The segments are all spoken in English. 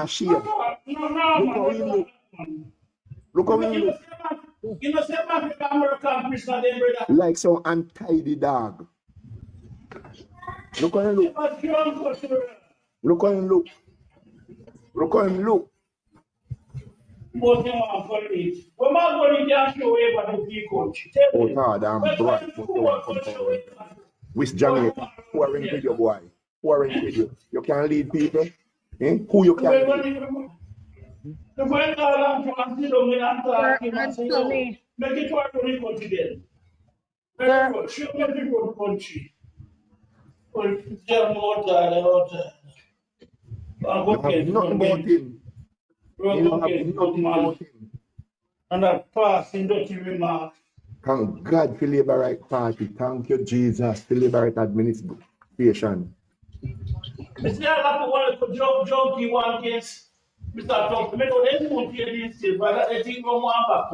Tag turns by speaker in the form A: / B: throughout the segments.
A: shame. Look how he look. Look how he look.
B: You know, say American prisoner, they brother.
A: Like some untidy dog. Look how he look. Look how he look. Look how him look.
B: But you are funny. When my body can't show you what the people.
A: Oh, God, I'm bright. With Jamaica, who are in video, boy? Who are in video? You can lead people. Eh? Who you can lead?
B: The way I'm considering me and talking and saying, make it work for the country then. Very good. Show me the good country. Well, they're more tired,
A: Nothing about him. Nothing about him.
B: And that passing dirty remark.
A: Thank God for Labour Right Party. Thank you, Jesus, for Labour Right Administration.
B: It's not like a one for joke one case. Mr. Trump, make all anyone hear this, but I think from one back.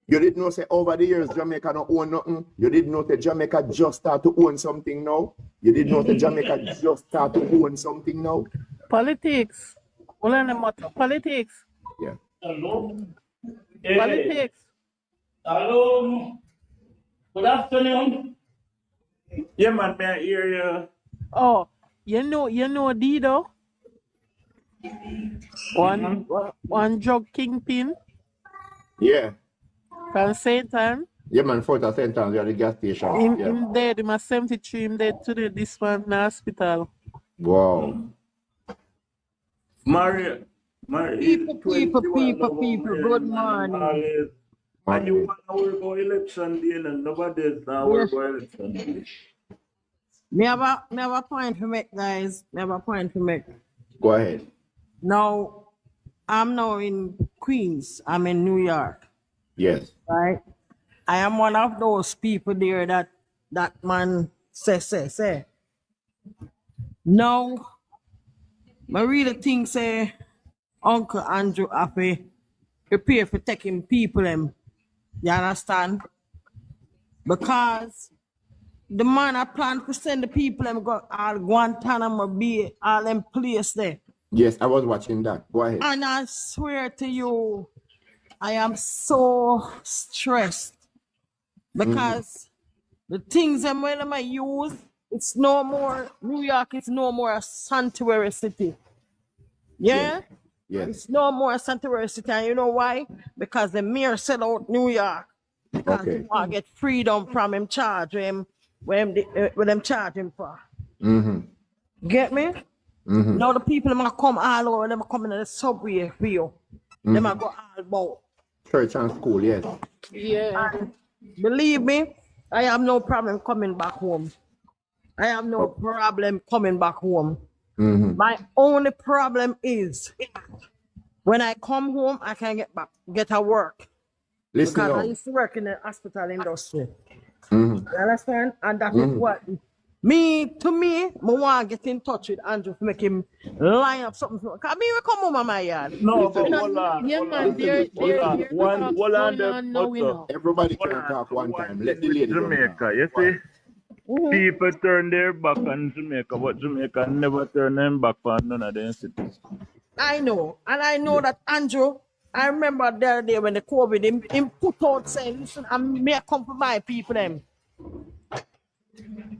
A: You didn't know say over the years Jamaica don't own nothing. You didn't know that Jamaica just start to own something now. You didn't know that Jamaica just start to own something now.
C: Politics. Politics.
A: Yeah.
B: Hello.
C: Politics.
B: Hello. Good afternoon.
D: Yeah, man, may I hear you?
C: Oh, you know Dido? One drug kingpin
A: Yeah.
C: from Satan.
A: Yeah, man, for the sentence, you're at the gas station.
C: Him dead, him a 73, him dead today, this man in the hospital.
A: Wow.
D: Mario.
E: People, good morning.
D: And you want to work on election day and nobody's now work on election day.
E: Me have a point to make, guys. Me have a point to make.
A: Go ahead.
E: Now, I'm now in Queens. I'm in New York.
A: Yes.
E: Right? I am one of those people there that man say. Now, I really think say Uncle Andrew Happy prepare for taking people them. You understand? Because the man I plan to send the people them go all Guantanamo Bay, all them place there.
A: Yes, I was watching that. Go ahead.
E: And I swear to you, I am so stressed because the things them when I use, it's no more, New York is no more a sanctuary city. Yeah?
A: Yes.
E: It's no more a sanctuary city. And you know why? Because the mayor sell out New York. Because he want to get freedom from him charge him, when them charge him for. Get me? Now the people them come all over, them coming in the subway for you. Them go all about.
A: Church and school, yes.
C: Yeah.
E: And believe me, I have no problem coming back home. I have no problem coming back home. My only problem is when I come home, I can get a work.
A: Listen
E: because
A: now.
E: I used to work in the hospital industry. You understand? And that is what to me, I want to get in touch with Andrew to make him line up something. Because me will come home on my yard.
D: No, but hold on.
C: Yeah, man,
A: Everybody can talk one time. Let the lady
D: Jamaica, you see? People turn their back on Jamaica, but Jamaica never turn them back on none of their cities.
E: I know. And I know that Andrew, I remember the other day when the COVID, him put out saying, listen, I may come for my people them.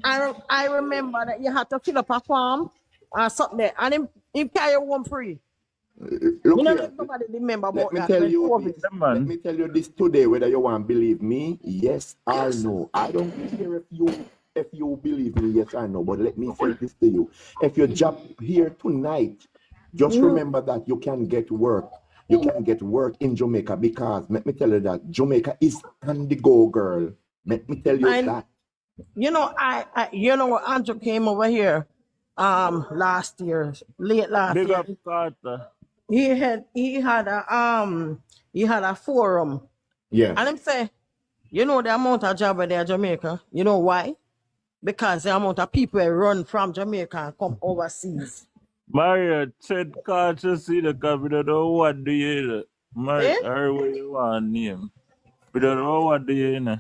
E: I remember that you had to fill up a form or something there, and him carry you home free.
A: Look here.
E: Nobody remember about
A: Let
E: that.
A: let me tell you this today, whether you want to believe me, yes or no. I don't care if you believe me, yes or no, but let me say this to you. If you job here tonight, just remember that you can get work. You can get work in Jamaica because, let me tell you that, Jamaica is on the go, girl. Let me tell you that.
E: You know, Andrew came over here last year, late last
D: Big
E: year.
D: up Carter.
E: He had a forum.
A: Yeah.
E: And him say, you know the amount of job there in Jamaica. You know why? Because the amount of people run from Jamaica and come overseas.
D: Mario, Ted Carter see the capital, don't what do you Mario, where you want name? We don't know what do you know.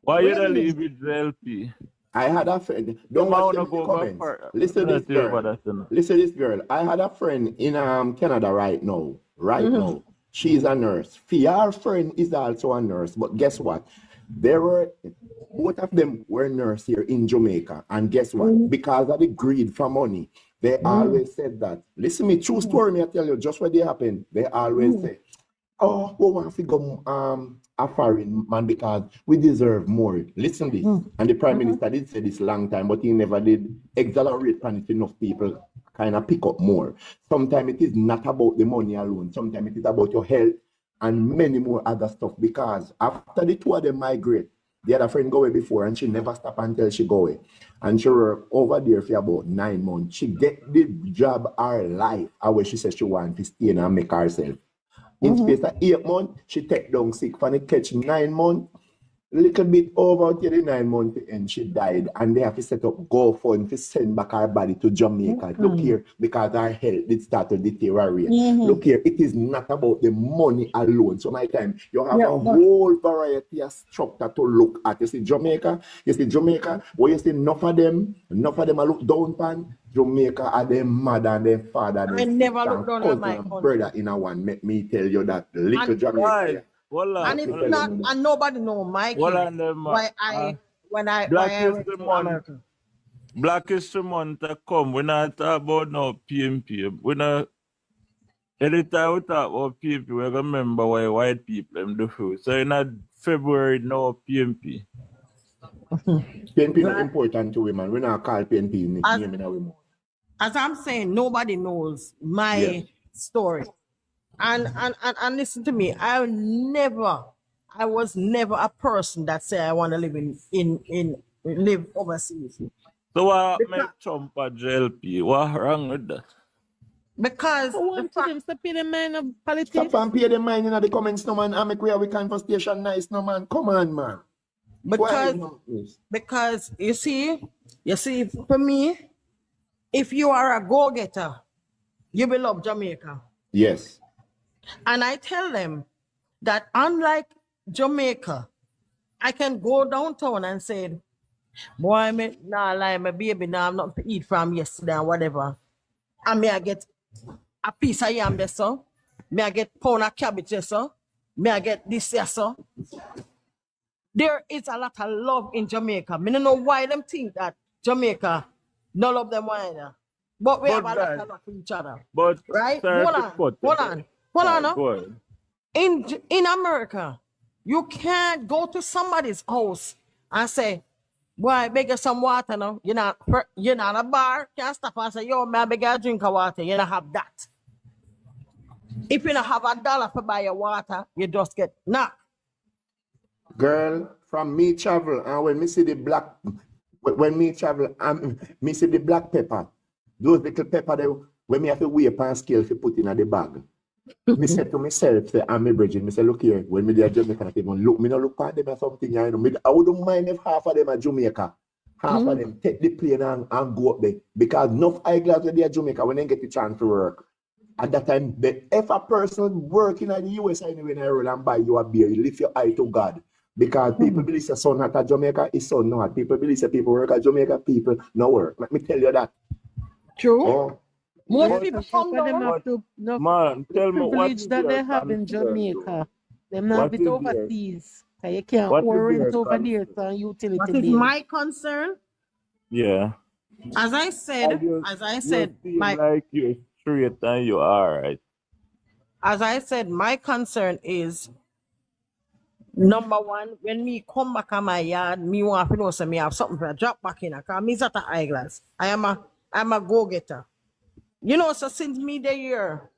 D: Why you don't leave Israel, P?
A: I had a friend.
D: You
A: Don't
D: might
A: watch
D: wanna
A: them in the
D: go back
A: comments.
D: for
A: Listen to this girl.
D: that, you know.
A: Listen to this girl. I had a friend in Canada right now. Right now. She's a nurse. Our friend is also a nurse. But guess what? Both of them were nurses here in Jamaica. And guess what? Because of the greed for money, they always said that. Listen me, true story, me I tell you, just what they happened. They always say, oh, we want to go a foreign man because we deserve more. Listen this. And the Prime Minister did say this long time, but he never did accelerate on it enough people kind of pick up more. Sometimes it is not about the money alone. Sometimes it is about your health and many more other stuff. Because after the two of them migrate, the other friend go away before and she never stop until she go away. And she work over there for about 9 months. She get the job her life. How she says she want to stay and make herself. In space of 8 months, she take down sick. For the catch 9 months, a little bit over till the 9 months and she died. And they have to set up GoFund to send back her body to Jamaica. Look here, because her health did start to deteriorate. Look here, it is not about the money alone. So my time, you have a whole variety of structure to look at. You see Jamaica, where you see enough of them are look down upon. Jamaica are their mother and their father.
E: I never look down on my country.
A: Brother in a one. Let me tell you that little Jamaica.
E: And it's not, and nobody know Mikey. Why when I went to America.
D: Black History Month come. We not talk about no PMP. We not. Anytime we talk about PMP, we gonna remember why white people them do food. So in February, no PMP.
A: PNP is important to women. We not call PNP name in a woman.
E: As I'm saying, nobody knows my story. And listen to me, I was never a person that said I want to live overseas.
D: So what make Trump a JLP? What wrong with that?
E: Because
C: I want them to pay the mind of politics.
A: Stop and pay the mind in the comments, no man. I make we conversation nice, no man. Come on, man.
E: Because you see, for me, if you are a go-getter, you will love Jamaica.
A: Yes.
E: And I tell them that unlike Jamaica, I can go downtown and say, boy, me nah lie, my baby, nah, I'm not to eat from yesterday or whatever. And may I get a piece of yam there, so? May I get pound of cabbage there, so? May I get this there, so? There is a lot of love in Jamaica. I don't know why them think that Jamaica, none of them either. But we have a lot of love for each other.
D: But
E: right? Hold on. In America, you can't go to somebody's house and say, boy, I beg you some water now. You're not a bar, can't stop and say, yo, man, I beg you a drink of water. You don't have that. If you don't have $1 to buy your water, you just get knocked.
A: Girl, from me travel, and when me see the black me see the black pepper, those little pepper there, when me have to weigh and scale to put in the bag. Me said to myself, say, I'm a Bridget, me say, look here, when me there Jamaica, me no look at them or something, you know. I wouldn't mind if half of them are Jamaica. Half of them take the plane and go up there. Because enough eyeglass when they are Jamaica, when they get the chance to work. At that time, if a person working at the US anyway, in roll and buy you a beer, you lift your eye to God. Because people believe the son at Jamaica is son not. People believe that people work at Jamaica, people no work. Let me tell you that.
E: True.
A: Oh.
E: Most people come
C: them have to
D: man, tell me what
C: privilege that they have in Jamaica. Them not have it overseas. You can't rent over there for utility.
E: What is my concern?
D: Yeah.
E: As I said,
D: like you're straight and you're all right.
E: As I said, my concern is number one, when me come back on my yard, me want to know so me have something to drop back in. Because me at the eyeglass. I'm a go-getter. You know, so since me the year,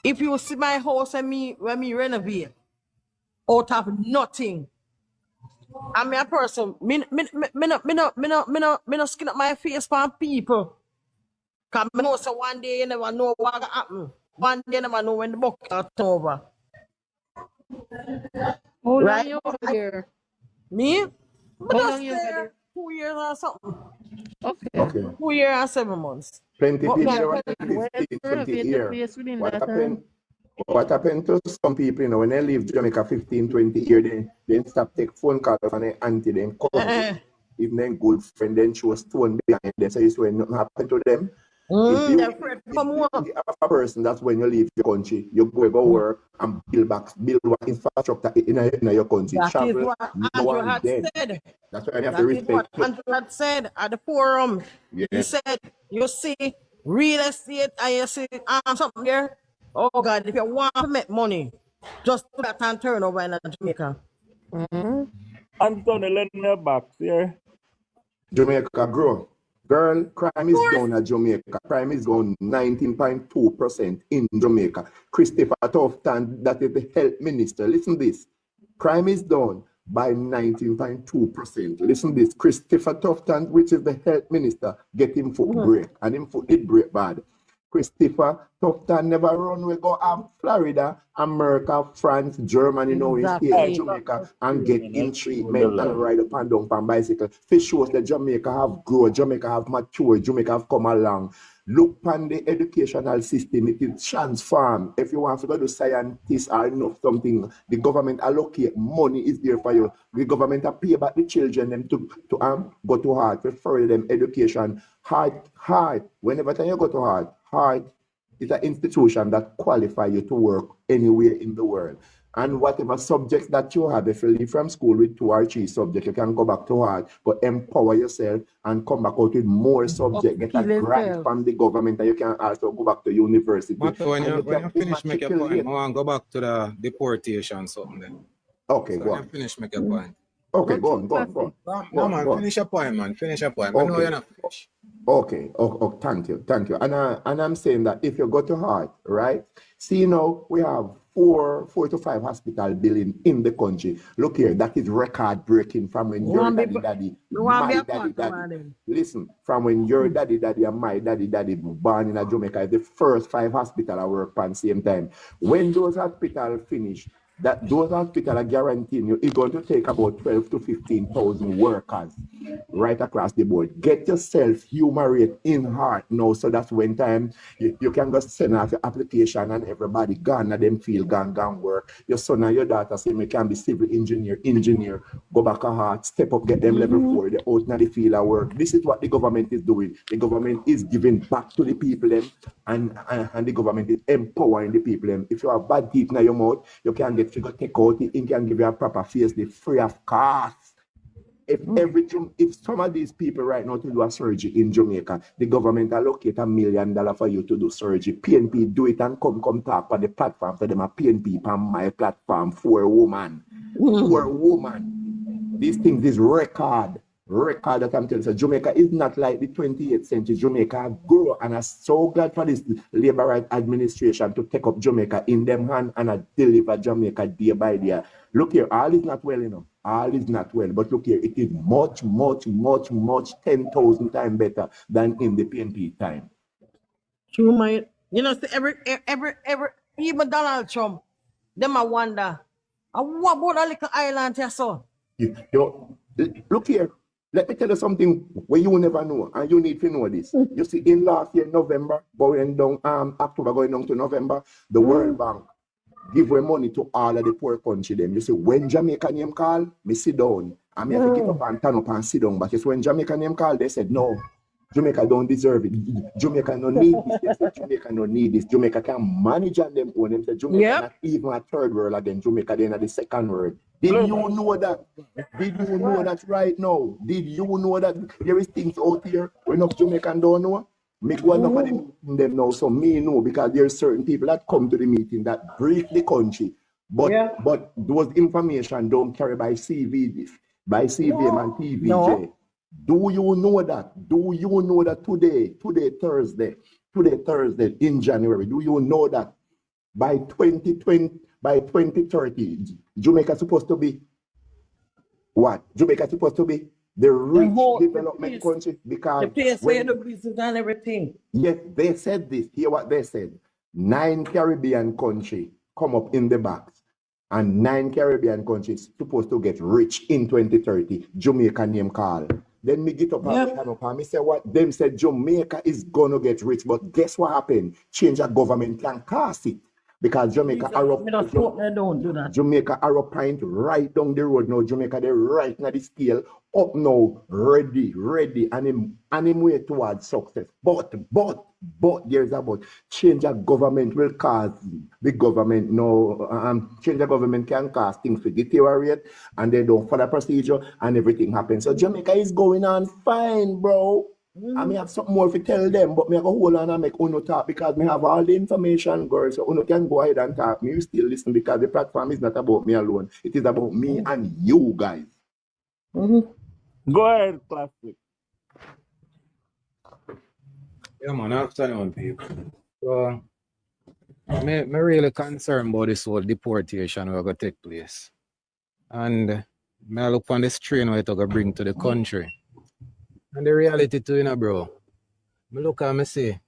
E: if you see my house and when me renovate out of nothing, I'm a person, me no skin up my face for people. Because I know so one day you never know what will happen. One day you never know when the bucket is over.
C: How long you over there?
E: Me?
C: How long you over there?
E: 2 years or something.
A: Okay.
E: 2 years and 7 months.
A: Plenty people there 15, 20 years. What happened to some people, you know, when they leave Jamaica 15, 20 years, they stop take phone calls and they auntie them come. If then good friend then show stone behind them, so you swear nothing happened to them. If you
E: They're afraid to come home.
A: have a person, that's when you leave your country. You go work and build what infrastructure in your country.
E: That is
A: Travel
E: what
A: now
E: Andrew
A: and
E: had
A: then.
E: said.
A: That's why I have
E: That
A: to
E: is what
A: respect.
E: Andrew had said at the forum. He
A: Yes.
E: said, you see, real estate, and you see something there. Oh God, if you want to make money, just do that and turn over in Jamaica.
D: Anthony, let me back here.
A: Jamaica grow. Girl, crime is down at Jamaica. Crime is down 19.2% in Jamaica. Christopher Tufton, that is the health minister. Listen this. Crime is down by 19.2%. Listen this. Christopher Tufton, which is the health minister, get him foot break. And him foot did break bad. Christopher Tufton never run. We go out Florida, America, France, Germany, now he's here in Jamaica and get in treatment and ride up and down on bicycle. Fish shows that Jamaica have grown, Jamaica have matured, Jamaica have come along. Look on the educational system, it is transformed. If you want to go to scientists or enough something, the government allocate money is there for you. The government pay back the children them to go to heart, refer them education. Heart. Whenever time you go to heart is an institution that qualify you to work anywhere in the world. And whatever subjects that you have, if you leave from school with 2 or 3 subjects, you can go back to heart, but empower yourself and come back out with more subjects. Get a grant from the government, and you can also go back to university.
F: But when you finish make your point, I want to go back to the deportation something then.
A: Okay,
F: so
A: go on.
F: Finish make your point.
A: Okay, go on.
F: No, man, finish your point, man. Finish your point. Okay. I know you're not finished.
A: Okay. Thank you. And I'm saying that if you go to heart, right? See now we have 4 to 5 hospital building in the country. Look here, that is record breaking from when your daddy, my daddy. Listen, from when your daddy and my daddy born in Jamaica, the first 5 hospital I work on same time. When those hospitals finish, that those hospitals are guaranteeing you it's going to take about 12 to 15,000 workers right across the board. Get yourself human rate in heart now, so that's when time you can just send out your application and everybody gone and them feel gone work. Your son and your daughter say me can be civil engineer, go back a heart, step up, get them level 4, they out now the field of work. This is what the government is doing. The government is giving back to the people them and the government is empowering the people them. If you have bad teeth in your mouth, you can get figure take out it, it can give you a proper face, the free of cost. If some of these people right now to do a surgery in Jamaica, the government allocate $1 million for you to do surgery. PNP do it and come talk on the platform for them. A PNP on my platform for woman. For woman. These things is record that I'm telling you. So Jamaica is not like the 28th century. Jamaica grow, and I'm so glad for this Labour Right administration to take up Jamaica in them hand and deliver Jamaica day by day. Look here, all is not well enough. All is not well, but look here, it is much 10,000 times better than in the PNP time.
E: True, my, you know, every even Donald Trump, them I wonder, what about a little island here, so?
A: Look here. Let me tell you something where you never know, and you need to know this. You see, in last year, November, going down, October going down to November, the World Bank give away money to all of the poor country them. You see, when Jamaica name call, me sit down. I mean, I have to get up and turn up and sit down. But it's when Jamaica name call, they said, no, Jamaica don't deserve it. Jamaica don't need this. They said, Jamaica don't need this. Jamaica can manage on them own. They said, Jamaica not even a third world again. Jamaica then at the second world. Did you know that? Did you know that right now? Did you know that there is things out here when enough Jamaican don't know? Make one of them know, so me know, because there are certain people that come to the meeting that brief the country, but those information don't carry by CVM and TVJ. No. Do you know that? Do you know that today Thursday in January, do you know that by 2030, Jamaica supposed to be what? Jamaica supposed to be the rich development country, because
E: the place where the business and everything.
A: Yes, they said this. Hear what they said. 9 Caribbean countries come up in the box, and 9 Caribbean countries supposed to get rich in 2030. Jamaica name call. Then me get up and me say what? Them said Jamaica is gonna get rich, but guess what happened? Change of government can cast it. Because Jamaica are up.
E: Don't do that.
A: Jamaica are up point right down the road now. Jamaica they right now the scale up now, ready, and him way towards success. But there's a but. Change of government will cause the government change of government can cause things to deteriorate, and they don't follow procedure, and everything happens. So Jamaica is going on fine, bro. I may have something more to tell them, but me I go hold on and make Uno talk because me have all the information, girls. So Uno can go ahead and talk. Me you still listen because the platform is not about me alone. It is about me and you guys.
D: Go ahead, Classic.
F: Yeah, man, afternoon, people. So, me really concerned about this whole deportation that going to take place. And me look on this train what it's going to bring to the country. And the reality too, bro. Me look and me see,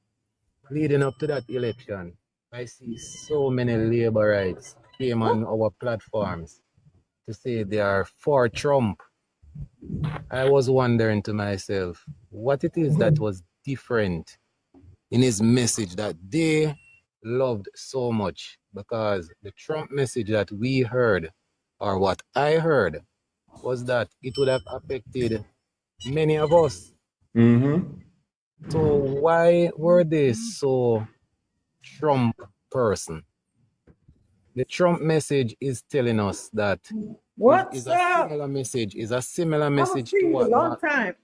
F: leading up to that election, I see so many labor rights came on our platforms to say they are for Trump. I was wondering to myself, what it is that was different in his message that they loved so much, because the Trump message that we heard, or what I heard, was that it would have affected many of us. So why were they so Trump person? The Trump message is telling us that
E: What's up?
F: is a similar message to what
E: long time.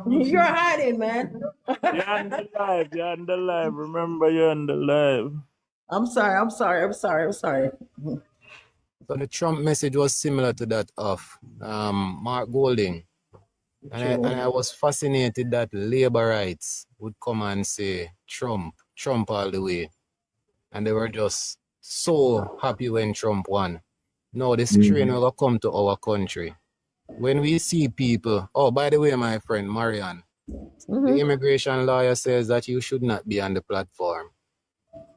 E: You're hiding, man.
D: You're on the live. Remember, you're on the live.
E: I'm sorry.
F: So the Trump message was similar to that of Mark Golding. And I was fascinated that labor rights would come and say Trump all the way. And they were just so happy when Trump won. Now this train will come to our country. When we see people, oh, by the way, my friend Marian, the immigration lawyer says that you should not be on the platform.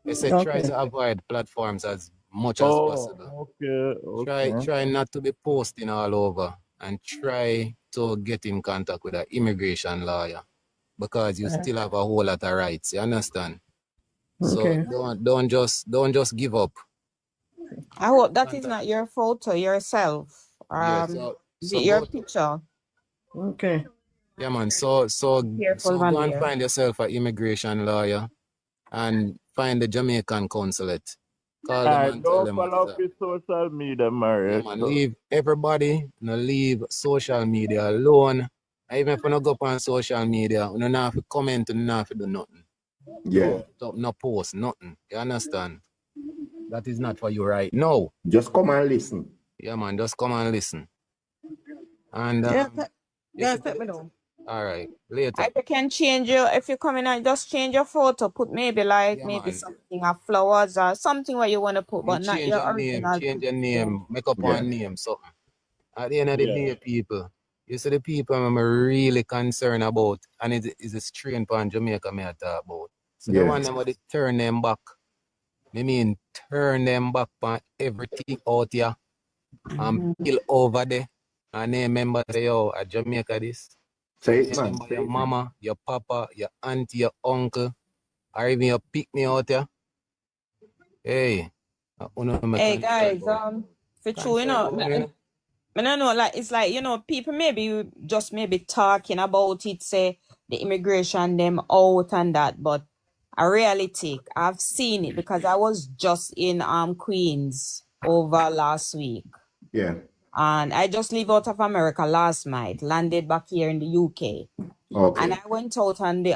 F: They say try to avoid platforms as much as possible. Try not to be posting all over, and try to get in contact with an immigration lawyer, because you still have a whole lot of rights. You understand? So don't just give up.
G: I hope that is not your photo yourself. Your picture.
E: Okay.
F: Yeah, man. So
G: Careful,
F: go and find yourself an immigration lawyer and find the Jamaican consulate. Call them and tell them.
D: Don't follow up with social media, Mario.
F: Yeah, man, leave everybody, leave social media alone. And even if you don't go up on social media, you don't have to comment, you don't have to do nothing.
A: Yeah.
F: No post, nothing. You understand? That is not for you right now.
A: Just come and listen.
F: Yeah, man, just come and listen. And
E: let me know.
F: all right, later.
G: I can change your, if you come in and just change your photo, put maybe something of flowers or something where you want to put, but not your original.
F: Change your name, make up one name, something. At the end of the day, people, you see the people I'm really concerned about, and it is a strain on Jamaica me I talk about. So the one them they turn them back. I mean, turn them back on everything out here and peel over there. And they remember say, yo, at Jamaica this.
A: Say it, man.
F: Your mama, your papa, your auntie, your uncle, or even your pick me out here. Hey.
G: Hey guys, for true, I don't know, like it's like, people maybe just talking about it, say the immigration them out and that, but a reality, I've seen it because I was just in Queens over last week.
A: Yeah.
G: And I just leave out of America last night, landed back here in the UK.
A: Okay.
G: And I went out on the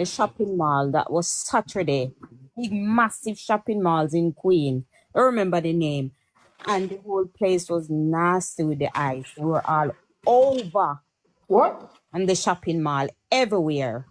G: shopping mall. That was Saturday. Big massive shopping malls in Queens. I remember the name. And the whole place was nasty with the ice. They were all over.
E: What?
G: And the shopping mall, everywhere.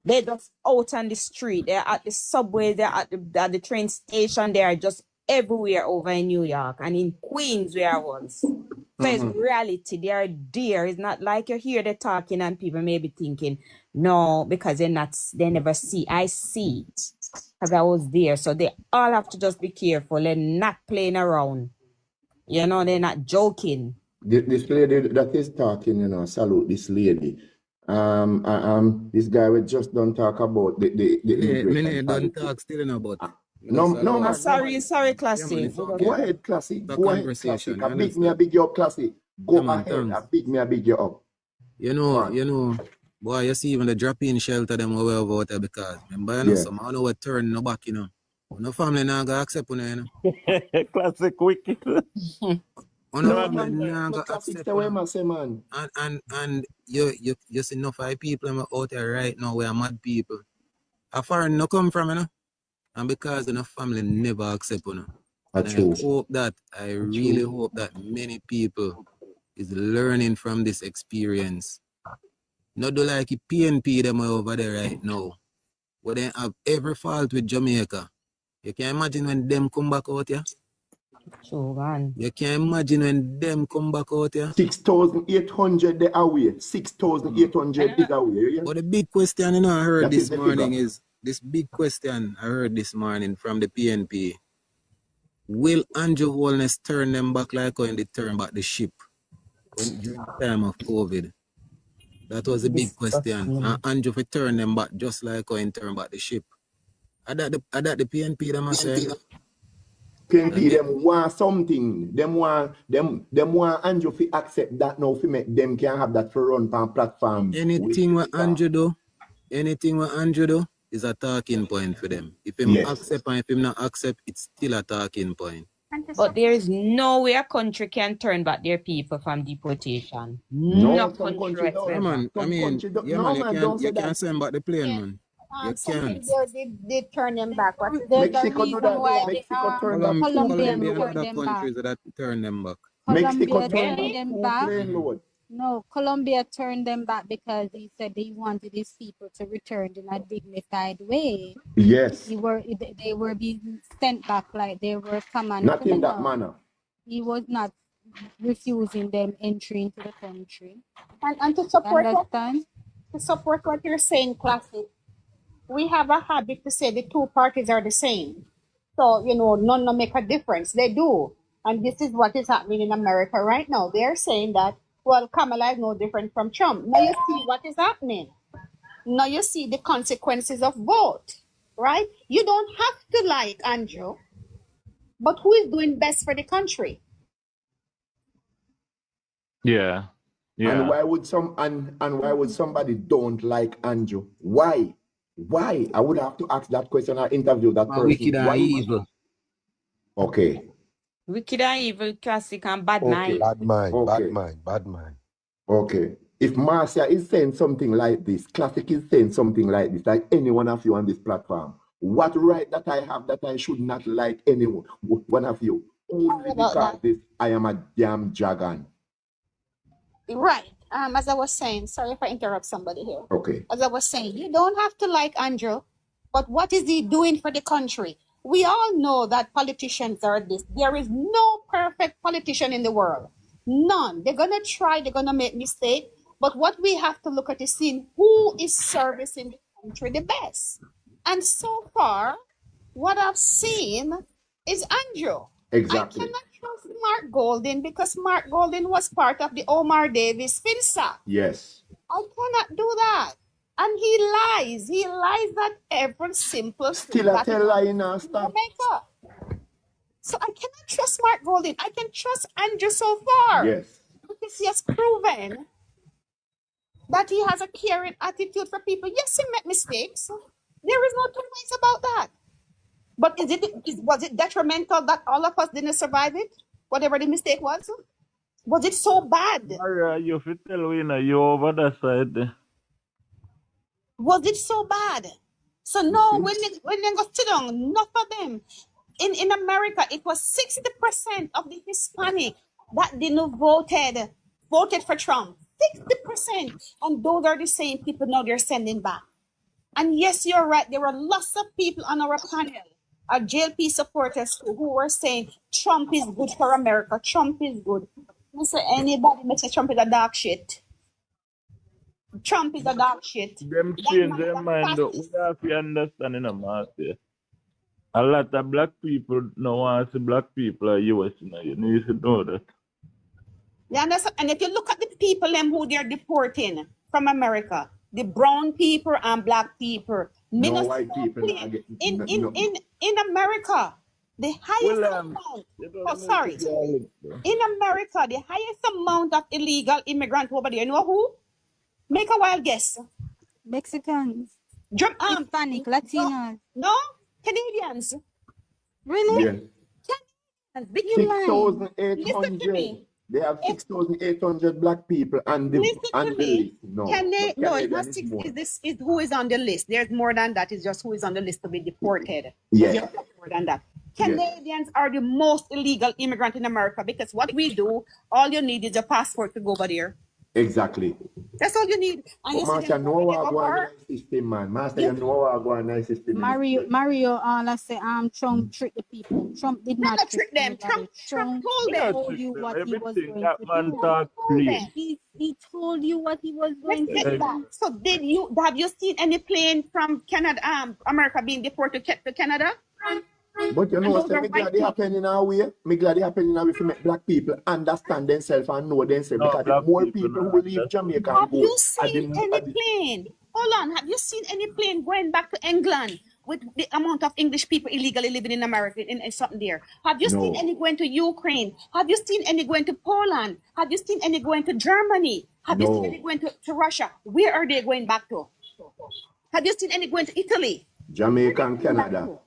G: They're just out on the street. They're at the subway. They're at the train station. They are just everywhere over in New York and in Queens where I was. So it's reality. They are there. It's not like you hear they talking and people may be thinking, no, because they never see. I see it because I was there. So they all have to just be careful and not playing around. They're not joking.
A: This lady that is talking, salute this lady. This guy we just don't talk about the immigration
F: Don't
A: policy.
F: talk still about it.
A: No, man.
G: Sorry, Classy.
F: it's okay.
A: Go ahead, Classic.
F: The
A: Go ahead,
F: conversation,
A: Classic.
F: you
A: I big you up, Classic. Go
F: man,
A: ahead.
F: thanks.
A: I big you up.
F: You know, boy, you see even the drop-in shelter them over out there because remember, you know, some I know what turn no back, you know. No family now gonna accept you know.
D: Classic wicked.
F: No family now gonna accept
A: you, man.
F: And you see enough of people out there right now where mad people. A foreign no come from, you know. And because the family never accept you know. I really hope that many people is learning from this experience. Not do like the PNP them over there right now. Where they have every fault with Jamaica. You can imagine when them come back out here?
G: True, man.
F: You can imagine when them come back out here?
A: 6,800 they away. 6,800 is away.
F: But the big question you know I heard this morning is this big question I heard this morning from the PNP. Will Andrew Holness turn them back like when they turn back the ship during the time of COVID? That was a big question. And Andrew for turn them back just like when turn back the ship. I that the PNP them say.
A: PNP them want something. Them want Andrew to accept that now to make them can have that for run on platform.
F: Anything what Andrew do is a talking point for them. If him accept and if him not accept, it's still a talking point.
G: But there is no way a country can turn back their people from deportation. No country.
F: Man, I mean, you can't send back the plane, man. You can't.
H: They turn them back.
A: Mexico do that. Mexico turn them back.
F: Colombia other countries that turn them back.
A: Mexico
H: turn
A: turn
H: them back.
I: No, Colombia turned them back because he said they wanted these people to return in a dignified way.
A: Yes.
I: They were being sent back like they were common.
A: Not in that manner.
I: He was not refusing them entry into the country.
H: And to support what you're saying, Classic, we have a habit to say the two parties are the same. So, none make a difference. They do. And this is what is happening in America right now. They're saying that, well, Kamala is no different from Trump. Now you see what is happening. Now you see the consequences of both, right? You don't have to like Andrew, but who is doing best for the country?
D: Yeah.
A: And why would somebody don't like Andrew? Why? I would have to ask that question or interview that person.
F: Wicked and evil.
A: Okay.
G: Wicked and evil, Classic and bad mind.
J: Bad mind.
A: Okay. If Marcia is saying something like this, Classic is saying something like this, like any one of you on this platform, what right that I have that I should not like anyone, one of you, only because I am a damn dragon.
H: Right. As I was saying, sorry if I interrupt somebody here.
A: Okay.
H: As I was saying, you don't have to like Andrew, but what is he doing for the country? We all know that politicians are this. There is no perfect politician in the world. None. They're going to try, they're going to make mistakes. But what we have to look at is seeing who is servicing the country the best. And so far, what I've seen is Andrew.
A: Exactly.
H: I cannot trust Mark Golding because Mark Golding was part of the Omar Davis FINSA.
A: Yes.
H: I cannot do that. And he lies. He lies that every simple
A: still a tell lie in our stuff.
H: So I cannot trust Mark Golding. I can trust Andrew so far.
A: Yes.
H: Because he has proven that he has a caring attitude for people. Yes, he made mistakes. There is no two ways about that. But was it detrimental that all of us didn't survive it? Whatever the mistake was? Was it so bad?
D: Maria, you fit tell me you over that side.
H: Was it so bad? So no, when they go sit down, enough of them. In America, it was 60% of the Hispanic that didn't voted for Trump. 60%. And those are the same people now they're sending back. And yes, you're right. There were lots of people on our panel, our JLP supporters who were saying Trump is good for America. Trump is good. I say anybody makes say Trump is a dark shit. Trump is a dog shit.
D: Them change their mind. We have to understand in a matter. A lot of black people now want to see black people are US. You need to know that.
H: You understand? And if you look at the people who they're deporting, from America. The brown people and black people. Me
A: No
H: no
A: white
H: see no
A: people not
H: plane.
A: get
H: In America, the highest amount. Oh, sorry. In America, the highest amount of illegal immigrants over there. You know who? Make a wild guess.
I: Mexicans, Hispanic, Latinos.
H: No, Canadians.
I: Really?
A: Yeah.
H: Canadians. Big
I: You lying?
H: Listen to
A: 6,800.
H: me.
A: They have 6,800 black people on the
H: Listen to me.
A: list. No,
H: No, it's
A: Canadian
H: not
A: is
H: six.
A: more.
H: Is who is on the list. There's more than that. It's just who is on the list to be deported.
A: Yeah.
H: There's more than that. Canadians are the most illegal immigrant in America because what we do, all you need is a passport to go over there.
A: Exactly.
H: That's all you need. And
A: But Master, know what go on in the system, man. Master, you know what go on in the system.
I: Mario, all I say, Trump tricked the people. Trump did not trick
H: them.
I: anybody.
H: Trump told them.
I: Told you what he was going
D: that
I: to
D: man
I: do.
D: talk please.
I: He told you what he was going to
H: Let's get
I: do.
H: back. So have you seen any plane from Canada, America being deported to Canada?
A: But you know,
H: those are
A: me glad
H: white
A: they happen in our way. Me glad they happen in our way to make black people understand themselves and know themselves.
D: No,
A: Because
D: black
A: the more
D: people
A: people
D: not
A: who leave Jamaica
H: Have
A: and go,
H: you seen any plane? Hold on. Have you seen any plane going back to England with the amount of English people illegally living in America in something there? Have you seen
A: No.
H: any going to Ukraine? Have you seen any going to Poland? Have you seen any going to Germany? Have you seen
A: No.
H: any going to Russia? Where are they going back to? Have you seen any going to Italy?
A: Jamaica and Canada.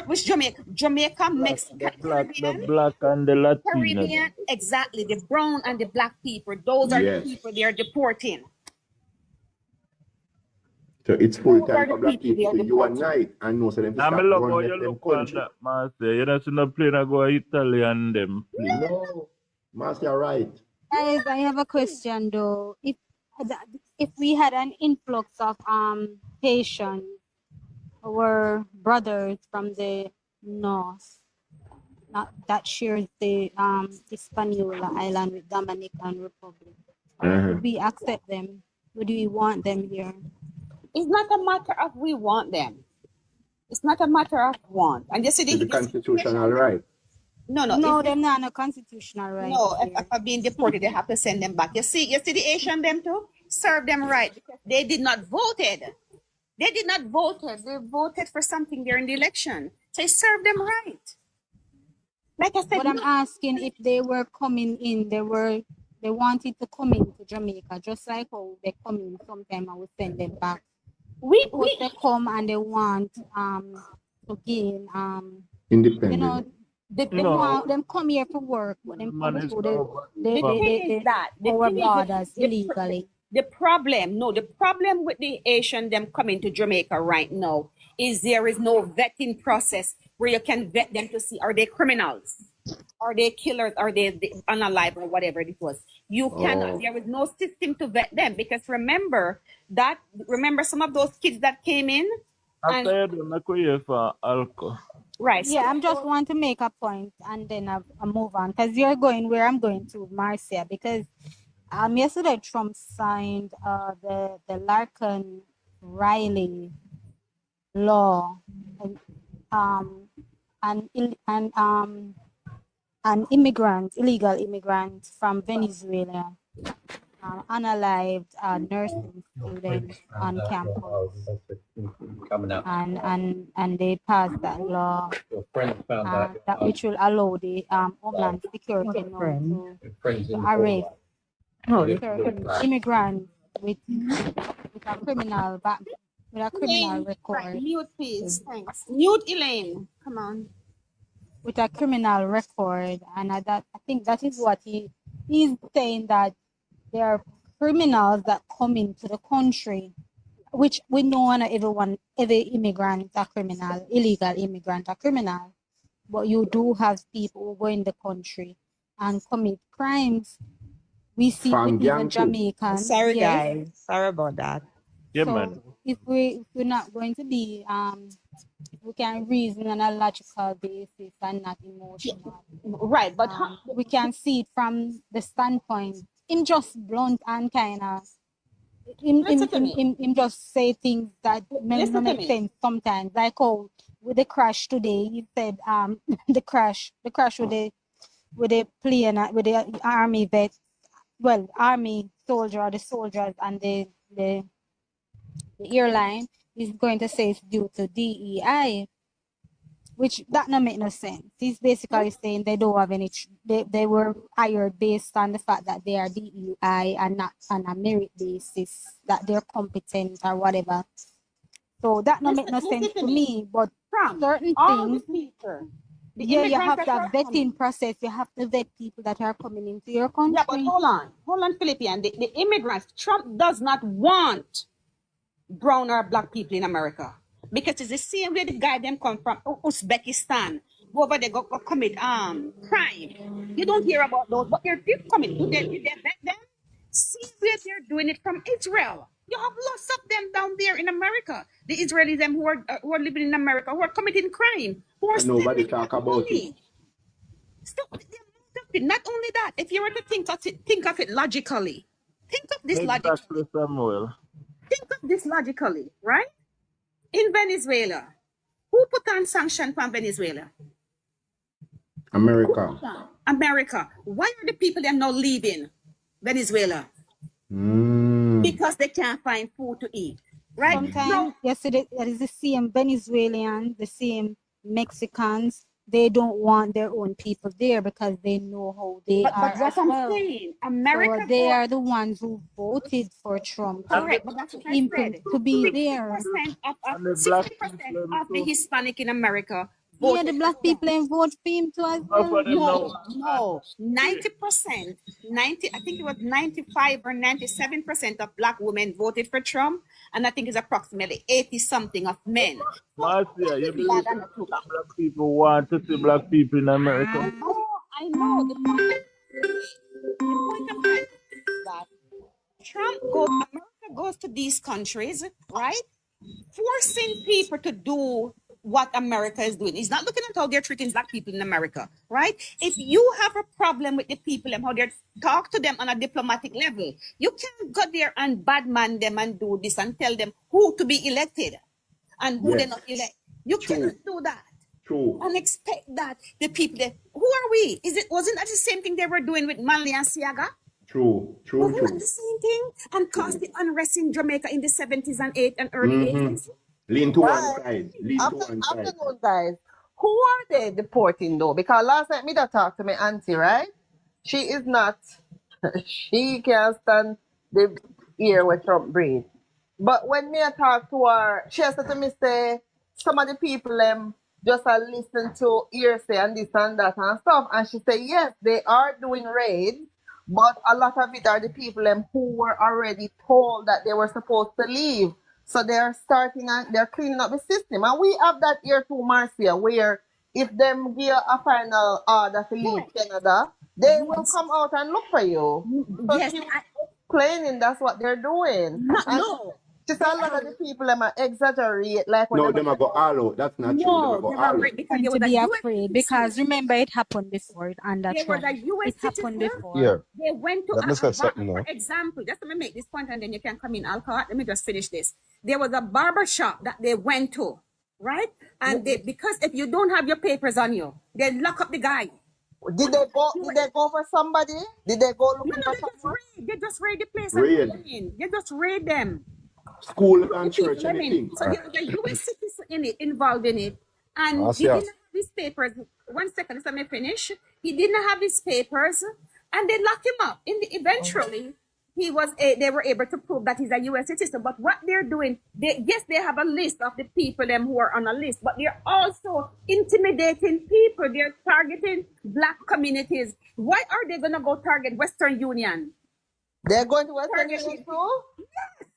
H: Which Jamaica? Jamaica, Mexico,
D: The black and the Latino.
H: Caribbean, exactly. The brown and the black people. Those are
A: Yes.
H: the people they are deporting.
A: So it's full
H: Those are
A: time
H: the
A: for black
H: people they
A: people
H: are
A: to unite and know so them to
D: I
A: start
D: mean, look how
A: run
D: you
A: left them
D: look on
A: country.
D: that, Master. You don't see no plane that go Italy and them. Please.
A: No, Master, you're right.
I: Guys, I have a question though. If we had an influx of Haitians, our brothers from the north, that shares the Hispaniola Island with Dominican Republic, would we accept them? Would we want them here?
H: It's not a matter of we want them. It's not a matter of want. And you see
A: The constitutional right.
H: No,
I: they're not a constitutional right.
H: No,
I: here.
H: if they're being deported, they have to send them back. You see the Asian them too? Serve them right because they did not voted. They did not vote. They voted for something during the election. So serve them right. Like I said,
I: But I'm asking if they were coming in, they wanted to come into Jamaica, just like how they come in sometime and we send them back. Because they come and they want to gain
A: independent.
I: you know, they want them come here to work, but them come through our borders illegally.
H: The problem with the Asian them coming to Jamaica right now is there is no vetting process where you can vet them to see are they criminals, are they killers, are they unalive or whatever it was. You cannot. There is no system to vet them because remember some of those kids that came in.
D: After you for alcohol.
H: Right.
I: Yeah, I'm just want to make a point and then I move on because you're going where I'm going to, Marcia, because yesterday Trump signed the Larkin-Riley law and illegal immigrants from Venezuela, unalived nursing students on campus, and they passed that law that which will allow the Homeland Security now to arrest immigrants with a criminal record.
H: Mute, please. Thanks. Mute, Elaine. Come on.
I: With a criminal record, and I think that is what he's saying, that there are criminals that come into the country, which we know every immigrant is a criminal, illegal immigrant a criminal, but you do have people who go in the country and commit crimes. We see even Jamaicans.
G: Sorry, guys. Sorry about that.
D: Yeah,
I: so
D: man.
I: if we're not going to be we can reason on a logical basis and not emotional.
H: Right, but
I: we can see it from the standpoint. Him just blunt and kind of him just say things that may not make sense sometimes. Like with the crash today, he said the crash with the plane with the army vets, army soldier or the soldiers and the airline is going to say it's due to DEI, which that not make no sense. He's basically saying they don't have any, they were hired based on the fact that they are DEI and not on a merit basis, that they're competent or whatever. So that not make no sense to me, but certain things, yeah, you have to have vetting process. You have to vet people that are coming into your country.
H: Yeah, but hold on, Philippian. The immigrants, Trump does not want brown or black people in America because it's the same way the guy them come from Uzbekistan. Go over there, go commit crime. You don't hear about those, but they're coming. Do they vet them? See where they're doing it from Israel. You have lots of them down there in America. The Israelis them who are living in America, who are committing crime, who are
A: And nobody talk about it.
H: So, not only that, if you were to think of it logically, think of this logically.
D: Samuel.
H: Think of this logically, right? In Venezuela, who put on sanction from Venezuela?
A: America.
H: America. Why are the people them now leaving Venezuela? Because they can't find food to eat, right?
I: Sometimes, yesterday, that is the same Venezuelans, the same Mexicans. They don't want their own people there because they know how they are.
H: But that's
I: as
H: what
I: well.
H: I'm saying. America.
I: So they are the ones who voted for Trump.
H: Correct, but that's what I said.
I: To be there.
H: 60% of the Hispanic in America.
I: Yeah, the black people ain't vote for him too as well.
H: No. 90%, I think it was 95 or 97% of black women voted for Trump, and I think it's approximately 80-something of men.
D: Marcia, you believe that black people want to see black people in America?
H: I know. The point I'm trying to say is that America goes to these countries, right? Forcing people to do what America is doing. He's not looking at how they're treating black people in America, right? If you have a problem with the people and how they talk to them on a diplomatic level, you can't go there and badman them and do this and tell them who to be elected and who they're not elect. You cannot do that.
A: True.
H: And expect that the people that, who are we? Wasn't that the same thing they were doing with Manley and Siaga?
A: True.
H: Wasn't that the same thing? And caused the unrest in Jamaica in the 70s and early 80s?
A: Lean to one side.
K: Afternoon, guys. Who are they deporting though? Because last night me that talked to my auntie, right? She is not. She can't stand the ear with Trump breathe. But when me I talk to her, she said to me say some of the people just listen to hearsay and this and that and stuff. And she said yes, they are doing raids, but a lot of it are the people who were already told that they were supposed to leave. So they're starting and they're cleaning up the system. And we have that here too, Marcia, where if them give a final order to leave Canada, they will come out and look for you. So
H: Yes,
K: she's explaining that's what they're doing.
H: No.
K: She said a lot of the people exaggerate like when
A: No, them are go all out. That's not true.
H: No,
A: Them are go all out.
H: because
I: To be afraid because remember it happened before under
H: they were
I: Trump.
H: the US
I: It happened
H: citizens.
I: before.
J: Yeah.
H: They went to
J: Let me say something now.
H: for example, just let me make this point and then you can come in, Alcott. Let me just finish this. There was a barber shop that they went to, right? And because if you don't have your papers on you, they lock up the guy.
K: Did they go for somebody? Did they go looking
H: No,
K: for someone?
H: they just raid the place.
A: Raid.
H: They just raid them.
A: School and church, anything.
H: So the US citizen involved in it, and he
J: yes.
H: didn't have his papers. 1 second, let me finish. He didn't have his papers, and they locked him up. Eventually, they were able to prove that he's a US citizen. But what they're doing, they have a list of the people who are on a list, but they're also intimidating people. They're targeting black communities. Why are they gonna go target Western Union?
K: They're going to Western Union too?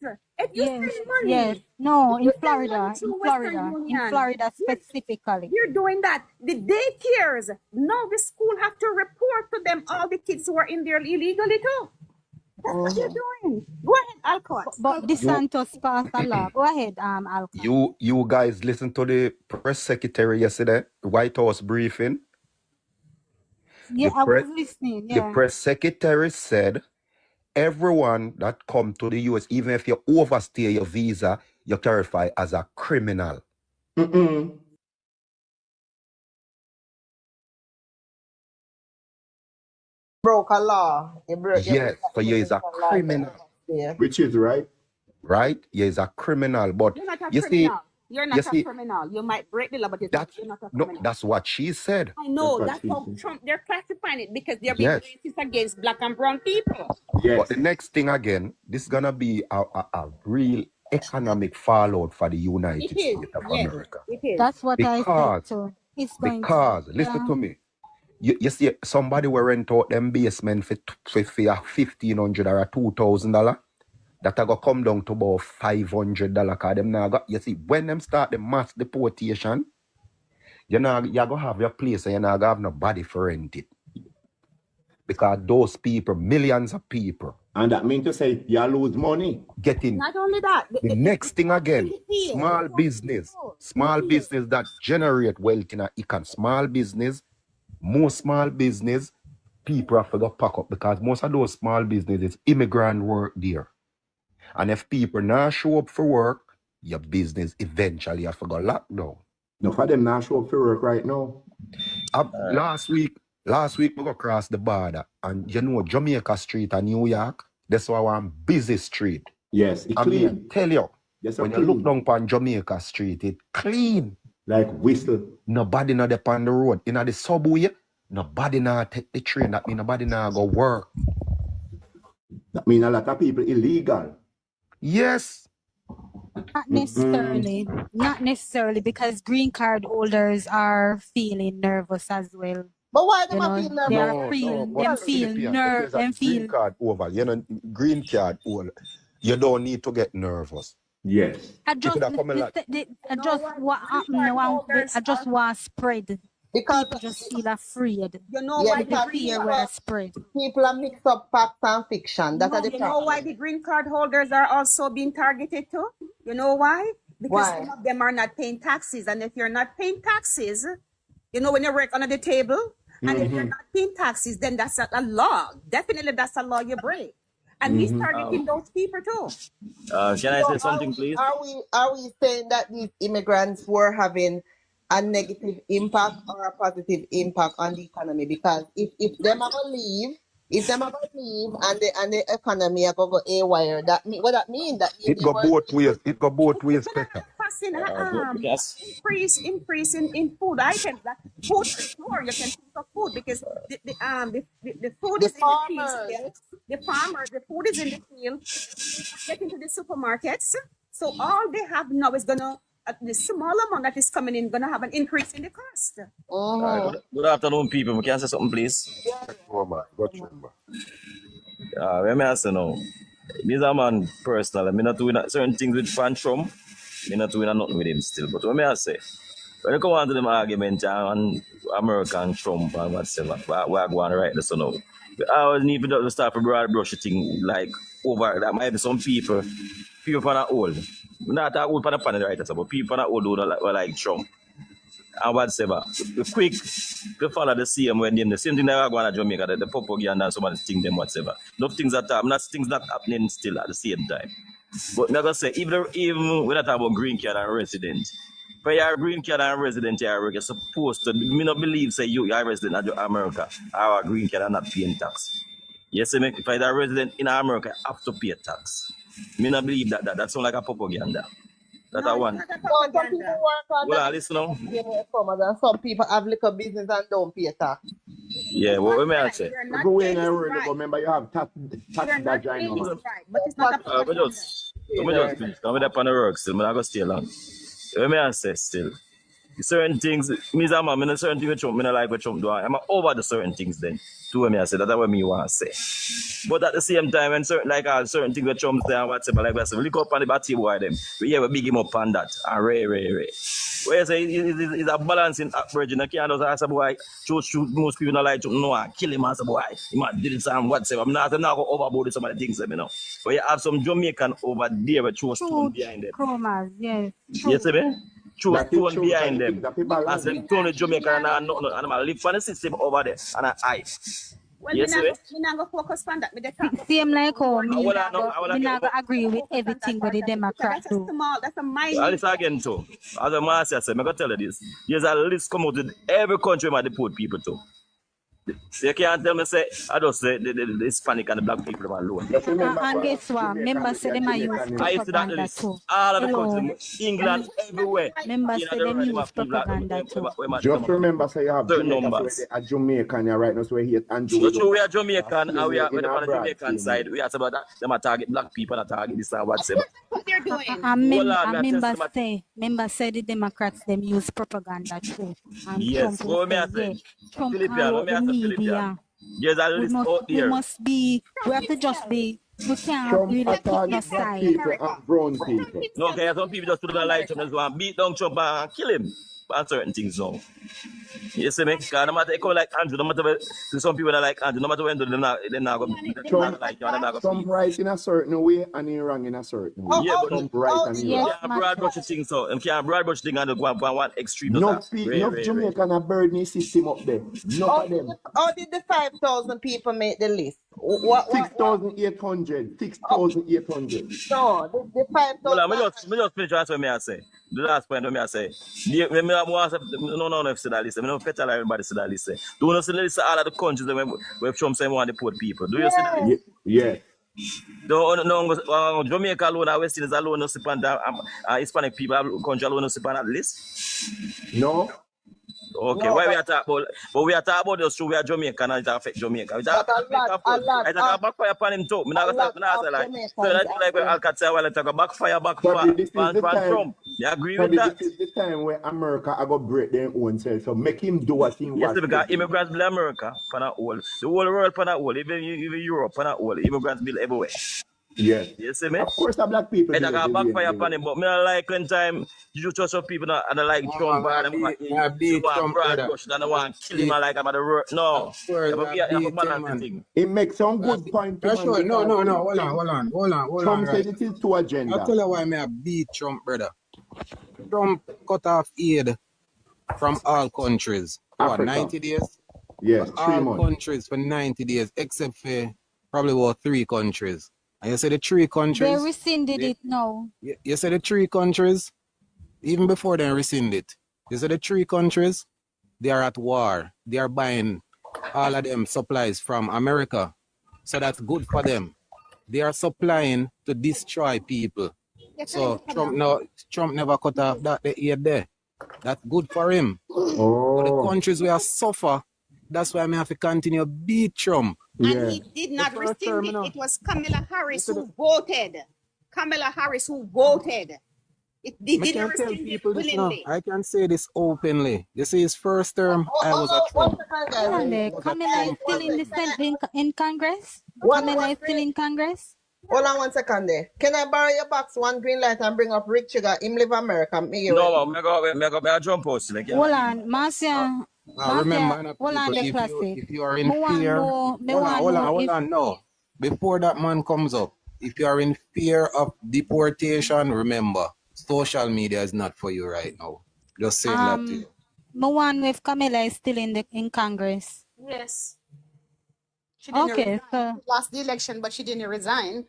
H: Yes. If you spend money,
I: Yes. No,
H: you
I: in
H: spend
I: Florida.
H: money to
I: In
H: Western
I: Florida. In
H: Union,
I: Florida specifically.
H: you're doing that. The daycares, now the school have to report to them all the kids who are in there illegally too. That's what you're doing. Go ahead, Alcott.
I: But DeSantis passed a law. Go ahead, Alcott.
J: You guys listened to the press secretary yesterday, White House briefing.
I: Yeah, I was listening.
J: The
I: Yeah.
J: press secretary said everyone that come to the US, even if you overstay your visa, you clarify as a criminal.
K: broke a law.
J: Yes, so you is a criminal,
A: Which is right.
J: right? You is a criminal, but
H: You're not a
J: you see,
H: criminal. You're
J: you
H: not a
J: see,
H: criminal. You might break the law, but you're
J: that's
H: not a
J: no,
H: criminal.
J: that's what she said.
H: I know.
A: That's
H: That's
A: what
H: how
A: she said.
H: Trump, they're classifying it because they're being
J: Yes.
H: racist against black and brown people.
J: But
A: Yes.
J: the next thing again, this is gonna be a real economic fallout for the United
H: It is.
J: States of
H: Yes,
J: America.
H: it is.
I: That's what I said
J: Because
I: too. It's going
J: because
I: to,
J: listen
I: yeah.
J: to me. You see somebody will rent out them basement for $1,500 or $2,000. That I go come down to about $500 cause them now got, you see, when them start the mass deportation, you go have your place and you not gonna have nobody for rent it. Because those people, millions of people,
A: And that means to say you lose money.
J: getting
H: Not only that,
J: the next thing again,
H: field.
J: small business that generate wealth in a econ. Small business, most small business, people have to go pack up because most of those small businesses, immigrant work there. And if people not show up for work, your business eventually have to go lock down.
A: No, for them not show up for work right now.
J: Last week we go across the border and you know Jamaica Street in New York, that's why one busy street.
A: Yes, it's
J: I
A: clean.
J: mean, tell you,
A: Yes,
J: when
A: it's
J: you look
A: clean.
J: down upon Jamaica Street, it clean.
A: Like whistle.
J: Nobody not upon the road. In the subway, nobody not take the train. That mean nobody not go work.
A: That means a lot of people illegal.
J: Yes.
I: Not necessarily, because green card holders are feeling nervous as well.
K: But why them
I: You
K: are
I: know,
K: feeling
I: they
K: nervous?
I: are feeling,
J: but
I: them
J: see,
I: feel
J: if
I: nerve,
J: there's a
I: them
J: green
I: feel.
J: card over, you know, green card over, you don't need to get nervous.
A: Yes.
I: I just,
J: People that come in like,
I: I just what happened. I just want spread.
K: Because
I: People just feel afraid.
H: You know
K: yeah,
H: why the
K: because
H: green
I: Fear
H: card,
I: where I spread.
K: people are mixed up facts and fiction. That's the
H: you know
K: problem.
H: why the green card holders are also being targeted too? You know why? Because
K: Why?
H: some of them are not paying taxes, and if you're not paying taxes, you know, when you work under the table, and if you're not paying taxes, then that's a law. Definitely, that's a law you break. And he's targeting those people too.
L: Can I say something, please?
K: Are we saying that these immigrants were having a negative impact or a positive impact on the economy? Because if them are gonna leave, and the economy are gonna go haywire, that mean what that mean? That mean
J: it go both ways. It go both ways, better.
H: Increase in food items. That food for sure, you can think of food because the food
K: the
H: is
K: farmers.
H: in the field. The farmers, the food is in the field. Get into the supermarkets. So all they have now is gonna the small amount that is coming in gonna have an increase in the cost.
L: Good afternoon, people. Can I say something, please? Let me ask you now. Me as a man personal, I'm not doing certain things with Fan Trump. I'm not doing nothing with him still. But what may I say? When you come on to them argument on American Trump and whatever, we're going to write this now. I was need to start a broad brush thing like over that might be some people from that old. Not that old for the panel writers, but people from that old who like Trump. And whatever. The quick to follow the same when them the same thing that are going to Jamaica, the propaganda and some of the things them whatever. No things that things not happening still at the same time. But I'm gonna say even when I talk about green card and resident, for your green card and resident you're supposed to me not believe say you're a resident of America or a green card and not paying tax. Yes, if you're a resident in America, you have to pay tax. Me not believe that sounds like a propaganda. That's a one.
K: Some people work on
L: Well,
K: that.
L: listen now.
K: And some people have little business and don't pay tax.
L: Yeah, what may I say?
A: Go away and remember you have tax that join on.
H: Right, but it's not a propaganda.
L: Just finish. I'm up on the work still. I'm not going to stay long. What may I say still? Certain things, me as a man, I certain things with Trump, I like what Trump do. I'm over the certain things then. To what me I say, that's what me want to say. But at the same time, when certain things with Trump say and whatever, like I say, look up on the batty boy them. We big him up on that. And Ray. Where you say it's a balancing act, Virgin. I can't just ask a boy, shoot, most people don't like to know, kill him as a boy. He might do this and whatever. I'm not go overboard with some of the things, you know. But you have some Jamaican over there with true stone behind them.
I: Chromas, yes.
L: Yes, man. True stone behind them. As them Tony Jamaican and I live for the system over there and I.
H: Well,
L: Yes,
H: we're not going to focus on that.
I: Same like how me
L: I
I: not go agree with everything what the Democrats do.
H: That's a minor.
L: I'll listen again too. As a master said, I'm going to tell you this. There's a list come out with every country might deport people to. So you can't tell me say I just say the Hispanic and the black people are alone.
A: Just remember,
I: And
A: bro,
I: guess what? Members say them a use
L: I used to that
I: propaganda
L: list.
I: too.
L: All of the
I: Hello.
L: countries, England, everywhere.
I: Members
L: You know
I: say
L: the
I: them
L: world, them
I: use
L: have people that
I: propaganda too.
A: just remember, say you have
L: certain
A: Jamaica, so
L: numbers.
A: a Jamaican, you're right now, so we hate Andrew.
L: So true, we are Jamaican, and we are
A: in
L: on the
A: abroad,
L: Jamaican side. We are about that. Them are target black people, and target this and whatsoever.
H: What they're doing.
I: Members say the Democrats them use propaganda too. And
L: Yes,
I: Trump
L: what
I: will
L: me I
I: say,
L: say?
I: yeah, Trump
L: Philippian,
I: all
L: what
I: out
L: me
I: the
L: I say
I: media.
L: Philippian? There's a list out
I: We
L: there.
I: must be, we have to just be, we can't
A: Trump
I: really pick no
A: target black
I: side.
A: people and brown people.
L: No, okay, some people just put it on light Trump, just want to beat down Trump and kill him. On certain things now. You see me? Because no matter it come like Andrew, no matter where, to some people that like Andrew, no matter when they're not going to like you, and they're not going
A: Trump right in a certain way and he wrong in a certain way.
L: Yeah, but
A: Trump right and he
L: you
A: wrong.
L: can't broad brush the thing, so you can't broad brush the thing and go on one extreme.
A: Enough Jamaican have burden system up there. Enough of them.
K: How did the 5,000 people make the list? What?
A: 6,800. 6,800.
K: No, the 5,000.
L: Well, me just finish what me I say. The last point me I say. No, if see that list. I don't tell everybody see that list. Do you know see the list of all of the countries where Trump say want to deport people? Do you see that list?
A: Yeah.
L: No, Jamaica alone, and West Indies alone, no sip on that. Hispanic people country alone, no sip on that list.
A: No.
L: Okay, why we are talking about? But we are talking about just true. We are Jamaican and it affect Jamaica. It a backfire upon him too. Me not say like. So like when Alcat say, well, it a backfire upon Trump. You agree with that?
A: This is the time where America are going to break their own self. So make him do what he wants.
L: Yes, because immigrants build America, pan a whole. The whole world pan a whole. Even Europe pan a whole. Immigrants build everywhere.
A: Yes.
L: You see me?
A: Of course, the black people.
L: And I got backfire upon him, but me not like when time you just some people and I like Trump and them want broad brush and I want kill him like I'm at the road. No. It
A: makes some good point.
F: No, hold on.
A: Trump said it is two agenda.
F: I'll tell you why I beat Trump, brother. Trump cut off aid from all countries. What, 90 days?
A: Yes, 3
F: all
A: months.
F: Countries for 90 days, except for probably about 3 countries. And you say the 3 countries.
I: They rescinded it now.
F: You say the 3 countries, even before they rescind it. You say the 3 countries, they are at war. They are buying all of them supplies from America. So that's good for them. They are supplying to destroy people. So Trump never cut off that aid there. That's good for him.
A: Oh.
F: But the countries where suffer, that's why I have to continue beat Trump.
H: And he did not rescind it. It was Kamala Harris who voted. Kamala Harris who voted. It didn't rescind it willingly.
F: I can say this openly. This is his first term. I was a Trump.
I: Kamala is still in the in Congress? Kamala is still in Congress?
K: Hold on 1 second there. Can I borrow your box, one green light, and bring up Rick Sugar? Him live America.
L: No, me go jump post. Like,
I: hold on, Marcia.
F: Remember, if you are in fear, hold on, no. Before that man comes up, if you are in fear of deportation, remember, social media is not for you right now. Just saying that to you.
I: The one with Kamala is still in Congress.
H: Yes. She didn't
I: okay, so
H: lost the election, but she didn't resign.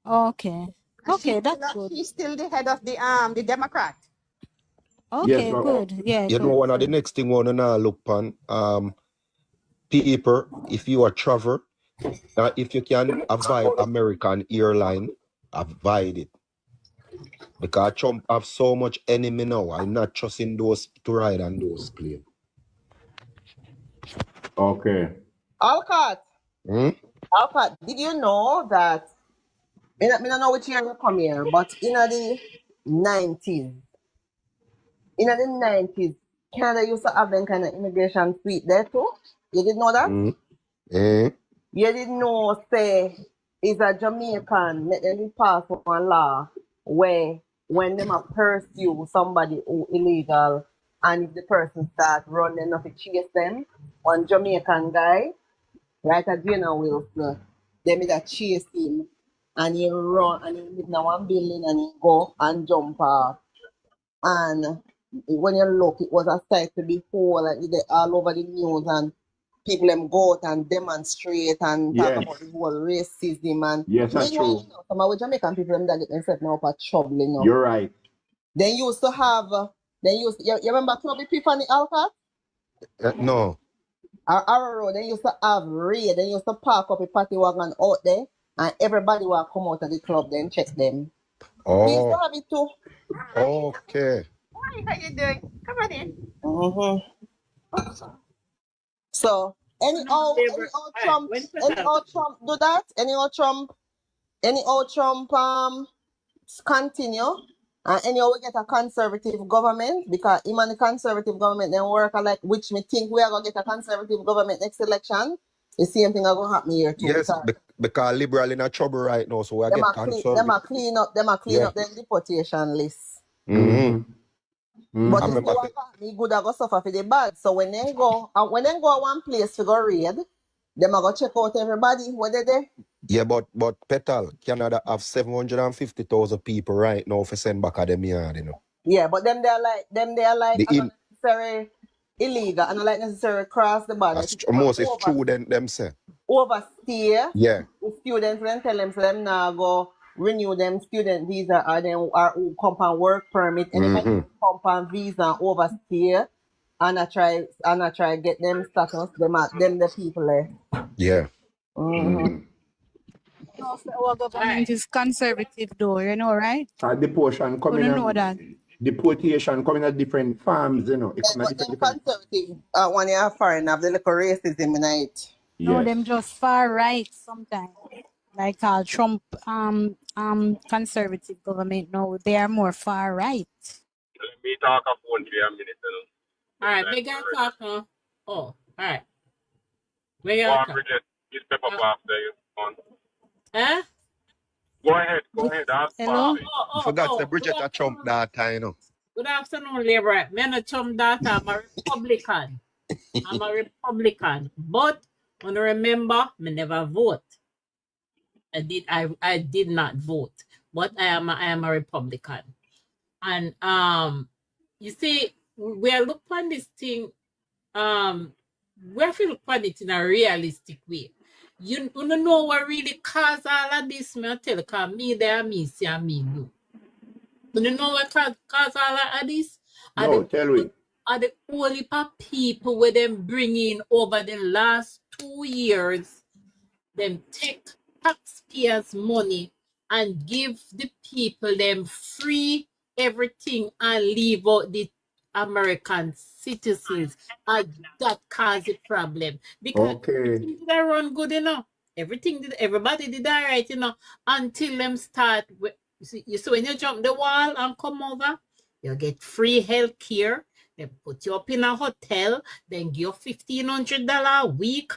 I: Okay. Okay, that's good.
H: She's still the head of the Democrat.
I: Okay, yes, good. Yeah.
J: You know, one of the next thing we want to look on, people, if you are travel, if you can avoid American airline, avoid it. Because Trump have so much enemy now. I'm not trusting those to ride on those planes.
A: Okay.
K: Alcott. Alcott, did you know that I don't know which year you come here, but in the 90s, Canada used to have them kind of immigration suite there too? You didn't know that? You didn't know, say, it's a Jamaican, let them pass one law where when them pursue somebody who illegal and if the person start running off to chase them, one Jamaican guy, right at Gina Wilson, they made a chase him and he run and he live in one building and he go and jump off. And when you look, it was a sight to behold, like they all over the news and people them go out and demonstrate and talk about the whole racism and
A: that's true.
K: Some of the Jamaican people them that get themselves now for trouble, you know.
A: You're right.
K: They used to have you remember Club Epiphany Alcott?
J: No.
K: Arrow Road, they used to have raid. They used to park up a party wagon out there, and everybody will come out of the club then check them. We used to
J: Oh,
K: have it too.
J: okay.
H: What are you doing? Come on in.
K: So anyhow Trump do that, anyhow Trump continue, and anyhow we get a conservative government, because him and the conservative government then work alike, which me think we are gonna get a conservative government next election. The same thing are gonna happen here too.
J: Yes, because liberal in a trouble right now, so we
K: Them
J: get
K: a clean up them deportation list. But you see what me good I go suffer for the bad. So when they go one place to go raid, them a go check out everybody where they there.
J: Yeah, but Petal, Canada have 750,000 people right now for send back at them yard, you know.
K: Yeah, but them they are like not necessarily illegal and not like necessarily cross the border.
J: Most is true them say.
K: Overstay.
J: Yeah.
K: The students then tell them so them now go renew them student visa or who come on work permit. Anybody who come on visa and overstay and I try get them status, them the people there.
J: Yeah.
I: Our government is conservative though, you know, right?
A: Deportation coming
I: know that.
A: Deportation coming at different farms, you know. It's
K: But them conservative when you are foreign have the little racism in it.
I: No, them just far right sometimes. Like Trump conservative government, no, they are more far right.
M: Let me talk a phone for a minute.
C: All right, we got talk now. Oh, all right. We got talk.
M: Bridget, you step up after you.
C: Huh?
M: Go ahead. That's
I: hello.
J: Forgot the Bridget a Trump data, you know.
C: Good afternoon, Labour. I'm not a Trump data. I'm a Republican. But when I remember, I never vote. I did not vote, but I am a Republican. And you see, we are looking at this thing. We have to look at it in a realistic way. You don't know what really caused all of this. Me tell you, because me there, me see, and me do. You don't know what caused all of this?
A: No, tell me.
C: Are the only people where them bring in over the last 2 years, them take taxpayers' money and give the people them free everything and leave out the American citizens, and that cause a problem because everything did run good enough. Everybody did all right, you know, until them start. You see when you jump the wall and come over, you get free health care. They put you up in a hotel, then give you $1,500 a week.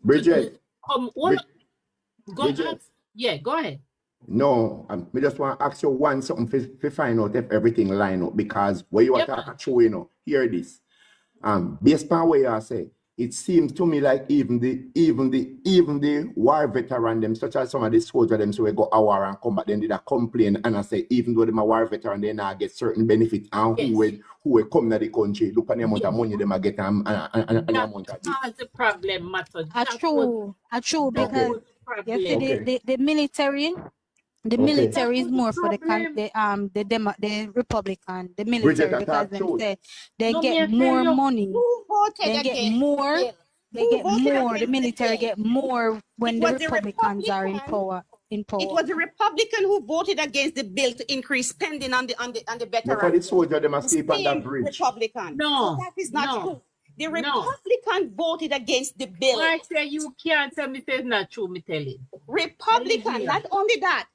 A: Bridget,
C: go ahead.
A: No, I just want to ask you something to find out if everything line up, because where you are talking to, you know, hear this. Based on what you say, it seems to me like even the war veteran them, such as some of the soldiers them, so we go a war and come back, then they complain and I say even though them a war veteran, they now get certain benefits and who will come to the country, look at the amount of money them get and the amount of this.
C: That's the problem, matter.
I: That's true because the military. The military is more for the Republican, the military, because they get more money. They get more. The military get more when the Republicans are in power. It
H: was the Republican who voted against the bill to increase spending on the veterans.
A: For the soldier, they must sleep on that bridge.
H: Republican.
C: No,
H: so that is not true. The Republican voted against the bill.
C: I say you can't tell me it's not true. Me tell it.
H: Republican. Not only that.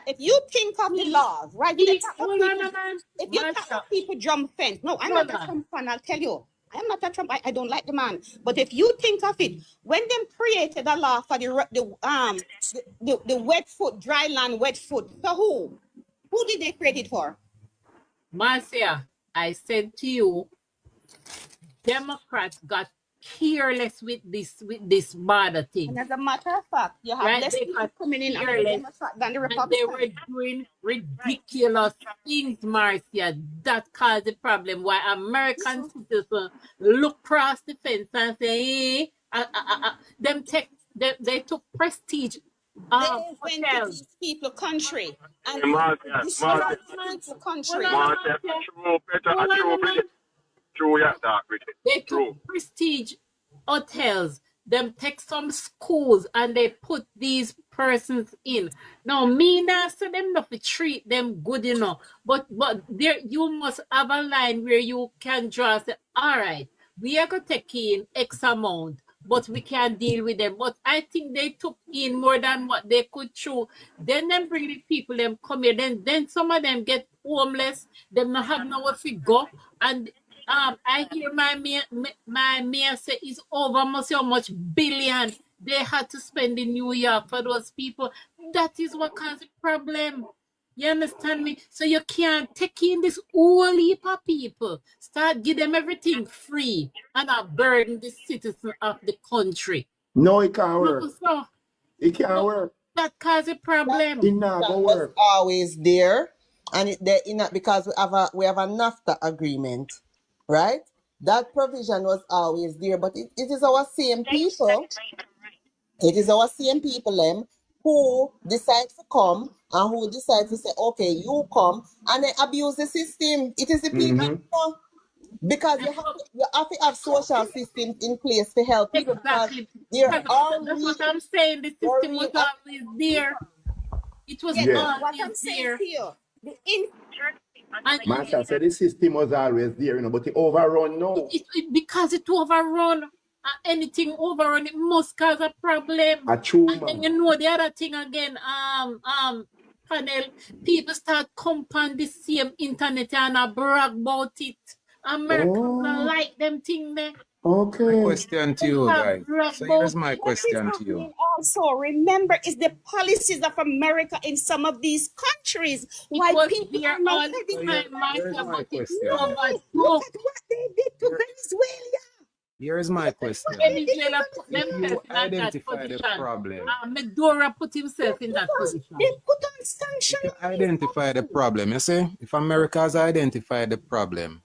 H: If you think of the laws, right? If you talk people jump fence. No, I'm not a Trump fan. I'll tell you. I am not a Trump. I don't like the man. But if you think of it, when them created a law for the wet foot, dry land wet foot, for who? Who did they create it for?
C: Marcia, I said to you, Democrats got careless with this border thing.
H: And as a matter of fact, you have less people coming in than the Republicans.
C: They were doing ridiculous things, Marcia. That caused the problem. Why American citizens look across the fence and say, they took prestige.
H: They went to these people country and this country.
M: True, yeah, that, Bridget.
C: They took
M: True.
C: prestige hotels, them take some schools and they put these persons in. Now, me not say them not to treat them good enough, but there you must have a line where you can draw say, all right, we are gonna take in X amount, but we can deal with them. But I think they took in more than what they could chew. Then them bring the people them come here. Then some of them get homeless. Them not have nowhere to go. And I hear my mayor say it's over must how much billion they had to spend in New York for those people. That is what caused the problem. You understand me? So you can't take in this whole heap of people, start give them everything free, and burden the citizen of the country.
A: No, it can't work.
C: So
A: It can't work.
C: that causes a problem.
A: It not
K: That
A: gonna
K: was
A: work.
K: always there, and because we have a NAFTA agreement, right? That provision was always there, but it is our same people. It is our same people them who decide to come and who decide to say, okay, you come, and they abuse the system. It is the people, because you have to have social systems in place to help people, because
C: Exactly.
K: there
C: That's
K: are
C: what I'm saying. The system was always there. It was
H: Yes,
A: Yes.
H: what I'm
C: always
H: saying
C: there.
H: to you, the in
C: And
A: Master said the system was always there, but it overrun now.
C: because it overrun, anything overrun, it must cause a problem.
A: A true
C: And then
A: man.
C: you know the other thing again, panel, people start compound the same internet and brag about it. America like them thing there.
F: My
A: Okay.
F: question to you guys. So here's my question to you.
H: also remember is the policies of America in some of these countries. Why people are not
C: all
H: heading
F: So here's my question.
H: Look at what they did to Venezuela.
F: Here's my question.
C: Venezuela put
F: If
C: themselves
F: you
C: in that
F: identify the
C: position.
F: problem,
C: Medora put himself in that position.
H: They put on
F: if
H: sanctions.
F: you identify the problem, you see, if America has identified the problem,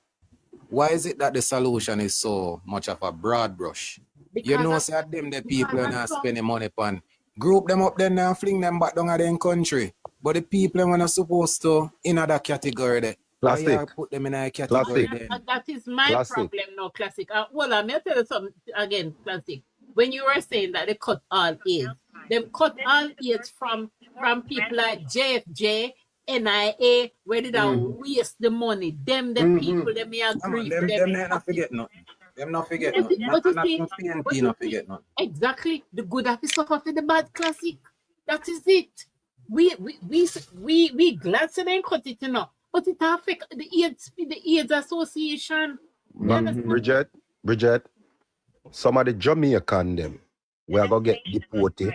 F: why is it that the solution is so much of a broad brush? You know, say them the people are not spending money upon. Group them up then and fling them back down at their country. But the people are not supposed to in other category there. Why you
J: Classic.
F: put them in a category
J: Classic.
F: then?
C: That is my
J: Classic.
C: problem now, Classic. Well, I'm going to tell you something again, Classic. When you were saying that they cut all aids, they cut all aids from people like JFJ, NIA, where did I waste the money? Them, the people, they may agree.
F: Them not forget nothing. Them not forget nothing.
C: But you
F: Not
C: see,
F: PNP not forget nothing.
C: exactly, the good have to suffer for the bad, Classic. That is it. We glad to them cut it, you know. But it affect the AIDS Association. You understand?
J: Bridget, some of the Jamaican them, we are gonna get deported.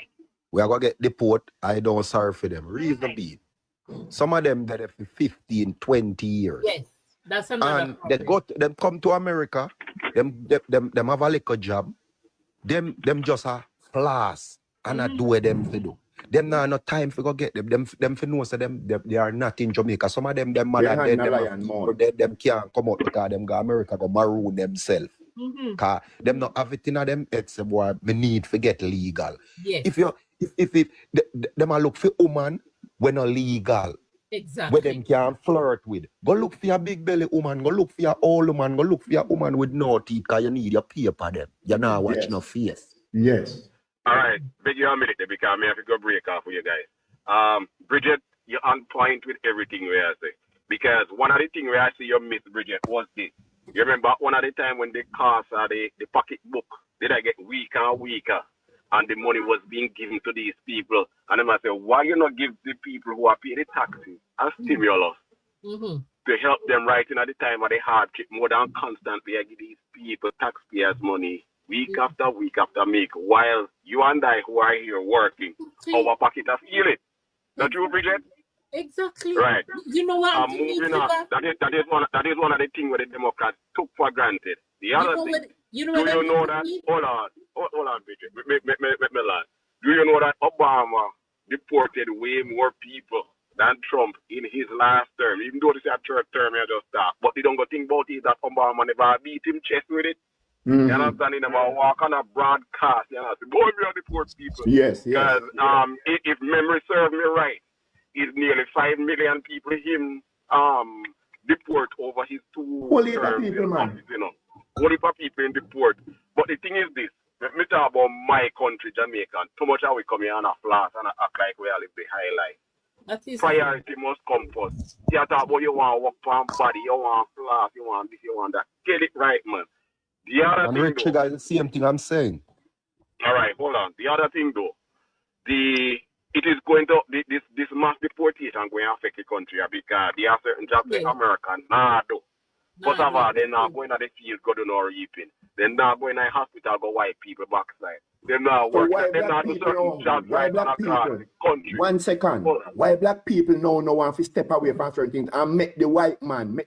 J: We are gonna get deported. I don't sorry for them. Reason being, some of them that have 15, 20 years.
C: Yes, that's another
J: And they them come to America, them have a little job, them just a flash and a do what them to do. Them now no time for go get them for know so they are not in Jamaica. Some of them mother them can't come out because them go America go maroon themselves. Cause them not have it in them heads boy me need to get legal.
C: Yes.
J: If them a look for woman when not legal.
C: Exactly.
J: Where them can flirt with. Go look for your big belly woman, go look for your old woman, go look for your woman with no teeth because you need your paper them. You're not watching no face.
A: Yes.
M: All right, beg you a minute there because I have to go break off with you guys. Bridget, you're on point with everything we are saying. Because one of the things where I see you miss, Bridget, was this. You remember one of the time when the cost of the pocketbook, did I get weaker and weaker? And the money was being given to these people. And then I say, why you not give the people who are paying the taxes a stimulus to help them right in at the time of the hardship more than constantly I give these people taxpayers money week after week after week, while you and I who are here working, our pocket are feeling it. Not true, Bridget?
C: Exactly.
M: Right.
C: You know what?
M: Moving on. That is one of the things where the Democrats took for granted. The other thing, do you know that? Hold on, Bridget. Me land. Do you know that Obama deported way more people than Trump in his last term? Even though this is a third term, he just start. But they don't go think about it that Obama never beat him chest with it. You understand? He never walk on a broadcast. You know, boy, we are the poor people.
A: Yes.
M: Because if memory serves me right, it's nearly 5 million people him deport over his two
A: Whole heap of
M: terms
A: people,
M: in
A: man.
M: office, you know. Whole heap of people in deport. But the thing is this, let me talk about my country, Jamaica. Too much how we come here and a flash and act like we are live the high life.
C: That is
M: Priority must come first. You talk about you want to work on body, you want flash, you want this, you want that. Get it right, man. The other
J: And
M: thing
J: Rich
M: though,
J: guys, the same thing I'm saying.
M: all right, hold on. The other thing though, it is going to this mass deportation going to affect the country because there are certain jobs that American nah do. First of all, they're not going to the field go do no reaping. They're not going to the hospital go white people backside. They're not
A: So
M: working.
A: why
M: They're
A: black
M: not do
A: people
M: certain
A: now?
M: jobs
A: Why
M: right
A: black
M: across
A: people?
M: the country.
A: 1 second.
M: Hold on.
A: Why black people now no want to step away from certain things and make the white man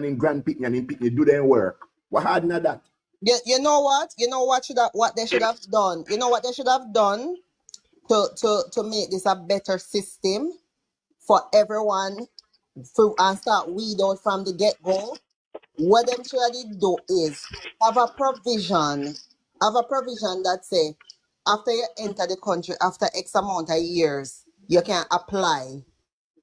A: in Grand Pitney and in Pitney do their work? What hard than that?
K: You know what? You know what they should have done? You know what they should have done to make this a better system for everyone and start weed out from the get-go? What them should do is have a provision that say after you enter the country after X amount of years, you can apply.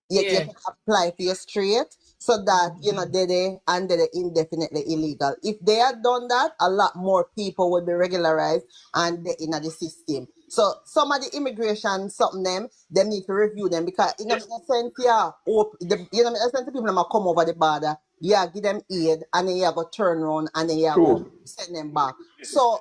K: You can apply for your straight so that they're indefinitely illegal. If they had done that, a lot more people would be regularized and they in the system. So some of the immigration something they need to review them because in a sense, people might come over the border, give them aid and then you go turn around and then you go send them back. So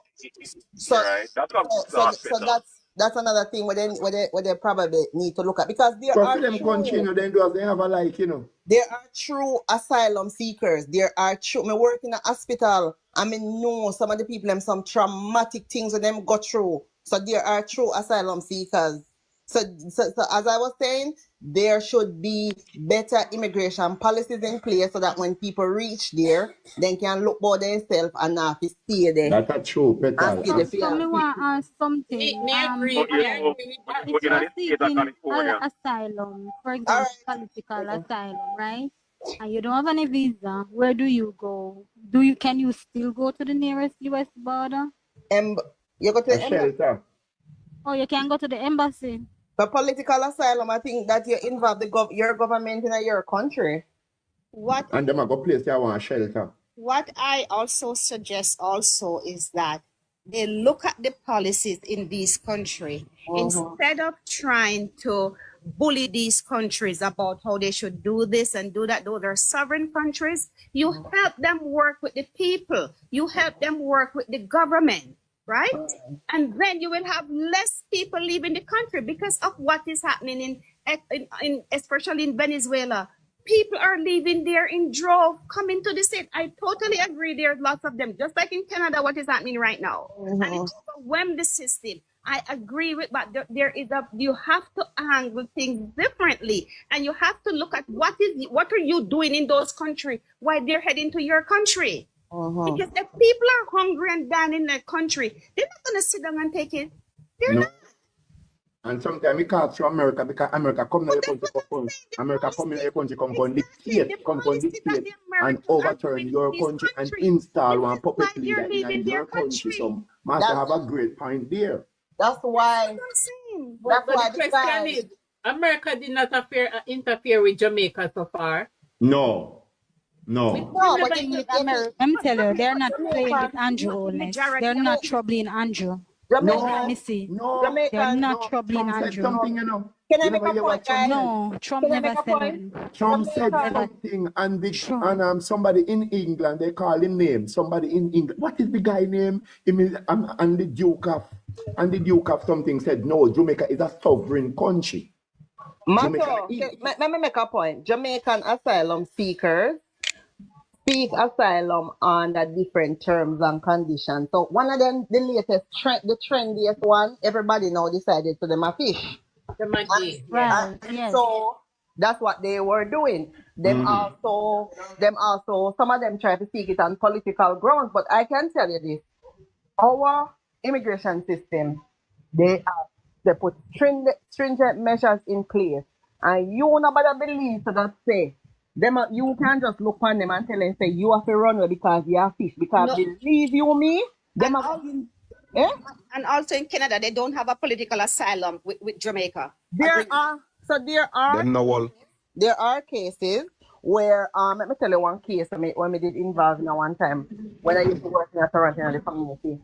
M: Right. That's a start better.
K: that's another thing where they probably need to look at because there
A: So
K: are
A: for them
K: true,
A: continue, then do as they have a like,
K: there are true asylum seekers. There are true. Me work in a hospital. I mean, know some of the people them some traumatic things that them go through. So there are true asylum seekers. So as I was saying, there should be better immigration policies in place so that when people reach there, they can look for themselves and not have to stay there.
A: That's a true, Petal.
I: So me want to ask something.
C: me agree.
M: So, you
C: Me
M: know,
C: agree with that.
I: If
M: we're
I: you're
M: in the state of
I: seeking
M: California.
I: asylum, for
K: All
I: example,
K: right.
I: political asylum, right? And you don't have any visa, where do you go? Can you still go to the nearest US border?
K: You go to
A: A
K: the embassy.
A: shelter.
I: Oh, you can go to the embassy.
K: For political asylum, I think that you involve your government in your country.
A: And them a go place you want a shelter.
H: What I also suggest also is that they look at the policies in these countries instead of trying to bully these countries about how they should do this and do that. Those are sovereign countries. You help them work with the people. You help them work with the government, right? And then you will have less people leaving the country because of what is happening in especially in Venezuela. People are leaving there in droves, coming to the state. I totally agree. There's lots of them, just like in Canada, what is happening right now. And it overwhelmed the system. I agree with, but you have to handle things differently, and you have to look at what are you doing in those countries while they're heading to your country. Because if people are hungry and dying in their country, they're not going to sit down and take it. They're not.
A: And sometimes we call through America because America come to your country, America come in your country, come dictate and overturn your country and install one puppet leader in your country. So Master have a great point there.
K: That's why.
C: But the question is, America did not interfere with Jamaica so far.
A: No.
K: But
I: let me tell you, they're not playing with Andrew Holness. They're not troubling Andrew. They're not troubling Andrew.
A: Something,
K: Can I make a point, guys?
I: No, Trump never said anything.
A: Trump said something, and somebody in England, they call him name. Somebody in England, what is the guy name? And the Duke of something said, no, Jamaica is a sovereign country.
K: Let me make a point. Jamaican asylum seekers seek asylum under different terms and conditions. So one of them, the latest the trendiest one, everybody now decided to them a fish. So that's what they were doing. Them also some of them try to seek it on political grounds, but I can tell you this. Our immigration system, they put stringent measures in place. And you nobody believe so that say you can just look on them and tell them say you have to run away because you are fish. Because believe you me,
H: and also in Canada they don't have a political asylum with Jamaica.
K: There are cases where let me tell you one case when we did involve in one time when I used to work in a Toronto in the community.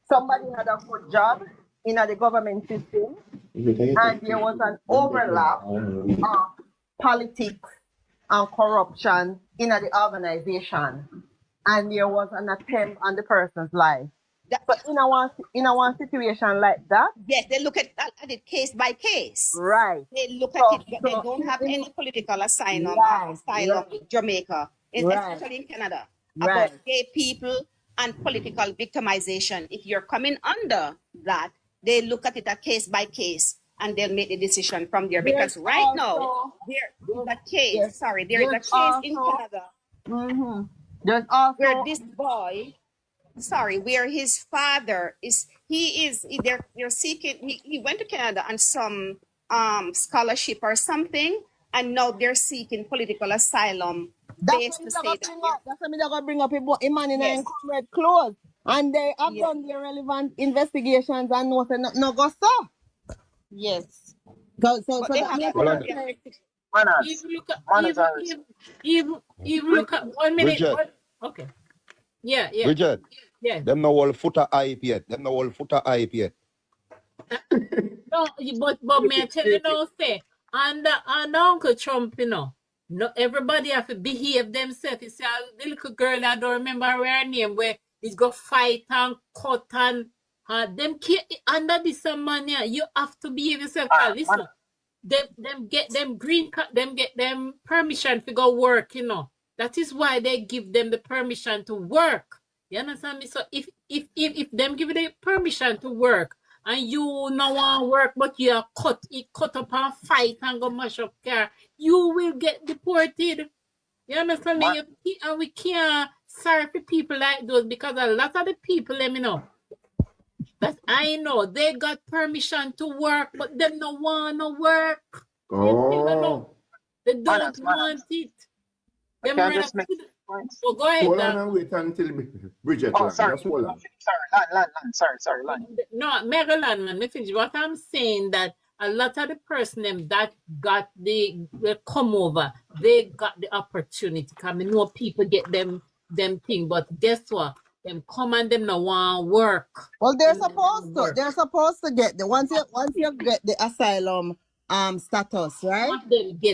K: Somebody had a good job in the government system, and there was an overlap of politics and corruption in the organization, and there was an attempt on the person's life.
H: That-
K: But in a situation like that,
H: yes, they look at it case by case.
K: right?
H: They look at it, but they don't have any political asylum in Jamaica, especially in Canada, about gay people and political victimization. If you're coming under that, they look at it a case by case and they'll make the decision from there. Because now there is a case. There is a case in Canada
K: There's also
H: where this boy, where his father they're seeking, he went to Canada on some scholarship or something, and now they're seeking political asylum based to say that.
K: That's what I'm going to bring up a man in a red clothes, and they have done their relevant investigations and know that no go so.
H: Yes.
K: So
H: But they
K: that
H: have
K: means
C: Even look at 1 minute.
J: Bridget.
C: Okay. Yeah.
J: Bridget,
C: Yeah.
J: them no whole footer hype yet. Them no whole footer hype yet.
C: No, but may I tell you now, say, and Uncle Trump, no, everybody have to behave themselves. You see, the little girl, I don't remember her name, where he's got fight and cut and them under this man, you have to behave yourself. Listen, them get them green card, them get them permission to go work, That is why they give them the permission to work. You understand me? So if them give you the permission to work, and you no want work, but you are cut up and fight and go mash up car, you will get deported. You understand me? And we can't sorry for people like those, because a lot of the people, let me know, that I know, they got permission to work, but them no want to work. They don't want it. Them
N: Can I just make points?
C: So go ahead.
A: Hold on and wait until Bridget.
N: Sorry.
A: Just hold on.
N: Sorry, Land.
C: No, Maryland, man, me finish. What I'm saying that a lot of the person them that got the come over, they got the opportunity. Cause I know people get them thing, but guess what? Them come and them no want work.
K: Well, they're supposed to. They're supposed to get the once you get the asylum status, right?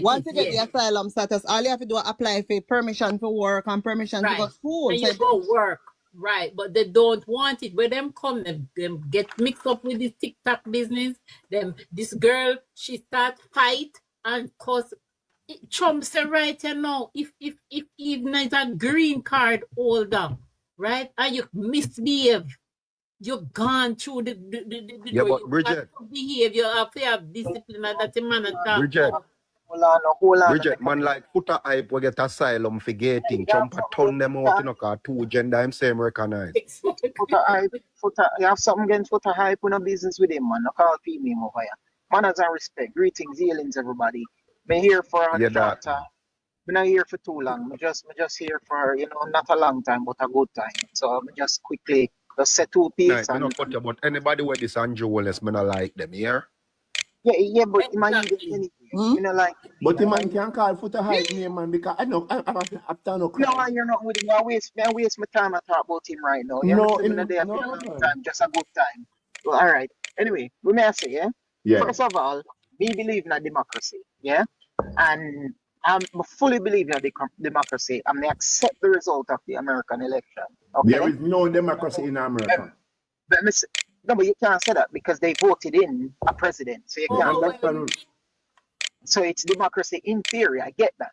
K: Once you get the asylum status, all you have to do is apply for permission to work and permission to go to school.
C: And you go work, right? But they don't want it. Where them come, them get mixed up with this TikTok business. This girl, she start fight, and cause Trump said right now, if even is a green card holder, right, and you misbehave, you're gone through the
J: but Bridget,
C: behave, you have to have discipline, and that's a man attack.
J: Bridget,
N: Hold on.
J: Bridget, man like footer hype we get asylum for gating. Trump a turn them out, cause two gender him same recognized.
N: Footer hype. You have something against footer hype, we no business with him, man. No call female over here. Manners and respect. Greetings, healings, everybody. Me here for a short time. I'm not here for too long. I'm just here for, not a long time, but a good time. So I'm just quickly just set two pieces.
J: Right, not cut you, but anybody with this Andrew Wallace, me not like them here.
N: Yeah, but man, anyway. Like.
A: But the man can call for to hide me, man, because I know I'm no,
N: man, you're not with him. I waste my time to talk about him right now. Time, just a good time. Well, all right. Anyway, we may say, first of all, we believe in a democracy, and I fully believe in a democracy, and I accept the result of the American election. Okay?
A: There is no democracy in America.
N: But you can't say that because they voted in a president. So you can't. So it's democracy in theory. I get that.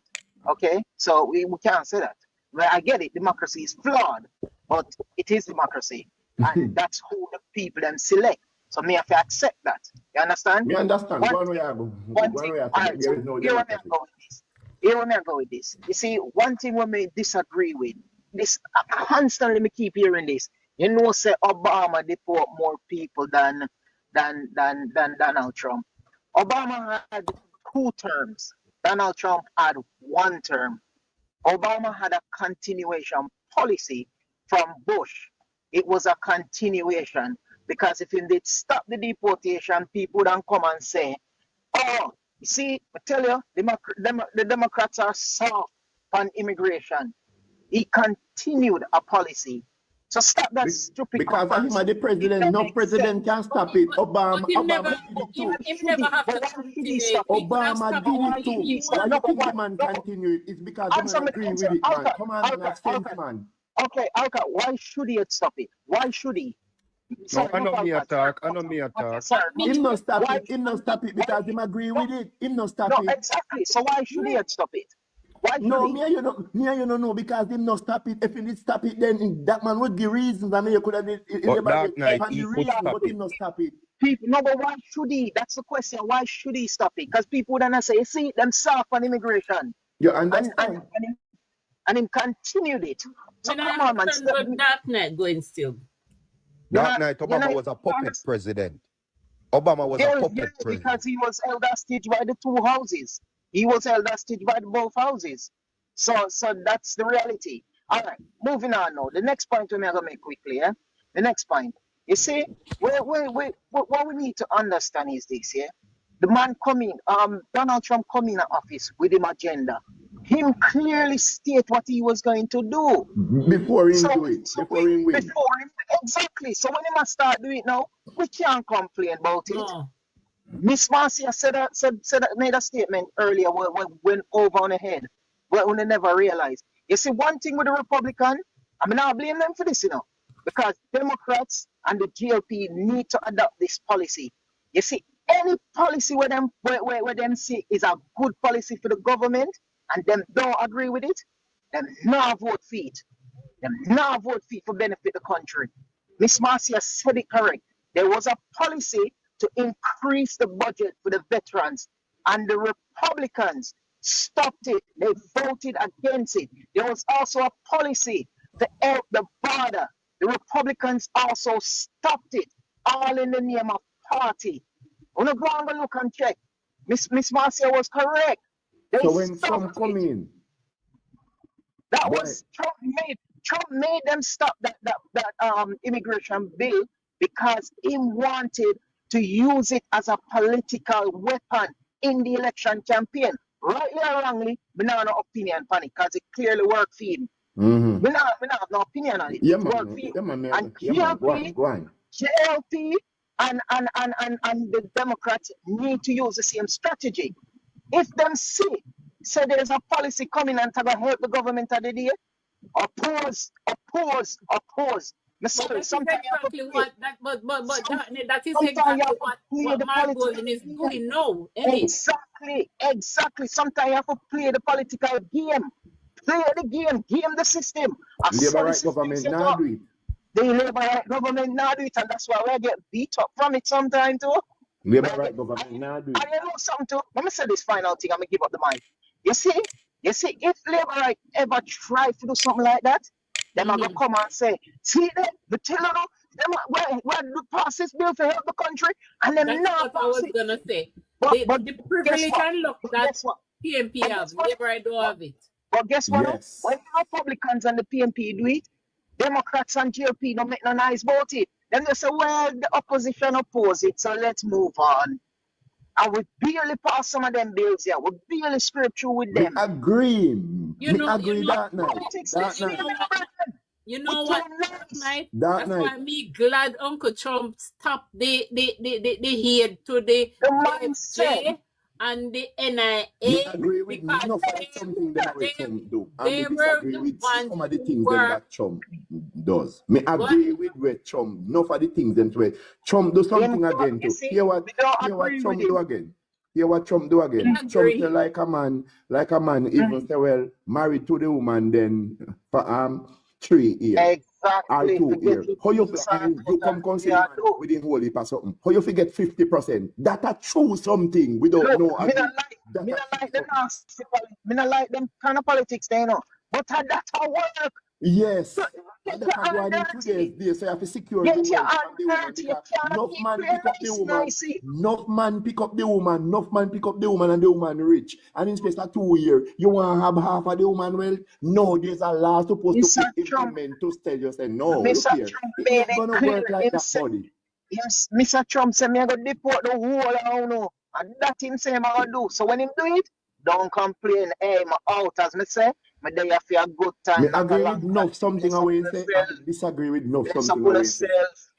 N: Okay? So we can't say that. Well, I get it. Democracy is flawed, but it is democracy. And that's who the people then select. So me have to accept that. You understand?
A: You understand? Here we
N: go with this. You see, one thing we may disagree with, this constantly me keep hearing this. You know, say Obama deport more people than Donald Trump. Obama had 2 terms. Donald Trump had 1 term. Obama had a continuation policy from Bush. It was a continuation because if he did stop the deportation, people would come and say, "Oh, you see, I tell you, the Democrats are soft. on immigration. He continued a policy. So stop that stupid
A: Because him
N: comparison.
A: are the president, no president can stop it. Obama
C: But him
A: did
C: never,
A: it too.
C: him never have
N: But
C: to
N: why should he
C: continue it.
N: stop it?
C: He could have
A: Obama
C: stopped
A: did
C: it
N: Why
A: it
N: should
C: if
A: too.
N: he
C: he
N: stop?
A: Why
C: want.
A: you
N: No, but
A: think
N: why?
A: the man
N: No,
A: continue it? It's because the
N: answer
A: man
N: me,
A: agree
N: answer.
A: with it, man.
N: Alka,
A: Come on, man, have sense,
N: Alka.
A: man.
N: Okay, Alka, why should he stop it? Why should he?
J: No,
N: Sorry,
J: I
N: no
J: know me
N: Alka, sorry.
J: attack. I know me
N: Okay,
J: attack.
N: sorry. No,
A: Him no stop
N: why?
A: it. Him no stop it
N: Why?
A: because him agree
N: No,
A: with it. Him no stop
N: no,
A: it.
N: exactly. So why should he stop it? Why should
A: No,
N: he?
A: me and you don't know because him no stop it. If he did stop it, then that man would give reasons. I mean, you could have
J: But Dark
A: elaborate
J: Knight,
A: on the
J: he could
A: reason,
J: stop
A: but
J: it.
A: him no stop it.
N: People, no, but why should he? That's the question. Why should he stop it? Because people then say, you see, them soft on immigration.
A: You
N: And
A: understand?
N: him continued it. So
C: When I
N: come on, man.
C: understand what Dark Knight going still.
J: Dark Knight, Obama was a puppet president. Obama was a puppet president.
N: Because he was held hostage by the two houses. He was held hostage by both houses. So that's the reality. All right, moving on now. The next point we're going to make quickly, yeah? The next point. You see, what we need to understand is this, yeah? The man coming, Donald Trump coming in office with him agenda. Him clearly state what he was going to do.
A: Before he do it. Before he win.
N: Exactly. So when he must start doing it now, we can't complain about it.
C: No.
N: Miss Marcia made a statement earlier when went over on the head. When they never realized. You see, one thing with the Republican, I mean, I blame them for this, you know, because Democrats and the GOP need to adopt this policy. You see, any policy where them see is a good policy for the government and them don't agree with it, them not vote for it. Them not vote for it for benefit the country. Miss Marcia said it correct. There was a policy to increase the budget for the veterans, and the Republicans stopped it. They voted against it. There was also a policy to help the border. The Republicans also stopped it, all in the name of party. When you go and look and check, Miss Marcia was correct.
A: So when Trump come in,
N: that was Trump made them stop that immigration bill because he wanted to use it as a political weapon in the election campaign. Rightly or wrongly, we don't have no opinion on it because it clearly worked for him. We don't have no opinion on it.
A: Yeah,
N: It
A: man.
N: worked for him.
A: Yeah, man.
N: And
A: Yeah, man. Go on.
N: GLP and the Democrats need to use the same strategy. If them say there's a policy coming and to help the government of the day, oppose.
C: But that is exactly what that is
N: Sometimes
C: exactly
N: you have to play
C: what
N: the
C: Mark
N: political
C: Golden is
N: game.
C: doing now, isn't it?
N: Exactly. Sometimes you have to play the political game. Play the game the system.
A: Labor right government now do it.
N: The labor right government now do it, and that's why we get beat up from it sometimes too.
A: Labor right government now do it.
N: And you know something too? Let me say this final thing, I'm gonna give up the mic. You see, if labor right ever try to do something like that, them are gonna come and say, see them, the tell you, them where do pass this bill to help the country, and them
C: That's
N: not
C: what I was
N: pass it.
C: gonna say.
N: But
C: The privilege
N: what?
C: and luck
N: But
C: that
N: guess what?
C: PMP
N: But
C: have,
N: guess what?
C: Labor I don't have it.
N: But guess what?
A: Yes.
N: When the Republicans and the PNP do it, Democrats and GOP don't make no nice about it. Then they say, well, the opposition oppose it, so let's move on. And we barely pass some of them bills here. We barely scrape through with them.
A: Agree.
C: You know
A: that night.
N: Politics,
A: That night.
C: You know
N: It's
C: what?
N: too nice.
C: Night?
A: That
C: That's
A: night.
C: why me glad Uncle Trump stopped the head to the
N: mindset.
C: FJ and the NIA.
A: Me agree with me.
C: because
A: No, for something that Trump do. And
C: they
A: me
C: were
A: disagree
C: the
A: with
C: ones
A: some of the
C: who
A: things
C: were-
A: that Trump does. Me agree with where Trump. No, for the things that where Trump do something again too. Hear what Trump do again. Hear what Trump do again.
C: I
A: Trump
C: agree.
A: say like a man even say, well, married to the woman then for 3 years. Or
N: Exactly.
A: 2 years. How you and you come say man within whole heap or something. How you forget 50%? That a true something we don't know.
N: Me not like them nasty politics. Me not like them kind of politics, they know. But that's how work.
A: Yes. And that's what going in today's day. So you have to secure the
N: Yes, you
A: wealth
N: are
A: of the woman
N: dirty. You
A: because
N: cannot
A: enough
N: keep
A: man
N: playing
A: pick up the
N: nice,
A: woman.
N: nicey.
A: Enough man pick up the woman. Enough man pick up the woman and the woman rich. And in space of 2 years, you want to have half of the woman wealth? No, there's a law supposed
N: Mr.
A: to implement to tell you say no. Look
N: Mr.
A: here.
N: Trump
A: It's
N: made
A: not
N: it
A: gonna
N: clear
A: work like that,
N: himself.
A: buddy.
N: Yes, Mr. Trump said me I go deport the whole of you, and that him say I gonna do. So when him do it, don't complain. Hey, I'm out. As me say, Me there for a good time,
A: Me
N: not a
A: agree
N: long
A: with
N: time.
A: enough something
N: Bless up
A: away say, and
N: yourself.
A: disagree with enough
N: Bless up
A: something away say.
N: yourself.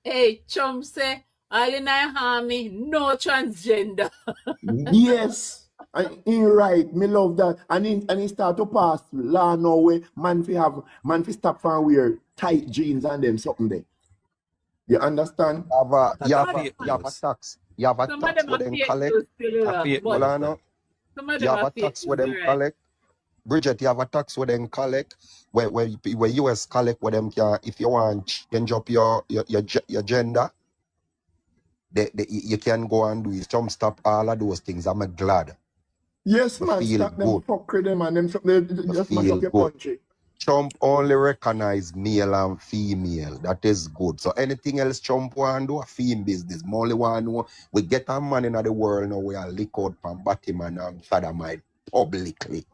C: Hey, chum say, all in I army, no transgender.
A: Yes, and he right. Me love that. And he start to pass law now where man fi stop from wear tight jeans and them something there. You understand?
J: You
C: Some
J: have
C: of them,
J: a tax. You have a
C: some of
J: tax
C: them
J: where
C: are
J: them
C: fake
J: collect.
C: news still,
J: Hold
C: but
J: on now.
C: some of
J: You
C: them
J: have
C: are
J: a
C: fake
J: tax where
C: news,
J: them
C: right?
J: collect. Bridget, you have a tax where them collect. Where US collect where them can, if you want change up your gender, you can go and do it. Some stop all of those things. I'm glad.
A: Yes,
J: I
A: man.
J: feel
A: Stop them
J: good.
A: fuckery, them and them. They
J: I
A: just mash
J: feel
A: up your
J: good.
A: country.
J: Trump only recognize male and female. That is good. So anything else Trump want to do, a film business. Only want to know, we get a man in the world now, we are lick out from Batman and sodomite publicly.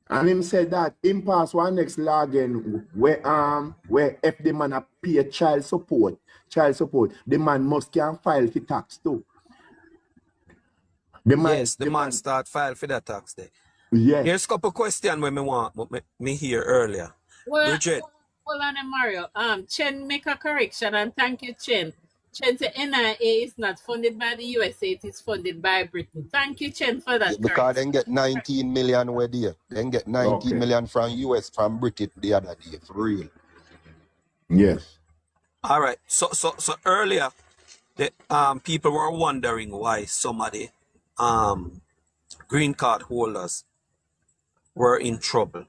A: And him said that him pass one next law again where if the man a pay child support, the man must can file for tax too.
O: Yes, the man start file for that tax there.
A: Yes.
O: Here's a couple questions when me hear earlier.
C: Well,
O: Bridget,
C: hold on, Mario. Chen make a correction, and thank you, Chen. Chen said NIA is not funded by the USA, it is funded by Britain. Thank you, Chen, for that
J: Because
C: correction.
J: then get 19 million where there. Then get 19 million from US, from Britain the other day, for real.
A: Yes.
O: all right. So earlier, the people were wondering why some of the green card holders were in trouble.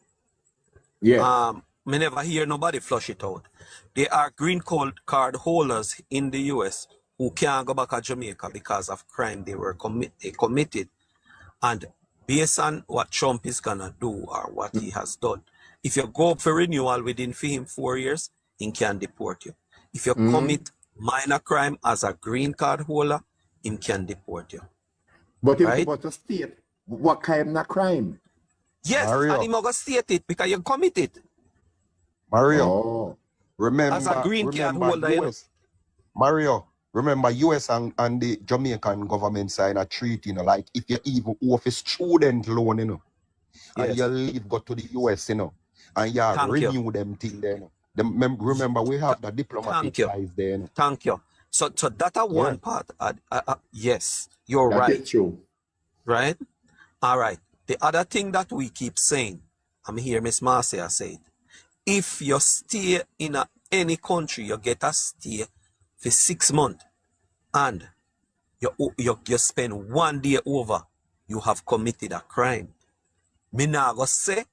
A: Yes.
O: Me never hear nobody flush it out. There are green card holders in the US who can't go back to Jamaica because of crime they committed. And based on what Trump is gonna do or what he has done, if you go up for renewal within for him 4 years, he can deport you. If you commit minor crime as a green card holder, he can deport you.
A: But him
O: Right?
A: supposed to state what kind of crime.
O: Yes,
J: Mario.
O: and he must state it because you committed.
J: Mario,
A: Oh.
O: As a green card holder, you know.
J: US, Mario, remember US and the Jamaican government sign a treaty, you know, like if you even owe a student loan, you know, and
O: Yes.
J: you leave, go to the US, you know, and you
O: Thank you.
J: renew them thing there, you know. Remember, we have the diplomatic
O: Thank you.
J: ties there, you know.
O: Thank you. So that are one part. Yes, you're
A: That
O: right.
A: is true.
O: Right? All right. The other thing that we keep saying, I'm here, Miss Marcia said, if you stay in any country, you get a stay for 6 months, and you spend 1 day over, you have committed a crime. Me nah go say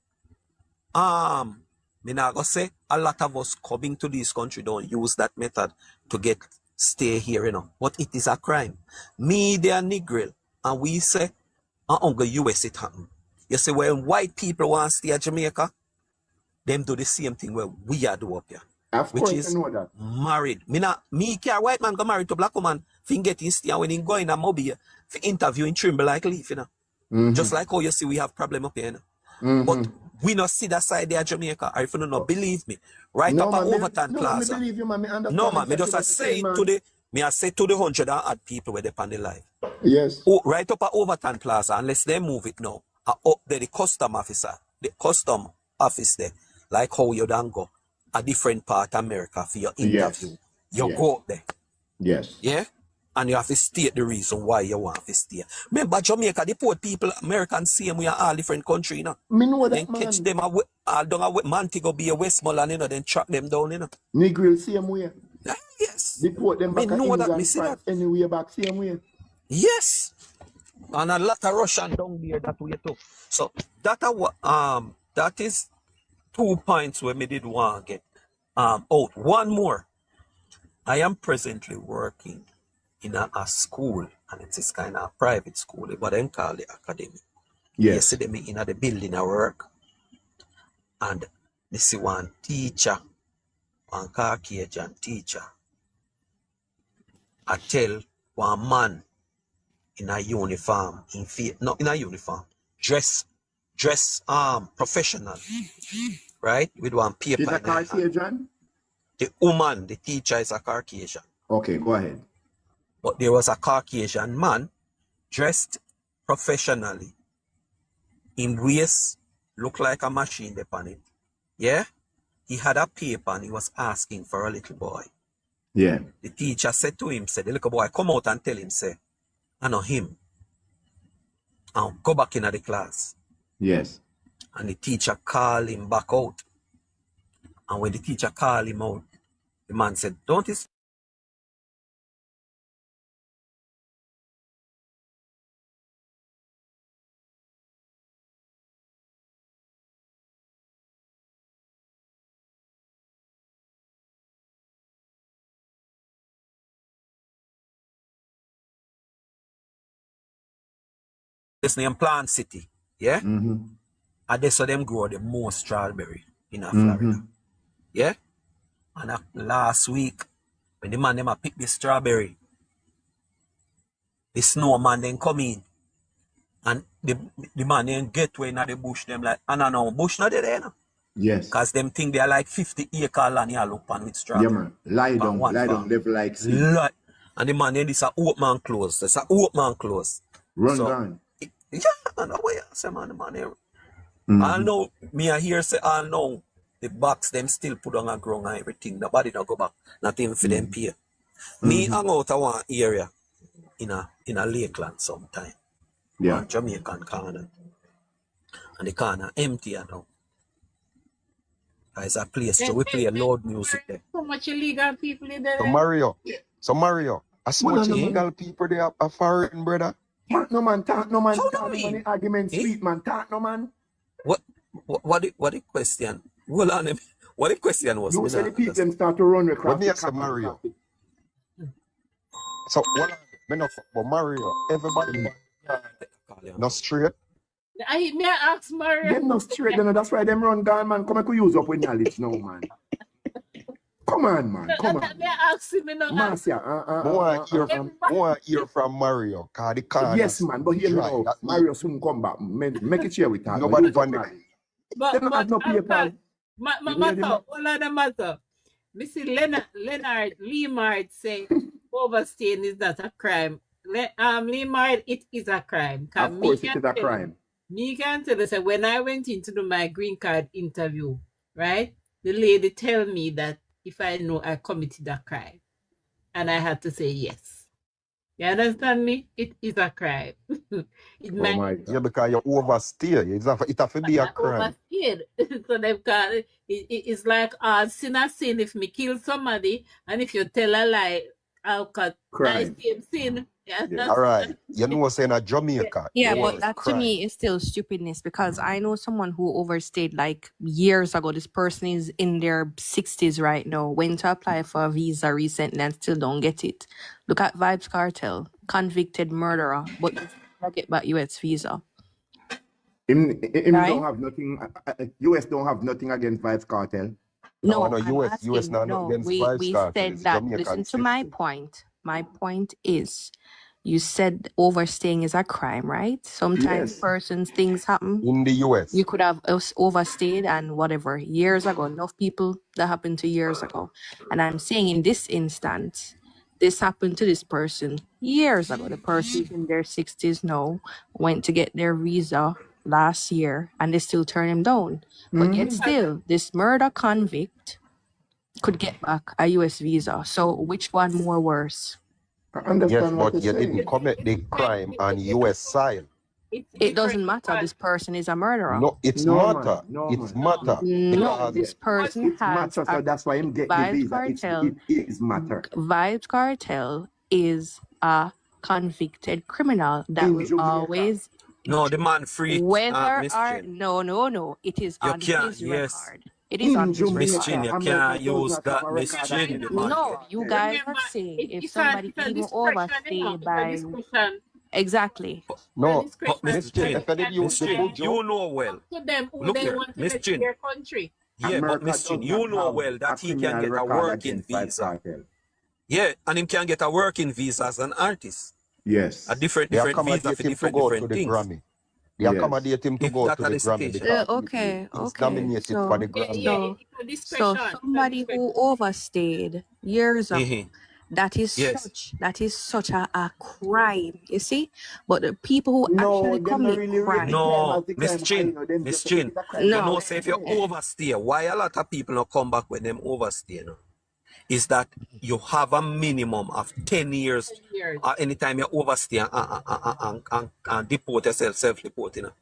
O: a lot of us coming to this country don't use that method to get stay here, you know. But it is a crime. Me, they are Negril, and we say, go US it happen. You say, when white people want to stay at Jamaica, them do the same thing where we are do up here.
A: Of
O: Which
A: course,
O: is
A: I know that.
O: married. Me care white man go married to black woman, fin get in stay, and when he go in a mobile, for interview in Trimble like leaf, you know. Just like how you see we have problem up here, you know. But we not see that side there Jamaica. Or if you don't believe me, right
A: No,
O: up at
A: man,
O: Overton
A: me
O: Plaza.
A: believe you, man. Me understand
O: No man, me
A: exactly
O: just
A: what
O: say
A: you're saying,
O: to
A: man.
O: I say to the 100 and odd people where they on the live.
A: Yes.
O: Oh, right up at Overton Plaza, unless they move it now. Up there, the custom office there, like how you don't go a different part of America for your interview.
A: Yes.
O: You
A: Yes.
O: go up there.
A: Yes.
O: Yeah? And you have to state the reason why you want to stay. Remember, Jamaica, the poor people, Americans, same we are all different country, you know.
A: Me know
O: Then
A: that,
O: catch
A: man.
O: them down a Montego Bay, Westmoreland, you know, then track them down, you know.
A: Negril same way.
O: Yes.
A: Deport them
O: Me
A: back to
O: know that, me
A: England,
O: see
A: France,
O: that.
A: anywhere back same way.
O: Yes. And a lot of Russian down there that way too. So that is 2 points where me did want to get out. One more. I am presently working in a school, and it is kind of a private school, but then call the academy.
A: Yes.
O: Yesterday me in the building I work, and me see one teacher, one Caucasian teacher, I tell one man in a uniform, not in a uniform, dress professional, right? With one paper.
A: She's a Caucasian?
O: The woman, the teacher is a Caucasian.
A: Okay, go ahead.
O: But there was a Caucasian man dressed professionally in waist look like a machine upon it. Yeah? He had a paper and he was asking for a little boy.
A: Yeah.
O: The teacher said to him, said, the little boy, come out and tell him, say, I know him. And go back into the class.
A: Yes.
O: And the teacher called him back out. And when the teacher called him out, the man said, don't you see this name Plant City? Yeah?
A: Mm-hmm.
O: And that's how them grow the most strawberry in
A: Mm-hmm.
O: Florida. Yeah? And last week, when the man them a pick the strawberry, the snowman then come in. And the man then get way in the bush, them like, and I know, bush not there now.
A: Yes.
O: Because them think they are like 50 acre land here look on with
A: Yeah,
O: strawberry.
A: man. Lie down, live like sea.
O: And the man then this a open and close. That's a open and close.
A: Run
O: So,
A: gone.
O: yeah, I know where I say, man, the man here.
A: Mm-hmm.
O: I know, me I hear say, I know, the box them still put on a ground and everything. Nobody not go back. Not even for them pay. Me hang out of one area in a lakeland sometime.
A: Yeah.
O: One Jamaican corner. And the corner empty now. It's a place where we play loud music there.
C: So much illegal people in there.
J: So Mario, as much illegal people they are foreign, brother.
A: Talk no man.
O: How
A: Talk
O: do
A: no
O: you
A: man.
O: mean?
A: Argument
O: Eh?
A: sweet, man. Talk no man.
O: What the question? Hold on. What the question was?
A: You say the people them start to run across
J: What me say Mario? So what me not but Mario, everybody not straight.
C: May I ask Mario?
A: Them not straight, then that's why them run gone, man. Come and use up with knowledge now, man. Come on, man. Come on.
C: May I ask him now?
A: Marcia,
J: want hear from Mario, cause the car.
A: yes, man, but hear me
J: dry.
A: now.
J: That
A: Mario soon come back. Make it share with her.
J: Nobody van the
A: They don't have no paper.
C: Matter, all of the matter. Mr. Leonard Leimard say overstaying is not a crime. Leimard, it is a crime.
A: Of course, it is a crime.
C: Me can tell you, say, when I went in to do my green card interview, right, the lady tell me that if I know I committed a crime, and I had to say yes. You understand me? It is a crime. It might
A: my God.
J: Yeah, because you overstay. It have to be a crime.
C: overstayed. So they've got it's like sin a sin. If me kill somebody, and if you tell a lie, I'll cut
A: Crime.
C: same sin. Yeah,
J: All right. You know what's saying a Jamaica.
P: Yeah,
J: it
P: but
J: was
P: that to
J: crime.
P: me is still stupidness because I know someone who overstayed like years ago. This person is in their 60s right now, went to apply for a visa recently and still don't get it. Look at Vibes Cartel, convicted murderer, but you get back US visa.
A: Him
P: Right?
A: don't have nothing. US don't have nothing against Vibes Cartel.
J: No,
P: I'm
J: US
P: asking,
J: not
P: no,
J: against
P: we
J: Vibes Cartel.
P: said
J: It's
P: that,
J: Jamaican
P: listen to my
J: system.
P: point. My point is, you said overstaying is a crime, right? Sometimes
A: Yes.
P: persons, things happen.
J: In the US.
P: You could have overstayed and whatever, years ago. Enough people that happened to years ago. And I'm saying in this instance, this happened to this person years ago. The person is in their 60s now, went to get their visa last year, and they still turn him down. But yet still, this murder convict could get back a US visa. So which one more worse?
A: I
J: Yes,
A: understand what
J: but
A: you're
J: you
A: saying.
J: didn't commit the crime on US side.
P: It doesn't matter. This person is a murderer.
J: No, it's
A: No,
J: matter.
A: man. No,
J: It's
A: man.
J: matter.
P: No,
J: Because
P: this person
A: It's
P: has
A: matter, so
P: a
A: that's why him get the
P: Vibes
A: visa.
P: Cartel.
A: It is matter.
P: Vibes Cartel is a convicted criminal that
A: In
P: will
A: Jamaica.
P: always,
O: No, the man free.
P: whether
O: Miss
P: or
O: Chin.
P: no, it is
O: You
P: on
O: can't,
P: his
O: yes.
P: record. It is on
A: In
P: his
O: Miss
A: Jamaica,
O: Chin,
P: record.
O: you
A: America
O: can't
A: does
O: use
A: not have
O: that,
A: a
O: Miss
A: record
O: Chin.
A: against
O: The man
P: No,
A: Vibes
P: you
A: Cartel.
P: guys
C: Remember,
P: are saying if
C: it's
P: somebody
C: a
P: even
C: discretion,
P: overstay
C: it's a
P: by
C: discretion.
P: exactly.
J: no,
O: But
J: Miss
O: Miss
J: Chin,
O: Chin,
J: if I did use
O: Miss
J: the
O: Chin,
J: book,
O: you know well.
C: Up to them who
O: Look
C: they
O: here,
C: want to
O: Miss
C: let
O: Chin.
C: their country.
O: Yeah, but
A: America
O: Miss Chin,
A: does
O: you
A: not
O: know
A: have
O: well
A: a
O: that he can
A: criminal
O: get a
A: record
O: working
A: against Vibes
O: visa.
A: Cartel.
O: Yeah, and him can get a working visa as an artist. A
A: Yes.
O: different
J: they
O: visa
J: accommodate
O: for
J: him to go to
O: different
J: the
O: things.
J: Grammy. They
A: Yes.
J: accommodate him to
O: If
J: go
O: that
J: to
O: are
J: the
O: the
J: Grammy
O: citation.
J: because
P: Okay,
J: he's
P: okay.
J: nominated for
P: So
J: the
C: Yeah,
J: Grammy.
C: yeah,
P: so
C: it's a
P: so
C: discretion. It's a
P: somebody who
C: discretion.
P: overstayed years ago
O: Mhm. That is such a crime, you see? But the people who
A: No,
O: actually
A: them not
O: commit
A: really rate the
O: crime,
A: crime
O: no,
A: as the
O: Miss
A: crime high,
O: Chin,
A: you know. Them
O: Miss
A: just make
O: Chin,
A: it a crime
O: you
A: of
O: know,
A: life.
O: say if you overstay, why a lot of people not come back when them overstay, no? Is that you have a minimum of 10 years
C: 10 years.
O: anytime you overstay and deport yourself, self-deport, you know.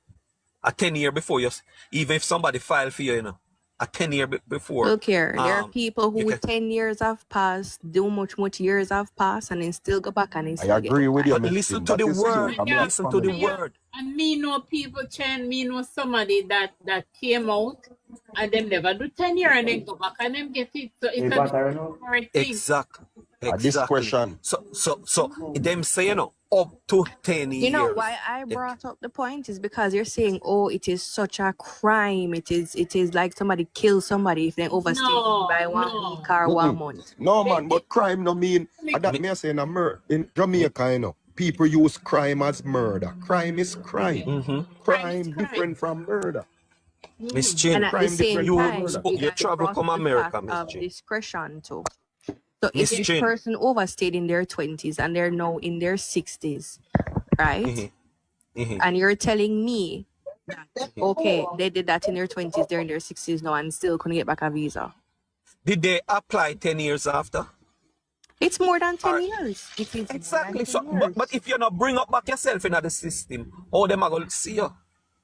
O: A 10 year before you, even if somebody file for you, you know, a 10 year before.
P: look here, there are people
O: You
P: who
O: can,
P: 10 years have passed, do much years have passed, and then still go back and then
J: I
P: still get
J: agree with you,
P: tried.
O: but
J: Miss
O: listen
J: Chin.
O: to
J: That
O: the
J: is true.
O: word,
J: I mean,
O: listen to the word.
C: And me know people, Chen, me know somebody that came out and them never do 10 years and then go back and them get it. So it's a different thing.
J: a
O: Exactly.
J: discretion.
O: So them say, you know, up to 10
P: You know
O: years.
P: why I brought up the point is because you're saying, oh, it is such a crime. It is like somebody kills somebody if they overstay by 1 week or 1 month.
J: No, man, but crime no mean, that me say in Jamaica, you know, people use crime as murder. Crime is crime. Crime different from murder.
O: Miss
P: And
O: Chin,
P: at the
J: Crime
P: same
J: different from
P: time,
J: murder.
P: you
O: you
P: guys
O: travel
P: brought
O: come
P: up the fact
O: America, Miss
P: of
O: Chin.
P: discretion too. So if
O: Miss
P: this
O: Chin.
P: person overstayed in their 20s and they're now in their 60s, right? And you're telling me that, okay, they did that in their 20s, they're in their 60s now and still couldn't get back a visa.
O: Did they apply 10 years after?
P: It's more than 10 years. It is
O: Exactly.
P: more
O: So,
P: than 10 years.
O: but if you not bring up back yourself into the system, how them are going to see you?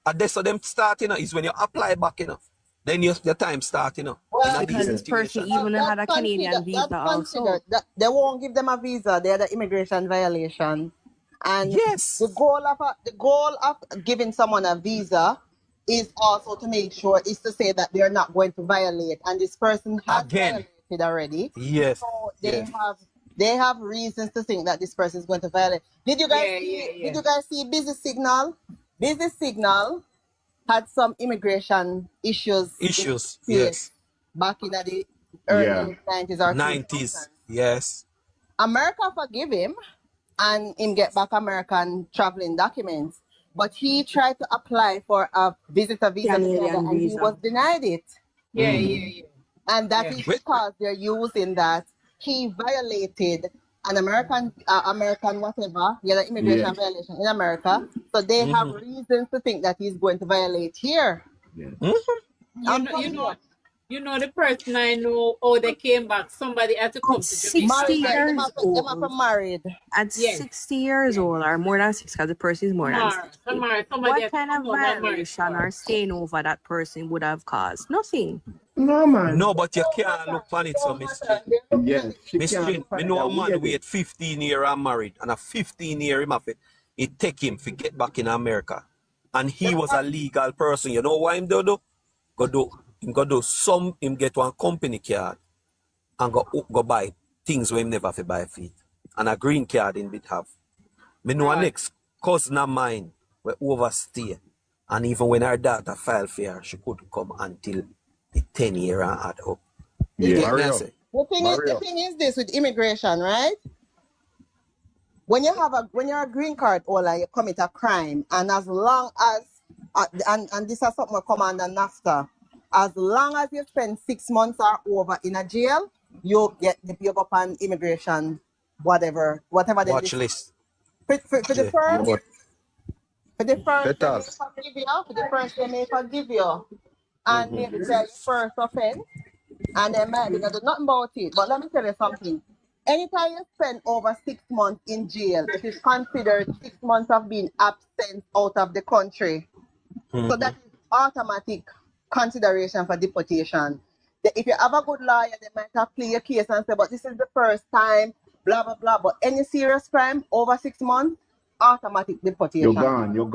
O: And that's so them start, you know, is when you apply back, you know. Then your time start, you know, in a
E: Well,
P: Because
O: decent
P: this person
O: situation.
P: even had a Canadian visa
E: That's
P: also.
E: considered that they won't give them a visa. They're the immigration violation. And
O: Yes.
E: the goal of giving someone a visa is also to make sure is to say that they're not going to violate. And this person has
O: Again.
E: violated already.
O: Yes.
E: So
O: Yes.
E: they have reasons to think that this person is going to violate. Did you guys see Busy Signal? Busy Signal had some immigration issues in the
O: Issues.
E: States
O: Yes.
E: back in the
A: Yeah.
E: early 90s or
O: 90s.
E: 2000s.
O: Yes.
E: America forgive him and him get back American traveling documents. But he tried to apply for a visitor visa to Canada
P: Canadian
E: and he
P: visa.
E: was denied it.
C: Yeah.
E: And that is
O: Wait.
E: because they're using that he violated an American whatever, the immigration violation in America. So they have reasons to think that he's going to violate here.
C: You know the person I know, oh, they came back. Somebody had to come
P: At
C: to Jamaica.
P: 60
E: Married,
P: years
E: them
P: old.
E: married.
P: At
C: Yes.
P: 60 years old or more than 60, because the person is more than 60.
C: Somebody
P: What
C: had to
P: kind of
C: come out and marry
P: violation
C: her.
P: or staying over that person would have caused? Nothing.
A: No, man.
O: No, but you can't look on it, so Miss Chin.
A: Yes, she
O: Miss
A: can't
O: Chin,
A: look
O: me
A: at
O: know a
A: that
O: man
A: weird.
O: wait 15 years and married, and a 15 year him have it take him to get back in America. And he was a legal person. You know what him do? Him get one company card and go buy things where him never fi buy feet. And a green card in bit have. Me know an ex cousin of mine we overstay. And even when her daughter filed for her, she couldn't come until the 10 year and add up. You get me, I say?
E: The thing is this with immigration, right? When you're a green card holder, you commit a crime, and as long as and this is something come under NAFTA, as long as you spend 6 months or over in a jail, you go up on immigration, whatever they
O: Watch list.
E: for the first. For the first,
J: Petas.
E: they may forgive you, and maybe tell you first offense, and they might be gonna do nothing about it. But let me tell you something. Anytime you spend over 6 months in jail, it is considered 6 months of being absent out of the country. So that is automatic consideration for deportation. If you have a good lawyer, they might have play your case and say, but this is the first time, blah, blah, blah. But any serious crime over 6 months, automatic deportation.
A: You're gone.
E: You're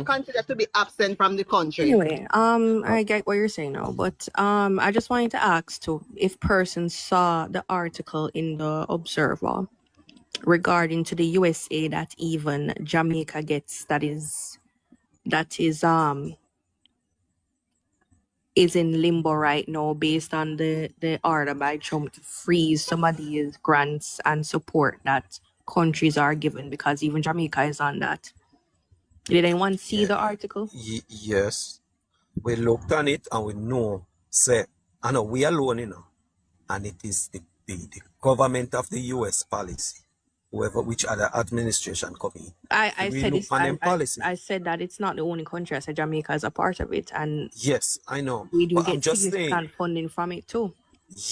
E: considered to be absent from the country.
P: Anyway, I get what you're saying now, but I just wanted to ask too if persons saw the article in the Observer regarding to the USA that even Jamaica gets that is in limbo right now based on the order by Trump to freeze some of these grants and support that countries are given, because even Jamaica is on that. Did anyone see the article?
O: Yes. We looked on it and we know, say, I know we alone, you know. and it is the government of the US policy, which other administration come in.
P: I
O: We
P: said
O: look
P: it's,
O: on them policy.
P: I said that it's not the only country. I said Jamaica is a part of it, and
O: Yes, I know.
P: we do
O: But I'm
P: get
O: just saying,
P: significant funding from it too.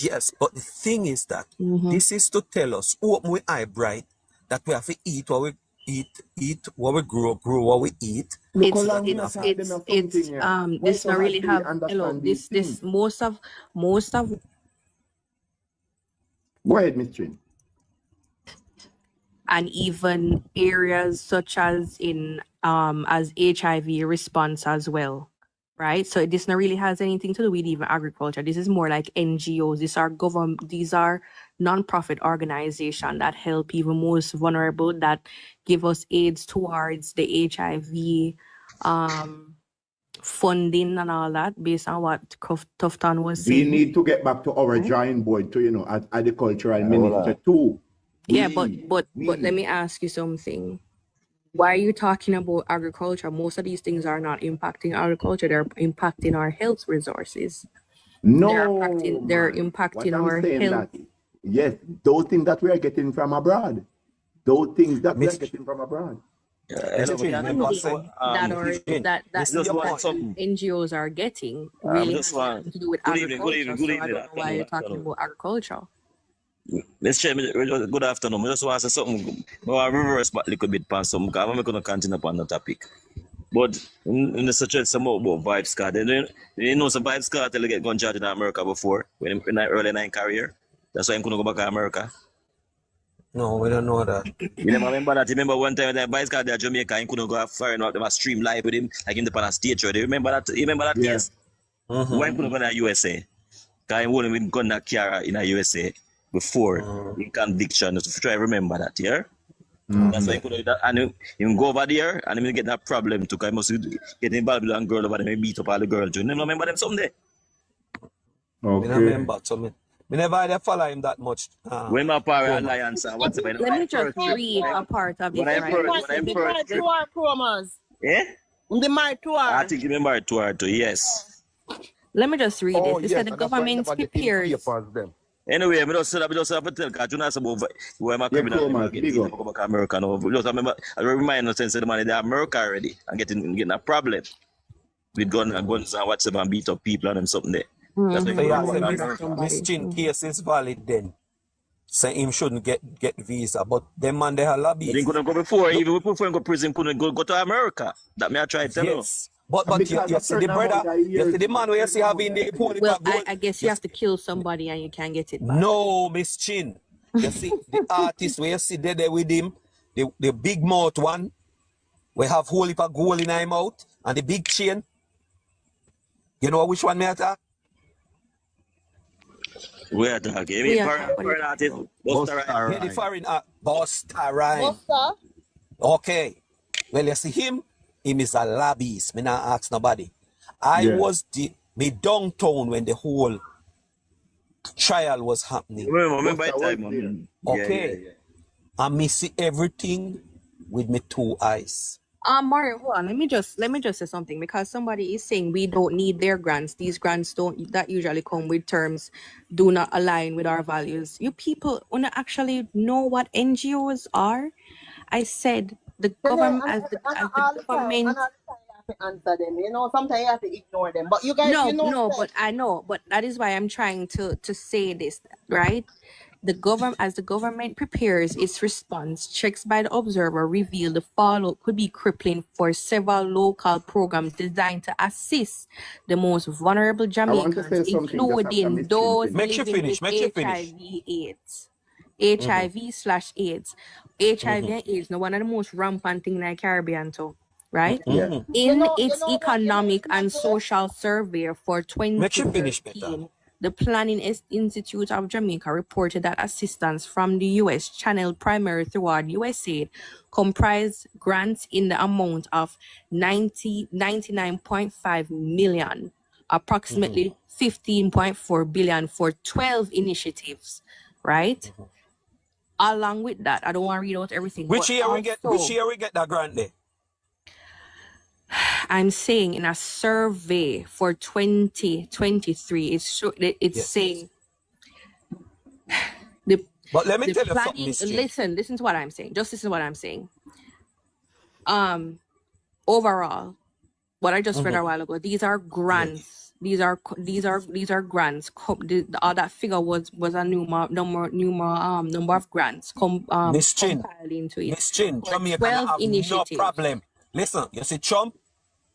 O: yes, but the thing is that
P: Mm-hmm.
O: this is to tell us, open we eye bright, that we have to eat what we eat what we grow what we eat.
A: Look how
P: It's
A: long we
P: it's
A: not
P: it's
A: them
P: it's
A: something here. Why
P: this
A: so
P: not
A: hard
P: really
A: for you
P: have hello
A: understand these
P: this
A: things?
P: most of
A: Go ahead, Miss Trin.
P: and even areas such as in as HIV response as well, right? So this not really has anything to do with even agriculture. This is more like NGOs. These are non-profit organizations that help even most vulnerable, that give us aids towards the HIV funding and all that, based on what Tufton was
A: We
P: saying.
A: need to get back to our drawing board to, as agricultural minister too.
P: Yeah, but let me ask you something. Why are you talking about agriculture? Most of these things are not impacting agriculture. They're impacting our health resources.
A: No,
P: They're
A: man.
P: impacting
A: What I'm
P: our
A: saying
P: health.
A: that, yes, those things that we are getting from abroad. Those things that we are
O: Miss
A: getting from abroad.
O: Mr. Chin, remember
P: Funding
O: so
P: that
L: just want something.
P: NGOs are getting really has nothing to do with
L: good evening,
P: agriculture.
L: good
P: So I
L: evening,
P: don't know why you're talking about agriculture.
L: Let's check. Good afternoon. I just want to say something. I want to reverse back a little bit on something, because I'm going to continue upon the topic. But in the such some about Vibes Card, you know some Vibes Card till get gun charged in America before, when in early in career. That's why I'm going to go back to America.
O: No, we don't know that.
L: You never remember that? You remember one time that Vibes Card there Jamaica, and couldn't go foreign out, they were stream live with him, like in the pan stage show. Do you remember that? You remember that case? Why couldn't go to USA? Because he wouldn't even gun that car in the USA before in conviction. So try to remember that, yeah? That's why he could do that. And he go over there and he get that problem too, because he must get involved with a girl over there and beat up all the girls. You never remember them someday?
O: Okay. I remember, so me never had to follow him that much.
L: When my power alliance and what's about.
P: Let me just read a part of it.
K: The married to our chromas.
L: Yeah?
K: The married to our.
L: I think you married to her too, yes.
P: Let me just read it. It said the government prepares.
L: Anyway, I just have to tell because you know about where my criminal go back to America now. Just remember, I remind you since the money they are America already and getting a problem with guns and whatever and beat up people and them something there. That's
O: why Miss Chin case is valid then. Say him shouldn't get visa, but them man they have lobbies.
L: He couldn't go before, even before he go to prison, couldn't go to America. That me I try to tell you.
O: But you see the brother, you see the man where you see having the police.
P: Well, I guess you have to kill somebody and you can't get it back.
O: No, Miss Chin. You see the artist where you see there with him, the big mouth one, we have whole heap of gold in him mouth, and the big chain. You know which one me attack?
L: We are talking. Foreign artist.
O: Busta the foreign Busta Rhyme. Okay. Well, you see him is a lobbyist. Me not ask nobody. I was me downtown when the whole trial was happening.
L: Remember time.
O: Okay. And me see everything with me two eyes.
P: Mario, hold on. Let me just say something, because somebody is saying we don't need their grants. These grants that usually come with terms do not align with our values. You people wanna actually know what NGOs are? I said the government as the government.
K: Answer them, sometimes you have to ignore them. But you guys,
P: but I know, but that is why I'm trying to say this, right? As the government prepares its response, checks by the observer reveal the fallout could be crippling for several local programs designed to assist the most vulnerable Jamaicans, including those living with HIV/AIDS. HIV/AIDS. HIV and AIDS, now one of the most rampant things in the Caribbean too, right? In its economic and social survey for 2013, the Planning Institute of Jamaica reported that assistance from the U.S. channeled primarily toward USAID comprised grants in the amount of $99.5 million, approximately $15.4 billion for 12 initiatives, right? Along with that, I don't want to read out everything.
O: Which year we get that grant there?
P: I'm saying in a survey for 2023, it's saying
O: But let me
P: The
O: tell you something,
P: planning,
O: Miss Chin.
P: listen to what I'm saying. Just listen to what I'm saying. Overall, what I just read a while ago, these are grants. These are grants. All that figure was a number of grants
O: Miss Chin,
P: compiled into it
O: Miss Chin,
P: for
O: Jamaica not
P: 12
O: have no
P: initiatives.
O: problem. Listen, you see Trump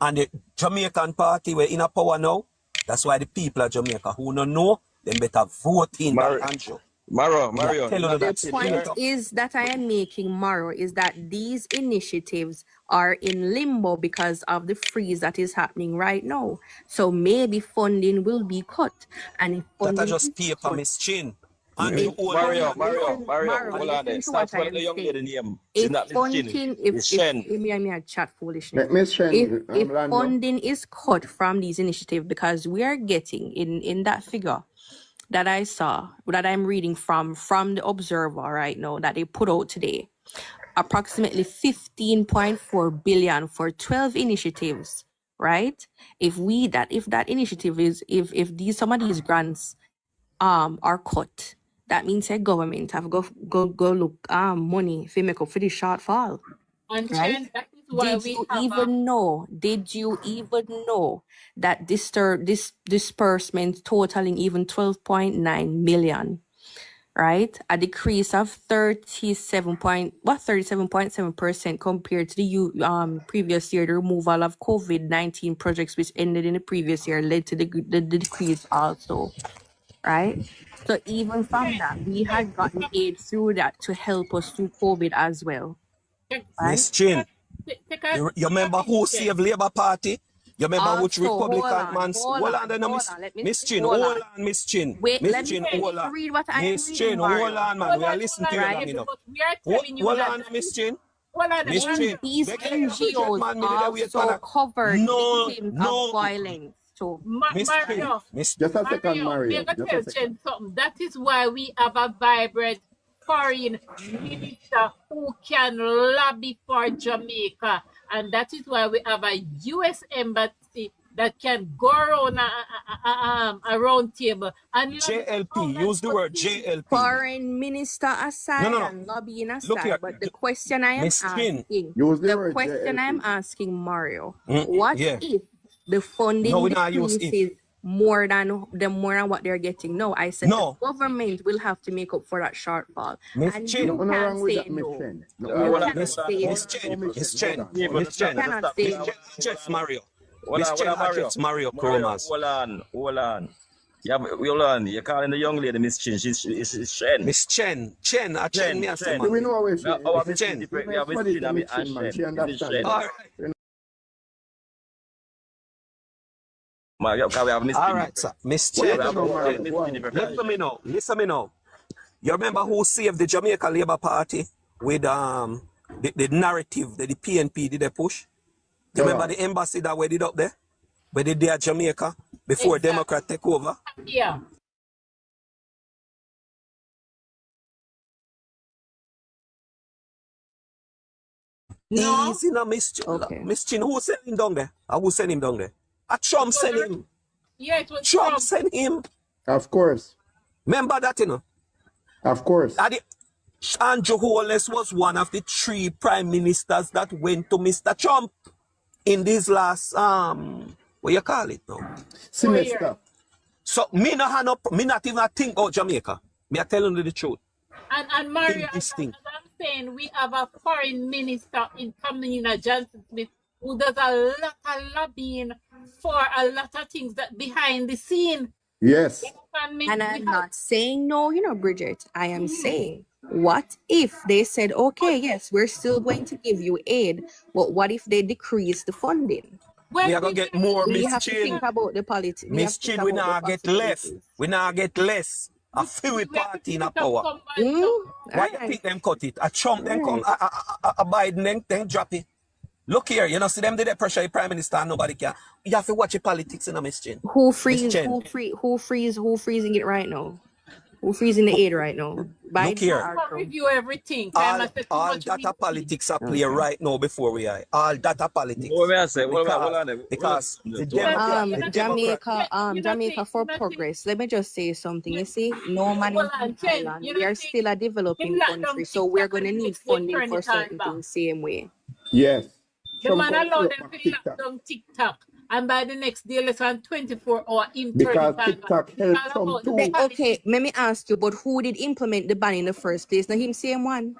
O: and the Jamaican party we're in a power now. That's why the people of Jamaica who don't know, they better vote in that Andrew.
L: Mario,
O: Yeah, tell you
P: The
O: that straight
P: point
O: up.
P: is that I am making, Maro, is that these initiatives are in limbo because of the freeze that is happening right now. So maybe funding will be cut. And if
O: That I
P: funding
O: just
P: is
O: paper,
P: cut,
O: Miss Chin.
P: if
O: Andrew, hold on.
P: funding, Maro,
L: hold on there.
P: listen to
L: Stop
P: what I
L: spelling
P: am
L: the young
P: saying.
L: lady name. It's
P: If
L: not Miss Chin.
P: funding,
L: It's Shen.
P: me I chat foolishness.
A: Miss Shen,
P: If
A: Lando.
P: funding is cut from these initiatives, because we are getting in that figure that I saw, that I'm reading from the Observer right now, that they put out today, approximately 15.4 billion for 12 initiatives, right? If that initiative is, if some of these grants are cut, that means a government have go look money if they make up for the shortfall.
C: And
P: Right?
C: Chen, that is why
P: Did
C: we
P: you
C: have a
P: even know that this disbursement totaling even 12.9 million, right? A decrease of 37.7% compared to the previous year. The removal of COVID-19 projects which ended in the previous year led to the decrease also, right? So even from that, we had gotten aid through that to help us through COVID as well, right?
O: Miss Chin,
C: take
O: you
C: a
O: remember who
C: minute, Chen.
O: saved Labour Party? You remember which
P: Also,
O: Republican man? Hold on, then, Miss Chin. Hold on, Miss Chin.
P: Wait,
O: Miss
P: let me
O: Chin,
P: finish
O: hold
P: to
O: on.
P: read what I am
O: Miss
P: reading,
O: Chin, hold
P: Mario.
O: on, man. We are listening to you long enough.
C: But we are telling you
O: Hold
C: that
O: on, Miss Chin.
C: hold on,
O: Miss
C: Mario.
O: Chin,
P: These
O: they get your Bridget,
P: NGOs
O: man. Me did a wait for
P: also
O: that.
P: covered
O: No,
P: victims of
O: no.
P: violence. So,
O: Miss Chin,
C: Mario,
O: Miss
A: Just a second,
C: Mario, me
A: Mario.
C: gonna
A: Just
C: tell
A: a
C: Chen
A: second.
C: something. That is why we have a vibrant foreign minister who can lobby for Jamaica, and that is why we have a U.S. embassy that can go around a round table and lobby for
O: JLP.
C: all
O: Use the
C: those
O: word
C: things.
O: JLP.
P: foreign minister
O: No,
P: aside
O: no, no.
P: and lobbying
O: Look here,
P: aside, but the question I am
O: Miss Chin.
P: asking,
A: Use the
P: the
A: word
P: question I'm
A: JLP.
P: asking, Mario, what
O: Yeah.
P: if the
O: No,
P: funding
O: we not use if.
P: decreases more than what they're getting? No, I said
O: No,
P: the government will have to make up for that shortfall,
O: Miss
P: and
O: Chin.
P: you
A: Nothing
P: can
A: wrong with
P: say
A: that, Miss
P: no.
A: Shen.
P: You
A: Nothing wrong.
P: cannot say
O: Miss
P: no.
O: Chen,
A: Miss
O: Miss
A: Shen.
O: Chen,
A: Hold on.
P: You
O: Miss Chen.
P: cannot say
O: Miss
P: no.
O: Chen address Mario.
L: Hold
O: Miss
L: on,
O: Chen
L: Mario.
O: address Mario
L: Mario,
O: Chromas.
L: hold on. Yeah, hold on. You're calling the young lady Miss Chin. She's Shen.
O: Miss Chen, a Chen, me a say,
L: Chen.
A: Do we
O: man.
A: know where she
L: Now, our
A: is?
L: Miss Chin,
A: We
L: we have Miss
A: study
L: Chin
A: to
L: and
A: Miss Shen, man.
L: Shen.
A: She
L: This is
A: understands
L: Shen.
O: All
A: that.
O: right,
L: Mario, because we have Miss
O: all
L: Chin
O: right,
L: different.
O: sir. Miss
A: What you
O: Chen,
A: say now,
L: We have
A: Mario?
L: Miss
A: Go
L: Chin
A: ahead.
L: different.
O: listen me now. You remember who saved the Jamaica Labour Party with the narrative that the PNP did they push? You
A: Tell
O: remember
A: us.
O: the embassy that we did up there? Where they did at Jamaica before
C: Exactly.
O: Democrat take over?
C: Yeah. No.
O: Easy now, Miss Chin.
P: Okay.
O: Miss Chin, who sent him down there? Who sent him down there? Trump sent him.
C: Yeah, it was
O: Trump sent him.
A: Of course.
O: Remember that, you know?
A: Of course.
O: Andrew Holness was one of the 3 prime ministers that went to Mr. Trump in this last what you call it now?
A: Semester.
O: So me not even think about Jamaica. Me I telling you the truth.
C: And Mario,
O: In this thing.
C: as I'm saying, we have a foreign minister in Kamina Johnson Smith who does a lot of lobbying for a lot of things that behind the scene.
A: Yes.
P: And I'm not saying no, Bridget. I am saying, what if they said, okay, yes, we're still going to give you aid, but what if they decrease the funding?
O: We are gonna get more,
P: We
O: Miss
P: have to think
O: Chin.
P: about the politics.
O: Miss Chin, we not get less. We not get less. A few party in a power. Why you think them cut it? A Trump then come, a Biden then drop it. Look here, you know, see them did that pressure the prime minister and nobody can. You have to watch the politics in a Miss Chin.
P: Who freezing it right now? Who freezing the aid right now?
O: Look
P: Biden
O: here.
P: or
C: Can
P: Trump?
C: review everything. I must say too
O: All
C: much
O: data
C: reading.
O: politics are play
P: Okay.
O: right now before we are. All data politics.
L: What may I say? Hold
O: Because
L: on there.
O: because the
C: You not
O: Democrat
C: you
O: the
C: not
O: Democrat
C: you not
P: Jamaica
C: think
P: for
C: you not think
P: progress. Let me just say something.
C: you,
P: You see, no man
C: hold
P: is
C: on,
P: an
C: Chen,
P: island.
C: you
P: We
C: not
P: are
C: think
P: still a
C: him
P: developing
C: lock down
P: country, so we're
C: TikTok
P: going
C: and
P: to
C: the
P: need
C: next day
P: funding
C: turn
P: for
C: it on
P: certain
C: back.
P: things same way.
A: Yes.
C: The
A: Trump
C: man
A: gonna
C: allowed
A: close
C: them
A: back
C: to lock
A: TikTok
C: down TikTok and by the next day less than 24 hours him turn
A: because
C: it on back.
A: TikTok
C: It's
A: helped
C: all
A: Trump
C: about the
A: too.
P: Okay,
C: policy.
P: let me ask you, but who did implement the ban in the first place? Now him same one.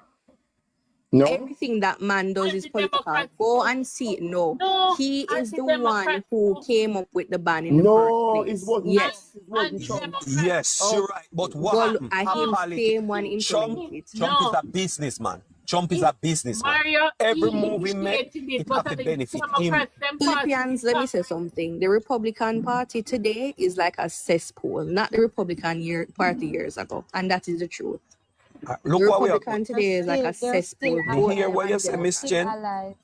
A: No,
P: Everything that man does is political.
C: Anti-democrats
P: Go
C: do.
P: and see it. No,
C: No,
P: he is the one
C: anti-democrats
P: who
C: do.
P: came up with the ban in the first
A: no, it
P: place.
A: wasn't Trump.
P: Yes.
A: It wasn't Trump.
C: Anti-democrats
O: yes,
A: Oh,
O: you're right. But what
P: Go
O: happened? A
P: him
O: politic
P: same one
O: Trump
P: implement it.
O: Trump is
C: no.
O: a businessman. Trump is a businessman.
C: Mario,
O: Every
C: he
O: move he make,
C: initiated it,
O: it
C: but
O: have to
C: the
O: benefit him.
C: Democrats, them party
P: Philippians, let me say
C: distract.
P: something. The Republican Party today is like a cesspool, not the Party years ago. And that is the truth. The
O: Look what we are going.
P: Republican today is like a
I: They're still
P: cesspool,
O: Me
P: both
O: hear
I: alive.
O: what
P: them
O: you
P: and
O: say,
I: They're
O: Miss
I: still
P: Democrat.
O: Chen.
I: alive.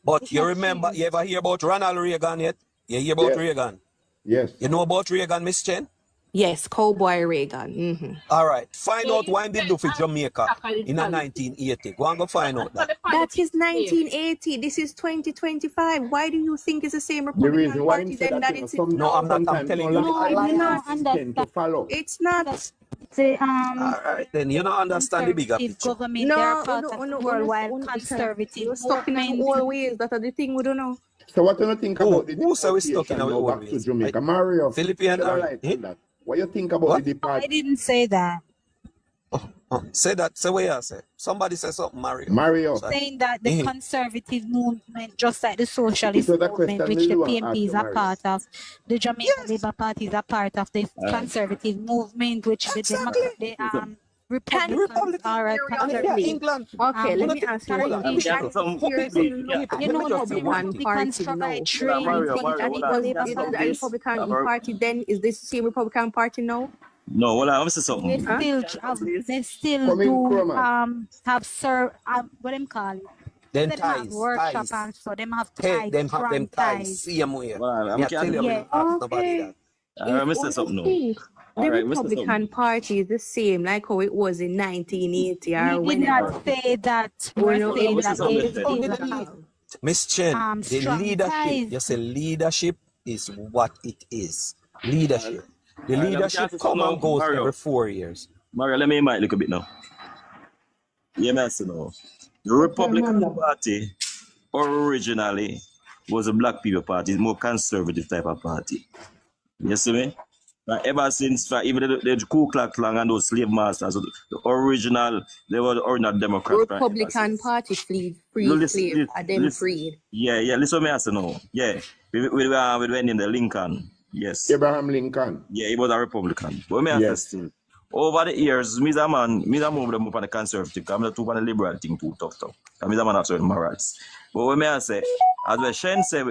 O: But
I: It's
O: you
I: not
O: remember, you
I: changed.
O: ever hear about Ronald Reagan yet? You hear about
A: yes,
O: Reagan?
A: yes.
O: You know about Reagan, Miss Chen?
P: Yes, Cowboy Reagan.
O: All right. Find
C: They
O: out
C: use
O: what he
C: the
O: do for Jamaica
C: anti-TikTok and the
O: in a
C: policy.
O: 1980. Go and go find
C: And
O: out
C: for
O: that.
C: the
P: That
C: politics
P: is
C: same.
P: 1980. This is 2025. Why do you think it's the same
A: The
P: Republican
A: reason why him
P: Party
A: say
P: then
A: that,
P: that
A: you know,
P: it's
A: some
O: No,
P: now?
O: I'm not. I'm
A: sometimes
O: telling
A: some
O: you the
I: No, you
O: alignment.
I: don't
A: liabilities tend to
I: understand.
A: follow.
P: It's not.
I: The
O: All right. Then you don't understand the bigger
I: conservative
O: picture.
I: government, they're
P: No,
I: part of the worldwide conservative
P: you're stuck in an
I: movement.
P: old ways. That are the thing we don't know.
A: So what do you think about the
O: Who say we stuck in
A: deportation
O: our
A: now
O: old
A: back to
O: ways?
A: Jamaica? Mario,
O: Philippine
A: shed a
O: or
A: light on that. What you think about the
O: what?
A: depart?
I: I didn't say that.
O: Say that. Say what you say. Somebody say something, Mario.
A: Mario,
O: So,
I: Saying that the conservative movement, just like the
A: it
I: socialist
A: was a
I: movement,
A: question
I: which the
A: Lulu want to
I: PMP
A: ask
I: is
A: you,
I: a
A: Mario.
I: part of, the Jamaica
O: yes,
I: Labour Party is a part of the conservative movement, which the
O: exactly. The
I: Republicans
O: Republican.
I: are a
O: Yeah,
P: Seriously.
I: conservative
O: England.
P: Okay, let me
O: Think,
P: ask you
O: hold on.
P: something.
I: organization.
P: As years look
O: People,
I: You
P: at
O: let
P: the
O: me
I: know,
O: just say
I: the
O: one
P: Republican
O: thing.
I: Republicans
P: Party
I: provide
P: now,
I: training
P: is
I: for
P: this
I: the
P: the
I: Jamaica Labour Party.
P: Republican Party then? Is this the same Republican Party now?
L: No, hold on, let me say
I: They
L: something.
P: Huh?
I: still have, they still
A: Come in,
I: do
A: Chroman.
I: have what them call it.
O: Them
I: Say them have workshop
O: ties.
I: and so them have
O: Hey,
I: ties,
O: them have them
I: strong
O: ties.
I: ties.
O: Same way.
L: Hold on,
O: Me
L: I'm
O: I tell
L: can.
O: you, we
I: Yeah.
O: don't ask nobody
P: Okay.
O: that.
L: Let me say
P: If
L: something
P: we
L: now.
P: think
L: All
P: the
L: right, let me say something.
P: Republican Party is the same like how it was in 1980
I: We
P: or
I: did not
P: whenever,
I: say that.
P: or
I: We're
P: no,
L: Let
I: saying
L: me say
I: that
L: something,
I: they
L: Miss
O: It's
L: Chen.
O: only
I: still
O: the lead.
I: have
O: Miss Chen, the
I: strong
O: leadership.
I: ties.
O: You say leadership is what it is. Leadership. The
L: All right, let me can
O: leadership
L: say something
O: come
L: now.
O: and goes every
L: Mario,
O: 4 years.
L: let me mic a little bit now. Yeah, me say now. The Republican Party originally was a black people party, more conservative type of party. You see me? But ever since, even the Ku Klux Klan and those slave masters, the original, they were the original Democrats from ever
P: Republican
L: since.
P: Party
L: You
P: free slave, and them
L: listen,
P: freed.
L: yeah, listen me I say now. Yeah, we went in the Lincoln, yes.
A: Abraham Lincoln.
L: Yeah, he was a Republican. But me I say
A: Yes.
L: still, over the years, me a man, move them up on the conservative, because I'm not too on the liberal thing too tough. Because me a man have certain morals. But when me I say, as what Shen said,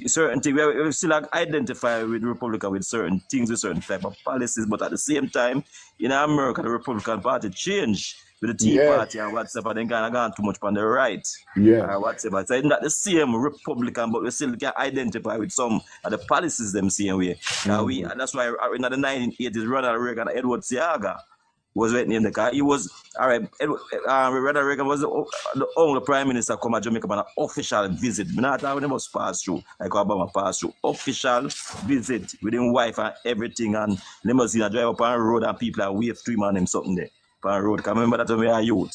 L: certain things, we still identify with Republican with certain things, with certain type of policies, but at the same time, in America, the Republican Party changed with the Tea
A: Yes.
L: Party and whatever, then kind of gone too much on the right.
A: Yes.
L: Or whatever. So it's not the same Republican, but we still can identify with some of the policies them same way. And that's why in the 1980s, Ronald Reagan and Edward Seaga was waiting in the car. He was, all right, Ronald Reagan was the only prime minister come to Jamaica on an official visit. I'm not talking about pass through, like Obama pass through. Official visit with his wife and everything, and limousine drive up on the road and people are wave to him and him something there. On the road. Because remember that when we are youth.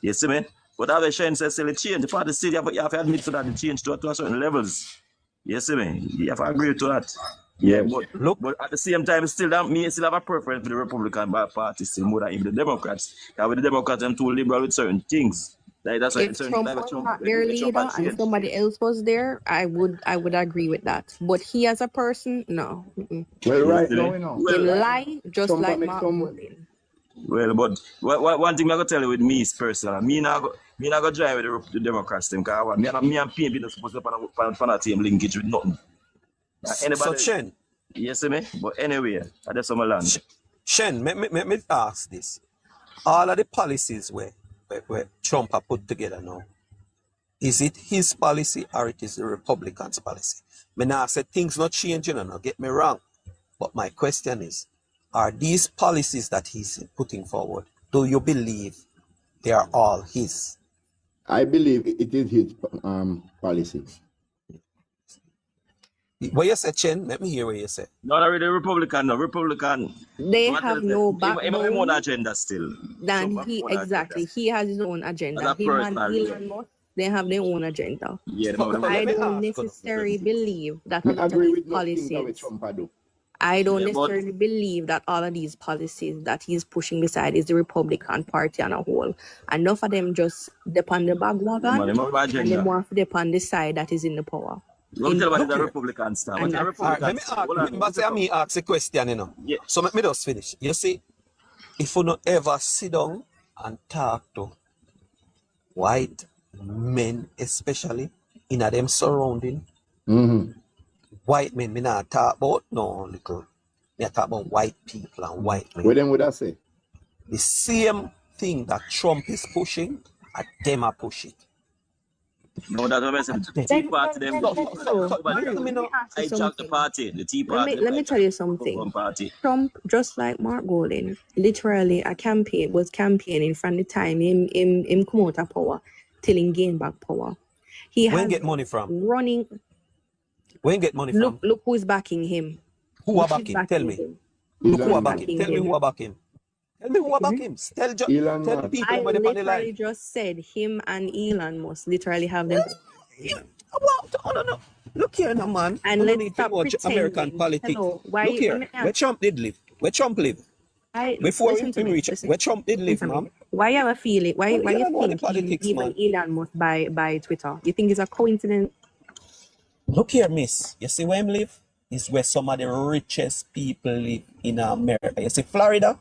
L: You see me? But as Shane says, still it change. The party still, you have to admit to that it changed to certain levels. You see me? You have to agree to that. Yeah,
A: Yes.
L: but at the same time, still me still have a preference for the Republican Party still more than even the Democrats. Because with the Democrats, I'm too liberal with certain things. That's why
P: If
L: certain
P: Trump
L: type of
P: was
L: Trump,
P: not their
L: Trump
P: leader
L: had
P: and
L: changed.
P: somebody else was there, I would agree with that. But he as a person, no.
A: Well,
L: You
A: right
L: see
A: now,
L: me?
A: you know.
P: Him
L: Well,
P: lie just
A: Trump
P: like
A: make
P: Mark
A: some.
P: Mullin.
L: well, but one thing I'm gonna tell you with me is personal. Me not go drive with the Democrats them because me and PNP not supposed to find a team linkage with nothing.
O: So
L: Anybody?
O: Chen,
L: You see me? But anyway, I just some land.
O: Shen, me ask this. All of the policies where Trump have put together now, is it his policy or it is the Republicans' policy? Me now say things not changing, no, get me wrong. But my question is, are these policies that he's putting forward, do you believe they are all his?
A: I believe it is his policy.
O: What you say, Chen? Let me hear what you say.
L: No, not really Republican, no. Republican.
P: They
L: So what
P: have
L: else?
P: no
L: Him own
P: backbone
L: agenda still.
P: than
L: Some
P: he
L: own
P: exactly.
L: agenda.
P: He has his own
L: As
P: agenda.
L: a
P: Him and
L: personal, yeah.
P: Elon Musk, they have their own agenda.
L: Yeah,
O: No, no, let
P: I
O: me
P: don't
O: ask.
P: necessarily believe that a
A: I
P: lot of
A: agree
P: these
A: with most things that
P: policies.
A: Trump do.
P: I don't
L: Yeah, but
P: necessarily believe that all of these policies that he's pushing beside is the Republican Party on a whole. Enough of them just depend the
L: yeah, man,
P: bandwagon
L: him have
P: and they
L: agenda.
P: more depend the side that is in the power.
L: Let me
P: In
L: tell you what
P: power.
L: is
O: Look
L: a
O: here.
L: Republican style. What
P: And
L: is a
P: that's
O: All right, let
L: Republican
O: me
L: style?
O: ask.
L: Hold on,
O: But
L: listen
O: say
L: come.
O: me ask a question, you know.
L: Yeah.
O: So let me just finish. You see, if you don't ever sit down and talk to white men, especially in a them surrounding,
A: Mm-hmm.
O: white men, me not talk about no little. Me talk about white people and white men.
A: What then would I say?
O: The same thing that Trump is pushing, them are push it.
L: No, that's what I said.
O: And
L: The Tea Party, them
O: so,
L: people
O: so, so,
L: over there.
O: Mario, me
P: let me
O: know.
P: ask you
L: Hijack the
P: something.
L: party. The Tea Party,
P: Let
L: them
P: me
L: hijack
P: tell you
L: the
P: something.
L: party.
P: Trump, just like Mark Golden, literally was campaigning from the time him come out of power till he gain back power. He
O: When
P: has
O: get
P: been
O: money from?
P: running.
O: When get money from?
P: Look who's backing him.
O: Who are
P: Who's
O: backing? Tell
P: backing
O: me.
P: him?
O: Look who are
A: Elon Musk.
O: backing. Tell me who are backing. Tell me who are backing. Tell
A: Elon
O: tell the
A: Musk.
O: people
P: I
O: about the on the line.
P: literally just said him and Elon must literally have them.
O: No. Look here now, man.
P: And
O: You don't
P: let's
O: need to
P: stop
O: know American
P: pretending.
O: politics.
P: Hello,
O: Look
P: why? Let
O: here.
P: me
O: Where
P: ask.
O: Trump did live? Where Trump live? Before
P: Listen to
O: him
P: me.
O: reach
P: Listen.
O: where Trump did
P: Listen
O: live,
P: to me.
O: ma'am.
P: Why you ever feel it? Why
O: You
P: you
O: don't know the
P: think
O: politics,
P: even
O: man.
P: Elon must buy Twitter? You think it's a coincidence?
O: Look here, miss. You see where him live? Is where some of the richest people live in America. You see, Florida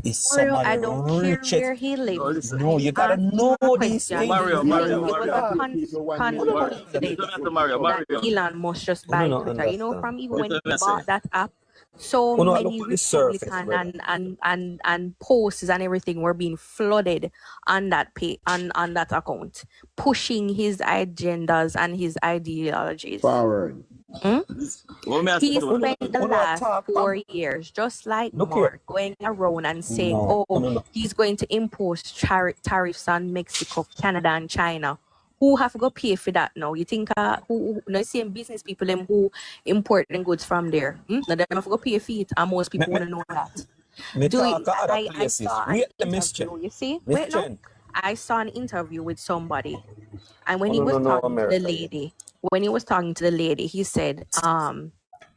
O: is some
P: Mario,
O: of
P: I
O: the
P: don't care
O: richest.
P: where he
L: No,
P: lives.
L: listen.
O: No,
P: I'm
O: you gotta
P: asking
O: know
P: you a
O: these
P: question.
O: things.
L: Mario,
P: You said
L: Mario,
P: it was
L: Mario.
P: a
A: Black people 1 million.
L: Listen
P: coincidence
L: to Mario,
P: that
L: Mario.
P: Elon must just
O: You
P: buy
O: don't
P: Twitter. You know,
O: understand.
P: from even when
L: Listen
P: he
L: to me,
P: bought that app, so
O: You know, I
P: many
O: look on the surface,
P: Republican
O: brother.
P: and posts and everything were being flooded on that on that account, pushing his agendas and his ideologies.
A: Forward.
L: What me ask
P: He
L: you to
P: spent the
O: Wanna
P: last
O: talk,
P: 4 years, just like
O: Look here.
P: Mark, going around and saying,
O: No.
P: he's going to impose tariffs on Mexico, Canada, and China. Who have to go pay for that now? You think who no same business people them who import the goods from there? Now they have to go pay for it, and most people
O: Me,
P: want to know that.
O: me
P: Do
O: talk
P: it.
O: at other
P: I
O: places.
P: saw an
O: Wait the Miss Chen.
P: interview. You see,
O: Miss
P: wait no,
O: Chen.
P: I saw an interview with somebody, and when
O: Oh,
P: he was
O: no,
P: talking to the
O: America.
P: lady, he said,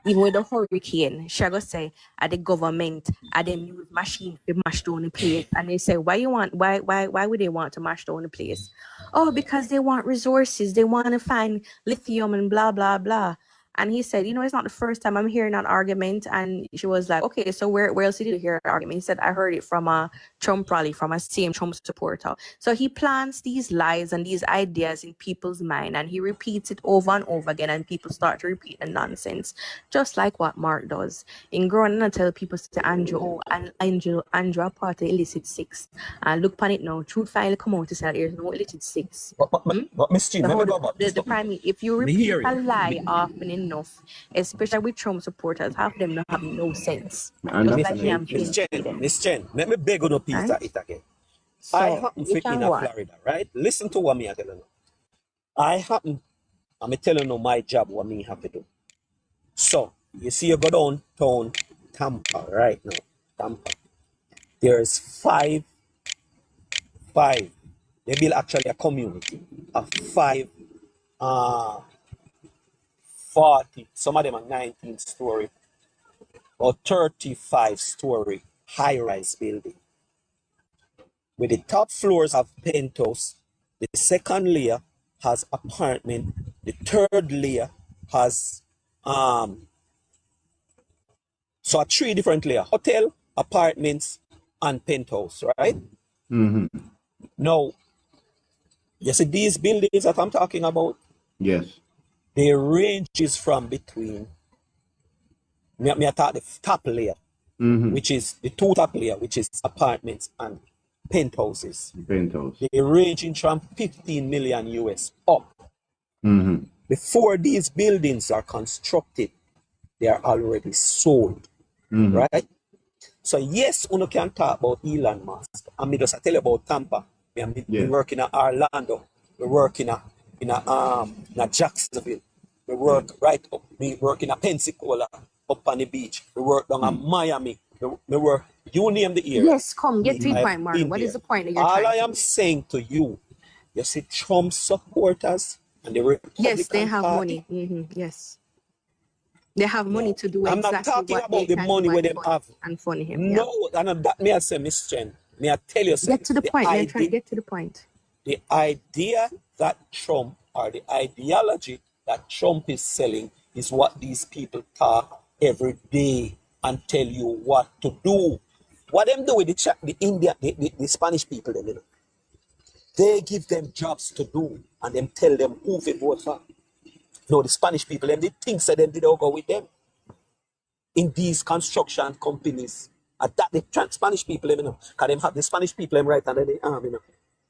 P: even with the hurricane, she go say at the government, at them use machine to mash down the place. And they say, why would they want to mash down the place? Oh, because they want resources, they want to find lithium and blah blah blah. And he said, it's not the first time I'm hearing that argument. And she was like, okay, so where else did you hear that argument? He said, I heard it from a Trump rally, from a same Trump supporter. So he plants these lies and these ideas in people's mind, and he repeats it over and over again, and people start to repeat the nonsense, just like what Mark does. In growing and tell people to Andrew a part of illicit sex. And look upon it now, truth finally come out to say that there's no illicit sex.
O: But Miss Chen,
P: So
O: let me
P: how
O: go back.
P: the prime, if you
O: Me
P: repeat
O: hear
P: a
O: you.
P: lie often enough, especially with Trump supporters, half of them don't have no sense.
A: I
P: Just
O: Miss
P: like
A: understand.
O: Miss
P: campaign
O: Chen, Miss Chen, let me beg on a piece
P: right?
O: of it again. I
P: So
O: happen
P: you
O: to
P: can
O: in
P: go on.
O: Florida, right? Listen to what me I tell you. I'm telling you my job, what me have to do. So, you see you go downtown Tampa right now. Tampa. There's five. They build actually a community of 40, some of them are 19-story or 35-story high-rise building. With the top floors of penthouse, the second layer has apartment, the third layer has so 3 different layers: hotel, apartments, and penthouse, right?
A: Mm-hmm.
O: Now, you see these buildings that I'm talking about,
A: Yes.
O: they ranges from between me I thought the top layer,
A: Mm-hmm.
O: which is the 2 top layer, which is apartments and penthouses.
A: Pentos.
O: They ranging from 15 million US up.
A: Mm-hmm.
O: Before these buildings are constructed, they are already sold,
A: Mm-hmm.
O: right? So yes, uno can talk about Elon Musk. And me just tell you about Tampa. Me work in Orlando. We work in Jacksonville. We work right up. Me work in Pensacola up on the beach. We work down at Miami. We work. You name the area.
P: Yes, come, get to the point, Mario. What is the point that you're
O: All
P: trying
O: I
P: to
O: am
P: make?
O: saying to you, you see Trump supporters and the Republican
P: Yes, they have
O: Party.
P: money. Yes. They have money to do
O: I'm not
P: exactly
O: talking
P: what they
O: about the
P: can
O: money
P: do
O: where them have.
P: and fund him. Yeah.
O: No, and that may I say, Miss Chen, may I tell you, say,
P: Get to the point. They're trying to get to the point.
O: the idea that Trump, or the ideology that Trump is selling, is what these people talk every day and tell you what to do. What them do with the India, the Spanish people, them, you know, they give them jobs to do and them tell them who they vote for. No, the Spanish people, them, they think that them did all go with them in these construction companies. And that the Spanish people, you know, because them have the Spanish people them right under the arm, you know,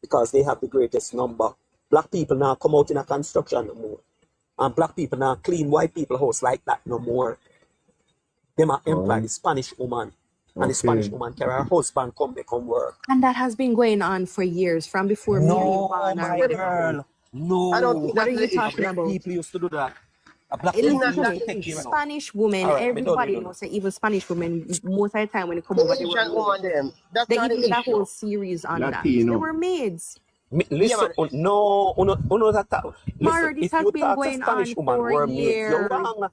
O: because they have the greatest number. Black people now come out in a construction no more. And black people now clean white people house like that no more. Them are employ the Spanish woman. And the Spanish woman carry her husband come work.
P: And that has been going on for years, from before me being born or
O: My
P: whatever.
O: girl. No.
K: I don't think
P: What are
K: that's
P: you
K: the
P: talking
K: issue.
P: about?
O: People used to do that. A black
K: It's
O: people
K: not
O: used to
K: that
O: take
K: issue.
O: him out.
P: Spanish women,
O: All right, me done,
P: everybody
O: me done.
P: knows that even Spanish women, most of the time when they come
K: The
P: over, they were
K: Asian woman
P: maids.
K: them. That's
P: They
K: not
P: even
K: the
P: did a whole
K: issue.
P: series on that. They
A: Latino.
P: were maids.
K: Yeah,
O: Listen,
K: man.
O: no,
P: Mario,
O: listen,
P: this
O: if
P: has
O: you
P: been
O: talk to
P: going
O: Spanish
P: on
O: woman
P: for
O: were maids, you're
P: years.
O: wrong.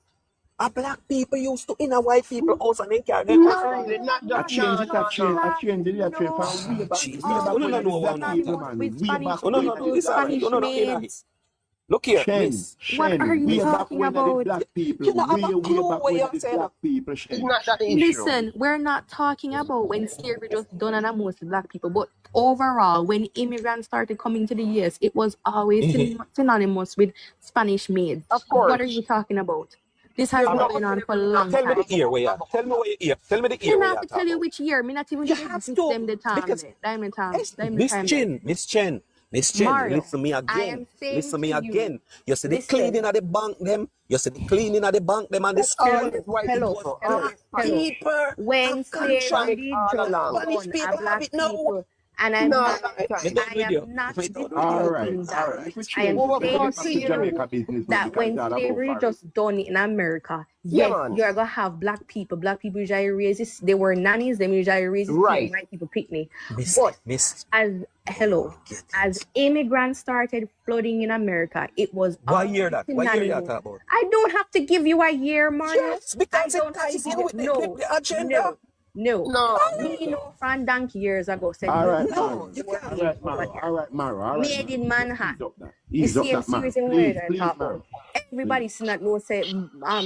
O: A black people used to in a white people house and they carry them
K: Not
O: husband.
K: really. Not
A: I
K: just
A: change
K: no,
A: it,
K: no, no.
A: I change it, I change from way back,
O: Jesus,
A: way back
O: you
A: when I
O: don't
A: did
O: know
A: black
O: what
P: Not
A: people,
O: talk.
A: man.
P: with
A: Way
P: Spanish
A: back,
O: Oh, no,
A: way
O: no,
A: back.
O: no, it's all right.
P: Spanish
O: You don't know.
P: maids.
O: Look here,
A: Shen,
O: miss.
P: What are you
A: way back
P: talking
A: when I did
P: about?
A: black people,
O: You don't have a
A: way
O: clue
A: back
O: what
A: when I
O: you're
A: did
O: saying.
A: black people,
K: It's
A: Shen.
K: not that the issue.
P: Listen, we're not talking about when slavery just done on most black people, but overall, when immigrants started coming to the US, it was always synonymous with Spanish maids.
K: Of
P: What are
K: course.
P: you talking about? This has
K: There's
P: been
K: no
P: going on for a
K: argument
P: long
O: Tell me the
P: time.
O: year where you are. Tell me where you are. Tell me the
P: Me
O: year where
P: not
O: you
P: have
O: are
P: to tell
O: talking
P: you
O: about.
P: which year. Me not even
O: You
P: should
O: have
P: exist
O: to,
P: them the time
O: because
P: there. Diamond time. Diamond
O: Miss
P: time there.
O: Chen, Miss Chen,
P: Mario,
O: listen me
P: I
O: again.
P: am saying
O: Listen me
P: to you,
O: again. You see the
P: listen.
O: cleaning at the bank them. You see the cleaning at the bank them and the
K: That's all
O: school.
K: these white
O: It
P: Hello,
O: was
K: people.
P: hello,
K: All
O: black
K: this
P: hello.
K: Spanish.
O: people
P: When
O: have
P: slavery
O: contract.
K: Hispanic
P: did
K: all
P: just
K: along.
O: Spanish
P: done, a
O: people have
P: black
O: it now.
P: people, and
K: No,
P: I'm
K: long
P: not,
O: Me
K: time.
O: done
P: I
O: with you.
P: am not
O: Me done with
A: All
O: you.
A: right,
P: disputing
A: all
P: that.
A: right. If we
P: I am
A: change it,
K: Over
A: let's
P: saying
A: get
K: 40
A: back
P: to
A: to
K: years.
A: Jamaica
P: you
A: business now,
P: that
A: because
P: when
A: it's all about
P: slavery
A: Farid.
P: just done in America,
K: Yeah,
P: yes,
K: man.
P: you're gonna have black people. Black people usually raise this. They were nannies. They usually raise this.
K: Right.
P: White people pick me.
O: Miss,
P: But
O: miss.
P: as hello,
O: Get
P: as
O: it.
P: immigrants started flooding in America, it was
O: What year
P: always
O: that? What year you
P: synonymous.
O: talking about?
P: I don't have to give you a year, Mario.
O: Yes,
P: I
O: because it
P: don't have to
O: ties
P: give
O: in
P: you
O: with the agenda.
P: no.
K: No.
P: Me know from donkey years ago said
A: All right,
P: black
A: Maro.
P: people
O: You
P: were
O: can't.
A: All
P: made
A: right,
P: over
A: Maro.
P: there.
A: All right, Maro. All right,
P: Made
A: Maro.
P: in
A: Just
P: Manhattan.
A: ease up that.
P: The
A: Ease up
P: same
A: that, Maro.
P: series in
A: Please,
P: where I
A: please,
P: talk
A: Maro.
P: about. Everybody see not know say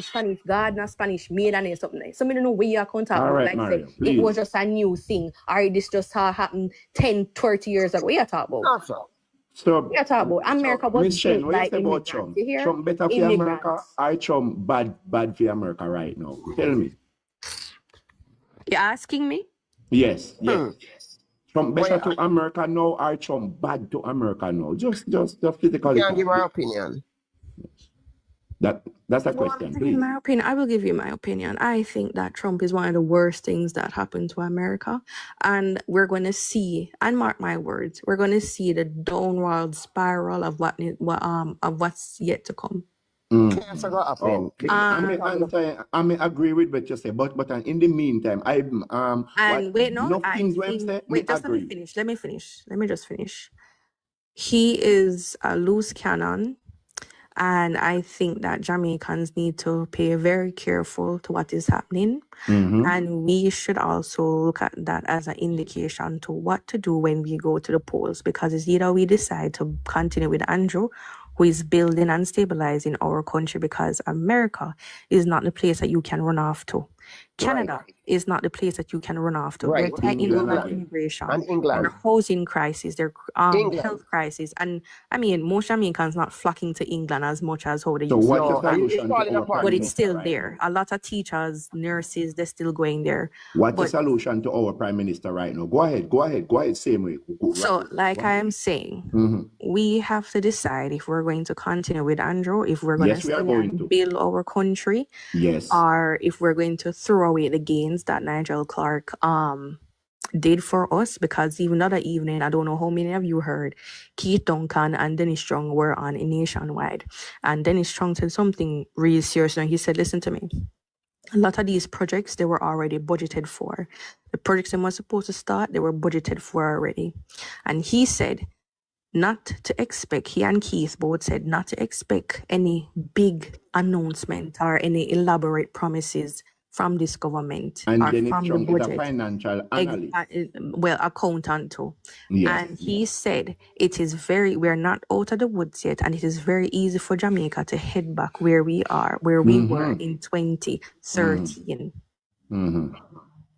P: Spanish gardener, Spanish maid and something like. So me don't know where you can talk
A: All
P: about.
A: right,
P: Like say
A: Mario.
P: it was
A: Please.
P: just a new thing, or this just happened 10, 30 years ago. What you talk about?
K: No, sir.
A: So,
P: What you talk about? America was
A: Miss Shen,
P: built
A: what you
P: by
A: say about
P: immigrants.
A: Trump?
P: You hear?
A: Trump better for America?
P: Immigrants.
A: I Trump bad for America right now. Tell me.
P: You asking me?
A: Yes, yes. Trump
K: Why
A: better to America now or Trump bad to America now? Just physically.
K: you can't give our opinion?
A: That's a
P: You want me
A: question,
P: to give
A: please.
P: my opinion? I will give you my opinion. I think that Trump is one of the worst things that happened to America. And we're going to see, and mark my words, we're going to see the downward spiral of what's yet to come.
K: Cancer go happen.
A: Oh, I may agree with what you say, but in the meantime,
P: And wait, no,
A: enough things when say me
P: just
A: agree.
P: let me finish. Let me just finish. He is a loose cannon. And I think that Jamaicans need to pay very careful to what is happening.
A: Mm-hmm.
P: And we should also look at that as an indication to what to do when we go to the polls, because it's either we decide to continue with Andrew, who is building and stabilizing our country, because America is not the place that you can run off to. Canada is not the place that you can run off to.
K: Right.
P: They're tightening
K: England.
P: over immigration.
K: And England.
P: Their housing crisis, their health crisis. And I mean, most Jamaicans not flocking to England as much as how they used to.
A: What's the solution to our Prime
P: but it's
A: Minister
P: still
A: right
P: there.
A: now?
P: A lot of teachers, nurses, they're still going there.
A: What's the solution to our Prime Minister right now? Go ahead, same way.
P: So, like I am saying, we have to decide if we're going to continue with Andrew, if we're going to build our country,
A: yes,
P: or if we're going to to throw away the gains that Nigel Clark did for us, because even the other evening, I don't know how many of you heard, Keith Duncan and Dennis Strong were on a Nationwide, and Dennis Strong said something really serious, and he said, listen to me, a lot of these projects, they were already budgeted for. The projects that were supposed to start, they were budgeted for already. And he said not to expect, he and Keith both said not to expect any big announcement or any elaborate promises from this government
A: And
P: or
A: Dennis
P: from the
A: Strong is a
P: budget.
A: financial analyst.
P: Well, accountant too.
A: Yes.
P: And he said we're not out of the woods yet, and it is very easy for Jamaica to head back where we were in 2013.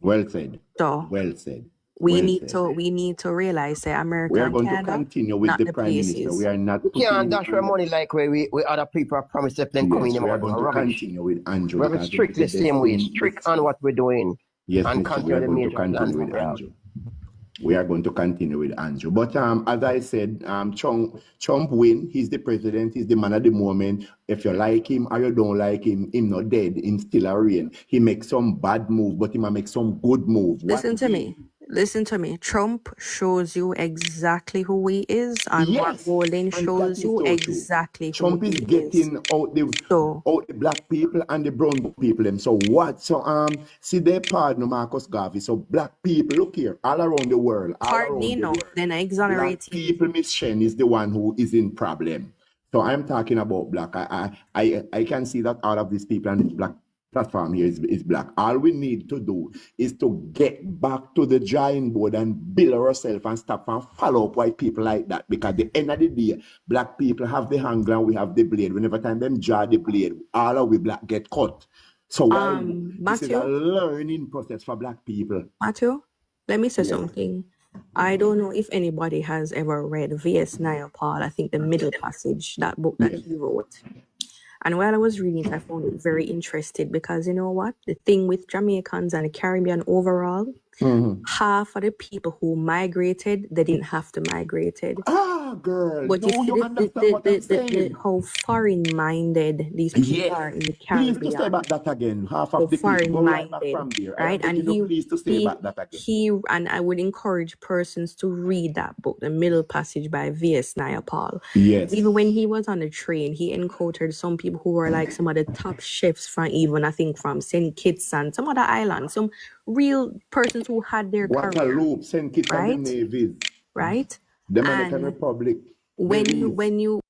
A: Well said.
P: So
A: Well said.
P: we
A: Well
P: need
A: said.
P: to realize that America
A: We are
P: and
A: going to
P: Canada,
A: continue with
P: not
A: the
P: the
A: Prime Minister.
P: places.
A: We are not
N: We
A: putting
N: can't
A: him
N: dash our
A: on the...
N: money like where we other people are promised if them come in
A: Yes,
N: them
A: we are
N: out
A: going to
N: rubbish.
A: continue with Andrew
N: We have it
A: because
N: strictly
A: it's
N: the
A: the
N: same way,
A: best
N: strict
A: thing.
N: on what we're doing
A: Yes,
N: and
A: Mister, we
N: control
A: are
N: the
A: going to
N: major plans
A: continue
N: that
A: with
N: we have.
A: Andrew. We are going to continue with Andrew. But as I said, Trump win. He's the president. He's the man at the moment. If you like him or you don't like him not dead. Him still a reign. He makes some bad move, but he might make some good move.
P: Listen to me. Trump shows you exactly who he is, and Mark Rowling shows you exactly
A: Trump
P: who
A: is
P: he
A: getting
P: is.
A: out the black people and the brown people. Them. So what? So see they pardon Marcus Garvey. So black people, look here, all around the world,
P: Then I exonerate
A: black people, Miss Shen is the one who is in problem. So I'm talking about black. I can see that all of these people and this black platform here is black. All we need to do is to get back to the drawing board and build ourselves and stop and follow up white people like that. Because at the end of the day, black people have the hanger and we have the blade. Whenever time them draw the blade, all of we black get cut. So this is a learning process for black people.
P: Matthew, let me say something. I don't know if anybody has ever read V.S. Naipaul, I think the Middle Passage, that book that he wrote. And while I was reading it, I found it very interesting because you know what? The thing with Jamaicans and the Caribbean overall, half of the people who migrated, they didn't have to migrate.
A: Girl,
P: but
A: you understand what I'm saying?
P: How foreign-minded these people are in the Caribbean.
A: Please to say about that again. Half of the people go right back from there.
P: Right?
A: And please to say about that again.
P: And I would encourage persons to read that book, The Middle Passage by V.S. Naipaul.
A: Yes.
P: Even when he was on the train, he encountered some people who were like some of the top chefs from even, I think, from St. Kitts and some other islands. Some real persons who had their career.
A: Guadeloupe, St. Kitts and the Navies.
P: Right?
A: Dominican Republic.
P: When you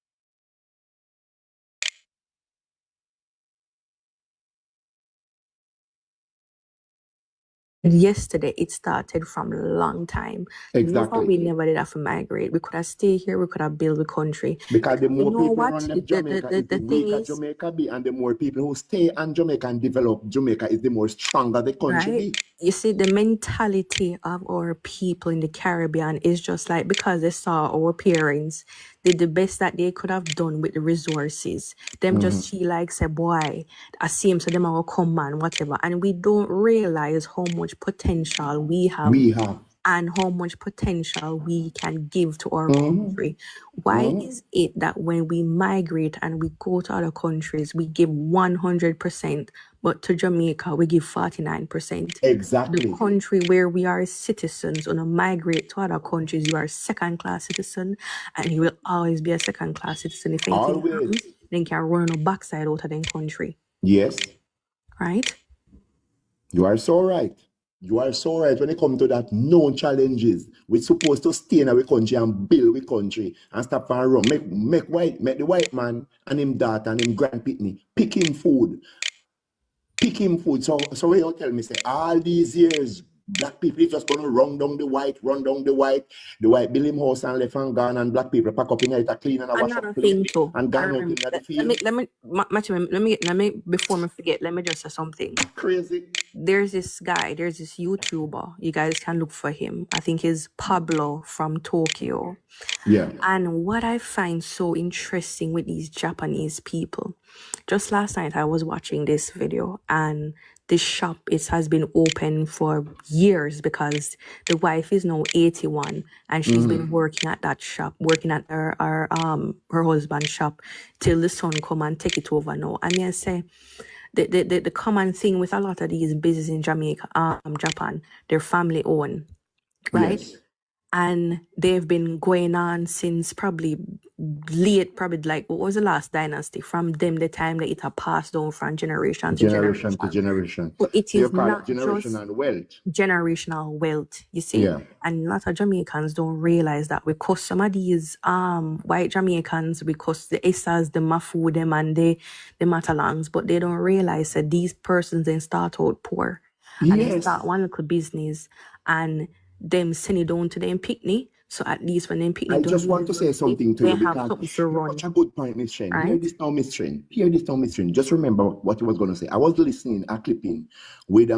P: yesterday, it started from a long time.
A: Exactly.
P: We never did have to migrate. We could have stayed here. We could have built the country.
A: Because the more people run them Jamaica, the weaker Jamaica be, and the more people who stay on Jamaica and develop Jamaica is the more stronger the country be.
P: You see, the mentality of our people in the Caribbean is just like because they saw our parents did the best that they could have done with the resources. Them just feel like, say, boy, I see him, so them will come man, whatever. And we don't realize how much potential we have. And how much potential we can give to our country. Why is it that when we migrate and we go to other countries, we give 100%, but to Jamaica, we give 49%?
A: Exactly.
P: The country where we are citizens, when you migrate to other countries, you are a second-class citizen, and you will always be a second-class citizen. If anything happens, then you can run on the backside out of the country.
A: Yes.
P: Right?
A: You are so right. You are so right when it comes to that known challenges. We're supposed to stay in our country and build our country and stop and run. Make the white man and him daughter and him grandpitney pick him food. So when you tell me, say, all these years, black people is just gonna run down the white, build him house and left and gone, and black people pack up in it, clean and wash up plate and gone out in the field.
P: Let me before I forget, let me just say something.
A: Crazy.
P: There's this YouTuber. You guys can look for him. I think he's Pablo from Tokyo.
A: Yeah.
P: And what I find so interesting with these Japanese people, just last night I was watching this video, and this shop, it has been open for years because the wife is now 81 and she's been working at that shop, working at her husband's shop till the son come and take it over now. And I say, the common thing with a lot of these businesses in Jamaica, Japan, they're family owned, right?
A: Yes.
P: And they've been going on since probably like, what was the last dynasty? From them, the time that it had passed down from generation to
A: Generation to
P: generation.
A: generation.
P: So it
A: So you
P: is
A: call it
P: not just
A: generational wealth.
P: generational wealth, you see.
A: Yeah.
P: And a lot of Jamaicans don't realize that we cost some of these white Jamaicans, we cost the Essas, the Mafu, them and the Matalangs, but they don't realize that these persons then start out poor. And they
A: Yes.
P: start one little business and them send it down to them picnic. So at least when them picnic
A: I
P: don't
A: just want to say something to
P: they
A: you
P: have
A: because
P: something to
A: you
P: run,
A: touch a good point, Miss Chen. Hear
P: right?
A: this now, Miss Chen. Hear this now, Miss Chen. Just remember what you was going to say. I was listening a clipping with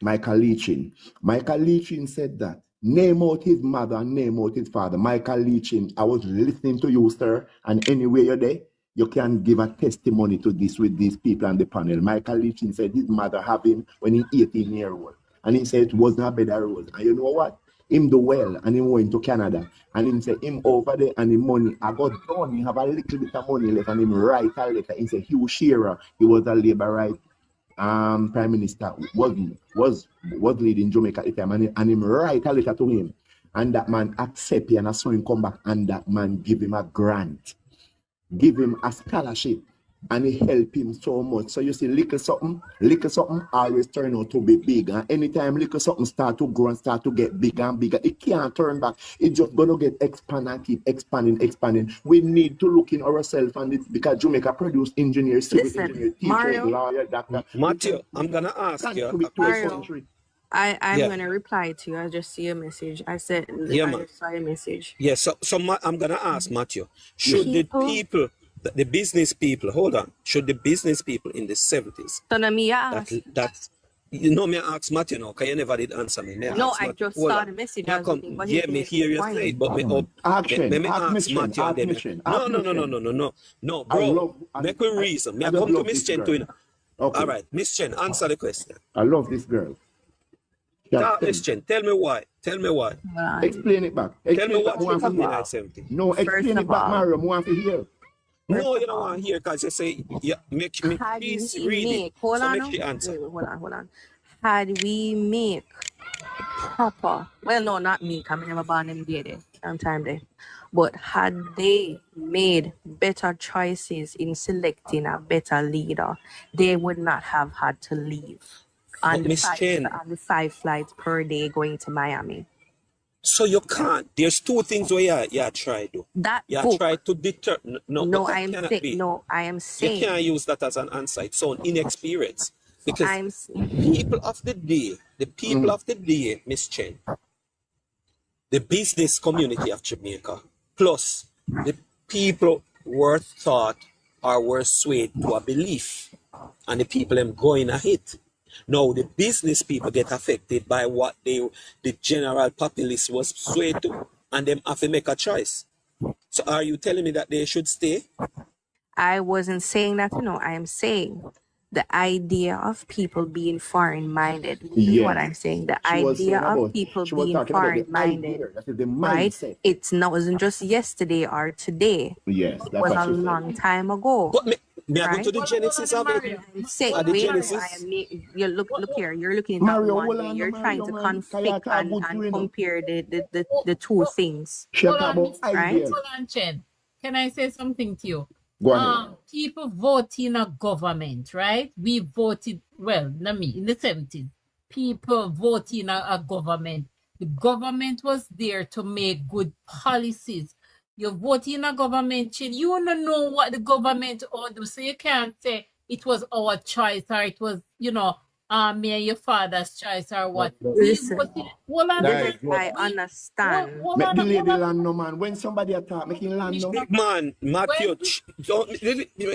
A: Michael Leachin. Michael Leachin said that name out his mother and name out his father. Michael Leachin, I was listening to you, sir, and anywhere you're there, you can give a testimony to this with these people on the panel. Michael Leachin said his mother have him when he 18 years old. And he said it wasn't a better road. And you know what? Him do well and him went to Canada. And him say him over there and the money I got done. He have a little bit of money left and him write a letter. He said Hugh Shearer, he was a Labour right prime minister, was leading Jamaica at the time, and him write a letter to him. And that man accept it and I saw him come back and that man give him a grant, give him a scholarship. And it helped him so much. So you see, little something always turn out to be big. And anytime little something start to grow and start to get bigger and bigger, it can't turn back. It's just gonna get expand and keep expanding. We need to look in ourselves and it because Jamaica produce engineers, civil engineers, teachers,
P: Mario,
A: lawyers, doctors.
O: Matthew, I'm gonna ask you a
A: Contribute to a
P: Mario,
O: question.
A: country.
P: I'm
O: Yeah,
P: gonna reply to you. I just see a message. I said
O: yeah,
P: I
O: man.
P: just saw a message.
O: Yeah, so I'm gonna ask Matthew, should the
P: People,
O: the business people, hold on, should the business people in the 70s
P: so now me ask.
O: that you know me ask Matthew now, because you never did answer me. Me
P: No,
O: ask
P: I
O: Matthew,
P: just
O: hold
P: saw
O: on.
P: the message.
O: Me
P: I
O: I
P: was
O: come,
P: looking for him
O: yeah,
P: to
O: me
P: make
O: hear
P: me
O: you say it,
P: point.
O: but me up
A: Ask
O: me,
A: Shen,
O: me
A: ask
O: ask
A: Miss Shen,
O: Matthew and
A: ask
O: then
A: Miss Shen,
O: no,
A: ask
O: no,
A: Miss
O: no, no,
A: Shen.
O: no, no, no, no,
A: I
O: bro.
A: love
O: Make we reason. Me
A: I
O: I
A: just
O: come to
A: love
O: Miss
A: this
O: Chen
A: girl.
O: to you. All
A: Okay.
O: right, Miss Chen, answer the question.
A: I love this girl.
O: Talk, Miss
A: Captain.
O: Chen, tell me why. Tell me why.
A: Explain it back.
O: Tell me
A: Explain it back.
O: what
A: I
O: you
A: want
P: First
A: to
P: of
O: mean
A: hear.
O: by
P: all,
O: 70.
A: No,
P: first
A: explain it
P: of
A: back,
P: all,
A: Mario. I want to hear.
P: first
O: No,
P: of
O: you don't
P: all,
O: want to hear because you say, yeah, make
P: had
O: please
P: we
O: read it.
P: make, hold
O: So
P: on
O: make
P: now,
O: the answer.
P: wait, hold on. Had we make proper, well, no, not me, 'cause I never born them day sometime there. But had they made better choices in selecting a better leader, they would not have had to leave on
O: But Miss Chen,
P: on the 5 flights per day going to Miami.
O: so you can't. There's two things where you try to.
P: That
O: You try
P: book,
O: to deter. No, but
P: no, I
O: that
P: am
O: cannot
P: saying,
O: be.
P: no, I am
O: You
P: saying,
O: can't use that as an answer. It's so inexperience. Because
P: I'm,
O: people of the day, Miss Chen, the business community of Jamaica, plus the people were thought or were swayed to a belief, and the people them going a hit. Now the business people get affected by what the general populace was swayed to, and them have to make a choice. So are you telling me that they should stay?
P: I wasn't saying that, I am saying the idea of people being foreign minded. Listen to what
A: Yes.
P: I'm saying. The
A: She was
P: idea
A: saying
P: of
A: about,
P: people
A: she was
P: being
A: talking about the
P: foreign minded,
A: idea, that is the
P: right?
A: mindset.
P: It's not wasn't just yesterday or today.
A: Yes,
P: It
A: that's
P: was
A: what
P: a
A: she said.
P: long time ago,
O: But me I go
P: right?
O: to the genesis of it.
P: I'm saying,
O: At the
P: wait,
O: genesis.
P: you look here. You're looking at that
A: Mario,
P: one
A: hold
P: way.
A: on, no,
P: You're trying
A: Mario,
P: to
A: man. Kaya
P: conflict
A: talk good to
P: and
A: you, know.
P: compare the two things,
A: She
C: Hold
A: talk
C: on,
A: about
C: Mr.
P: right?
A: ideas.
C: Hold on, Chen. Can I say something to you?
A: Go ahead.
C: People vote in a government, right? We voted, well, not me, in the 70s. People vote in a government. The government was there to make good policies. You vote in a government, Chin, you don't know what the government ought to do. So you can't say it was our choice or it was, me and your father's choice or what. We
P: Listen,
C: voted. Hold on,
A: Guys,
P: I
C: we,
P: understand.
C: hold
A: make
C: on,
A: the
C: hold
A: lady
C: on.
A: land, no, man. When somebody attack, make him land, no.
O: Big man, Matthew,
C: When
O: don't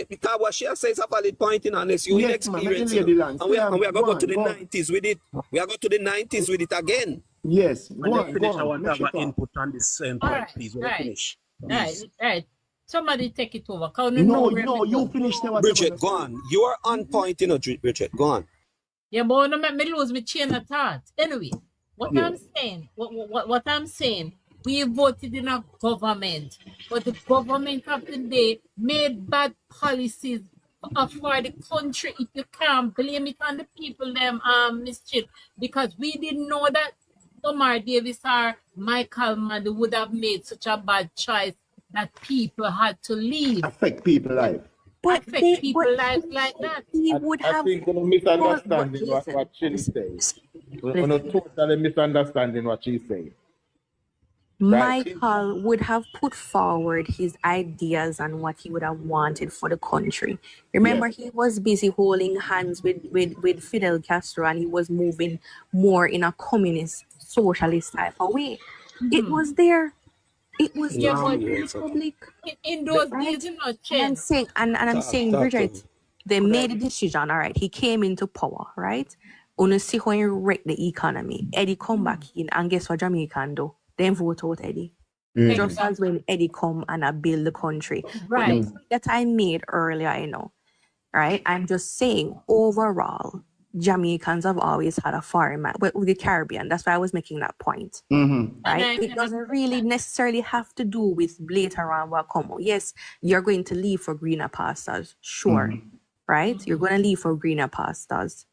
O: because what she says is a valid point in unless you
A: Yes, man, make the
O: inexperienced,
A: lady land.
O: and we are
A: Go
O: going to go to
A: on,
O: the
A: go on.
O: 90s with it. We are going to the 90s with it again.
A: Yes,
B: When
A: go
B: they
A: on,
B: finish, I
A: go on.
B: want to
A: Make
B: have
A: she
B: an
A: talk.
B: input on this same
C: all
B: point,
C: right,
B: please. When they
C: right,
B: finish,
C: right,
B: please.
C: right. Somebody take it over. Cause we know
A: No,
C: where
A: no,
C: we
A: you
C: go.
A: finish now what you're
O: Bridget,
A: gonna
O: go
A: say.
O: on. You are on point, Bridget. Go on.
C: Yeah, but don't make me lose my chain of thought. Anyway, what
A: Yeah.
C: I'm saying, what I'm saying, we voted in a government, but the government of the day made bad policies for the country. If you can't blame it on the people, them Miss Chip, because we didn't know that Omar Davis or Michael Madu would have made such a bad choice that people had to leave.
A: Affect people life.
P: But
C: Affect people lives like that.
P: he would
B: I
P: have
B: think you're
P: but
B: misunderstanding
P: listen,
B: what Chin
P: listen,
B: saying. You're
P: listen.
B: totally misunderstanding what she's saying. Right?
P: Michael would have put forward his ideas and what he would have wanted for the country. Remember,
A: Yes.
P: he was busy holding hands with Fidel Castro, and he was moving more in a communist, socialist type of way. It was there. It was
C: Yeah,
P: there
C: but
P: in the public,
C: in those
P: right?
C: days, you know,
P: And I'm
C: Chen.
P: saying, and I'm saying,
O: Talk to me.
P: Bridget, they made a decision. All right, he came into power, right? Una see how he wreck the economy. Eddie come back in, and guess what Jamaican do? Then vote out Eddie. Just
C: Exactly.
P: as when Eddie come and build the country. But the
C: Right.
P: point that I made earlier, right? I'm just saying, overall, Jamaicans have always had a foreign man with the Caribbean. That's why I was making that point,
C: And
P: right?
C: I
P: It doesn't really necessarily have to do with later on what come. Yes, you're going to leave for greener pastures, sure, right? You're going to leave for greener pastures.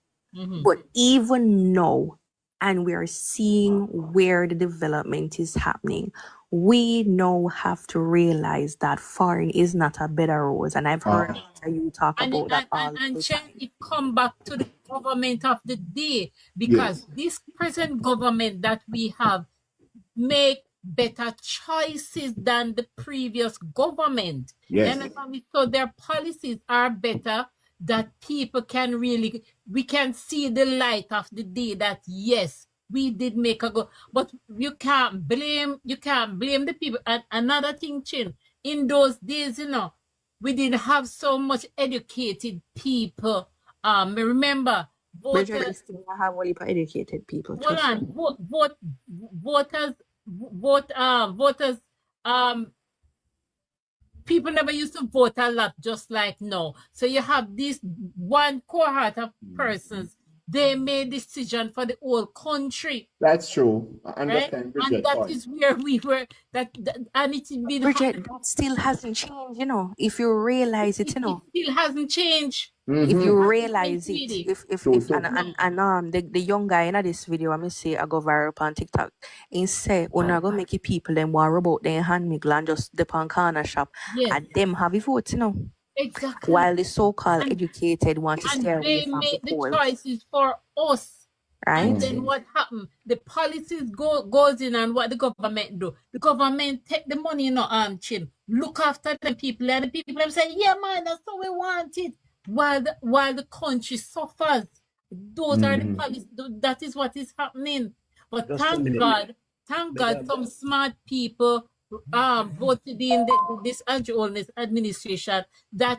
P: But even now, and we are seeing where the development is happening, we now have to realize that foreign is not a bed of roses. And I've heard you talk
C: and
P: about that all
C: and
P: the
C: Chen,
P: time.
C: it come back to the government of the day, because this present government that we have make better choices than the previous government.
A: Yes.
C: And so their policies are better, that people can really, we can see the light of the day that yes, we did make a go. But you can't blame the people. And another thing, Chin, in those days, we didn't have so much educated people. Remember,
P: Bridget,
C: voters,
P: we still have only for educated people,
C: hold
P: trust me.
C: on, voters, people never used to vote a lot, just like now. So you have this one cohort of persons, they made decision for the whole country,
A: That's true. I
C: right?
A: understand
C: And
A: Bridget's
C: that
A: point.
C: is where we were, and it's been
P: Bridget, that still hasn't changed, if you realize it,
C: it still hasn't changed.
P: if you realize it,
C: Really.
P: if
A: True,
P: the young guy in this video, I say I go viral on TikTok, he say, "Una go make it people them worry about their hand miggle and just dip on corner shop,
C: Yes,
P: and them have a vote,
C: exactly.
P: while the so-called
C: And
P: educated want to stay
C: and
P: away
C: they
P: from the
C: make the
P: polls,
C: choices for us. And
P: right?
C: then what happened? The policies goes in, and what the government do? The government take the money, Chin, look after the people, and the people them say, yeah, man, that's how we want it. While the country suffers. Those are the policies. That is what is happening. But
B: Just a
C: thank
B: minute.
C: God, some smart people voted in this Anti-Oldness administration that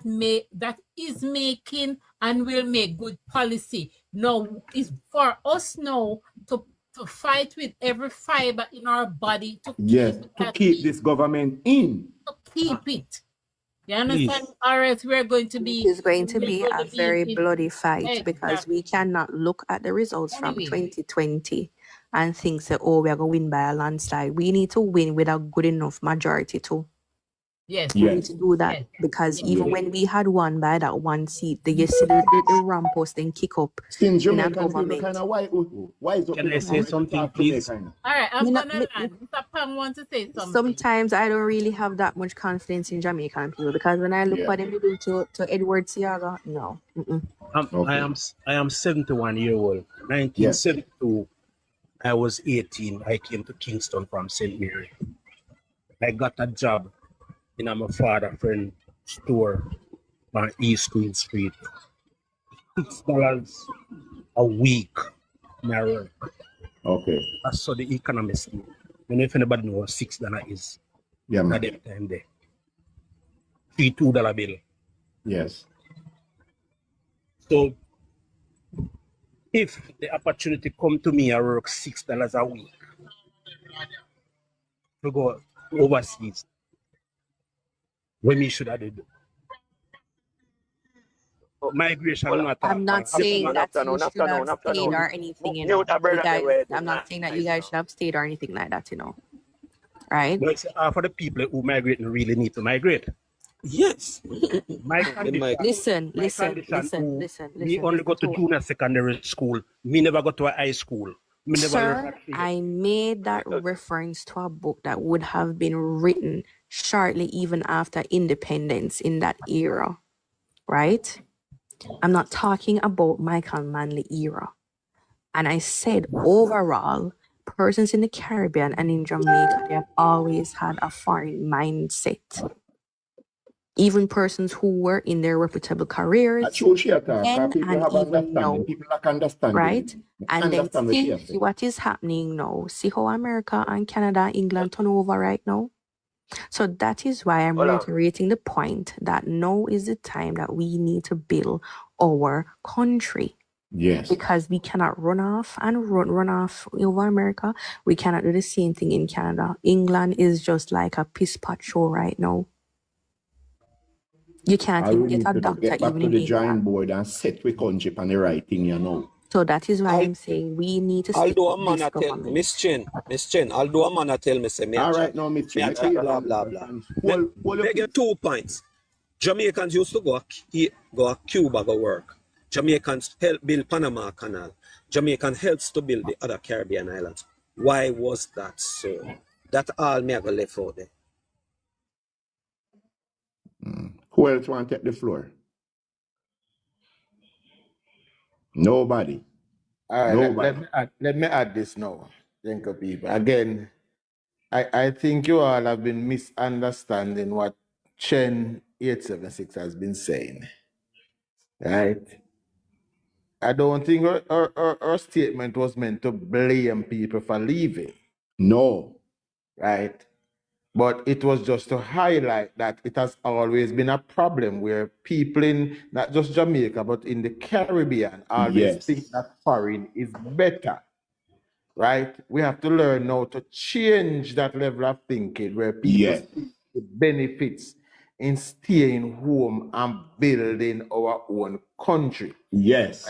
C: is making and will make good policy. Now it's for us now to fight with every fiber in our body to
A: keep this government in.
C: keep it. You understand? Or else we're going to
P: It
C: be
P: is going to be a very bloody fight, because
C: exactly.
P: we cannot look at the results from
C: Anyway.
P: 2020 and think that, oh, we are going to win by a landslide. We need to win with a good enough majority too.
C: Yes.
P: We need to do that,
C: Yes.
P: because
C: Yes.
P: even when we had won by that one seat, you see the ramp post then kick up
A: Since
P: in a
A: Jamaicans people
P: government.
A: kind of wise up.
B: Can I say something, please?
C: All right, I'm
P: Me not-
C: gonna
P: me-
C: land. Mr. Pang wants to say something.
P: Sometimes I don't really have that much confidence in Jamaican people, because when I look what they do to Edward Siaga, no.
B: I am 71 years old. 1972, I was 18. I came to Kingston from St. Mary. I got a job in my father's friend store on East Queen Street. $6 a week. My work.
A: Okay.
B: I saw the economist. I don't know if anybody knows what $6 is.
A: Yeah,
B: At
A: man.
B: that time there. $2 bill.
A: Yes.
B: So if the opportunity come to me, I work $6 a week to go overseas, when me should have did migration.
P: I'm not saying that you should have stayed or anything, you guys. I'm not saying that you guys should have stayed or anything like that, right?
B: But it's for the people who migrate and really need to migrate.
O: Yes.
Q: My
O: The
Q: condition,
O: mic.
P: Listen,
Q: my
P: listen,
Q: condition,
P: listen,
Q: who
P: listen,
Q: me
P: listen.
Q: only
P: This
Q: go
P: is
Q: to
P: what,
Q: junior secondary school. Me never go to a high school. Me never learn how
P: sir,
Q: to figure.
P: I made that reference to a book that would have been written shortly even after independence in that era, right? I'm not talking about Michael Manley era. And I said overall, persons in the Caribbean and in Jamaica, they have always had a foreign mindset. Even persons who were in their reputable careers, then
A: people
P: and
A: have
P: even
A: understanding.
P: now,
A: People lack understanding.
P: right? And then
A: Understand what
P: see
A: you say.
P: what is happening now. See how America and Canada, England turn over right now? So that is why I'm reiterating the point that now is the time that we need to build our country.
A: Yes.
P: Because we cannot run off and run off over America. We cannot do the same thing in Canada. England is just like a piss pot show right now. You can't even get a doctor
A: get back
P: even
A: to
P: in
A: the drawing
P: England.
A: board and set we country on the right thing, you know.
P: So that is why
O: I'll,
P: I'm saying we need to stick
O: although a
P: with
O: man
P: this
O: a tell
P: government.
O: Miss Chen, although a man a tell me say me a
A: All
O: chat,
A: right, now, Miss
O: me
A: Chin,
O: a
A: make sure
O: chat
A: you
O: blah
A: land
O: blah
A: first.
O: blah.
A: And
O: Me,
A: hold
O: me
A: your
O: get
A: peace.
O: 2 points. Jamaicans used to go a Cuba go work. Jamaicans help build Panama Canal. Jamaican helps to build the other Caribbean islands. Why was that so? That all me a go left out there.
A: Who else want to take the floor? Nobody.
R: All right,
A: Nobody.
R: let me add this now. Think of people. Again, I think you all have been misunderstanding what Chen 876 has been saying. Right? I don't think her statement was meant to blame people for leaving.
A: No.
R: Right? But it was just to highlight that it has always been a problem where people in not just Jamaica, but in the Caribbean always think that foreign is better. Right? We have to learn now to change that level of thinking where people see the benefits in staying home and building our own country.
A: Yes.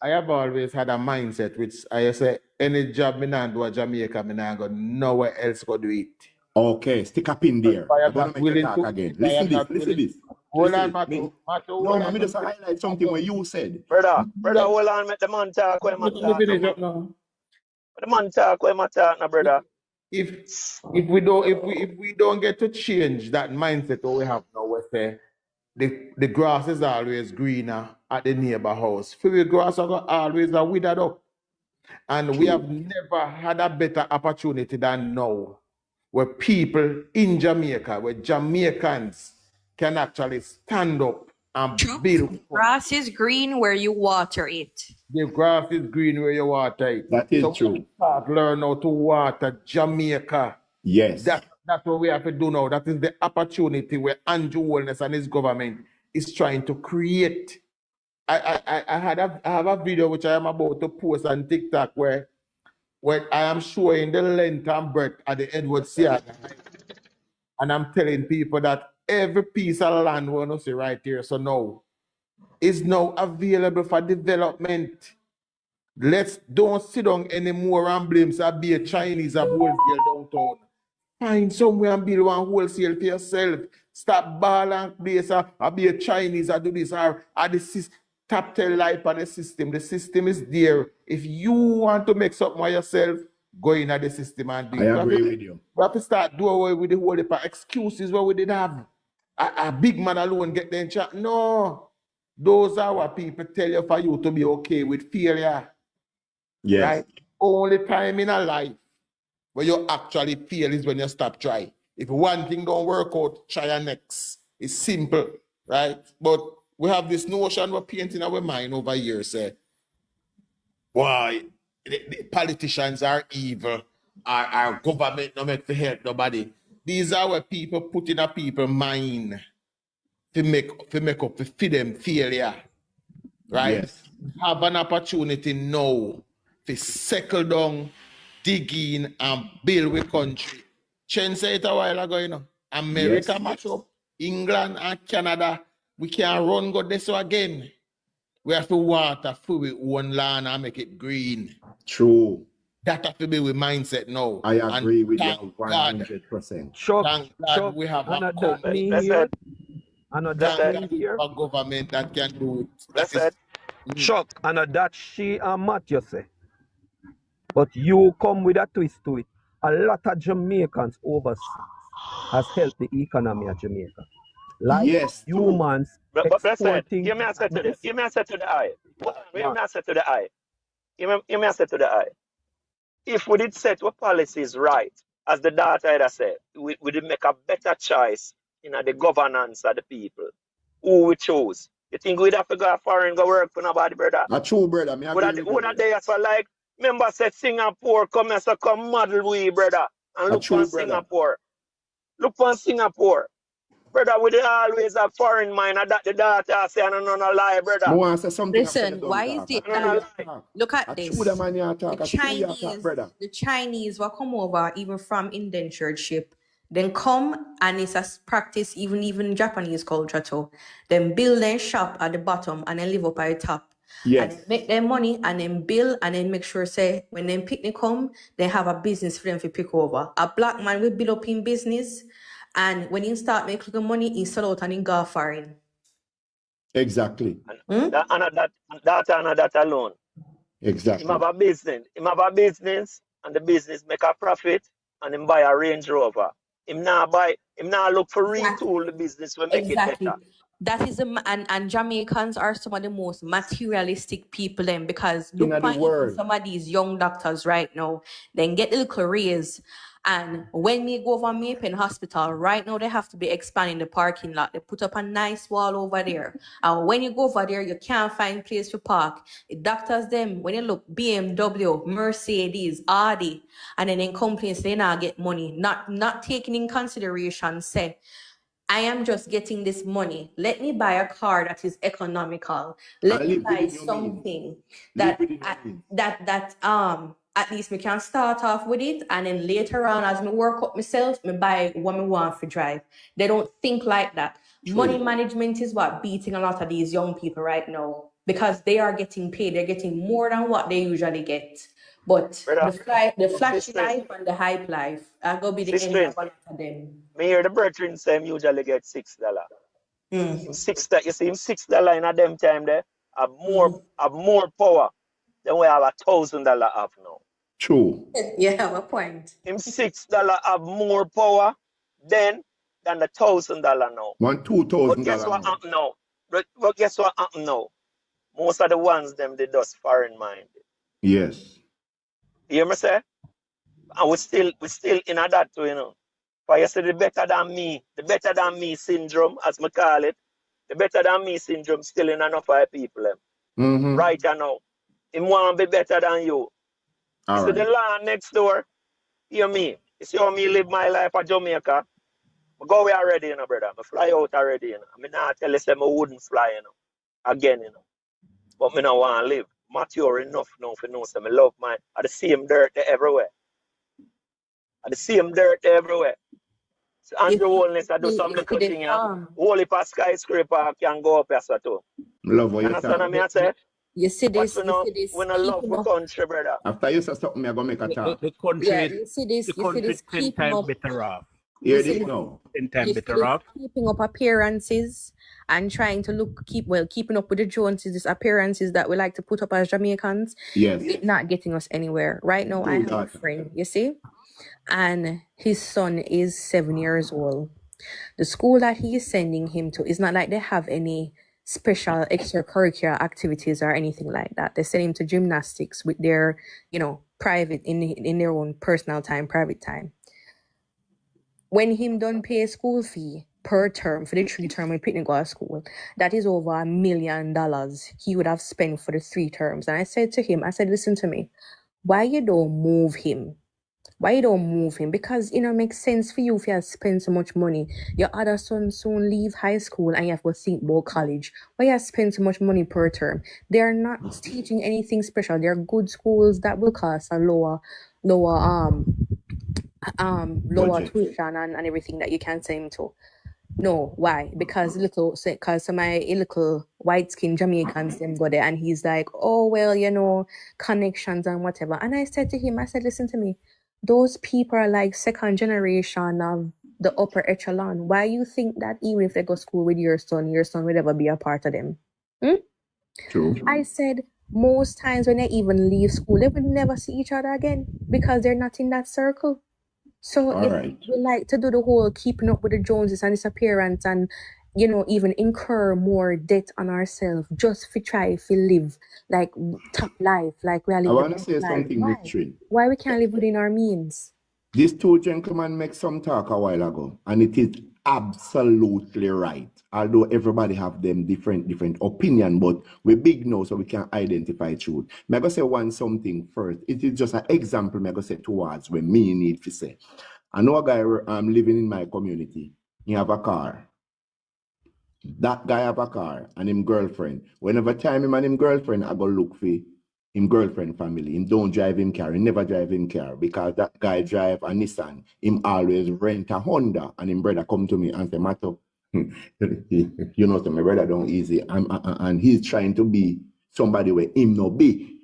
R: I have always had a mindset which I say any job me not do a Jamaica, me not go nowhere else go do it.
A: Okay, stick up in there.
R: I
A: I'm
R: am
A: gonna
R: not
A: make you
R: willing
A: talk
R: to.
A: again.
R: I
A: Listen
R: am
A: this,
R: not
A: listen
R: willing.
A: this.
R: Hold
A: Listen
R: on,
A: this.
R: Mato,
A: No,
R: hold
A: man, me
R: on.
A: just highlight something what you said.
L: Brother, hold on, make the man talk when
R: Let
L: man
R: me
L: talk.
R: finish up now.
L: The man talk when man talk, no brother.
R: If we don't get to change that mindset that we have now, we say the grass is always greener at the neighbor house. For grass are always a withered up. And we have never had a better opportunity than now, where people in Jamaica, where Jamaicans can actually stand up and build.
P: Grass is green where you water it.
R: The grass is green where you water it.
A: That is
R: so
A: true.
R: we start learn how to water Jamaica.
A: Yes.
R: That's what we have to do now. That is the opportunity where Andrew Wellness and his government is trying to create. I have a video which I am about to post on TikTok where I am showing the length and breadth of the Edward Seattle. And I'm telling people that every piece of land we're going to see right here, so now, is now available for development. Don't sit down anymore and blame say be a Chinese or wholesale downtown. Find somewhere and build one wholesale for yourself. Stop ball and place or be a Chinese or do this or the top tell life on the system. The system is there. If you want to make something for yourself, go in at the system and do
A: I
R: it.
A: agree with you.
R: We have to start doing away with the whole heap of excuses what we did have. A big man alone get them chat. No. Those are what people tell you for you to be okay with failure.
A: Yes.
R: Right? Only time in a life where you actually fail is when you stop trying. If one thing don't work out, try a next. It's simple, right? But we have this notion we're painting our mind over here, say, why the politicians are evil, our government no make to help nobody. These are what people put in a people's mind to make up to feed them failure. Right?
A: Yes.
R: Have an opportunity now to settle down, dig in, and build with country. Chen said it a while ago, you know. America match up, England and Canada. We can't run go this way again. We have to water through it one land and make it green.
A: True.
R: That have to be with mindset now.
A: I agree with you
R: thank God,
A: 100%.
R: thank God we have a
O: that me here. Another
R: Than
O: me here.
R: a government that can do it. That
L: Blessed.
R: is
O: Chuck, that she and Matt, you say. But you come with a twist to it. A lot of Jamaicans overseas has helped the economy of Jamaica. Like
A: Yes, true.
O: humans
M: But blessed,
O: exporting.
M: hear me answer to the,
O: Listen,
M: hear me answer to the eye. Hear
O: man,
M: me answer to the eye. Hear me answer to the eye. If we did set our policies right, as the data had said, we did make a better choice in the governance of the people. Who we choose. You think we'd have to go foreign go work for nobody, brother?
A: A true brother, me agree with you
M: Would that
A: there.
M: day so like, remember said Singapore come here, so come model we, brother. And
A: A
M: look for
A: true brother.
M: Singapore. Look for Singapore. Brother, we dey always have foreign mind, and that the data say, and no lie, brother.
A: Me want to say something after you
P: Listen,
A: done
P: why is
A: talk. A
P: the
A: true
P: that
A: you
M: lie.
A: talk.
P: look at
A: A true the
P: this?
A: man you
P: The
A: talk. A true you talk, brother.
P: Chinese will come over even from indentureship, then come and it's a practice even Japanese culture too. Then build their shop at the bottom and then live up at the top. And
A: Yes.
P: then make their money and then build and then make sure say when them picnic come, they have a business for them to pick over. A black man will build up in business and when he start making money, he sell out and he go foreign.
A: Exactly.
M: And that alone.
A: Exactly.
M: Him have a business. And the business make a profit and him buy a Range Rover. Him now look for retool the business will make it better.
P: That is and Jamaicans are some of the most materialistic people then because
A: In
P: look
A: the
P: at even
A: world.
P: some of these young doctors right now, then get little careers. And when we go over Mapen Hospital, right now they have to be expanding the parking lot. They put up a nice wall over there. And when you go over there, you can't find place to park. The doctors them, when you look BMW, Mercedes, Audi, and then in complaints, they now get money. Not taking in consideration, say, I am just getting this money. Let me buy a car that is economical. Let me buy something that at least me can start off with it, and then later on, as me work up myself, me buy what me want to drive. They don't think like that.
A: True.
P: Money management is what beating a lot of these young people right now because they are getting paid. They're getting more than what they usually get. But
M: Brother,
P: the flashy life and the hype life are going to be the end of a lot of them.
M: Me hear the brethren say him usually get $6. Him $6, you see him $6 in a them time there have more power than we have $1,000 have now.
A: True.
P: You have a point.
M: Him $6 have more power than the $1,000 now.
A: One $2,000.
M: But guess what happen now? But guess what happen now? Most of the ones them they just foreign minded.
A: Yes.
M: You hear me say? And we still in that too, you know. For you see the better than me syndrome, as me call it, the better than me syndrome still in enough of people. Right now. Him want to be better than you.
A: All
M: see the land next door, hear me. You see how me live my life at Jamaica? I go away already, you know, brother. I fly out already, you know. I mean, I tell you, I wouldn't fly, you know, again, you know. But me not want to live. Mature enough now for know, so I love mine. I the same dirt everywhere. So Andrew Holness, I do some little thing here. Whole heap of skyscraper can go up here, so too.
A: Love what you
M: understand what I say?
P: You see this,
M: we not love the country, brother.
A: After you say something, I'm going to make a talk.
Q: The country,
P: Yeah, you see this,
Q: 10 times better off.
A: Hear this now.
Q: 10 times better off.
P: Keeping up appearances and trying to keeping up with the Joneses, these appearances that we like to put up as Jamaicans.
A: Yes.
P: It's not getting us anywhere. Right now, I have a friend, you see, and his son is 7 years old. The school that he is sending him to is not like they have any special extracurricular activities or anything like that. They send him to gymnastics with their, private in their own personal time, private time. When him done pay school fee per term for the 3 term in picnic go to school, that is over $1 million he would have spent for the 3 terms. And I said to him, listen to me, why you don't move him? Because it makes sense for you if you have spent so much money. Your other son soon leave high school and you have to think about college. Why you have spent so much money per term? They are not teaching anything special. They're good schools that will cost a lower tuition and everything that you can send him to. No, why? Because some of my little white-skinned Jamaicans them go there and he's like, oh well, connections and whatever. And I said to him, listen to me, those people are like second generation of the upper echelon. Why you think that even if they go to school with your son will never be a part of them?
A: True.
P: I said most times when they even leave school, they will never see each other again because they're not in that circle. So
A: All
P: if
A: right.
P: we like to do the whole keeping up with the Joneses and disappearance and, you know, even incur more debt on ourselves just to try to live like top life, like we are
A: I
P: living
A: want
P: the
A: to
P: best
A: say
P: life.
A: something, Richard.
P: Why we can't live within our means?
A: These two gentlemen make some talk a while ago, and it is absolutely right. Although everybody have them different opinion, but we big now, so we can identify truth. Me go say one something first. It is just an example. Me go say towards when me need to say. I know a guy living in my community. He have a car. That guy have a car and him girlfriend. Whenever time him and him girlfriend, I go look for him girlfriend family. Him don't drive him car. He never drive him car because that guy drive a Nissan. Him always rent a Honda. And him brother come to me and say, Mato, you know, so my brother don't easy. And he's trying to be somebody where him no be.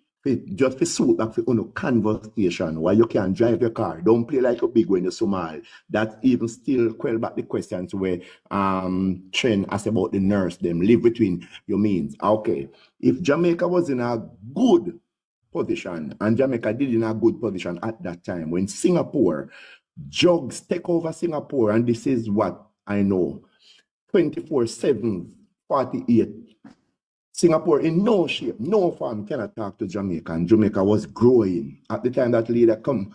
A: Just for suit back for conversation why you can drive your car. Don't play like a big when you're small. That even still quell back the questions where Trent asked about the nurse, them live between your means. Okay. If Jamaica was in a good position, and Jamaica did in a good position at that time, when Singapore, drugs take over Singapore, and this is what I know, 24/7, 48. Singapore in no shape, no form cannot talk to Jamaica, and Jamaica was growing. At the time that leader come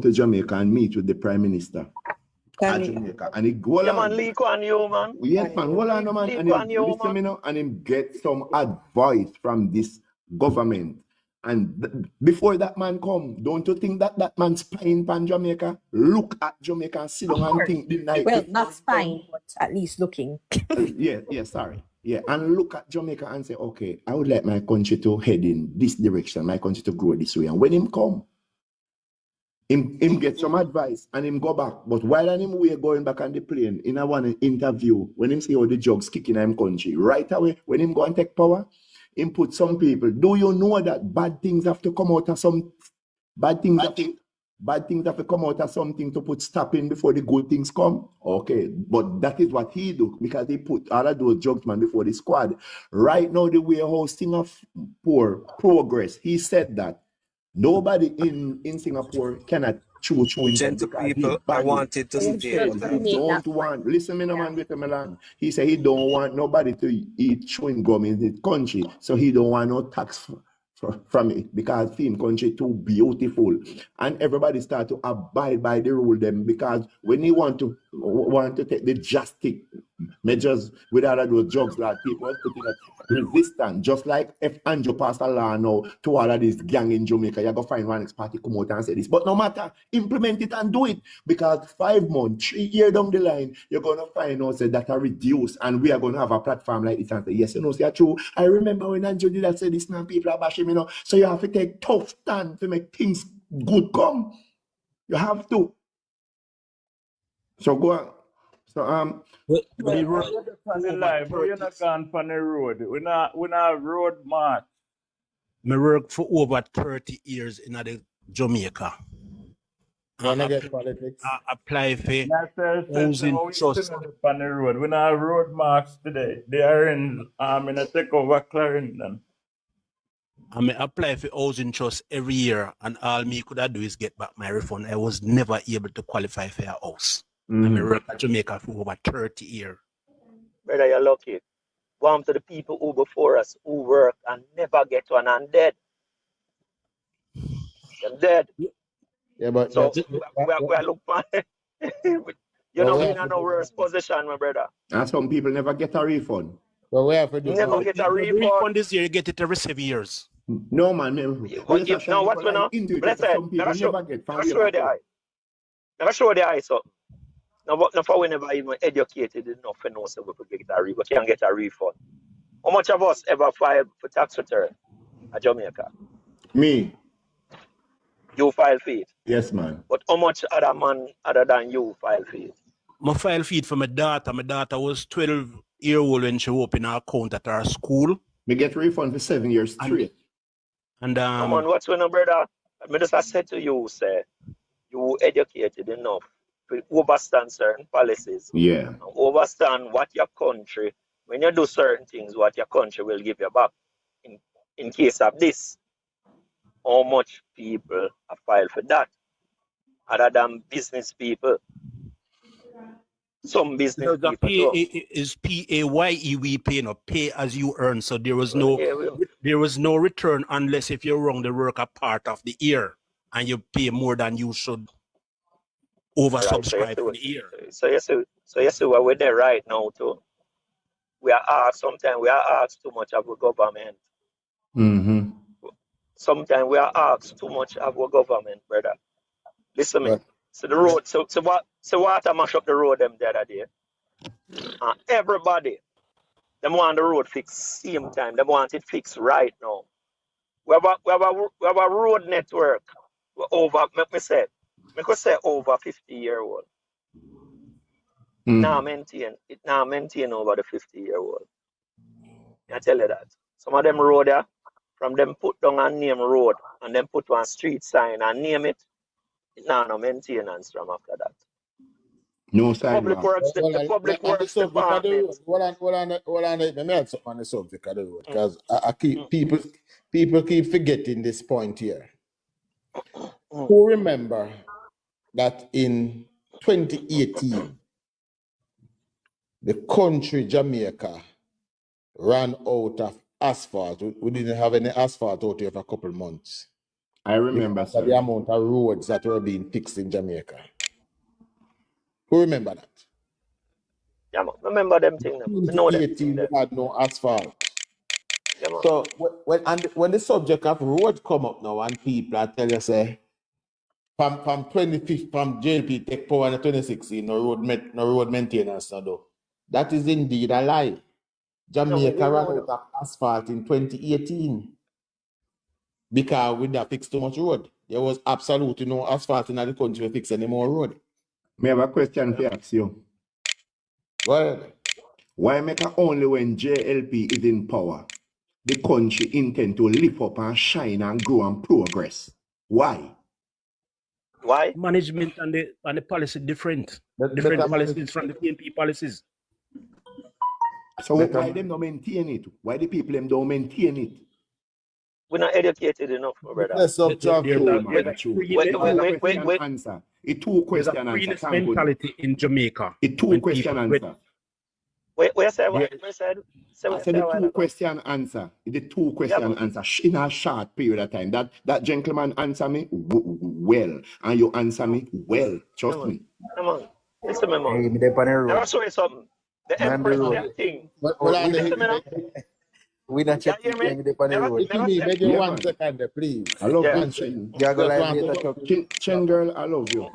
A: to Jamaica and meet with the Prime Minister at Jamaica. And he go
N: Yeah,
A: on.
N: man, Lee Kuan Yew, man.
A: Yes, man, hold on, man.
N: Lee
A: And
N: Kuan
A: him,
N: Yew,
A: listen
N: man.
A: me now, and him get some advice from this government. And before that man come, don't you think that that man spying pan Jamaica? Look at Jamaica and sit down and think the night
P: Well,
A: before
P: not
A: he
P: spying,
A: come.
P: but at least looking.
A: Sorry. Yeah, and look at Jamaica and say, okay, I would like my country to head in this direction, my country to grow this way. And when him come, him get some advice and him go back. But while him way going back on the plane, in a one interview, when him see how the drugs kicking in him country, right away, when him go and take power, him put some people. Do you know that bad things have to come out of some bad things have to come out of something to put stop in before the good things come? Okay, but that is what he do because he put all of those drugs man before the squad. Right now, the way how Singapore progress, he said that nobody in Singapore cannot chew chewing gum
O: Gentle
A: because he
O: people, I
A: banned it.
O: wanted to
A: He
O: state
A: said he don't want, listen me no man with him along. He said he don't want nobody to eat chewing gum in his country, so he don't want no tax from it because film country too beautiful, and everybody start to abide by the rule them because when he want to take the drastic measures with all of those drugs that people was putting up resistance, just like if Andrew pass a law now to all of this gang in Jamaica, you go find one next party come out and say this, but no matter, implement it and do it because 5 months, 3 years down the line, you're gonna find out say that are reduced, and we are gonna have a platform like this and say yes, you know, say true. I remember when Andrew did that, say this now people are bashing me now, so you have to take tough stand to make things good come. You have to. So go on. So
Q: Me work for
D: The
Q: over
D: life, but you're
Q: 30.
D: not gone on the road. We're not road march.
Q: Me work for over 30 years in the Jamaica.
R: Wanna
Q: I
R: get politics?
Q: apply for
D: That's
Q: housing
D: how we
Q: trust.
D: on the road. We're not road march today. They are in a takeover Clarendon.
Q: I may apply for housing trust every year, and all me could do is get back my refund. I was never able to qualify for a house. I may work at Jamaica for over 30 years.
N: Brother, you're lucky. Warm to the people who before us who work and never get one and dead. Them dead.
R: Yeah, but
N: So
R: but
N: we look for you know,
R: we
N: we
R: have
N: in a
R: to
N: no
R: do
N: worse position, my brother.
A: and some people never get a refund.
R: but we have to do
N: Never get a
Q: The
N: refund.
Q: refund this year, you get it every 7 years.
A: No man,
N: But if, now what we know? Let's say,
A: some people never get
N: never show the eye. Never show the eye, so. Now for we never even educated enough to know so we could get a refund. We can't get a refund. How much of us ever filed for tax return at Jamaica?
A: Me.
N: You file for it.
A: Yes, man.
N: But how much other man other than you file for it?
Q: My file feed for my daughter. My daughter was 12-year-old when she opened her account at our school.
A: Me get refund for 7 years straight.
Q: And
N: No man, what's when, brother? I just I said to you, say, you educated enough
S: to overstand certain policies
A: Yeah.
S: and overstand what your country, when you do certain things, what your country will give you back. In case of this, how much people have filed for that, other than business people. Some business
Q: Because the
S: people too.
Q: is PAYE we pay, no pay as you earn. So there was
S: Yeah,
Q: no return unless if you run the work a part of the year and you pay more than you should
S: right.
Q: oversubscribe for the year.
S: So you see what we're there right now too. Sometimes we are asked too much of our government.
A: Mm-hmm.
S: Sometimes we are asked too much of our government, brother. Listen me.
R: But
S: So the road, so what I mash up the road them the other day. And everybody, them want the road fixed same time. They want it fixed right now. We have a road network over, me could say over 50-year-old. Now maintain over the 50-year-old. I tell you that. Some of them road there, from them put down a name road and then put one street sign and name it, now no maintenance from after that.
A: No
S: The public
A: sidewalk.
S: works, the public
R: on the
S: works
R: subject of the road,
S: department.
R: let me add something on the subject of the road, because I keep people keep forgetting this point here. Who remember that in 2018, the country Jamaica ran out of asphalt. We didn't have any asphalt out here for a couple of months.
A: I remember,
R: Because of
A: sir.
R: the amount of roads that were being fixed in Jamaica. Who remember that?
S: Yeah, man. Remember them things. We know them things.
R: 2018, we had no asphalt.
S: Yeah, man.
R: So when the subject of road come up now and people are tell you say from 25th from JLP take power in 2016, no road maintenance now though. That is indeed a lie. Jamaica ran out of asphalt in 2018 because we didn't fix too much road. There was absolutely no asphalt in the country to fix any more road.
A: May I have a question to ask you?
R: Go ahead.
A: Why make a only when JLP is in power, the country intend to lift up and shine and grow and progress? Why?
S: Why?
Q: Management and the policy different.
R: Better
Q: Different policies
R: manage-
Q: from the PNP policies.
A: So why them don't maintain it? Why the people them don't maintain it?
S: We're not educated enough, my brother.
R: Let's
Q: There's a
A: Question answer. It two question answer.
Q: freeness mentality in Jamaica.
A: It two question answer.
S: Where say what? Where said?
A: I said the two question answer. The two question answer in a short period of time. That gentleman answer me well, and you answer me well. Trust me.
S: Come on. Listen, my man.
T: Hey, me dey on the road.
S: Never show you something. The Empress them thing. Listen, me now.
T: We not check me dey on the road.
R: Make you 1 second there, please.
A: I love
S: Yeah.
A: answering.
T: You go live later, Chuck.
A: Chen girl, I love you.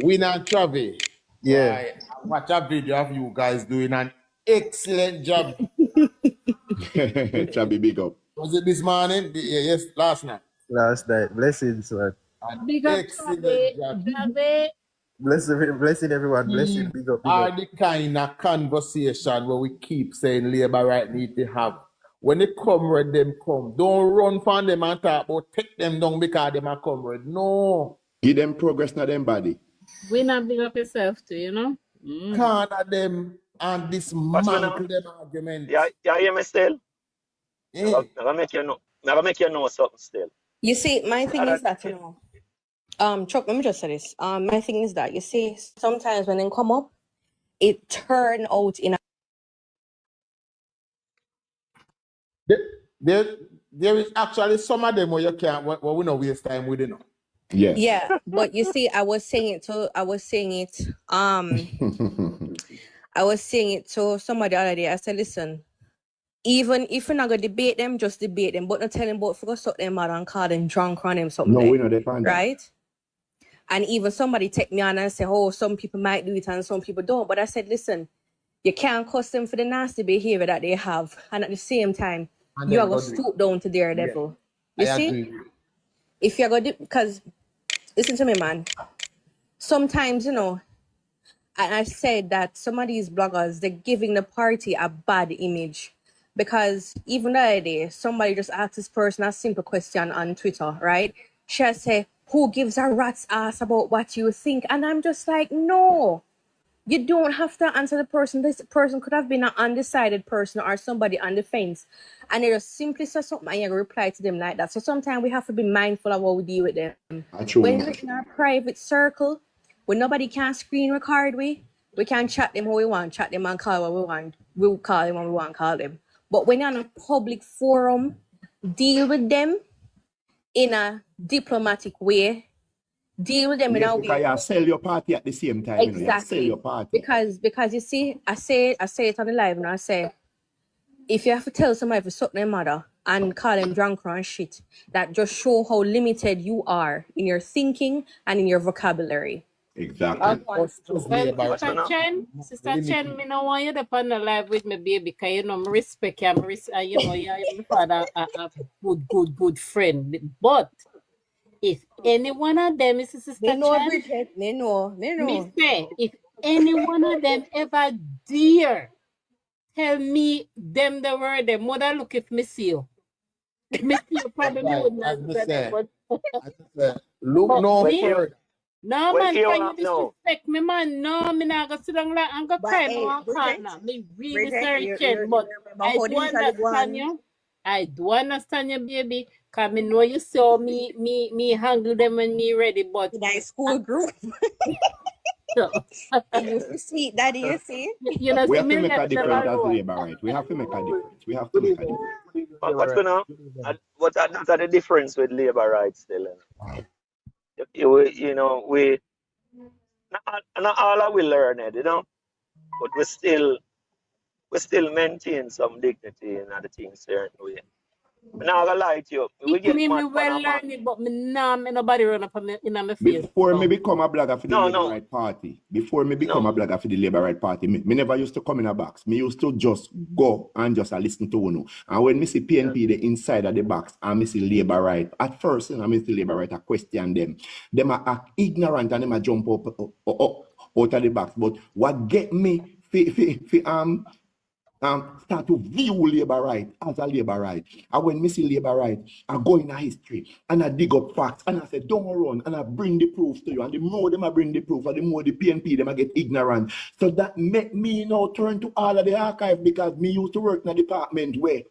R: We not Travi.
T: Yeah.
R: I watch a video of you guys doing an excellent job.
A: Chabi, big up.
R: Was it this morning? Yes, last night.
T: Last night. Blessings, man.
R: Big up, excellent job.
T: Blessing everyone. Blessing. Big up. Big
R: Are
T: up.
R: the kind of conversation where we keep saying labor right need to have. When they comrade them come, don't run from them and talk about take them down because them are comrade. No.
A: Give them progress, not them body.
C: We not big up yourself too, you know?
R: Corner them and dismantle them argument.
S: Yeah, hear me still? Never make you know something still.
P: You see, my thing is that, you know, Chuck, let me just say this. My thing is that, you see, sometimes when they come up, it turn out in a...
R: There is actually some of them where you can't, where we don't waste time with, you know.
A: Yes.
P: Yeah, but you see, I was saying it to somebody the other day. I said, listen, even if you're not gonna debate them, just debate them, but not tell them about forgot suck them out and call them drunk on them something.
A: No, we know they find
P: right? And even somebody take me on and say, oh, some people might do it and some people don't. But I said, listen, you can't cuss them for the nasty behavior that they have, and at the same time, you are gonna stoop down to their level. You see?
R: Agree.
P: If you're gonna because listen to me, man. Sometimes, you know, and I said that some of these bloggers, they're giving the party a bad image. Because even the other day, somebody just asked this person a simple question on Twitter, right? She say,
G: who gives a rat's ass about what you think? And I'm just like, no. You don't have to answer the person. This person could have been an undecided person or somebody on the fence. And they just simply say something and you reply to them like that. So sometimes we have to be mindful of how we deal with them. When we're in our private circle, when nobody can screen record we can chat them how we want, chat them and call what we want. We'll call them when we want to call them. But when you're in a public forum, deal with them in a diplomatic way. Deal with them in a way.
A: Because you sell your party at the same time.
G: Exactly.
A: You sell your party.
G: Because you see, I say it on the live and I say, if you have to tell somebody to suck their mother and call them drunk and shit, that just show how limited you are in your thinking and in your vocabulary.
A: Exactly.
C: Sister Chen, me no want you to on the live with me, baby, because you know, me respect you, you know, you're my father, a good friend. But if any one of them is Sister Chen,
G: they know.
C: Me say, if any one of them ever dare tell me them the word, the mother look if me see you. Me see you probably would not say that, but
R: look no further.
C: no man, can you disrespect me, man? No, me not go sit down like and go cry no corner. Me really searching, but I do understand you. I do understand you, baby. Cause me know you saw me handle them when me ready, but
G: nice school group.
C: So,
G: you see, Daddy, you see?
C: You know,
A: we have to make a difference as labor, right? We have to make a difference. We have to make a difference.
S: But you know, that's the difference with labor rights still. You know, we not all of we learn it, you know, but we still maintain some dignity in other things certain way. I'm not gonna lie to you. We get
C: me well learn it, but me nobody run up in my face.
A: Before me become a blogger for the Labour Right Party, before me become a blogger for the Labour Right Party, me never used to come in a box. Me used to just go and just listen to one. And when me see PNP the inside of the box and me see Labour Right, at first, you know, me see Labour Right, I question them. Them are act ignorant and them are jump up out of the box. But what get me start to view Labour Right as a Labour Right. And when me see Labour Right, I go in a history and I dig up facts and I say, don't run, and I bring the proof to you. And the more them I bring the proof, and the more the PNP them I get ignorant. So that make me now turn to all of the archive, because me used to work in a department where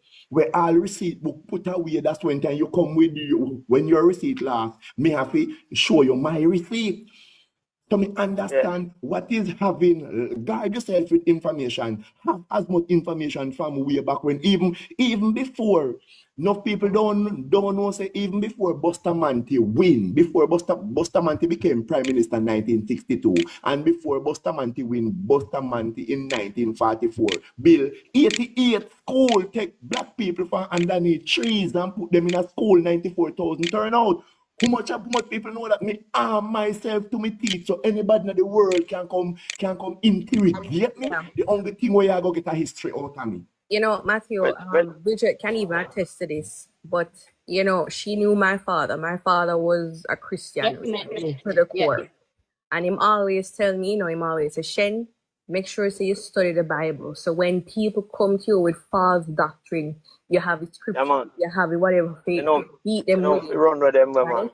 A: all receipt book put away. That's when time you come with you. When your receipt last, me have to show you my receipt. So me understand what is having, guide yourself with information. Have as much information from way back when, even before. Enough people don't know, say, even before Bustamante win, before Bustamante became Prime Minister in 1962, and before Bustamante win Bustamante in 1944, Bill 88 school take black people from underneath trees and put them in a school, 94,000 turnout. How much people know that me arm myself to me teeth, so anybody in the world can come interrogate me? The only thing where I go get a history out of me.
G: You know, Matthew, Bridget can even attest to this, but you know, she knew my father. My father was a Christian to the core. And him always tell me, you know, him always say, Shen, make sure so you study the Bible. So when people come to you with false doctrine, you have it scripture, you have it whatever, beat them with it,
S: run with them,
G: right?
S: man.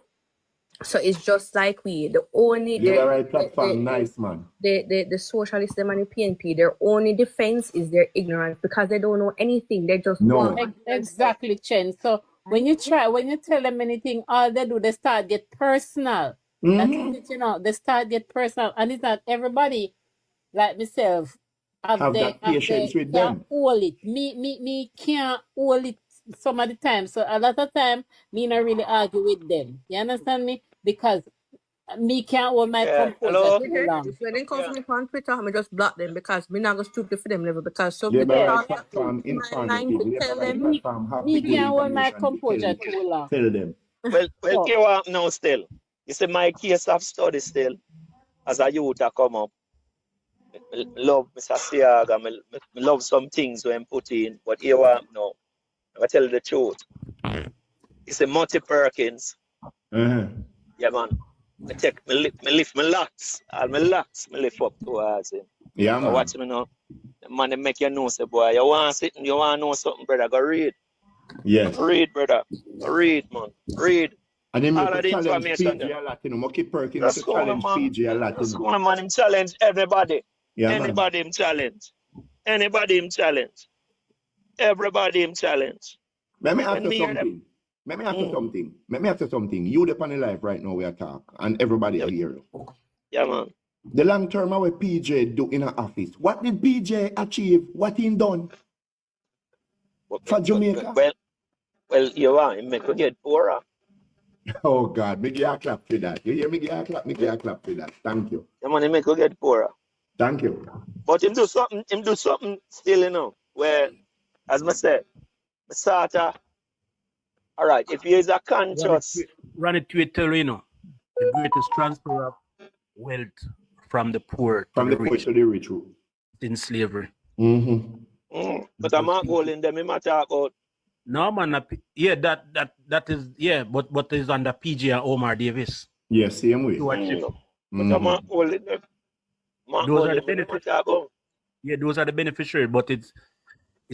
G: So it's just like the only
A: nice man.
G: The socialists them and the PNP, their only defense is their ignorance, because they don't know anything. They just
C: exactly, Chen. So when you tell them anything, all they do, they start get personal. That's it, you know, they start get personal, and it's not everybody like myself have that patience with them. Hold it. Me can't hold it some of the time. So a lot of time, me not really argue with them. You understand me? Because me can't hold my composure too long.
G: When they come to me on Twitter, I just block them, because me not go stupid for them level, because some
C: me can't hold my composure too long.
A: Tell them.
S: Well, you now still. You see, my case of study still, as a youth I come up. I love Mr. Siaga, I love some things when put in, but here I am now. I tell you the truth. It's a Monty Perkins. Yeah, man. I lift my locks. All my locks, I lift up towards him.
A: Yeah, man.
S: Watch me now. The man, they make you know, say, boy, you want something, you want to know something, brother, go read.
A: Yes.
S: Read, brother. Read, man. Read.
A: And then
S: All
A: make
S: of
A: a
S: the
A: challenge
S: information
A: PG
S: there.
A: a lot, you know. Monkey Perky make
S: Just
A: a
S: go on,
A: challenge
S: man.
A: PG a lot, you
S: Just
A: know.
S: go on, man. Him challenge everybody.
A: Yeah, man.
S: Anybody him challenge. Anybody him challenge. Everybody him challenge.
A: Let me ask
S: When
A: you
S: me hear them,
A: something. Let me ask you something. Let me ask you something. You the on the live right now we are talk, and everybody are here.
S: yeah, man.
A: The long term what PJ do in her office. What did PJ achieve? What he done for Jamaica?
S: Well, you are. Him make we get poorer.
A: Oh God, make you a clap for that. You hear me? Give a clap, make you a clap for that. Thank you.
S: Yeah, man, him make we get poorer.
A: Thank you.
S: But him do something still, you know, where, as I said, sort of, all right, if he is a conscious.
Q: Run it to tell you know, the greatest transfer of wealth from the poor to the rich. In slavery.
S: But I'm not going them, him talk about.
Q: No man, yeah, that is but is under PG and Omar Davis.
A: Yes, same way.
S: But I'm not holding them.
Q: Those are the beneficiaries. Yeah, those are the beneficiaries, but it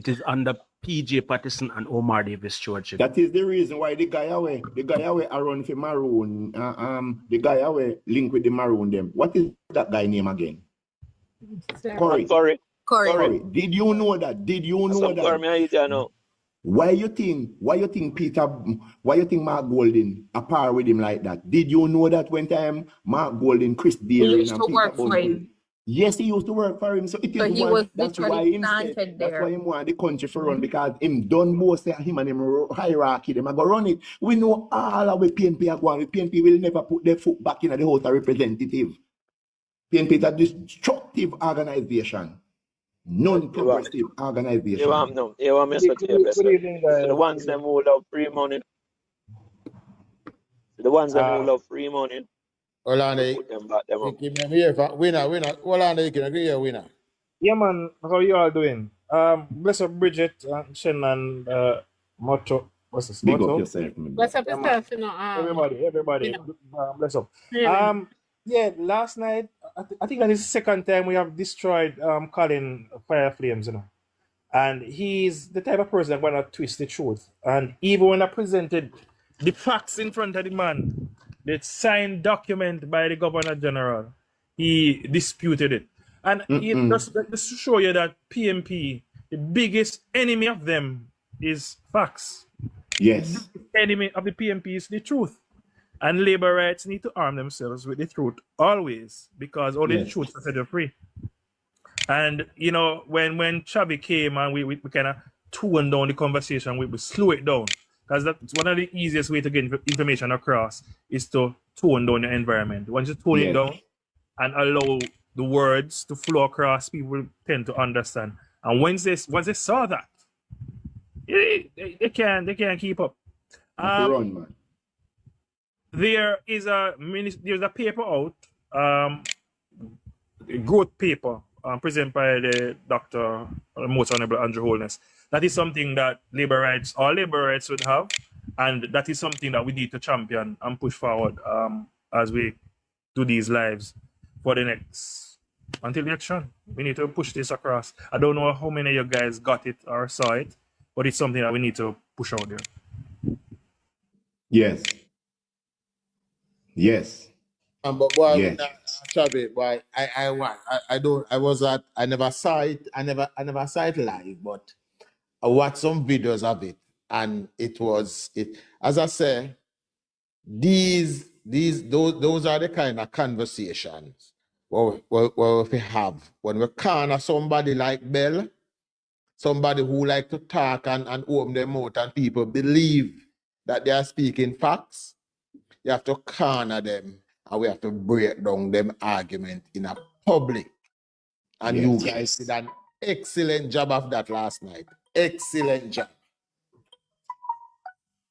Q: is under PJ Patterson and Omar Davis stewardship.
A: That is the reason why the guy away are run for Maroon. The guy away link with the Maroon them. What is that guy name again? Corey. Did you know that? Did you know that? Why you think Mark Golden apart with him like that? Did you know that when time Mark Golden, Chris Deering,
P: used to work for him.
A: Yes, he used to work for him. So it is
P: So he was
A: that's why
P: literally
A: him
P: planted
A: said,
P: there.
A: that's why him want the country for run because him done most of him and him hierarchy. Them are go run it. We know all of the PNP are going. The PNP will never put their foot back in the House of Representative. PNP is a destructive organization. Non-progressive organization.
S: You want me to tell you best. The ones them who love free money. The ones them who love free money.
R: Hold on,
S: put them back them up.
R: Winner. Hold on, you can agree here, winner.
U: Yeah, man. How you all doing? Bless up Bridget, Shen, and Moto. What's this?
A: Big up yourself.
C: Bless up yourself, you know.
U: Everybody. Bless up.
C: Yeah.
U: Yeah, last night, I think that is the second time we have destroyed Colin Fire Flames, you know. And he's the type of person that gonna twist the truth. And even when I presented the facts in front of the man, the signed document by the Governor General, he disputed it. And just to show you that PMP, the biggest enemy of them is facts.
A: Yes.
U: The enemy of the PMP is the truth. And labor rights need to arm themselves with the truth always, because only the truth will set you free. And you know, when Chavi came and we kind of toned down the conversation, we slow it down, because that's one of the easiest way to get information across is to tone down the environment. Once you tone it down and allow the words to flow across, people tend to understand. And once they saw that, they can't keep up.
A: Run, man.
U: There's a paper out, a growth paper presented by the Dr. Most Honorable Andrew Holness. That is something that all labor rights would have, and that is something that we need to champion and push forward as we do these lives for the next, until the election. We need to push this across. I don't know how many of you guys got it or saw it, but it's something that we need to push out there.
A: Yes. Yes.
R: But boy, Chavi, boy, I never saw it. I never saw it live, but I watched some videos of it, and it was it. As I say, those are the kind of conversations we have when we corner somebody like Bell, somebody who like to talk and open their mouth, and people believe that they are speaking facts. You have to corner them, and we have to break down them argument in a public. And you guys did an excellent job of that last night. Excellent job.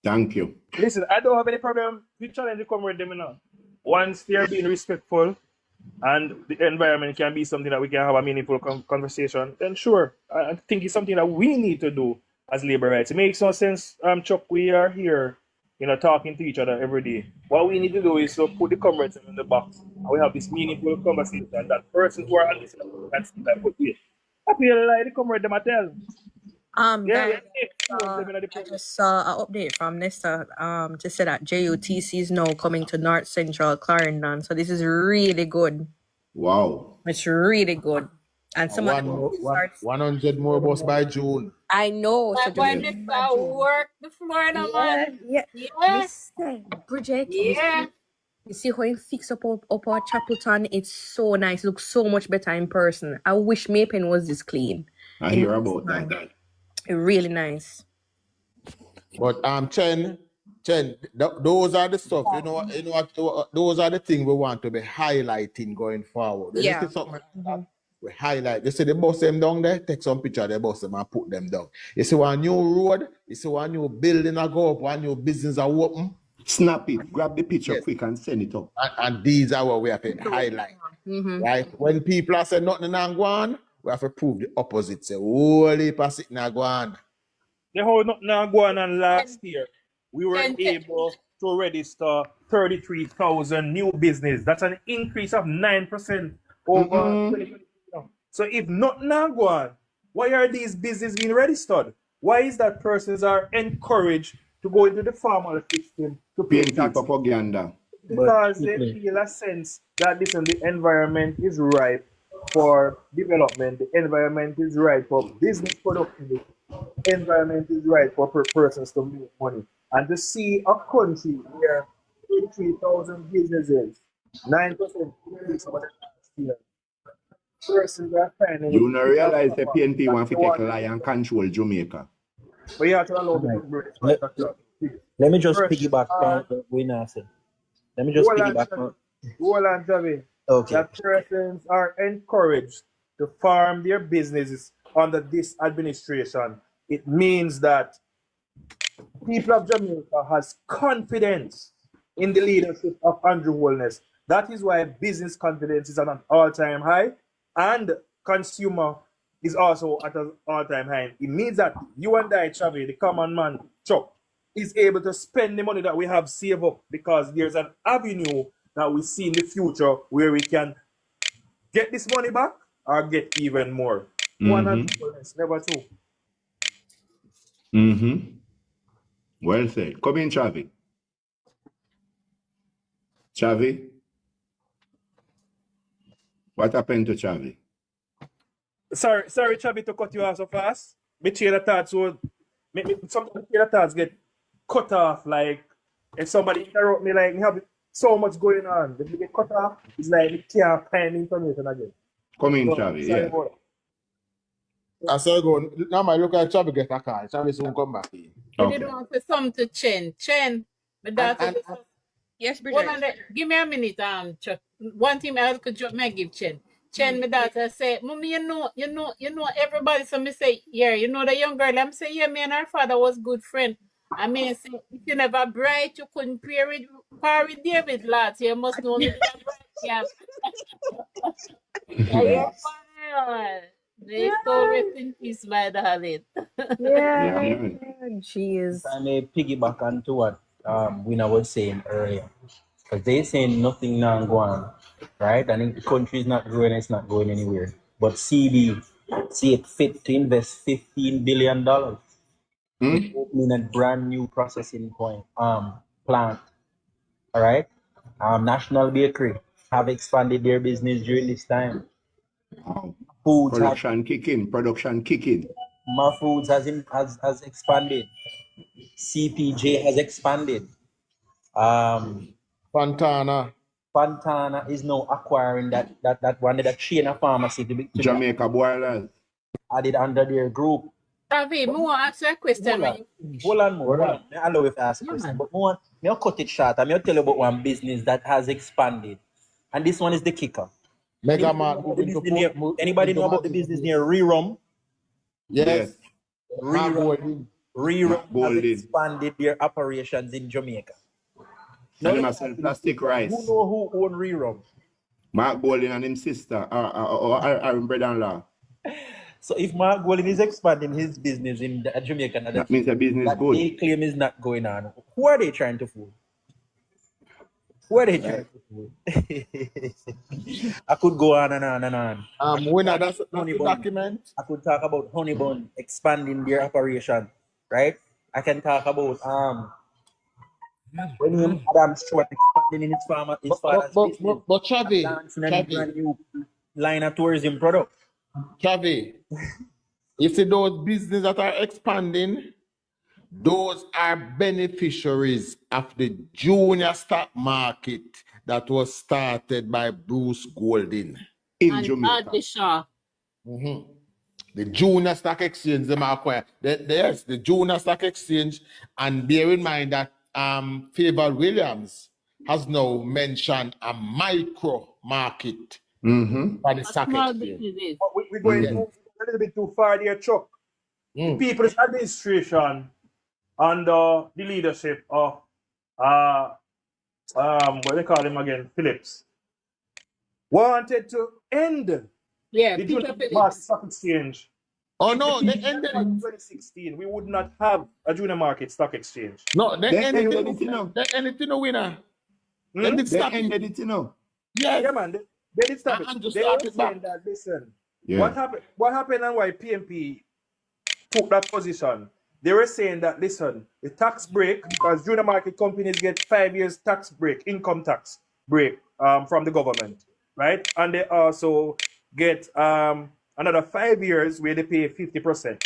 A: Thank you.
U: Listen, I don't have any problem with challenge to come with them now. Once they're being respectful and the environment can be something that we can have a meaningful conversation, then sure. I think it's something that we need to do as labor rights. It makes no sense, Chuck, we are here, talking to each other every day. What we need to do is to put the comments in the box, and we have this meaningful conversation that persons who are listening can see that, I feel like the comrade them I tell.
P: I just saw an update from Nesta to say that JUTC is now coming to North Central Clarendon. So this is really good.
A: Wow.
P: It's really good. And some of the starts
R: 100 more bus by June.
P: I know. So
C: That boy
P: just
C: Mr. work the floor now, man. Yeah.
P: Mr. Bridget,
C: Yeah.
P: you see how he fix up our Chapelton? It's so nice. It looks so much better in person. I wish Maypen was this clean.
A: I hear about that.
P: Really nice.
R: But Chen, those are the stuff, you know what, those are the things we want to be highlighting going forward. When
P: Yeah.
R: you see something like that, we highlight. You see the bus them down there, take some picture of the bus them and put them down. You see one new road, you see one new building a go up, one new business a open.
A: Snap it, grab the picture quick and send it up.
R: And these are what we have to highlight. Right? When people are saying nothing and go on, we have to prove the opposite. Say, holy pass it now go on.
U: The whole nothing going on last year, we were able to register 33,000 new business. That's an increase of 9% over 2022. So if nothing going on, why are these businesses being registered? Why is that persons are encouraged to go into the formal system to pay tax?
A: Propaganda.
U: Because they feel a sense that listen, the environment is ripe for development, the environment is right for business productivity, the environment is right for persons to make money. And to see a country where 3,000 businesses, 9% increase over the last year, persons are finding
A: you not realize the PNP want to take lie and control Jamaica.
U: But you have to allow them to break.
F: Let me just piggyback on what we said. Let me just piggyback on.
U: Hold on, Javi.
F: Okay.
U: That persons are encouraged to farm their businesses under this administration. It means that people of Jamaica has confidence in the leadership of Andrew Holness. That is why business confidence is at an all-time high, and consumer is also at an all-time high. It means that you and I, Chavi, the common man, Chuck, is able to spend the money that we have saved up because there's an avenue that we see in the future where we can get this money back or get even more. One and two, never two.
A: Well said. Come in, Chavi. Chavi? What happened to Chavi?
U: Sorry, Chavi, to cut you off so fast. My train of thoughts would sometimes train of thoughts get cut off. Like if somebody interrupt me, like me have so much going on. If you get cut off, it's like you can't find information again.
A: Come in, Chavi. Yeah.
R: I saw go. Now my look at Chavi get a car. Chavi soon come back in.
C: You did want to some to Chen. Chen, my daughter.
P: Yes, Bridget.
C: Give me a minute, Chuck. One thing I could give Chen. Chen, my daughter say, Mommy, you know everybody. So me say, yeah, you know the young girl. I'm say, yeah, me and her father was good friend. I mean, say, if you never bright, you couldn't pair with David last. You must know me. Yeah. They so rest in peace, my darling.
P: Yeah. Jeez.
F: I may piggyback on to what Winner was saying earlier. Because they saying nothing now go on, right? And the country is not growing, it's not going anywhere. But CB see it fit to invest $15 billion in opening a brand new processing plant. All right. National Bakery have expanded their business during this time. Foods
A: production kicking.
F: My Foods has expanded. CPJ has expanded.
R: Fontana
F: is now acquiring that one that chain of pharmacy to
A: Jamaica Boilers.
F: Added under their group.
C: Ravi, I want to ask you a question.
F: Hold on. I allow you to ask a question. But I'll cut it short. I'm going to tell you about one business that has expanded. And this one is the kicker. Anybody know about the business near Rerum?
R: Yes.
F: Rerum has expanded their operations in Jamaica.
A: Now, plastic rice.
F: Who know who own Rerum?
A: Mark Golding and his sister, Aaron brother-in-law.
F: So if Mark Golding is expanding his business in Jamaica,
A: that means the business
F: that
A: good.
F: They claim is not going on. Who are they trying to fool? I could go on and on and on.
R: Winner, that's the document.
F: I could talk about Honeybun expanding their operation right? I can talk about when Adam Stewart expanding in his father's business
R: But
F: and launching a brand new line of tourism product.
R: Chavi, you see those businesses that are expanding, those are beneficiaries of the junior stock market that was started by Bruce Golding
A: in Jamaica.
R: The junior stock exchange, them acquire. Yes, the junior stock exchange, and bear in mind that Favor Williams has now mentioned a micro market for the stock exchange.
U: But we're going a little bit too far there, Chuck. The People's Administration under the leadership of what they call him again, Phillips, wanted to end the junior stock exchange.
R: Oh no, they ended it.
U: In 2016, we would not have a junior market stock exchange.
R: No, they ended it, you know. They ended it, winner. They did stop it.
A: Ended it, you know.
R: Yes.
U: Yeah, man. They did stop it. They were saying that, listen, what happened and why PMP took that position? They were saying that, listen, the tax break, because junior market companies get 5 years tax break, income tax break from the government, right? And they also get another 5 years where they pay 50%.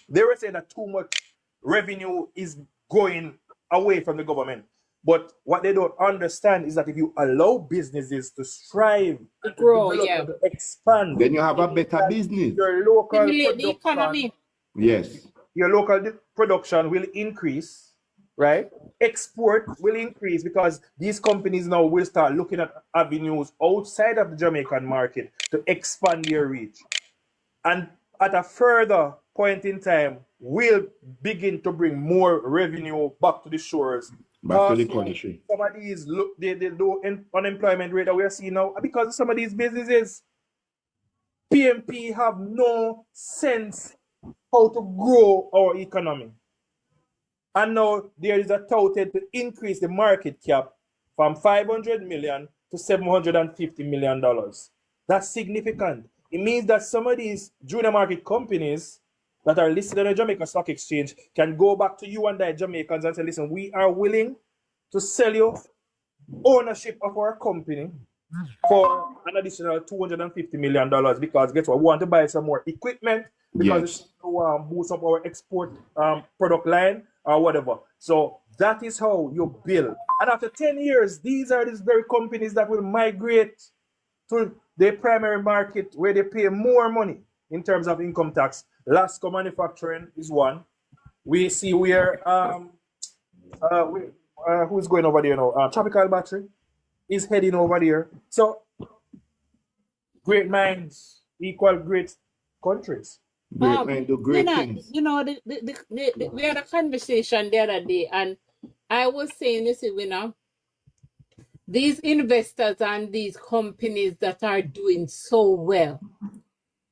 U: They were saying that too much revenue is going away from the government. But what they don't understand is that if you allow businesses to strive,
C: to grow,
U: to expand,
A: then you have a better business.
U: Your local
C: the economy.
A: Yes.
U: Your local production will increase, right? Export will increase because these companies now will start looking at avenues outside of the Jamaican market to expand their reach. And at a further point in time, will begin to bring more revenue back to the shores.
A: Back to the country.
U: Some of these the low unemployment rate that we are seeing now because of some of these businesses. PMP have no sense how to grow our economy. And now there is a touted to increase the market cap from $500 million to $750 million. That's significant. It means that some of these junior market companies that are listed on the Jamaica Stock Exchange can go back to you and I Jamaicans and say, listen, we are willing to sell you ownership of our company for an additional $250 million because guess what? We want to buy some more equipment because it's to boost up our export product line or whatever. So that is how you build. And after 10 years, these are these very companies that will migrate to the primary market where they pay more money in terms of income tax. Lasco Manufacturing is one. We see where who's going over there now? Tropical Battery is heading over there. So great minds equal great countries.
A: Great minds do great things.
C: You know, we had a conversation the other day, and I was saying, you know, these investors and these companies that are doing so well,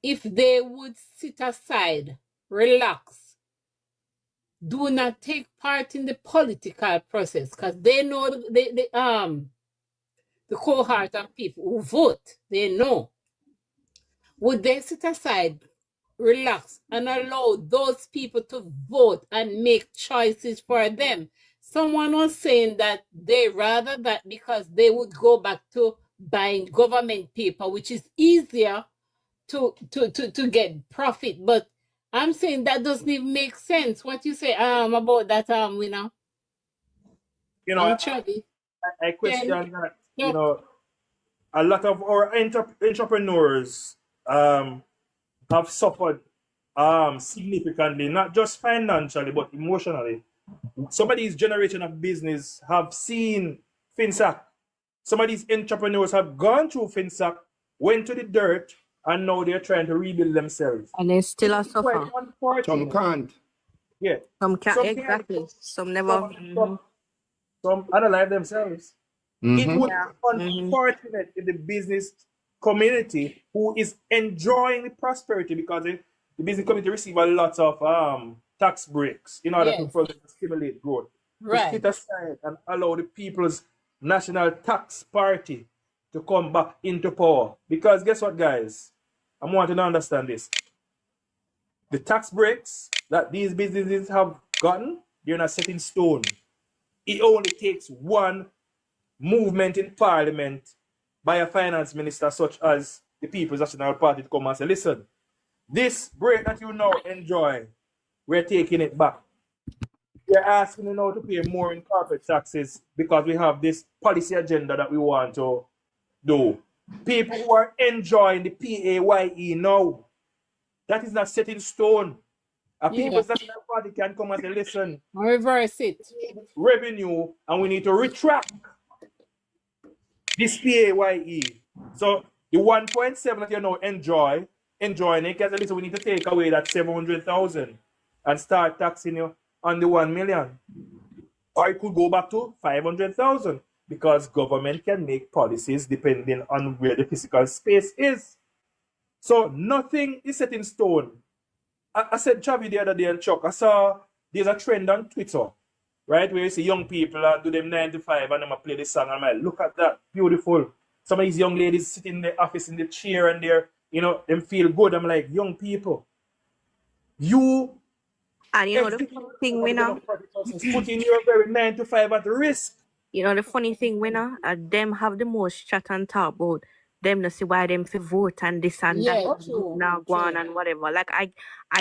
C: if they would sit aside, relax, do not take part in the political process, because they know the cohort of people who vote, they know. Would they sit aside, relax, and allow those people to vote and make choices for them? Someone was saying that they rather that because they would go back to buying government paper, which is easier to get profit. But I'm saying that doesn't even make sense. What you say about that winner?
U: You know, I question that. You know, a lot of our entrepreneurs have suffered significantly, not just financially but emotionally. Some of these generation of business have seen FinSac. Some of these entrepreneurs have gone through FinSac, went to the dirt, and now they're trying to rebuild themselves.
P: And they still are suffering.
A: Some can't.
U: Yeah.
P: Some can't, exactly. Some never.
U: Some unalive themselves. It would be unfortunate if the business community who is enjoying the prosperity because the business community receive a lot of tax breaks in order to further stimulate growth.
C: Right.
U: To sit aside and allow the People's National Tax Party to come back into power. Because guess what, guys? I want you to understand this. The tax breaks that that these businesses have gotten, they're not set in stone. It only takes one movement in parliament by a finance minister such as the People's National Party to come and say, listen, this break that you now enjoy, we're taking it back. We're asking you now to pay more in corporate taxes because we have this policy agenda that we want to do. People who are enjoying the PAYE now, that is not set in stone. A People's National Party can come and say, listen,
C: reverse it.
U: Revenue, and we need to retract this PAYE. So the 1.7 that you now enjoying it, because listen, we need to take away that 700,000 and start taxing you on the 1 million. Or it could go back to 500,000 because government can make policies depending on where the physical space is. So nothing is set in stone. I said Chavi the other day and Chuck, I saw there's a trend on Twitter, right, where you see young people do them 9 to 5 and them play this song and I'm like, look at that, beautiful. Some of these young ladies sitting in the office in the chair and they're, them feel good. I'm like, young people,
P: and you know the funny thing, winner,
U: putting your very 9 to 5 at risk.
P: You know the funny thing, winner, them have the most chat and talk about them to see why them to vote and this and that now go on and whatever. Like I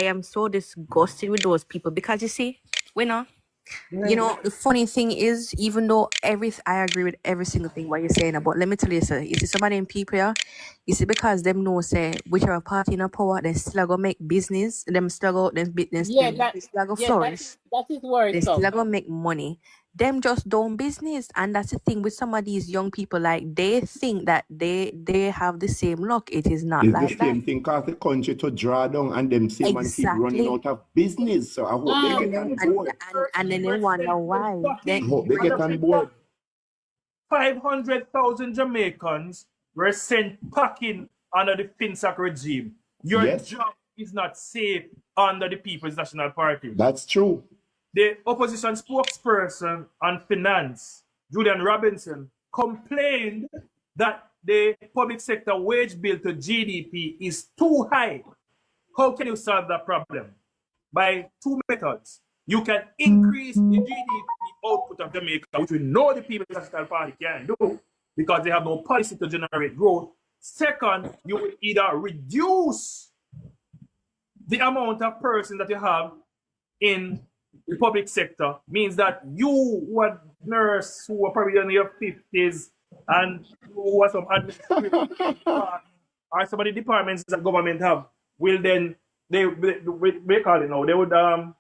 P: am so disgusted with those people because you see, winner, you know the funny thing is, even though I agree with every single thing what you're saying about, let me tell you, sir, you see some of them people here, you see, because them know say whichever party in a power, they still gonna make business, them still go flourish.
C: That is worth
P: they still gonna make money. Them just doing business, and that's the thing with some of these young people. Like they think that they have the same luck. It is not
A: it's
P: like
A: the same thing cause the country to draw down and them same and keep running out of business. So I hope they get on board.
P: And then they wonder why.
A: I hope they get on board.
U: 500,000 Jamaicans were sent packing under the FinSac regime. Your job is not safe under the People's National Party.
A: That's true.
U: The opposition spokesperson on finance, Julian Robinson, complained that the public sector wage bill to GDP is too high. How can you solve that problem? By two methods. You can increase the GDP output of Jamaica, which we know the People's National Party can do because they have no policy to generate growth. Second, you will either reduce the amount of persons that you have in the public sector, means that you who are nurse who are probably in your 50s and who are some administrative or some of the departments that government have will then they call it now. They would call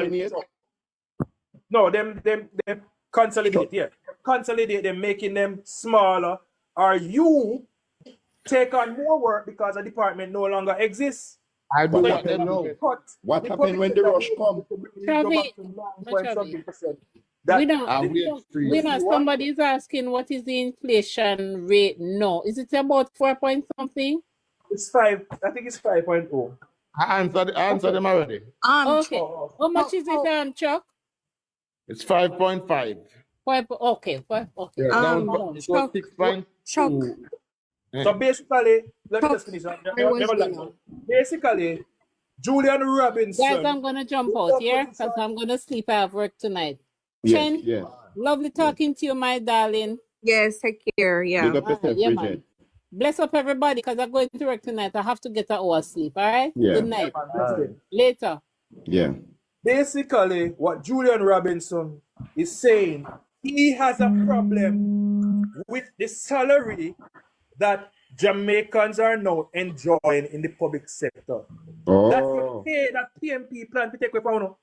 U: it, no, them consolidate, consolidate them, making them smaller, or you take on more work because a department no longer exists.
R: I do what they know.
A: What happened when the rush come?
C: Somebody is asking what is the inflation rate now? Is it about 4 point something?
U: It's 5. I think it's 5.0.
R: I answered them already.
C: Okay. How much is it, Chuck?
R: It's 5.5.
C: Okay.
R: Yeah, it was 6.2.
U: So basically, let me just finish. Basically, Julian Robinson.
C: Guys, I'm gonna jump out here because I'm gonna sleep. I have work tonight. Chen, lovely talking to you, my darling.
P: Yes, take care. Yeah.
C: Man. Bless up everybody because I'm going to work tonight. I have to get an hour's sleep. All right.
A: Yeah.
C: Good night. Later.
A: Yeah.
U: Basically, what Julian Robinson is saying, he has a problem with the salary that Jamaicans are now enjoying in the public sector. That's the pay that PMP plan to take away from you.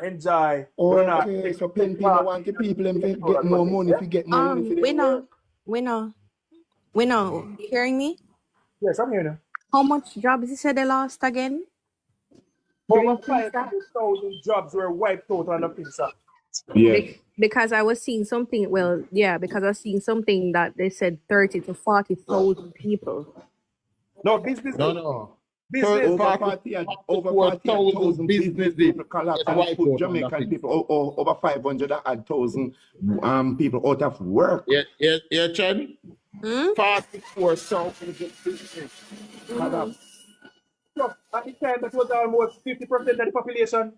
U: Enjoy.
A: Okay, so PMP want the people to get more money if you get more money.
P: Winner, hearing me?
U: Yes, I'm hearing you.
P: How much jobs you said they lost again?
U: Over 500,000 jobs were wiped out on the FinSac.
A: Yeah.
P: Because I was seeing something, because I was seeing something that they said 30 to 40,000 people.
U: No, business.
R: No.
U: Business.
A: Over 40,000 business people collapse and put Jamaican people over 500,000 people out of work.
R: Yeah, Chen? 44,000 business collapse. truck at the time that was almost 50% of the population.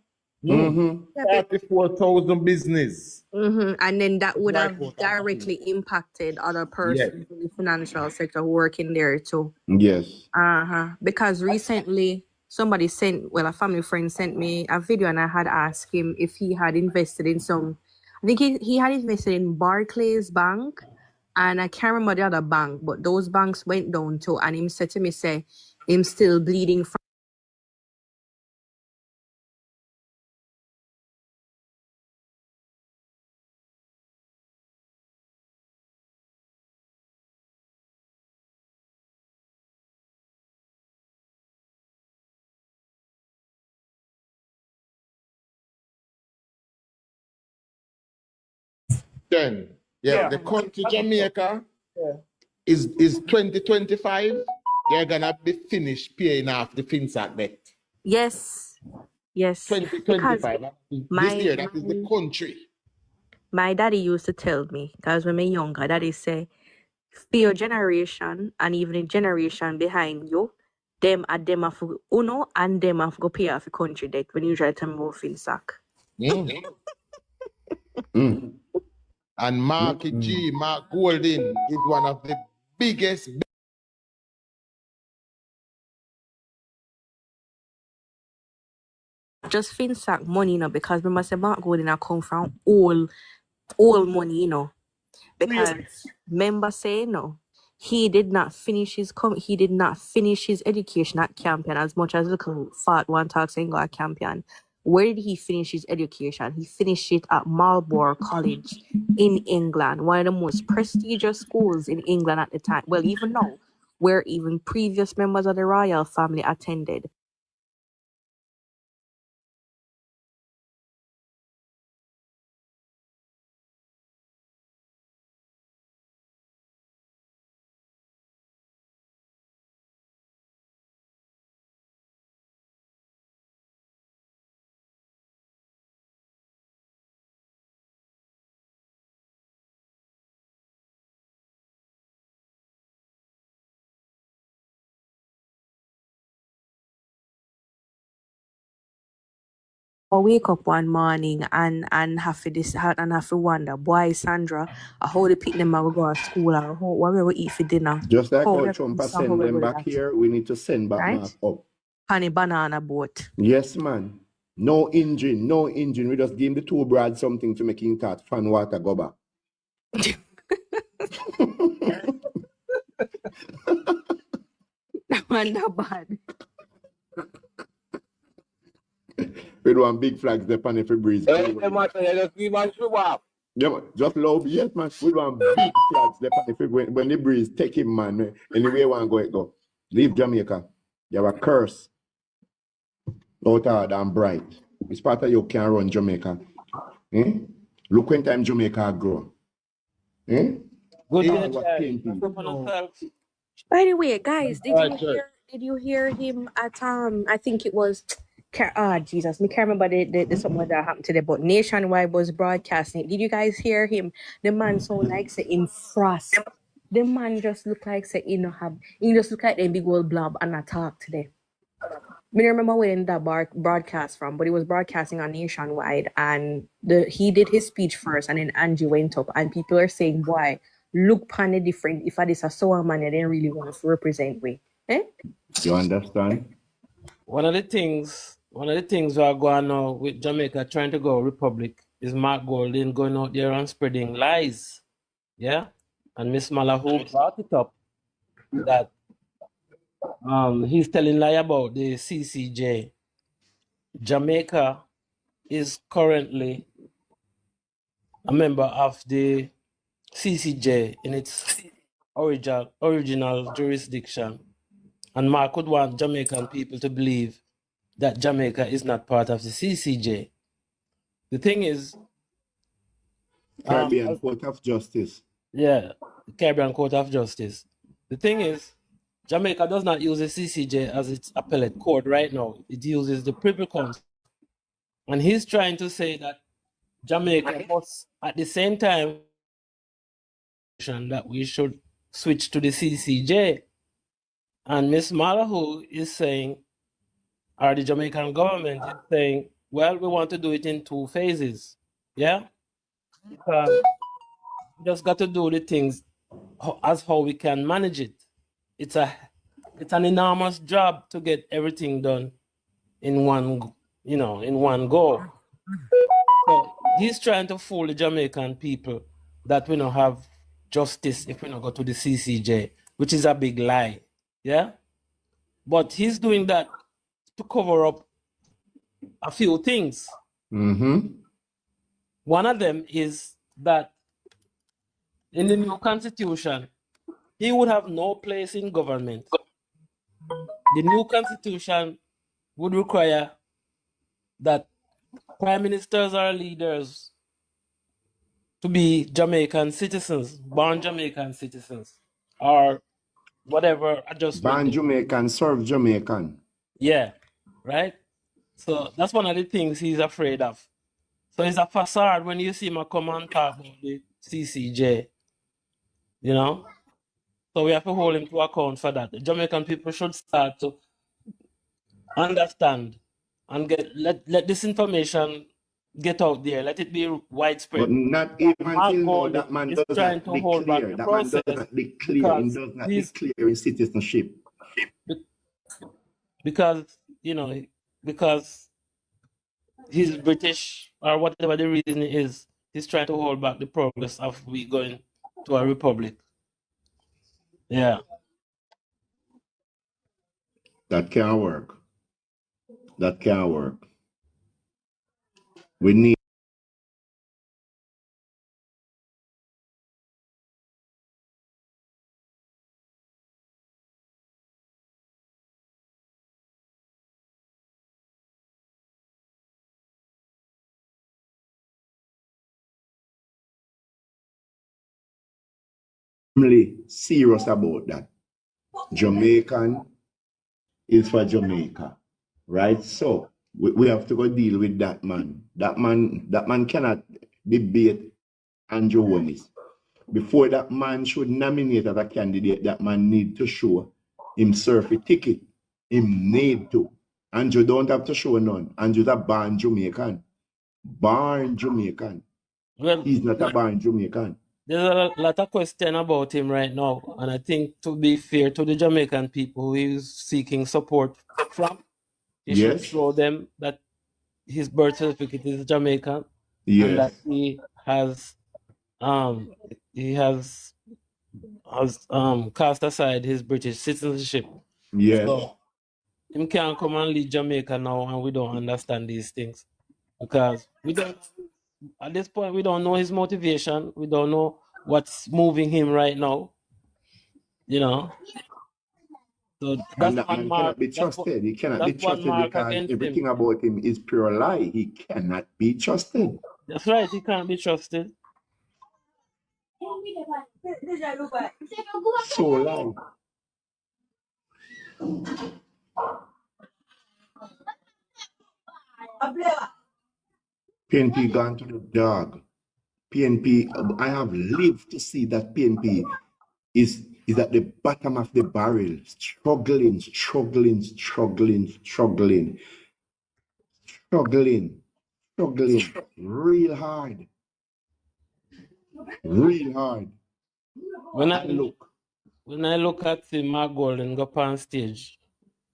A: Mm-hmm.
P: Yeah, but
R: 34,000 business.
P: and then that would
R: Wipe
P: have
R: out our machine.
P: directly impacted other
R: Yes.
P: persons in the financial sector working there too.
A: Yes.
P: Because recently somebody sent, well, a family friend sent me a video, and I had asked him if he had invested in some, I think he had invested in Barclays Bank, and I can't remember the other bank, but those banks went down too. And him said to me, say, him still bleeding from
R: Then, yeah, the country Jamaica is 2025. They're gonna be finished paying off the FinSAC debt.
P: yes, because
R: 2025. This
P: my
R: year, that is the country.
P: my daddy used to tell me, because when I younger, daddy say, for your generation and even the generation behind you, them have uno and them have go pay off the country debt when you try to move in sack.
R: And Mark Golden is one of the biggest.
P: Just FinSac money, because we must say Mark Golden come from all money, because member say he did not finish his education at Campion, as much as little fat one talks and go at Campion. Where did he finish his education? He finished it at Marlborough College in England, one of the most prestigious schools in England at the time. Well, even now, where even previous members of the royal family attended. I wake up one morning and have to wonder, boy, Sandra, how the pick them go to school, or what we will eat for dinner.
A: Just like
P: How
A: how
P: we
A: Trump
P: this,
A: send them back here, we need to send back
P: right?
A: Mark up.
P: Honey banana boat.
A: Yes, man. No engine. We just give him the two broad something to make him cat fan water go back.
P: That one not bad.
A: With one big flags there on every breeze. Yeah, man, just love, yes, man. With one big flags there on every when the breeze take him, man. Anyway, one go it go. Leave Jamaica. You have a curse. Out hard and bright. It's part of you can run Jamaica. Look when time Jamaica grow.
S: Good day,
P: By the way, guys, did you hear him at I think it was Jesus, me can't remember the something that happened today, but Nationwide was broadcasting. Did you guys hear him? The man sound like say in frost. The man just look like say he just look like a big old blob and attack today. I don't remember where that broadcast from, but he was broadcasting on Nationwide, and he did his speech first, and then Angie went up, and people are saying, "Boy, look pan the different. If I this a so man, they didn't really want to represent me."
A: You understand?
S: One of the things we are going now with Jamaica trying to go republic is Mark Golden going out there and spreading lies. Yeah? And Miss Malahoo brought it up that he's telling lie about the CCJ. Jamaica is currently a member of the CCJ in its original jurisdiction. And Mark would want Jamaican people to believe that Jamaica is not part of the CCJ. The thing is,
A: Caribbean Court of Justice.
S: Yeah, Caribbean Court of Justice. The thing is, Jamaica does not use the CCJ as its appellate court right now. It uses the Privy Council. And he's trying to say that Jamaica must, at the same time, that we should switch to the CCJ. And Miss Malahoo is saying
H: or the Jamaican government is saying, well, we want to do it in 2 phases. Yeah? Because we just got to do the things as how we can manage it. It's an enormous job to get everything done in one go. So he's trying to fool the Jamaican people that we don't have justice if we don't go to the CCJ, which is a big lie. Yeah? But he's doing that to cover up a few things.
A: Mm-hmm.
H: One of them is that in the new constitution, he would have no place in government. The new constitution would require that prime ministers or leaders to be Jamaican citizens, born Jamaican citizens, or whatever adjustment.
A: Born Jamaican, serve Jamaican.
H: Yeah, right? So that's one of the things he's afraid of. So it's a facade when you see him come and talk about the CCJ, you know? So we have to hold him to account for that. The Jamaican people should start to understand and let this information get out there. Let it be widespread.
A: But not even until now, that man does not declare. That man does not declare. He does not declare his citizenship.
H: Because, you know, because he's British or whatever the reason is, he's trying to hold back the progress of we going to a republic. Yeah.
A: That can't work. That can't work. We need serious about that. Jamaican is for Jamaica, right? So we have to go deal with that man. That man cannot debate Andrew Holness. Before that man should nominate as a candidate, that man need to show himself a ticket. Him need to. Andrew don't have to show none. Andrew's a born Jamaican. Born Jamaican.
H: Well,
A: he's not a born Jamaican.
H: There's a lot of question about him right now, and I think to be fair to the Jamaican people who he's seeking support from, he should show them that his birth certificate is Jamaican, and that he has cast aside his British citizenship.
A: Yes.
H: So him can't come and lead Jamaica now, and we don't understand these things because we don't. At this point, we don't know his motivation. We don't know what's moving him right now. You know. So that's
A: and that man cannot be trusted. He cannot be trusted because everything about him is pure lie. He cannot be trusted.
H: That's right. He can't be trusted.
A: So lie. PNP gone to the dog. PNP, I have lived to see that PNP is at the bottom of the barrel, struggling real hard.
H: When I look at Mark Golden go up on stage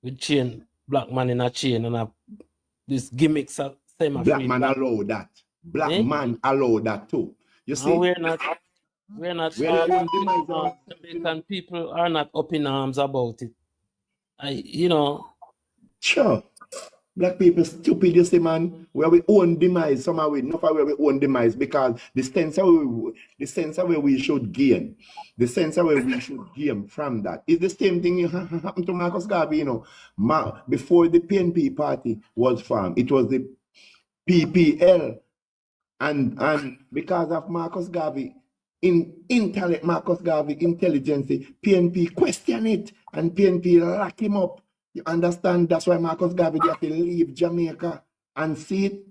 H: with chain, black man in a chain and this gimmicks of
A: black man allow that. Black man allow that too. You see,
H: we're not Jamaican people are not up in arms about it.
A: Sure. Black people stupid, you see, man. Where we own demise, somehow we not where we own demise because the sense of where we should gain, from that is the same thing happened to Marcus Garvey. You know, before the PNP party was formed, it was the PPL, and because of Marcus Garvey, Marcus Garvey intelligence, PNP question it and PNP lock him up. You understand? That's why Marcus Garvey have to leave Jamaica and see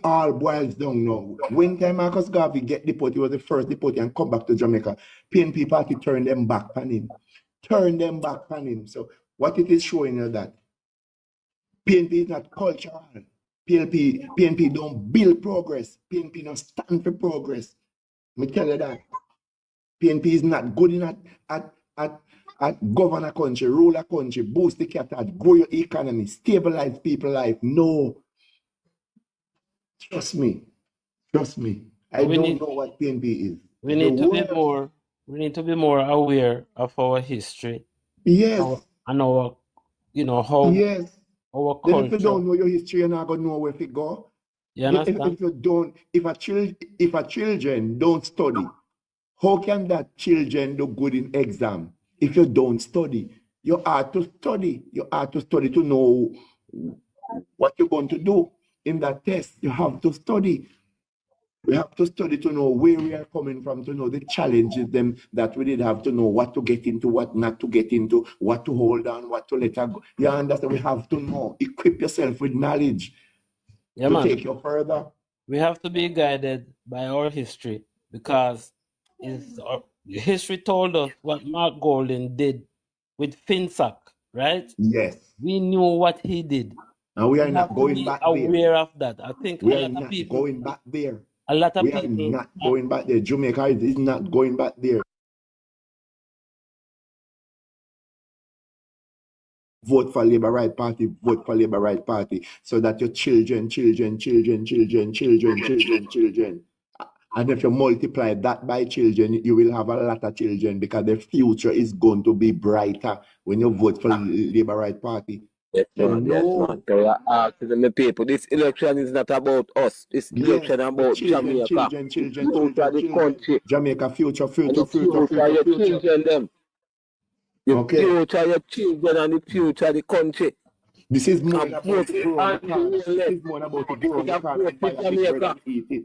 A: all boils down now. When time Marcus Garvey get deported, he was the first deported and come back to Jamaica. PNP party turned them back on him. So what it is showing you that PNP is not cultural. PNP don't build progress. PNP don't stand for progress. Me tell you that. PNP is not good enough at govern a country, rule a country, boost the capital, grow your economy, stabilize people's life. No. Trust me. Trust me. I don't know what PNP is.
H: We need to be more aware of our history.
A: Yes.
H: And our, how
A: yes.
H: our
A: Then
H: culture.
A: if you don't know your history, you're not gonna know where to go.
H: You understand?
A: If you don't, if a children don't study, how can that children do good in exam if you don't study? You have to study. You have to study to know what you're going to do in that test. You have to study. We have to study to know where we are coming from, to know the challenges them that we did have to know what to get into, what not to get into, what to hold on, what to let go. You understand? We have to know. Equip yourself with knowledge to take you further.
H: We have to be guided by our history because history told us what Mark Golden did with FinSac, right?
A: Yes.
H: We knew what he did.
A: And we are not going back there.
H: Aware of that. I think
A: we
H: a
A: are
H: lot
A: not
H: of people
A: going back there.
H: A lot of
A: we
H: people
A: are not going back there. Jamaica is not going back there. Vote for Labour Right Party, vote for Labour Right Party, so that your children. And if you multiply that by children, you will have a lot of children because the future is going to be brighter when you vote for Labour Right Party.
J: Yes, man. Yes, man. So I ask the people, this election is not about us. This election about Jamaica. Future the country.
A: Jamaica, future.
J: Your children, them. The future, your children, and the future of the country.
A: This is more about to grow the corn. This is more about to grow the corn and buy a big bread and eat it.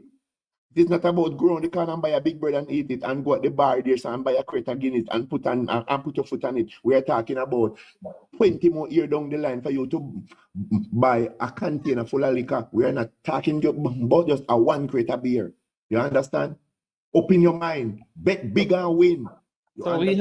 A: It's not about growing the corn and buy a big bread and eat it and go at the bar there and buy a crate of Guinness and put your foot on it. We are talking about 20 more years down the line for you to buy a container full of liquor. We are not talking about just a one crate of beer. You understand? Open your mind. Bet big and win.
H: So we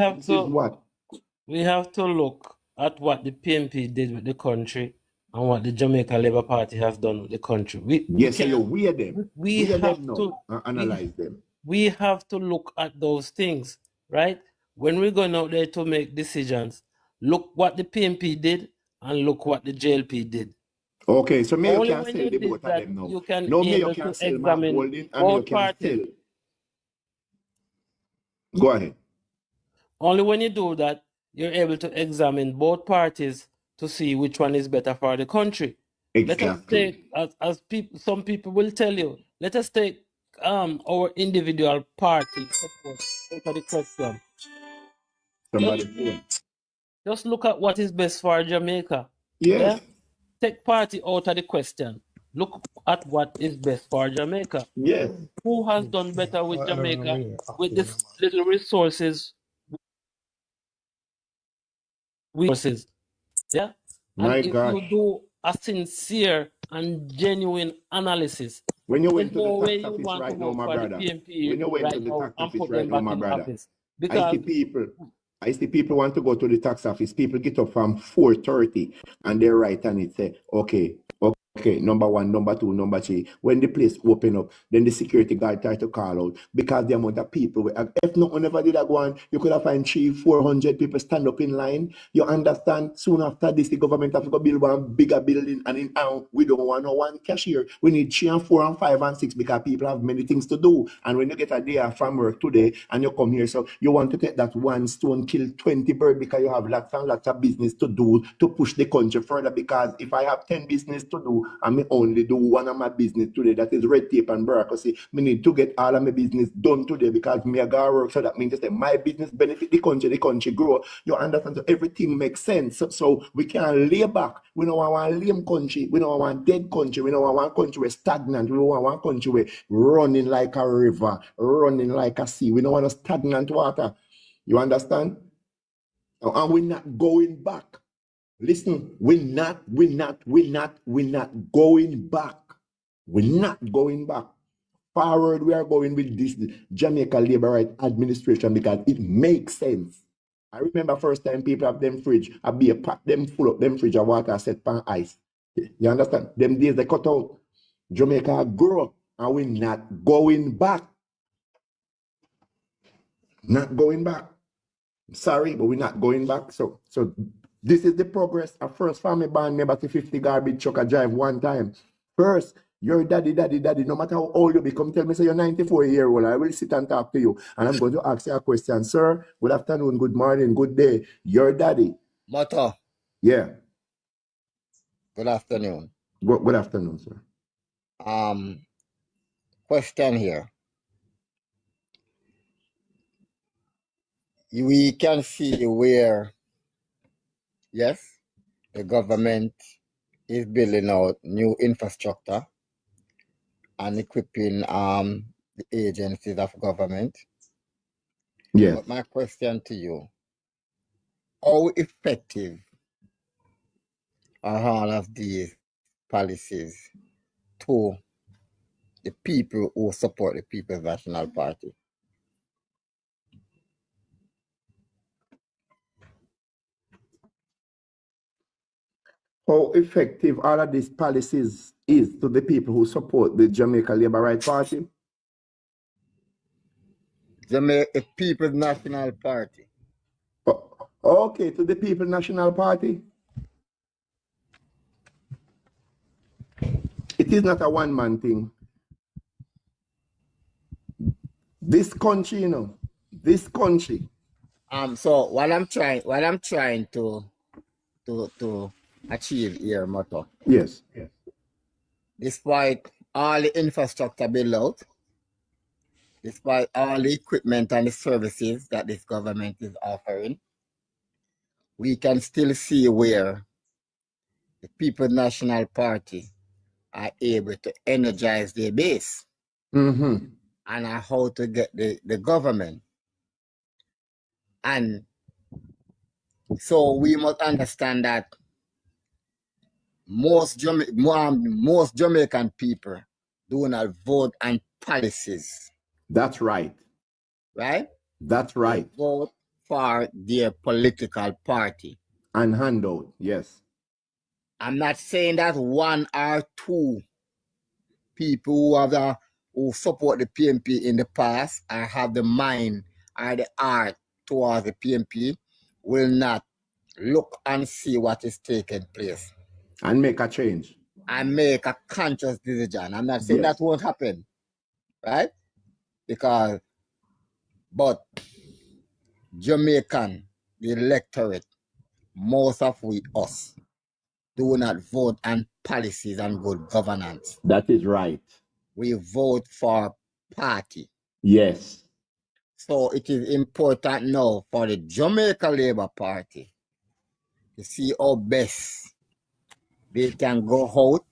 H: have to look at what the PNP did with the country and what the Jamaica Labour Party has done with the country. We have to
A: analyze them.
H: We have to look at those things, right? When we're going out there to make decisions, look what the PNP did and look what the JLP did.
A: Okay, so maybe you can sell the both of them now.
H: You can
A: you can sell Mark Golding and you can sell. Go ahead.
H: Only when you do that, you're able to examine both parties to see which one is better for the country.
A: Exactly.
H: Let us take, as people, some people will tell you, let us take our individual party out of the question. Just look at what is best for Jamaica.
A: Yes.
H: Yeah? Take party out of the question. Look at what is best for Jamaica.
A: Yes.
H: Who has done better with Jamaica with the little resources? Yeah. And if you do a sincere and genuine analysis,
A: when you went to the tax office right now, my brother, when you went to the tax office right now, my brother, I see people want to go to the tax office. People get up from 4:30 and they write on it, say, okay, number one, number two, number three. When the place open up, then the security guard try to call out because the amount of people. If no one ever did that one, you could have find 300-400 people stand up in line. You understand? Soon after this, the government have to go build one bigger building, and in town we don't want no one cashier. We need 3 and 4 and 5 and 6 because people have many things to do. And when you get a day off from work today and you come here, so you want to take that one stone, kill 20 birds because you have lots and lots of business to do to push the country further. Because if I have 10 business to do, I may only do one of my business today, that is red tape and bureaucracy. I need to get all of my business done today because me I gotta work. So that means to say my business benefit the country grow. You understand? So everything makes sense. So we can't lay back. We don't want a lame country. We don't want a dead country. We don't want one country where stagnant. We don't want one country where running like a river, running like a sea. We don't want a stagnant water. You understand? And we're not going back. Listen, we're not going back. We're not going back. Forward, we are going with this Jamaica Labour Right administration because it makes sense. I remember first time people have them fridge, I be a pack them full up them fridge of water set pan ice. You understand? Them days they cut out. Jamaica grow and we're not going back. Not going back. Sorry, but we're not going back. So this is the progress. A first family band never to 50 garbage truck a drive one time. First, your daddy, no matter how old you become, tell me say you're 94-year-old. I will sit and talk to you. And I'm going to ask you a question. Sir, good afternoon, good morning, good day. Your daddy.
E: Moto.
A: Yeah.
E: Good afternoon.
A: Good afternoon, sir.
E: Question here. We can see where, yes, the government is building out new infrastructure and equipping the agencies of government.
A: Yes.
E: But my question to you, how effective are all of these policies to the people who support the People's National Party?
A: How effective all of these policies is to the people who support the Jamaica Labour Right Party?
E: Jamaica People's National Party.
A: Okay, to the People's National Party. It is not a one-man thing. This country, you know, this country.
E: So what I'm trying to achieve here, Moto.
A: Yes.
E: Despite all the infrastructure built out, despite all the equipment and the services that this government is offering, we can still see where the People's National Party are able to energize their base and are how to get the government. And so we must understand that most Jamaican people do not vote on policies.
A: That's right.
E: Right?
A: That's right.
E: They vote for their political party.
A: And handout, yes.
E: I'm not saying that one or two people who support the PNP in the past or have the mind or the heart towards the PNP will not look and see what is taking place.
A: And make a change.
E: And make a conscious decision. I'm not saying that won't happen. Right? But Jamaican, the electorate, most of us do not vote on policies and good governance.
A: That is right.
E: We vote for party.
A: Yes.
E: So it is important now for the Jamaica Labour Party to see how best they can go out,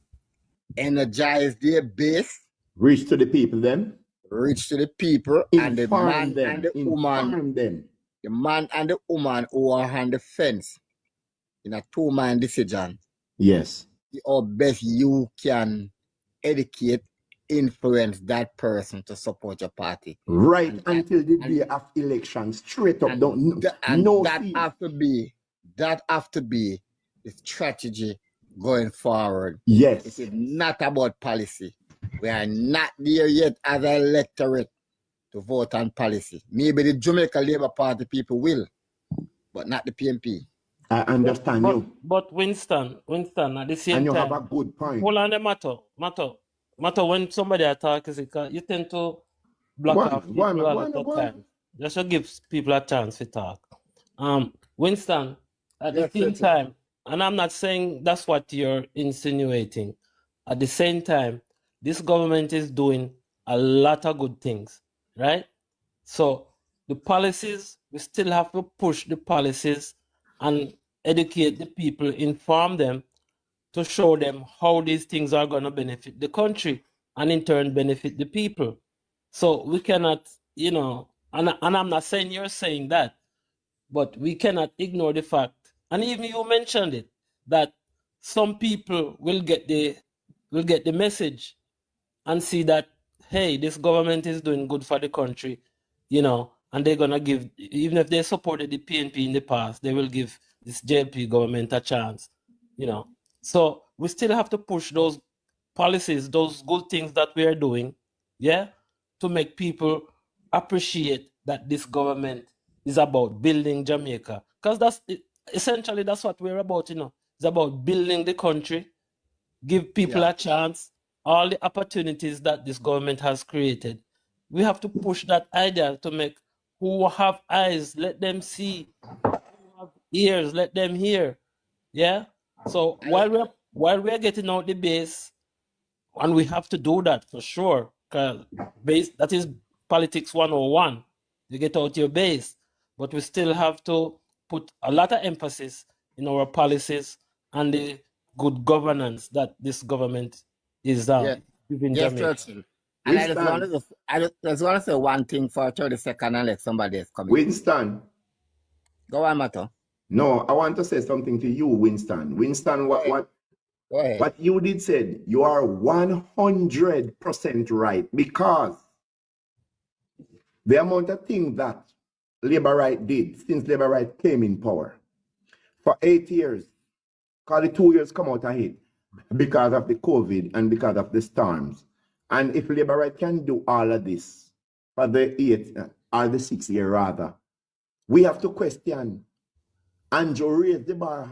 E: energize their base,
A: reach to the people then.
E: Reach to the people and the man and the woman. The man and the woman who are on the fence in a two-man decision.
A: Yes.
E: How best you can educate, influence that person to support your party.
A: Right until the day of election, straight up.
E: That have to be the strategy going forward.
A: Yes.
E: It is not about policy. We are not there yet as an electorate to vote on policy. Maybe the Jamaica Labour Party people will, but not the PNP.
A: I understand you.
H: But Winston, at the same time.
A: And you have a good point.
H: Hold on the matter. When somebody attacks, you tend to block off people a lot of time. Just to give people a chance to talk. Winston, at the same time, and I'm not saying that's what you're insinuating. At the same time, this government is doing a lot of good things, right? So the policies, we still have to push the policies and educate the people, inform them to show them how these things are going to benefit the country and in turn benefit the people. So we cannot, and I'm not saying you're saying that, but we cannot ignore the fact, and even you mentioned it, that some people will get the message and see that, hey, this government is doing good for the country, and they're gonna give, even if they supported the PNP in the past, they will give this JP government a chance, So we still have to push those policies, those good things that we are doing, yeah, to make people appreciate that this government is about building Jamaica. Because essentially that's what we're about, you know. It's about building the country, give people a chance, all the opportunities that this government has created. We have to push that idea to make who have eyes, let them see, who have ears, let them hear. Yeah. So while we're getting out the base, and we have to do that for sure, because base that is politics 101. You get out your base, but we still have to put a lot of emphasis in our policies and the good governance that this government is giving
E: Yes,
H: Jamaica.
E: Churchill. And I just want to say one thing for 30 seconds and let somebody else come in.
A: Winston.
E: Go on, Mato.
A: No, I want to say something to you, Winston. Winston, what you did said, you are 100% right, because the amount of things that Labour Right did since Labour Right came in power for 8 years, because the 2 years come out ahead because of the COVID and because of the storms. And if Labour Right can do all of this for the 8 or the 6 year rather, we have to question. Andrew raised the bar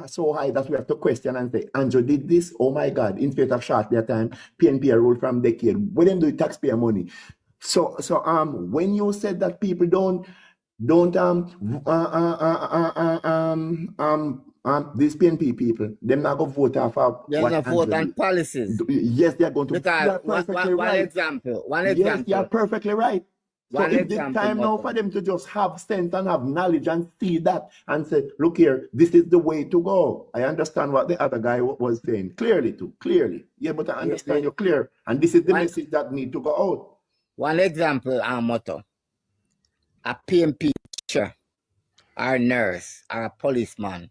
A: so high that we have to question and say, Andrew did this? Oh my God, in spite of short their time, PNP rule from decade. We didn't do taxpayer money. So when you said that people these PNP people, they're not going to vote off of
E: they're not vote on policies.
A: Yes, they're going to.
E: Because one example.
A: Yes, you're perfectly right. So it's the time now for them to just have sense and have knowledge and see that and say, look here, this is the way to go. I understand what the other guy was saying. Clearly. Yeah, but I understand you clear. And this is the message that need to go out.
E: One example, Motto. A PMP teacher, or a nurse, or a policeman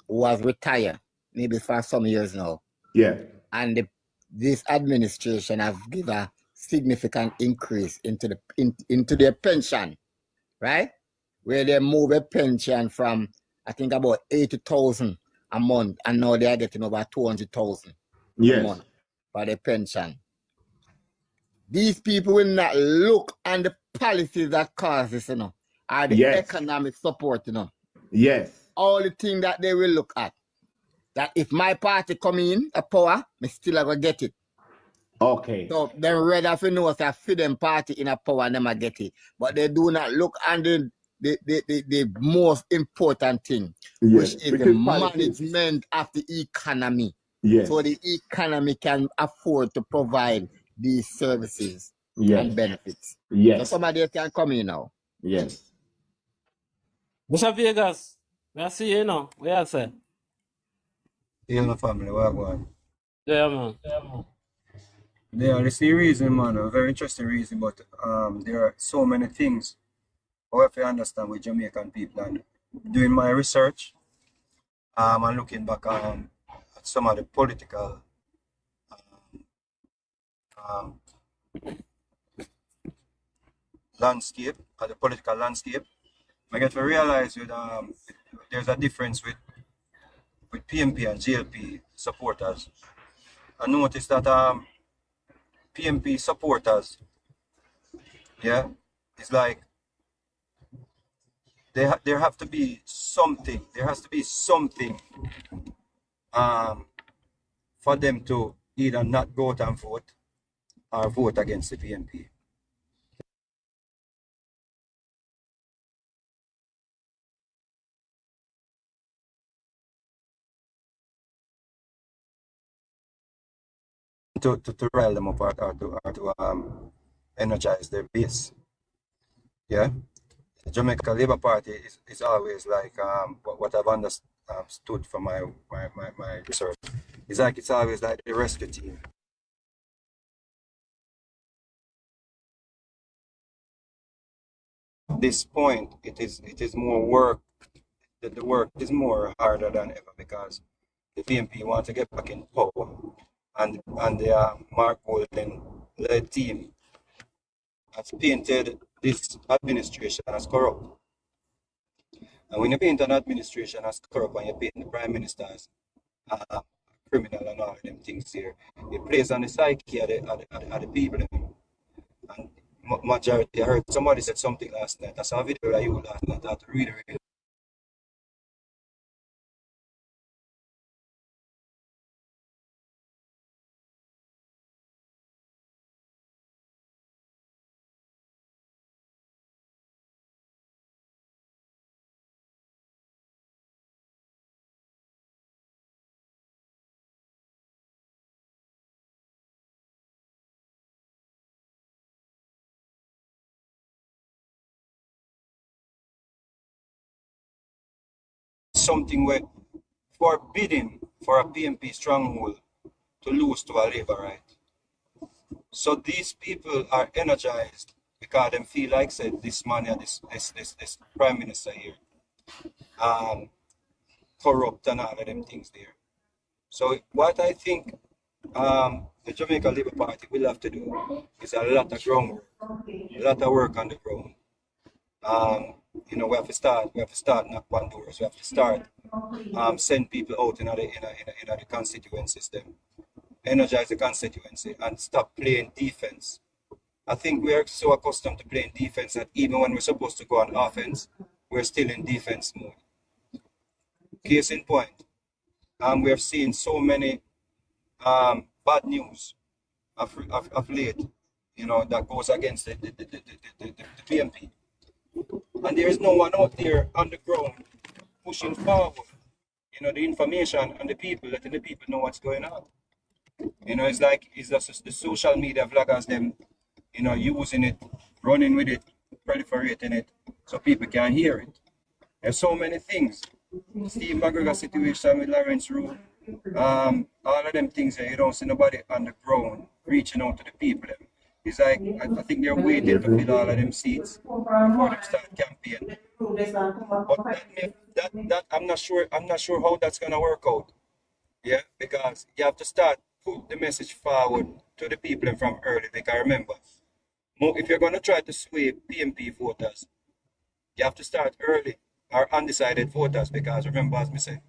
E: who was retired, maybe for some years now.
A: Yeah.
E: And this administration have given a significant increase into their pension, right? Where they move a pension from, I think, about 80,000 a month, and now they are getting over 200,000 a month for their pension. These people will not look on the policies that cause this, or the economic support,
A: Yes.
E: All the things that they will look at. That if my party come in a power, me still going to get it.
A: Okay.
E: So they rather if you know it's a freedom party in a power and them a get it. But they do not look on the most important thing, which is the management of the economy.
A: Yes.
E: So the economy can afford to provide these services and benefits.
A: Yes.
E: So somebody can come in now.
A: Yes.
H: Mr. Vegas, I see you now. Where I say?
I: Yeah, my family, where I going?
H: Yeah, man.
I: Yeah, that's the reason, man, a very interesting reason, but there are so many things. However, I understand with Jamaican people, and doing my research, and looking back at some of the political landscape, I get to realize there's a difference with PMP and GLP supporters. I noticed that PMP supporters, it's like there has to be something for them to either not go out and vote or vote against the PMP. To rile them up or to energize their base. Yeah, the Jamaica Labour Party is always like what I've understood from my research. It's always like the rescue team. At this point, it is more work. The work is more harder than ever because the PMP want to get back in power, and the Mark Golden-led team has painted this administration as corrupt. And when you paint an administration as corrupt and you paint the prime minister criminal and all of them things here. It plays on the psyche of the people. And majority, I heard somebody said something last night. I saw a video of you last night. That really, really. Something where forbidding for a PMP stronghold to lose to a labor right. So these people are energized because they feel like said this man and this prime minister here corrupt and all of them things there. So what I think the Jamaica Labour Party will have to do is a lot of groundwork, a lot of work on the ground. We have to start knock on doors. We have to start send people out in the constituencies, them energize the constituency and stop playing defense. I think we are so accustomed to playing defense that even when we're supposed to go on offense, we're still in defense mode. Case in point, we have seen so many bad news of late, that goes against the PMP. And there is no one out there on the ground pushing forward, the information and the people, letting the people know what's going on. It's like it's just the social media vloggers, them, using it, running with it, proliferating it, so people can hear it. There's so many things. Steve McGregor situation with Lawrence Rowe, all of them things that you don't see nobody on the ground reaching out to the people. It's like I think they're waiting to fill all of them seats before they start campaign. But that I'm not sure how that's gonna work out. Yeah, because you have to start put the message forward to the people from early. Because remember, if you're gonna try to sway PMP voters, you have to start early, or undecided voters, because remember, as I said,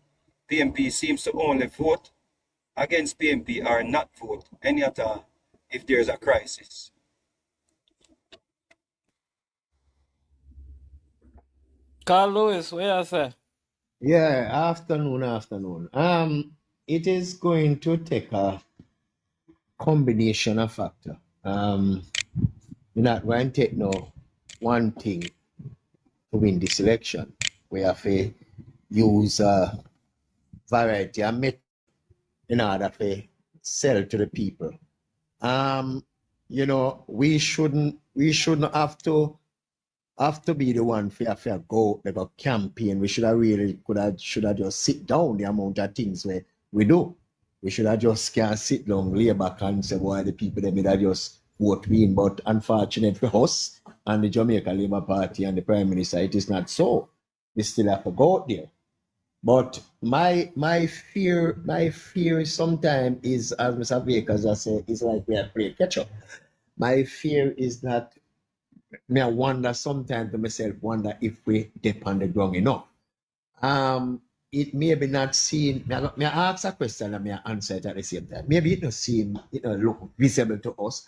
I: PMP seems to only vote against PMP or not vote any at all if there's a crisis.
H: Carl Lewis, what you say?
K: Yeah, afternoon. It is going to take a combination of factors. We're not going to take no one thing to win this election. We have to use a variety of methods in order to sell to the people. We shouldn't have to be the one for go like a campaign. We should have just sit down the amount of things we do. We should have just can't sit down, lay back and say, why the people they may just vote win. But unfortunate for us and the Jamaica Labour Party and the Prime Minister, it is not so. We still have to go out there. But my fear sometimes is, as Mr. Bakers has said, is like we have played catch up. My fear is that I wonder sometimes to myself, if we dip on the ground enough. It may be not seen. May I ask a question and may I answer it at the same time. Maybe it don't seem, look visible to us.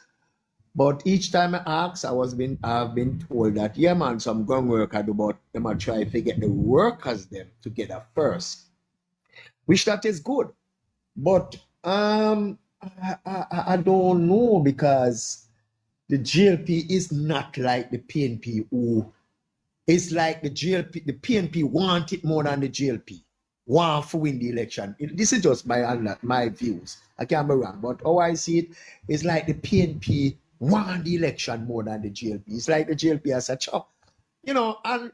K: But each time I ask, I've been told that, yeah, man, some ground work I do, but they might try to get the workers them together first. Which that is good. But I don't know, because the GLP is not like the PNP who it's like the PNP want it more than the GLP want to win the election. This is just my views. I can't be wrong, but how I see it is like the PNP want the election more than the GLP. It's like the GLP has a chop, and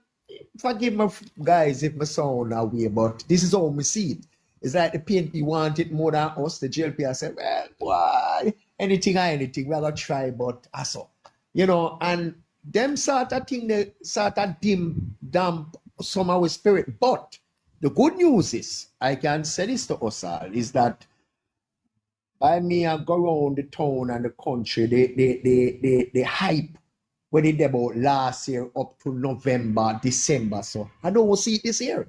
K: forgive me guys if my sound away, but this is how we see it. It's like the PNP want it more than us. The GLP has said, well, why? Anything, we're going to try, but also, and them sort of thing, they sort of damp some of our spirit. But the good news is, I can say this to us all, is that by me, I go around the town and the country, the hype when it about last year up to November, December. So I don't see it this year.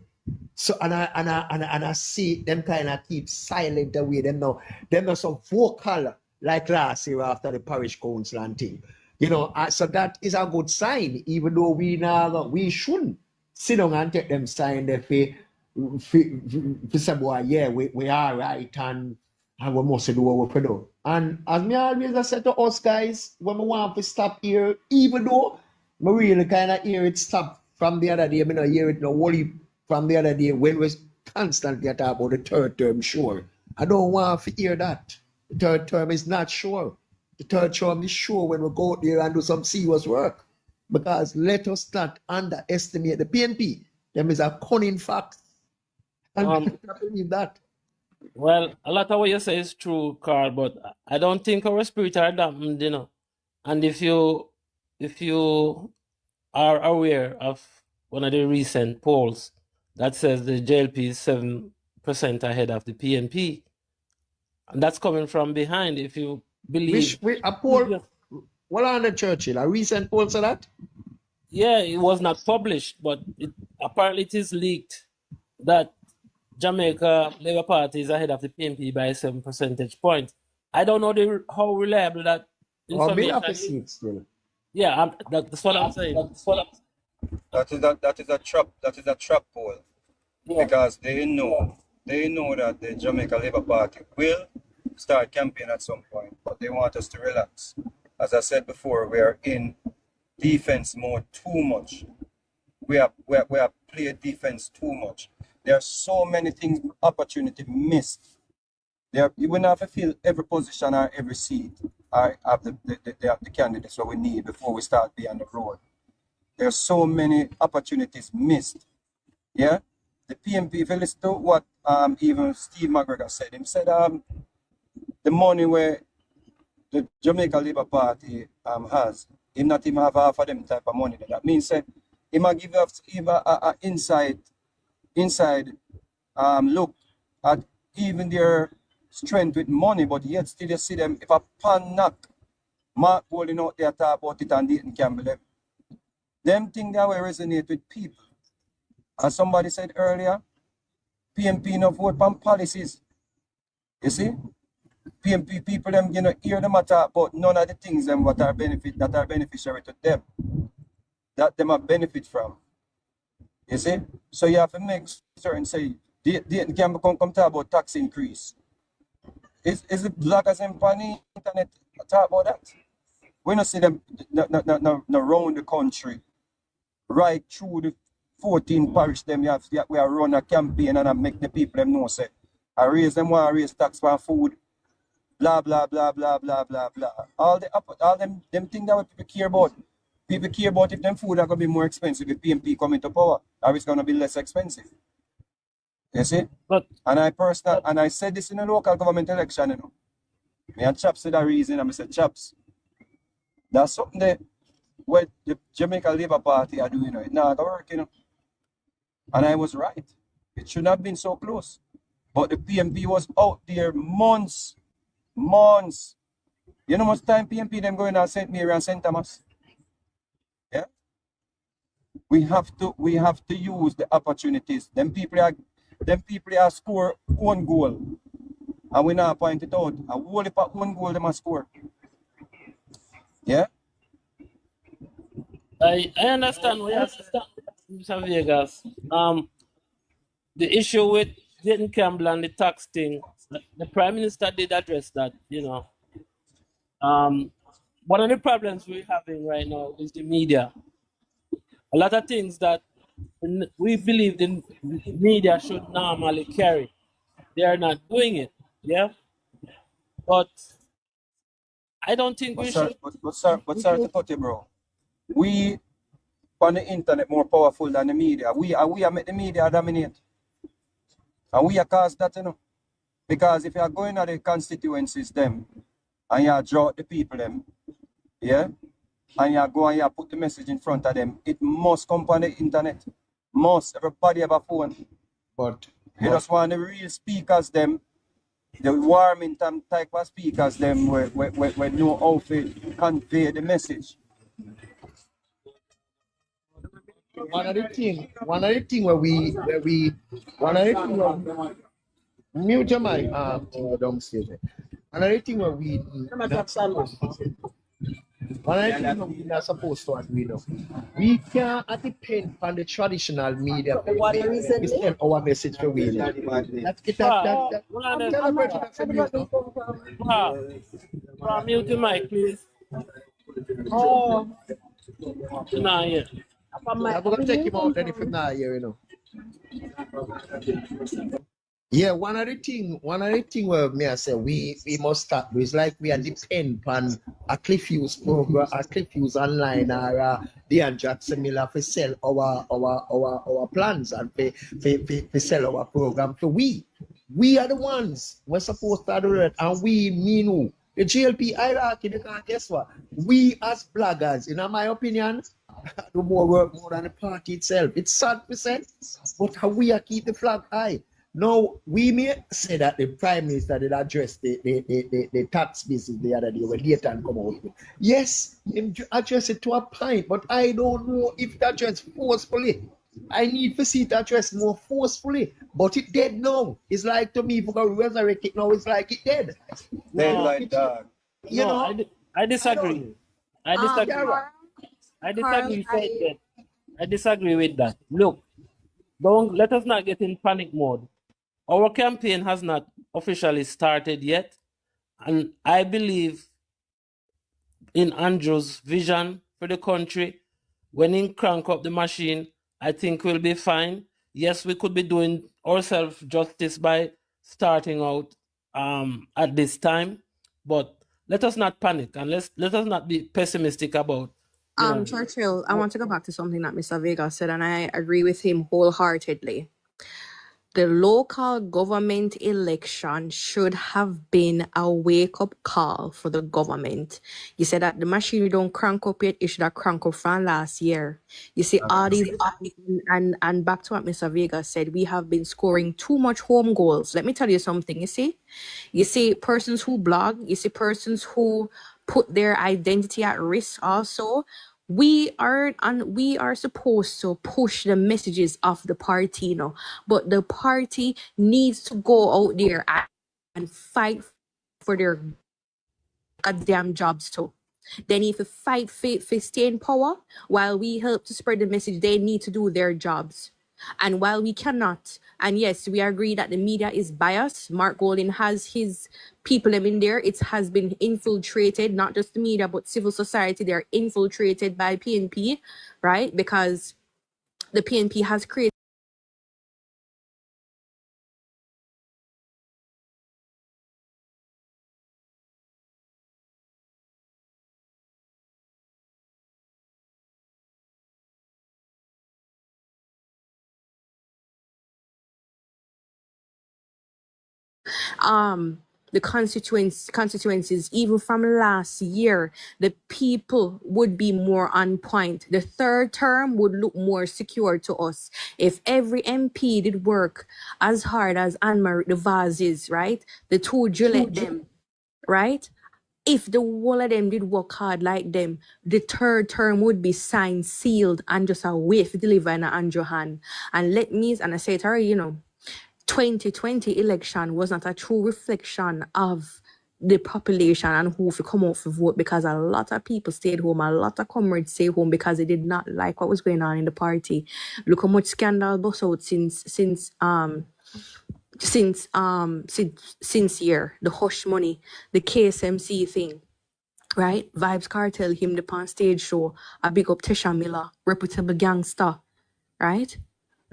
K: So and I see them kind of keep silent the way them now so vocal like last year after the parish council and thing. You know, so that is a good sign, even though we shouldn't sit down and take them sign that we say, boy, yeah, we are right and we must do what we do. And as me always said to us guys, when we want to stop here, even though we really kind of hear it stop from the other day, I don't hear it no only from the other day when we constantly talk about the third term, sure. I don't want to hear that. The third term is not sure. The third term is sure when we go out there and do some serious work. Because let us not underestimate the PNP. Them is a cunning fact. And I believe that.
H: Well, a lot of what you say is true, Carl, but I don't think our spirit are dampened, you know. And if you are aware of one of the recent polls that says the JLP is 7% ahead of the PNP, and that's coming from behind. If you believe
K: a poll, well, on the Churchill, a recent poll said that?
H: Yeah, it was not published, but apparently it is leaked that Jamaica Labour Party is ahead of the PNP by 7 percentage points. I don't know how reliable that information is. Yeah, that's what I'm saying.
I: That is a trap. That is a trap poll. Yeah. Because they know that the Jamaica Labour Party will start campaign at some point, but they want us to relax. As I said before, we are in defense mode too much. We are playing defense too much. There are so many things, opportunity missed. You will not have to fill every position or every seat or have the candidates what we need before we start being on the road. There are so many opportunities missed. Yeah? The PNP, if you listen to what even Steve McGregor said, he said the money where the Jamaica Labour Party has, he not even have half of them type of money. That means that he might give us even an inside look at even their strength with money, but yet still you see them, if a pan knock, Mark holding out there talk about it and Dayton Campbell, them things that will resonate with people. As somebody said earlier, PNP no vote on policies. You see? PNP people them hear them talk about none of the things them that are beneficiary to them. That them have benefit from. You see? So you have to make certain say Dayton Campbell come talk about tax increase. Is the bloggers and on the internet talk about that? We don't see them around the country, right through the 14 parish them we are run a campaign and make the people them know say I raise them want to raise tax for food, blah blah blah blah blah blah blah. All them things that people care about. People care about if them food are gonna be more expensive if PNP come into power, or it's gonna be less expensive. You see? And I said this in a local government election, you know. Me and Chaps said that reason, and I said, Chaps, that's something that what the Jamaica Labour Party are doing, it's not gonna work, you know. And I was right. It should not have been so close. But the PNP was out there months. You know how much time PNP them going to St. Mary and St. Thomas? Yeah? We have to use the opportunities. Them people are score one goal. And we now point it out. A whole heap of one goal them a score. Yeah?
H: I understand what you're saying, Mr. Vegas. The issue with Dayton Campbell and the tax thing, the Prime Minister did address that, you know. One of the problems we're having right now is the media. A lot of things that we believe the media should normally carry, they are not doing it, yeah? But I don't think we should.
I: But sorry to cut you, bro. We on the internet more powerful than the media. We are make the media dominate. And we are cause that, you know. Because if you are going at the constituencies them and you draw out the people them, yeah, and you go and you put the message in front of them, it must come on the internet. Must. Everybody have a phone.
K: But
I: you just want the real speakers them, the warming type of speakers them where know how to convey the message.
K: one of the thing where we one of the thing where mute your mic, downstairs. One of the thing where we not supposed to, one of the things where we not supposed to agree now. We can't depend on the traditional media to send our message for we. That's it. I'm telling you that's a mute.
H: Mute your mic, please. Oh, nah, yeah.
K: I'm gonna take him out then if I'm not here, you know. Yeah, one of the thing where me I say we must start is like we are depend on a Cliff Hughes program, a Cliff Hughes online or Dean Jackson Miller for sell our plans and for sell our program. So we are the ones we're supposed to do it, and we mean who? The GLP hierarchy, because guess what? We as bloggers, in my opinion, do more work more than the party itself. It's sad percent, but how we are keep the flag high. Now, we may say that the Prime Minister did address the tax business the other day when later come out with. Yes, him address it to a point, but I don't know if it addressed forcefully. I need to see it addressed more forcefully, but it dead now. It's like to me, if we're going to resurrect it now, it's like it dead.
I: Dead like dog.
K: You know?
H: I disagree. I disagree. I disagree. I disagree with that. Look, don't let us not get in panic mode. Our campaign has not officially started yet, and I believe in Andrew's vision for the country. When he crank up the machine, I think we'll be fine. Yes, we could be doing ourselves justice by starting out at this time, but let us not panic and let us not be pessimistic about.
P: Churchill, I want to go back to something that Mr. Vega said, and I agree with him wholeheartedly. The local government election should have been a wake-up call for the government. You said that the machine don't crank up yet, it should have cranked up from last year. You see, all these, and back to what Mr. Vega said, we have been scoring too much home goals. Let me tell you something, you see persons who blog, you see persons who put their identity at risk also. We are supposed to push the messages of the party, you know, but the party needs to go out there and fight for their goddamn jobs too. They need to fight for stay in power while we help to spread the message. They need to do their jobs. And while we cannot, and yes, we agree that the media is biased. Mark Golding has his people in there. It has been infiltrated, not just the media, but civil society. They're infiltrated by PNP, right? Because the PNP has created the constituencies even from last year. The people would be more on point. The third term would look more secure to us if every MP did work as hard as Anne-Marie de Vaz is, right? The two Gillette them, right? If the whole of them did work hard like them, the third term would be signed, sealed, and just a wait for deliver in Andrew hand. And let me, and I say it already, you know, 2020 election was not a true reflection of the population and who to come out for vote, because a lot of people stayed home, a lot of comrades stayed home because they did not like what was going on in the party. Look how much scandal bust out since year, the hush money, the KSMC thing, right? Vibes Cartel, him the on stage show, a big up Tisha Miller, reputable gangster, right?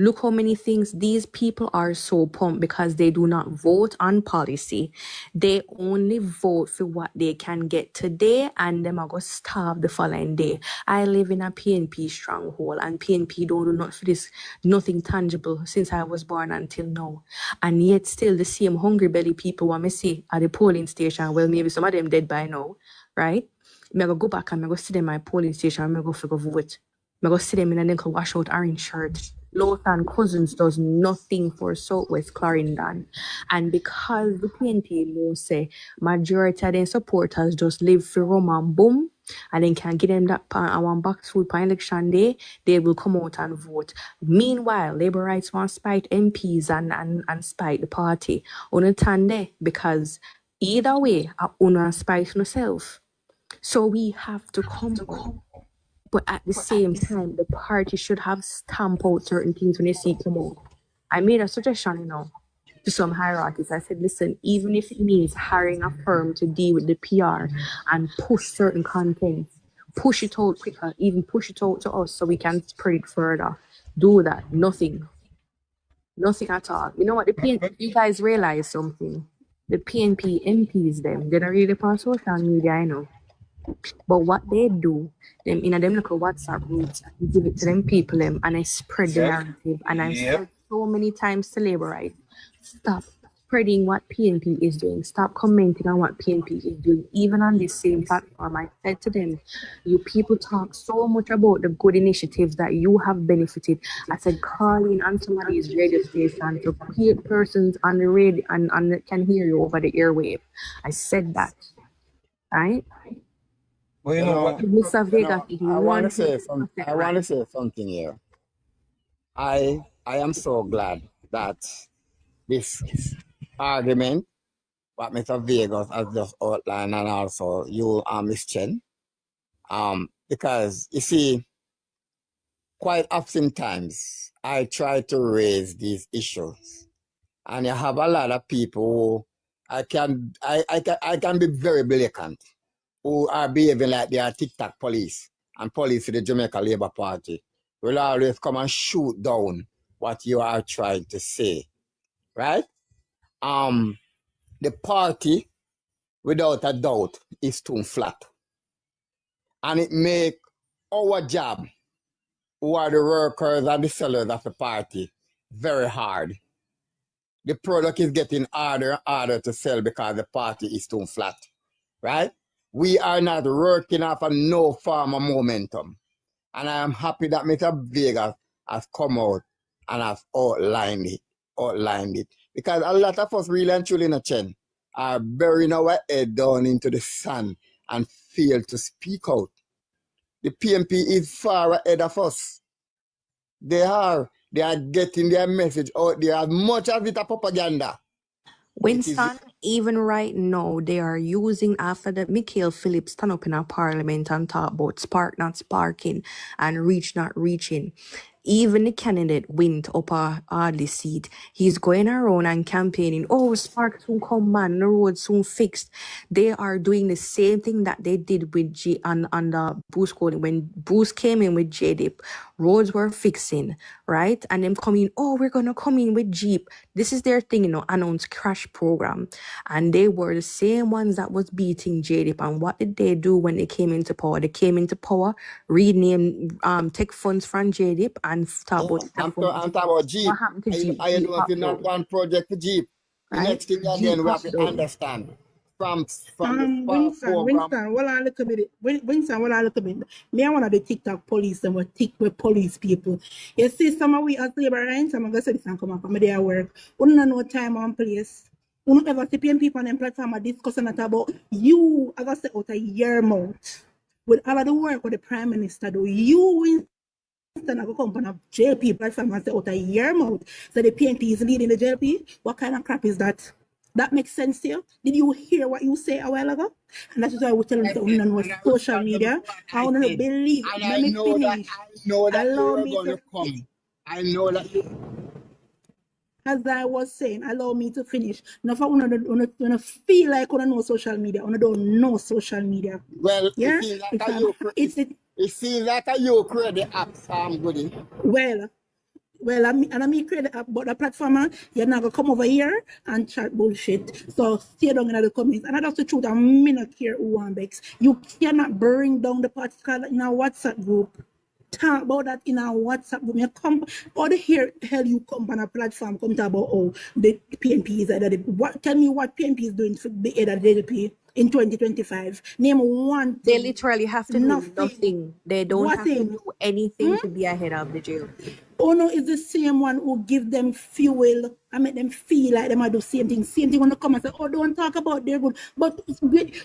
P: Look how many things these people are so pumped because they do not vote on policy. They only vote for what they can get today, and them are going to starve the following day. I live in a PNP stronghold, and PNP don't do not for this, nothing tangible since I was born until now. And yet still the same hungry belly people want me see at the polling station. Well, maybe some of them dead by now, right? I'm going to go back and I'm going to sit in my polling station and I'm going to go vote. I'm going to sit them in and then go wash out orange shirt. Lothan Cousins does nothing for Southwest Clarendon. And because the PNP will say majority of their supporters just live for rum and boom, and then can give them that one box food for election day, they will come out and vote. Meanwhile, Labour rights want to spite MPs and spite the party. Unatande, because either way, una spite yourself. So we have to come out. But at the same time, the party should have stamped out certain things when they see it come out. I made a suggestion, to some hierarchies. I said, listen, even if it means hiring a firm to deal with the PR and push certain content, push it out quicker, even push it out to us so we can spread it further. Do that. Nothing at all. You know what? You guys realize something. The PNP MPs, them, they don't really on social media, I know. But what they do, them in them little WhatsApp groups, you give it to them people, and I spread the narrative. And I've said so many times to Labour right, stop spreading what PNP is doing. Stop commenting on what PNP is doing. Even on this same platform, I said to them, you people talk so much about the good initiatives that you have benefited. I said, call in on somebody's radio station to create persons on the radio and can hear you over the airwave. I said that, right?
E: Well, you know what?
P: Mr. Vega,
E: I want to say something. I want to say something here. I am so glad that this argument, what Mr. Vegas has just outlined, and also you, Miss Chen, because you see, quite often times I try to raise these issues, and you have a lot of people who I can be very blatant, who are behaving like they are TikTok police and police of the Jamaica Labour Party will always come and shoot down what you are trying to say, right? The party, without a doubt, is too flat. And it make our job, who are the workers and the sellers of the party, very hard. The product is getting harder and harder to sell because the party is too flat, right? We are not working off of no form of momentum. And I am happy that Mr. Vegas has come out and has outlined it. Because a lot of us really and truly in a chain are burying our head down into the sand and fail to speak out. The PMP is far ahead of us. They are getting their message out there as much as it's a propaganda.
P: Winston, even right now, they are using after that Michael Phillips stand up in our parliament and talk about spark not sparking and reach not reaching. Even the candidate went up a hardly seat. He's going around and campaigning, oh, spark soon come, man, the road soon fixed. They are doing the same thing that they did with under Bruce Cody. When Bruce came in with JDIP, roads were fixing, right? And them coming, oh, we're going to come in with Jeep. This is their thing, announced crash program. And they were the same ones that was beating JDIP. And what did they do when they came into power? They came into power, rename, take funds from JDIP and talk about
E: I'm talking about Jeep.
P: What happened to Jeep?
E: I don't not one project for Jeep. The next thing again, we have to understand from the
B: Winston, well, I look a bit. Winston, well, I look a bit. Me, I want to be TikTok police and we police people. You see, some of we as labor rights, I'm going to say this and come up from their work. We don't know time on place. We don't ever see people on them platform are discussing about you. I got to say out a year mouth with all of the work what the Prime Minister do. You Winston, I go come on a JP platform and say out a year mouth. So the PNP is leading the JP. What kind of crap is that? That makes sense to you? Did you hear what you say a while ago? And that's why I was telling you to know social media. I want to believe. Let me finish.
E: Allow me to come. I know that you.
B: As I was saying, allow me to finish. Now, if I want to feel like I know social media, I don't know social media.
E: Well,
B: yeah?
E: it seems like you create the app, Sam Goody.
B: Well, I create the app, but the platform, you're not going to come over here and chat bullshit. So stay down in the comments. And that's the truth. I'm not care who one begs. You cannot bring down the party in our WhatsApp group. Talk about that in our WhatsApp group. You come, or the hell you come on a platform, come talk about, oh, the PNP is either tell me what PNP is doing to be either the DLP in 2025. Name one thing.
P: They literally have to do nothing. They don't have to do anything to be ahead of the jail.
B: Ono is the same one who give them fuel and make them feel like them are do same thing. Same thing when they come and say, oh, don't talk about their good. But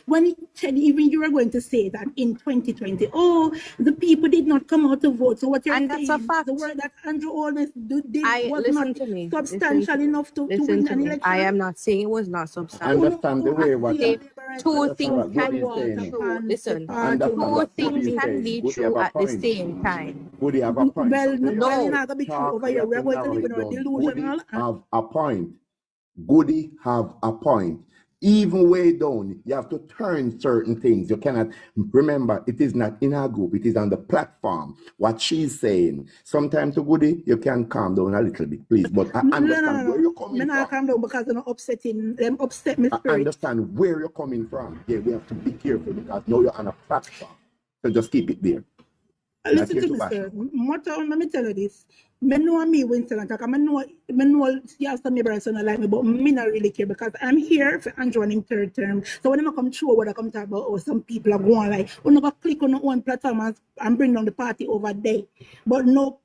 B: when it said, even you were going to say that in 2020, oh, the people did not come out to vote. So what you're
P: And
B: saying,
P: that's a fact.
B: the word that Andrew Holness did was
P: Listen
B: not
P: to me.
B: substantial enough to
P: Listen
B: win
P: to
B: an
P: me. I
B: election.
P: am not saying it was not substantial.
A: Understand the way what
P: Say two
A: understand
P: things
A: what Goody
P: can
A: is
P: be
A: saying.
P: true. Listen,
A: Understand
P: two
A: what Goody
P: things
A: is
P: can
A: saying.
P: be
A: Goody have
P: true
A: a
P: at the
A: point.
P: same time.
A: Goody have a point.
B: Well,
A: So
B: no,
A: we
B: well,
A: have
B: you're
A: to
B: not going to be true
A: talk,
B: over
A: we
B: here.
A: have
B: We're
A: to
B: going to
A: narrow
B: live
A: it
B: in our
A: down.
B: delusional.
A: Goody have a point. Goody have a point. Even way down, you have to turn certain things. You cannot remember it is not in our group, it is on the platform. What she's saying. Sometimes to Goody, you can calm down a little bit, please. But I understand where you're coming
B: I'm not
A: from.
B: calm down because they're not upsetting them, upset my
A: I
B: spirit.
A: understand where you're coming from. Yeah, we have to be careful because now you're on a platform. So just keep it there.
B: Listen to me, sir. Let me tell you this. I know me Winston and talk. I know you have some neighbors don't like me, but me not really care because I'm here for Andrew and him third term. So when I come through, what I come talk about, oh, some people are going like, we're not gonna click on one platform and bring down the party over there. But no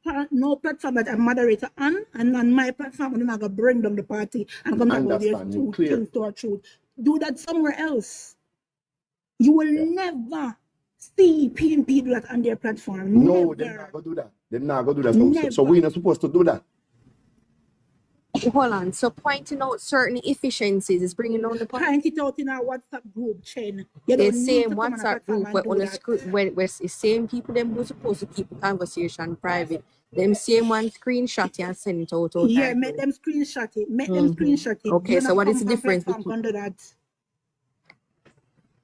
B: platform that I'm moderator on, and on my platform, I'm not gonna bring down the party and come talk about there's two things to our truth. Do that somewhere else. You will never see PNP do that on their platform.
A: No, they're not gonna do that. They're not gonna do that. So we're not supposed to do that.
P: Hold on. So pointing out certain efficiencies is bringing down the point.
B: Point it out in our WhatsApp group chain.
P: The same WhatsApp group where the same people them who supposed to keep the conversation private. Them same one screenshot and send it out.
B: Yeah, make them screenshot it. Make them screenshot it.
P: Okay, so what is the difference
B: between that?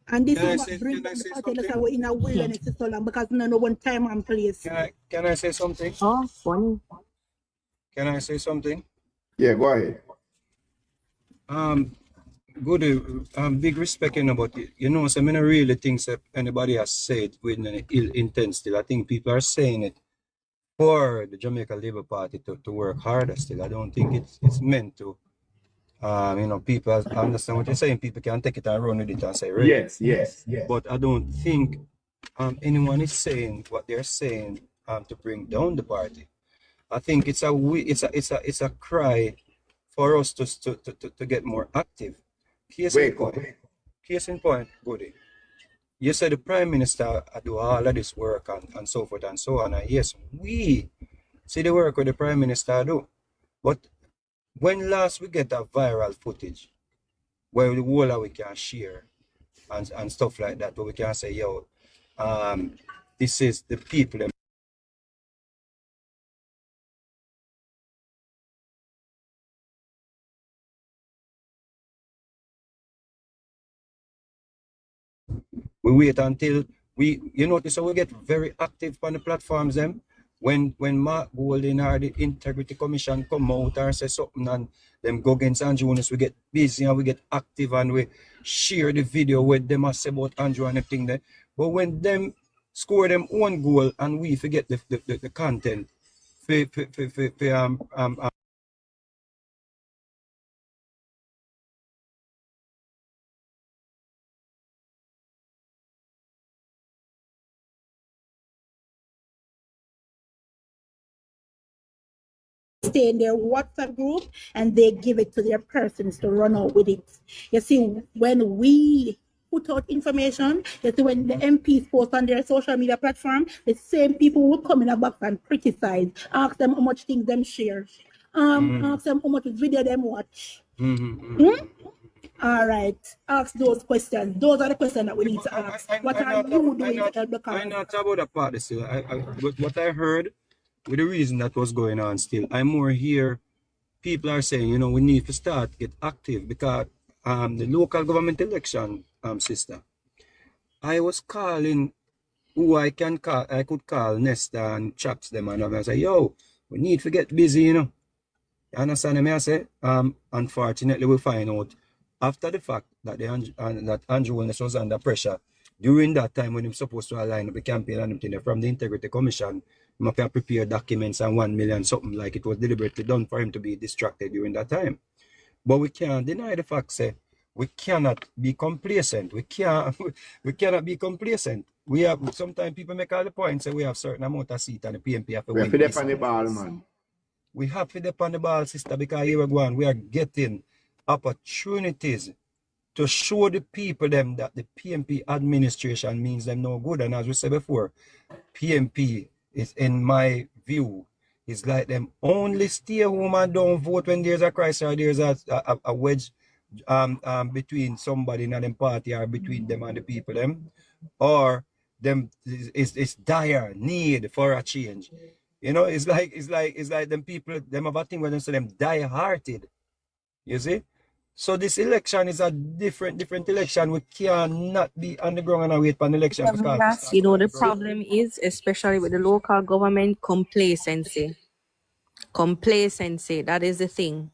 B: And this is what brings down the party. That's why we're in a wilderness so long because no one time and place.
I: Can I say something?
P: Oh, funny.
I: Can I say something?
A: Yeah, go ahead.
I: Good. Big respect about it. You know, so I mean, I really think that anybody has said with an ill intent still. I think people are saying it for the Jamaica Labour Party to work harder still. I don't think it's meant to. You know, people understand what you're saying. People can take it and run with it and say, right?
A: Yes.
I: But I don't think anyone is saying what they're saying to bring down the party. I think it's a cry for us to get more active. Case in point, Goody. You said the Prime Minister do all of this work and so forth and so on. And yes, we see the work what the Prime Minister do. But when last we get that viral footage where the whole of we can share and stuff like that, where we can say, yo, this is the people. We wait until you notice how we get very active on the platforms them. When Mark Golden or the Integrity Commission come out and say something and them go against Andrew Jonas, we get busy and we get active and we share the video with them and say about Andrew and everything there. But when them score them own goal and we forget the content
B: stay in their WhatsApp group and they give it to their persons to run out with it. You see, when we put out information, you see, when the MPs post on their social media platform, the same people will come in a box and criticize, ask them how much things them share, ask them how much video them watch. All right, ask those questions. Those are the questions that we need to ask. What are you doing to help the cause?
I: I'm not about that part still. What I heard with the reason that was going on still, I'm more here. People are saying, you know, we need to start get active because the local government election, sister. I was calling who I could call Nesta and Chaps them and I say, yo, we need to get busy, you know. You understand me? I say, unfortunately we find out after the fact that that Andrew Wilness was under pressure during that time when he was supposed to align up the campaign and everything from the Integrity Commission. He must have prepared documents and 1 million something like it was deliberately done for him to be distracted during that time. But we can't deny the fact, say, we cannot be complacent. We cannot be complacent. We have sometimes people make all the points say we have certain amount of seats and the PNP have to win.
A: We have to depend on the ball, man.
I: We have to depend on the ball, sister, because here we're going. We are getting opportunities to show the people them that the PMP administration means them no good. And as we said before, PMP is, in my view, is like them only stay home and don't vote when there's a crisis or there's a wedge between somebody in them party or between them and the people them, or them is dire need for a change. You know, it's like them people, them have a thing where they say them die-hearted. You see? So this election is a different election. We cannot be on the ground and wait for an election.
P: Yes, you know, the problem is, especially with the local government, complacency. Complacency, that is the thing.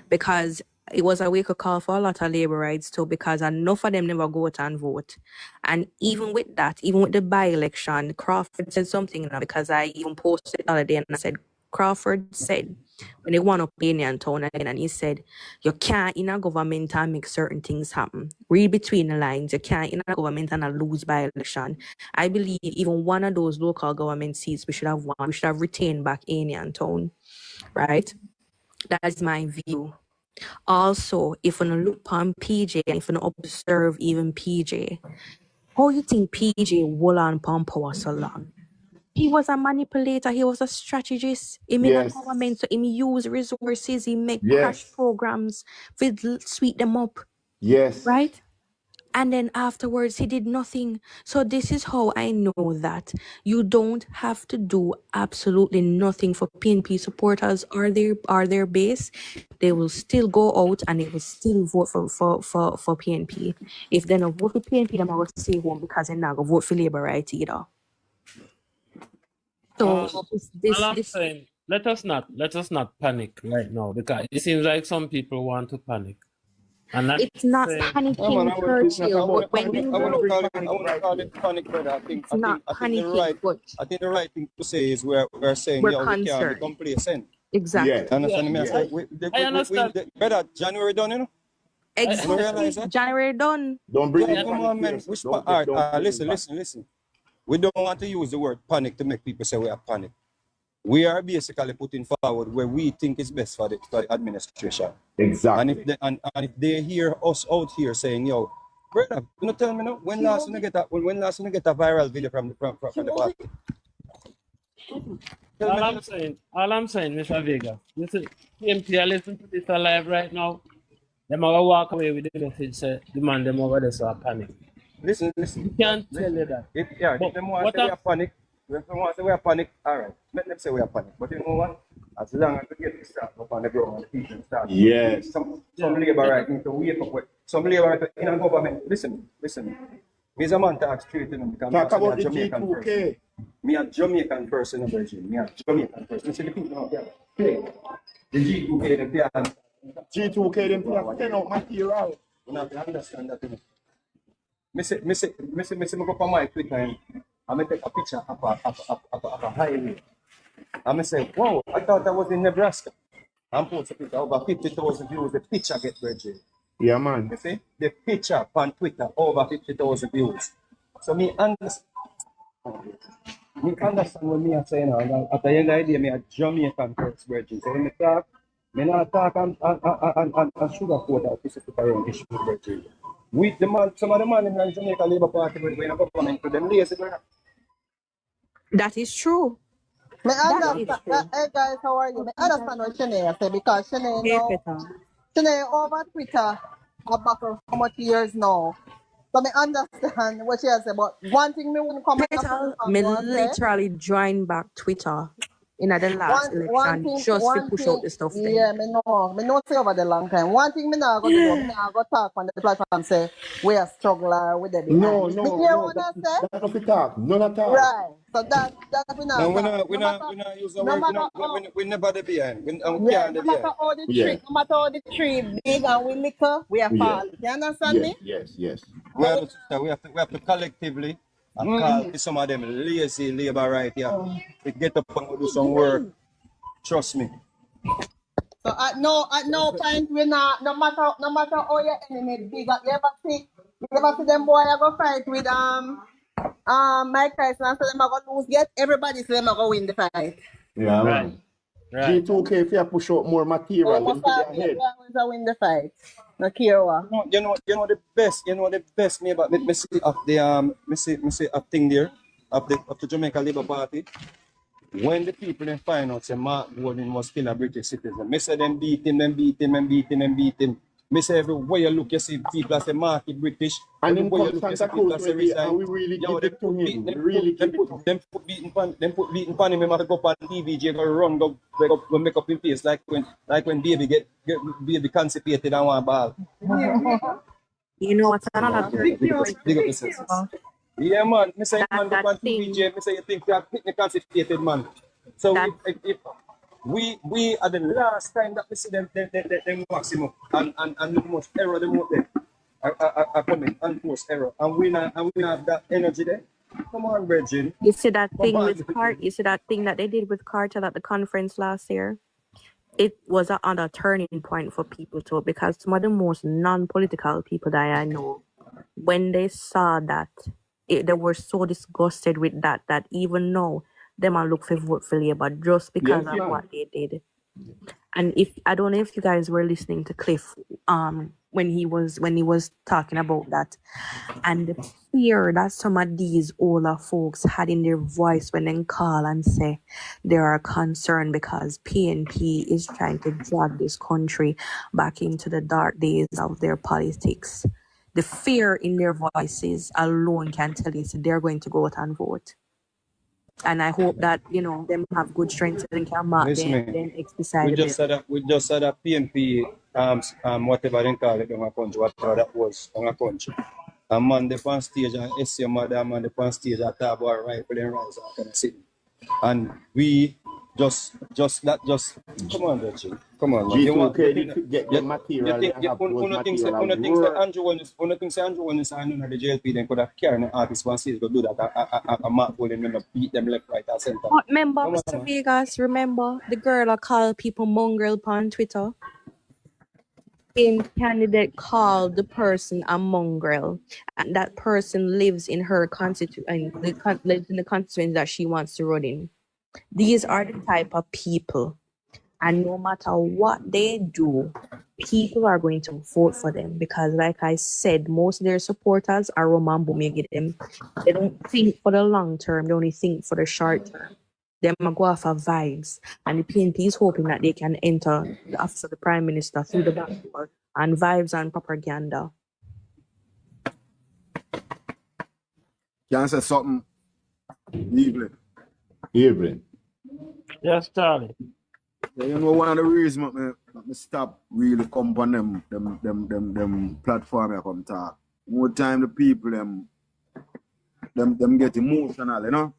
P: Because it was a wake-up call for a lot of labor rights too, because enough of them never go out and vote. And even with that, even with the by-election, Crawford said something, you know, because I even posted the other day and I said, Crawford said, when they won up in town again, and he said, you can't in a government and make certain things happen. Read between the lines, you can't in a government and lose by-election. I believe even one of those local government seats we should have won. We should have retained back in town, right? That is my view. Also, if you look on PJ, and if you observe even PJ, how you think PJ will on power so long? He was a manipulator, he was a strategist. He made a government, so he use resources, he make crash programs, sweep them up.
A: Yes.
P: Right? And then afterwards, he did nothing. So this is how I know that you don't have to do absolutely nothing for PNP supporters or their base. They will still go out and they will still vote for PNP. If they don't vote for PNP, they will stay home because they're not going to vote for Labour right either. So
H: saying, let us not panic right now, because it seems like some people want to panic. And
P: it's not panicking, Churchill, but when you
I: I want to call it panic, brother. I think the right thing to say is we're saying, we can't be complacent.
P: Exactly.
I: Yeah. Understand me?
H: I understand.
I: Brother, January done, you know?
P: Exactly. January done.
A: Don't bring it.
I: Come on, man. Listen. We don't want to use the word panic to make people say we are panic. We are basically putting forward where we think is best for the administration.
A: Exactly.
I: And if they hear us out here saying, yo, brother, you know, tell me now, when last you get a viral video from the party?
H: All I'm saying, Mr. Vega, listen, PMP, I listen to this alive right now. Them are walk away with the message, say, demand them over there, so I panic.
I: Listen.
H: You can't tell you that.
I: If them want to say we are panic, if they want to say we are panic, all right, let them say we are panic. But you know what? As long as we get this stuff up on the ground and the people start.
A: Yes.
I: Some labor right need to wake up with. Some labor right in a government. Listen. Me as a man talk straight to them because
A: talk about the
I: Jamaican
A: G2K.
I: Person. Me a Jamaican person in Virgin. Me a Jamaican person. You see the people out there. The G2K, they are.
A: G2K, them people send out material.
I: You have to understand that. Me go for my Twitter and I take a picture of a highway. And I say, wow, I thought that was in Nebraska. I'm post a picture, over 50,000 views, the picture get Virgin.
A: Yeah, man.
I: You see? The picture on Twitter, over 50,000 views. So me understand what me are saying now. At the end of the day, me a Jamaican first Virgin. So when me talk, me not talk and sugarcoat that piece of around issue with Virgin. With the man, some of the man in the Jamaica Labour Party when I go to them lazy.
P: That is true.
L: Me understand. Hey guys, how are you? Me understand what Shanae say because Shanae over Twitter about for how much years now. So me understand what she has said, but one thing me wouldn't comment on.
P: Me literally joined back Twitter in the last election just to push out the stuff.
L: Yeah, me know say over the long time. One thing me not go do, me not go talk on the platform say we are struggler with the behind.
A: No.
L: That's
A: not we talk. None at all.
L: Right. So that we not.
I: No, we not use the word. We never the behind. We can't the behind.
L: No matter how the tree big and we liquor, we are fall. You understand me?
A: Yes.
I: We have to collectively call some of them lazy labor right here. To get up and do some work. Trust me.
L: So at no point we not no matter how your enemy big. You ever see them boy I go fight with Mike Tyson and so them are gonna lose yet everybody say them are gonna win the fight.
A: Yeah, right. Man.
H: Right.
A: G2K, if you push out more material, them to their head.
L: We always win the fight. No care what.
I: You know the best me about me see of the me see a thing there of the Jamaica Labour Party. When the people in find out say Mark Gordon was still a British citizen, me say them beat him. Me say everywhere you look, you see people that say Mark is British.
A: And him
I: Everywhere you
A: come
I: look, you see
A: Santa
I: people
A: Cruz
I: that say
A: ready, and
I: resign.
A: we really
I: Yo,
A: give it to him. We really give it.
I: them put beating pan him. Him have to go up on TVJ, go run, go make up his face like when baby get baby constipated and want ball.
P: You know what's another
I: Big
P: turning
I: up,
P: point for
I: big up
P: people?
I: yourself. Yeah, man. Me say man go
P: That
I: on
P: thing,
I: TVJ. Me say you think you are picnic constipated, man. So
P: that
I: if we are the last time that we see them maximum and the most error them out there are coming and post error and we not have that energy there. Come on, Virgin.
P: you see that
I: Come
P: thing
I: on.
P: with you see that thing that they did with Carter at the conference last year? It was another turning point for people too, because some of the most non-political people that I know, when they saw that, they were so disgusted with that even now they might look for vote for Labour just because
A: Yes,
P: of
A: ma'am.
P: what they did. And if I don't know if you guys were listening to Cliff when he was talking about that, and the fear that some of these older folks had in their voice when they call and say they are concerned because PNP is trying to drag this country back into the dark days of their politics. The fear in their voices alone can tell you so they're going to go out and vote. And I hope that, them have good strength so they can mark
I: Listen
P: them
I: me.
P: next beside
I: We
P: the
I: just had a PNP whatever they call it in our country, whatever that was in our country. A man the on stage and SC madam man the on stage at talk about rifle and rise and kind of sit. And we just come on, Virgin. Come on, man. You
A: G2K
I: think
A: did get the
I: you
A: material, they
I: think
A: have those material
I: una
A: and
I: think say
A: work.
I: Andrew Willis and none of the JLP then could have carried an artist on stage to do that. A Mark William and beat them left, right, and center.
P: But remember,
I: Come on,
P: Mr.
I: man.
P: Vegas, remember the girl that called people mongrel on Twitter? In candidate called the person a mongrel, and that person lives in her lives in the constituency that she wants to run in. These are the type of people, and no matter what they do, people are going to vote for them because, like I said, most of their supporters are Roman Bumigidem. They don't think for the long term; they only think for the short term. They go off of vibes, and the PNP is hoping that they can enter the office of the Prime Minister through the back door and vibes and propaganda.
R: Can I say something? Evelyn.
A: Evelyn.
H: Yes, Charlie.
R: Yeah, you know one of the reasons me stop really come on them platform I come talk. More time the people them get emotional, you know.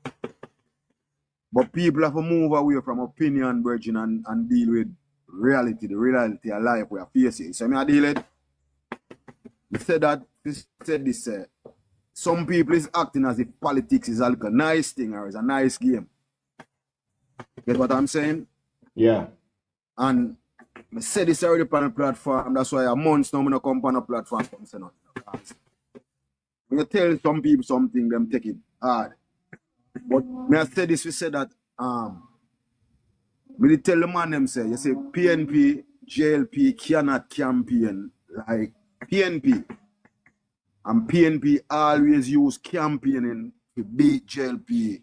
R: But people have to move away from opinion, virgin, and deal with reality, the reality of life we are facing. So I deal it. He said that some people is acting as if politics is like a nice thing or is a nice game. Get what I'm saying?
A: Yeah.
R: And I said this already on the platform. That's why a month now I don't come on a platform. When you tell some people something, them take it hard. But me I said this, we said that me tell the man them say, you say PNP, JLP cannot campaign like PNP. And PNP always use campaigning to beat JLP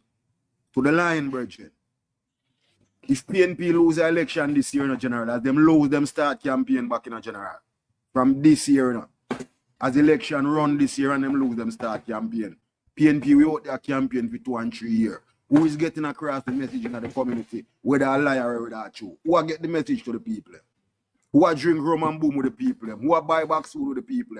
R: to the line, brethren. If PNP lose the election this year in a general, as them lose, them start campaign back in a general. From this year, you know, as election run this year and them lose, them start campaign. PNP, we out there campaign for 2 and 3 years. Who is getting across the message in the community, whether a liar or whether a true? Who are get the message to the people? Who are drink rum and boom with the people? Who are buy back food with the people?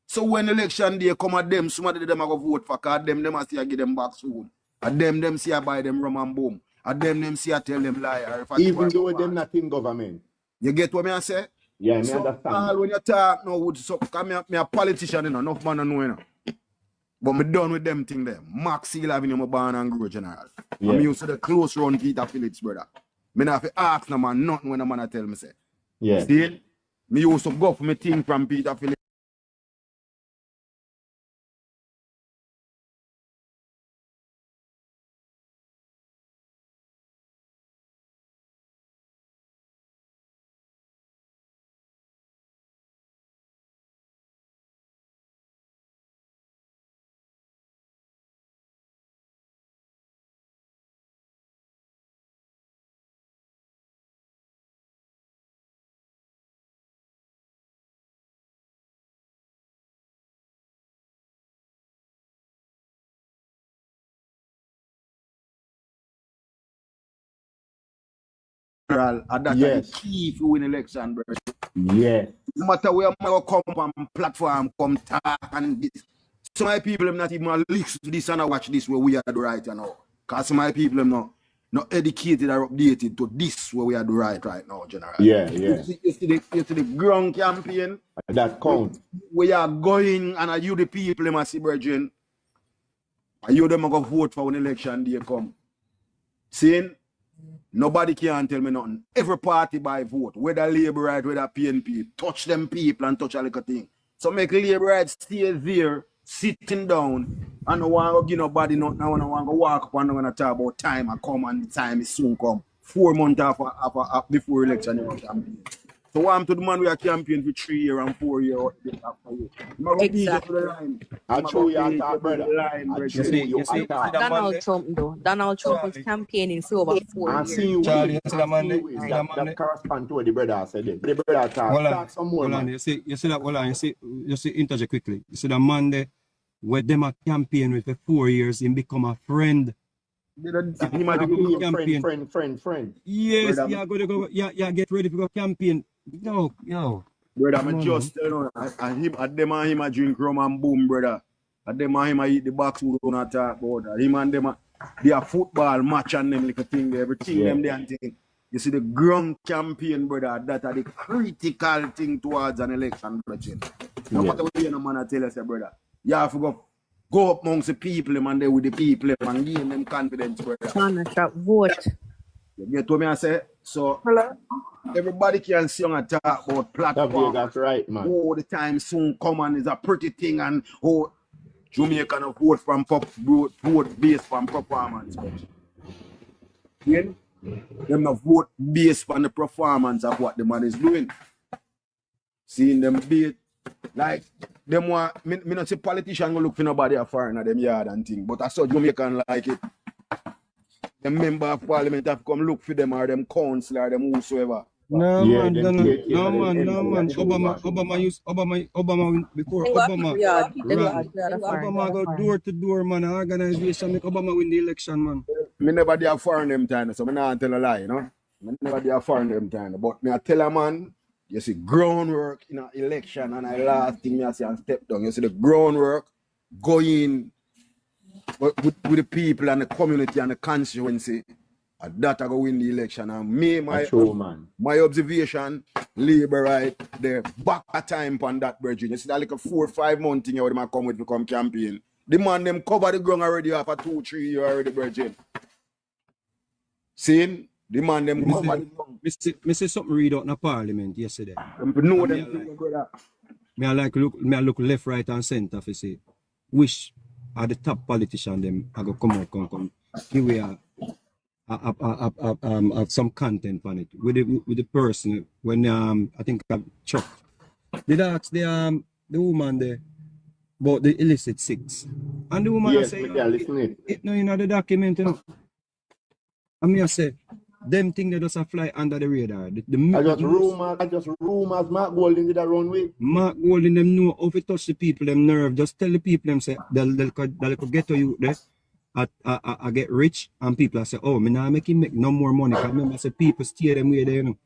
R: So when election day come at them, some of them are going to vote for because them are see give them back soon. And them see I buy them rum and boom. And them see I tell them lie.
A: Even though they're not in government.
R: You get what I say?
A: Yeah,
R: so,
A: I understand.
R: When you talk now, so, I'm a politician, you know, enough man I know, you know. But me done with them thing there. Max Seal Avenue, my born and grow general. Yeah. I'm used to the close run Peter Phillips, brother. Me not have to ask no man nothing when a man tell me say.
A: Yeah.
R: Still, me used to go for me thing from Peter Phillips.
M: general, and that's
A: Yes.
M: the key to win election, bro.
A: Yes.
M: No matter where I'm going to come on platform, come talk and this. Some of my people have not even listen to this and watch this where we are the right now. Because some of my people have not educated or updated to this where we are the right now, general.
A: Yeah, yeah.
M: You see the ground campaign.
A: That count.
M: We are going and you the people must see, brethren. And you them going to vote for when election day come. Saying nobody can tell me nothing. Every party by vote, whether Labour right, whether PNP, touch them people and touch a little thing. So make Labour right stay there, sitting down, and no want to give nobody nothing. I want to walk up and I want to talk about time and come and the time is soon come. 4 months after before election, you campaign. So what I'm to the man we are campaign for 3 years and 4 years after you.
P: Exactly.
A: I show you a talk, brother. I show you a talk.
P: Donald Trump though. Donald Trump was campaigning for over 4
A: I
P: years.
A: see you
M: Charlie,
A: that correspond to what the brother said. The brother talk some more, man.
M: You see that, you see, interject quickly. You see the man there, where them a campaign with for 4 years, him become a friend.
A: He might be friend.
M: Yes, yeah, go, yeah, get ready for go campaign. No. Brother, I'm just telling you, them and him a drink rum and boom, brother. At them and him a eat the box food on a talk about that. Him and them they are football match and them little thing, everything them there and thing. You see the ground campaign, brother, that are the critical thing towards an election, brother. No matter what you man I tell us, brother. You have to go up amongst the people and there with the people and give them confidence, brother.
P: China shop vote.
M: You get what I say? So everybody can see on a talk about platform.
A: That's right, man.
M: Oh, the time soon come and is a pretty thing and oh Jamaica no vote from vote based from performance. Yeah? Them no vote based on the performance of what the man is doing. Seeing them beat like them want me not say politician go look for nobody a foreigner them yard and thing, but I saw Jamaican like it. The member of parliament have come look for them or them councillor or them whosoever. No man. Obama before Obama go door to door, man. Organization make Obama win the election, man. Me never did foreign them time, so me not tell a lie, you know. Me never did foreign them time, but me I tell a man, you see groundwork in an election, and I last thing me I say and step down. You see the groundwork going with the people and the community and the constituency. That I go win the election. And me, my observation, Labour right there, back a time on that, brethren. You see that like a 4 or 5 month thing you come with to come campaign. The man them cover the ground already after 2 or 3 years already, brethren. See? The man them cover the ground. Me see something read out in the parliament yesterday. Know them things, brother. Me I look left, right, and center for say, which are the top politician them I go come out. Here we are. Some content on it with the person when I think Chuck did ask the woman there about the illicit sex and the woman say it no in the document, you know. I mean I say them thing that just fly under the radar. I just rumors Mark Golding did a run with. Mark Golding them know how to touch the people them nerve. Just tell the people them say they'll could get to you there. I get rich and people say, oh, me not make no more money. Because remember, I say people steer them way there, you know.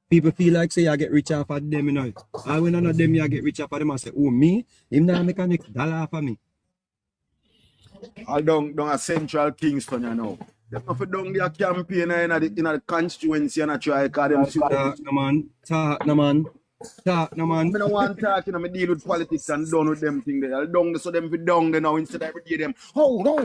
M: People feel like say I get rich off of them, you know. And when none of them I get rich off of them, I say, oh, me? Him not make a next dollar off of me. All down a central Kingston, you know. They have to down their campaign in the constituency and I try call them talk no man. I don't want to talk, you know, I deal with politics and done with them thing there. I'll down so them be down there now instead of every day them. Oh no.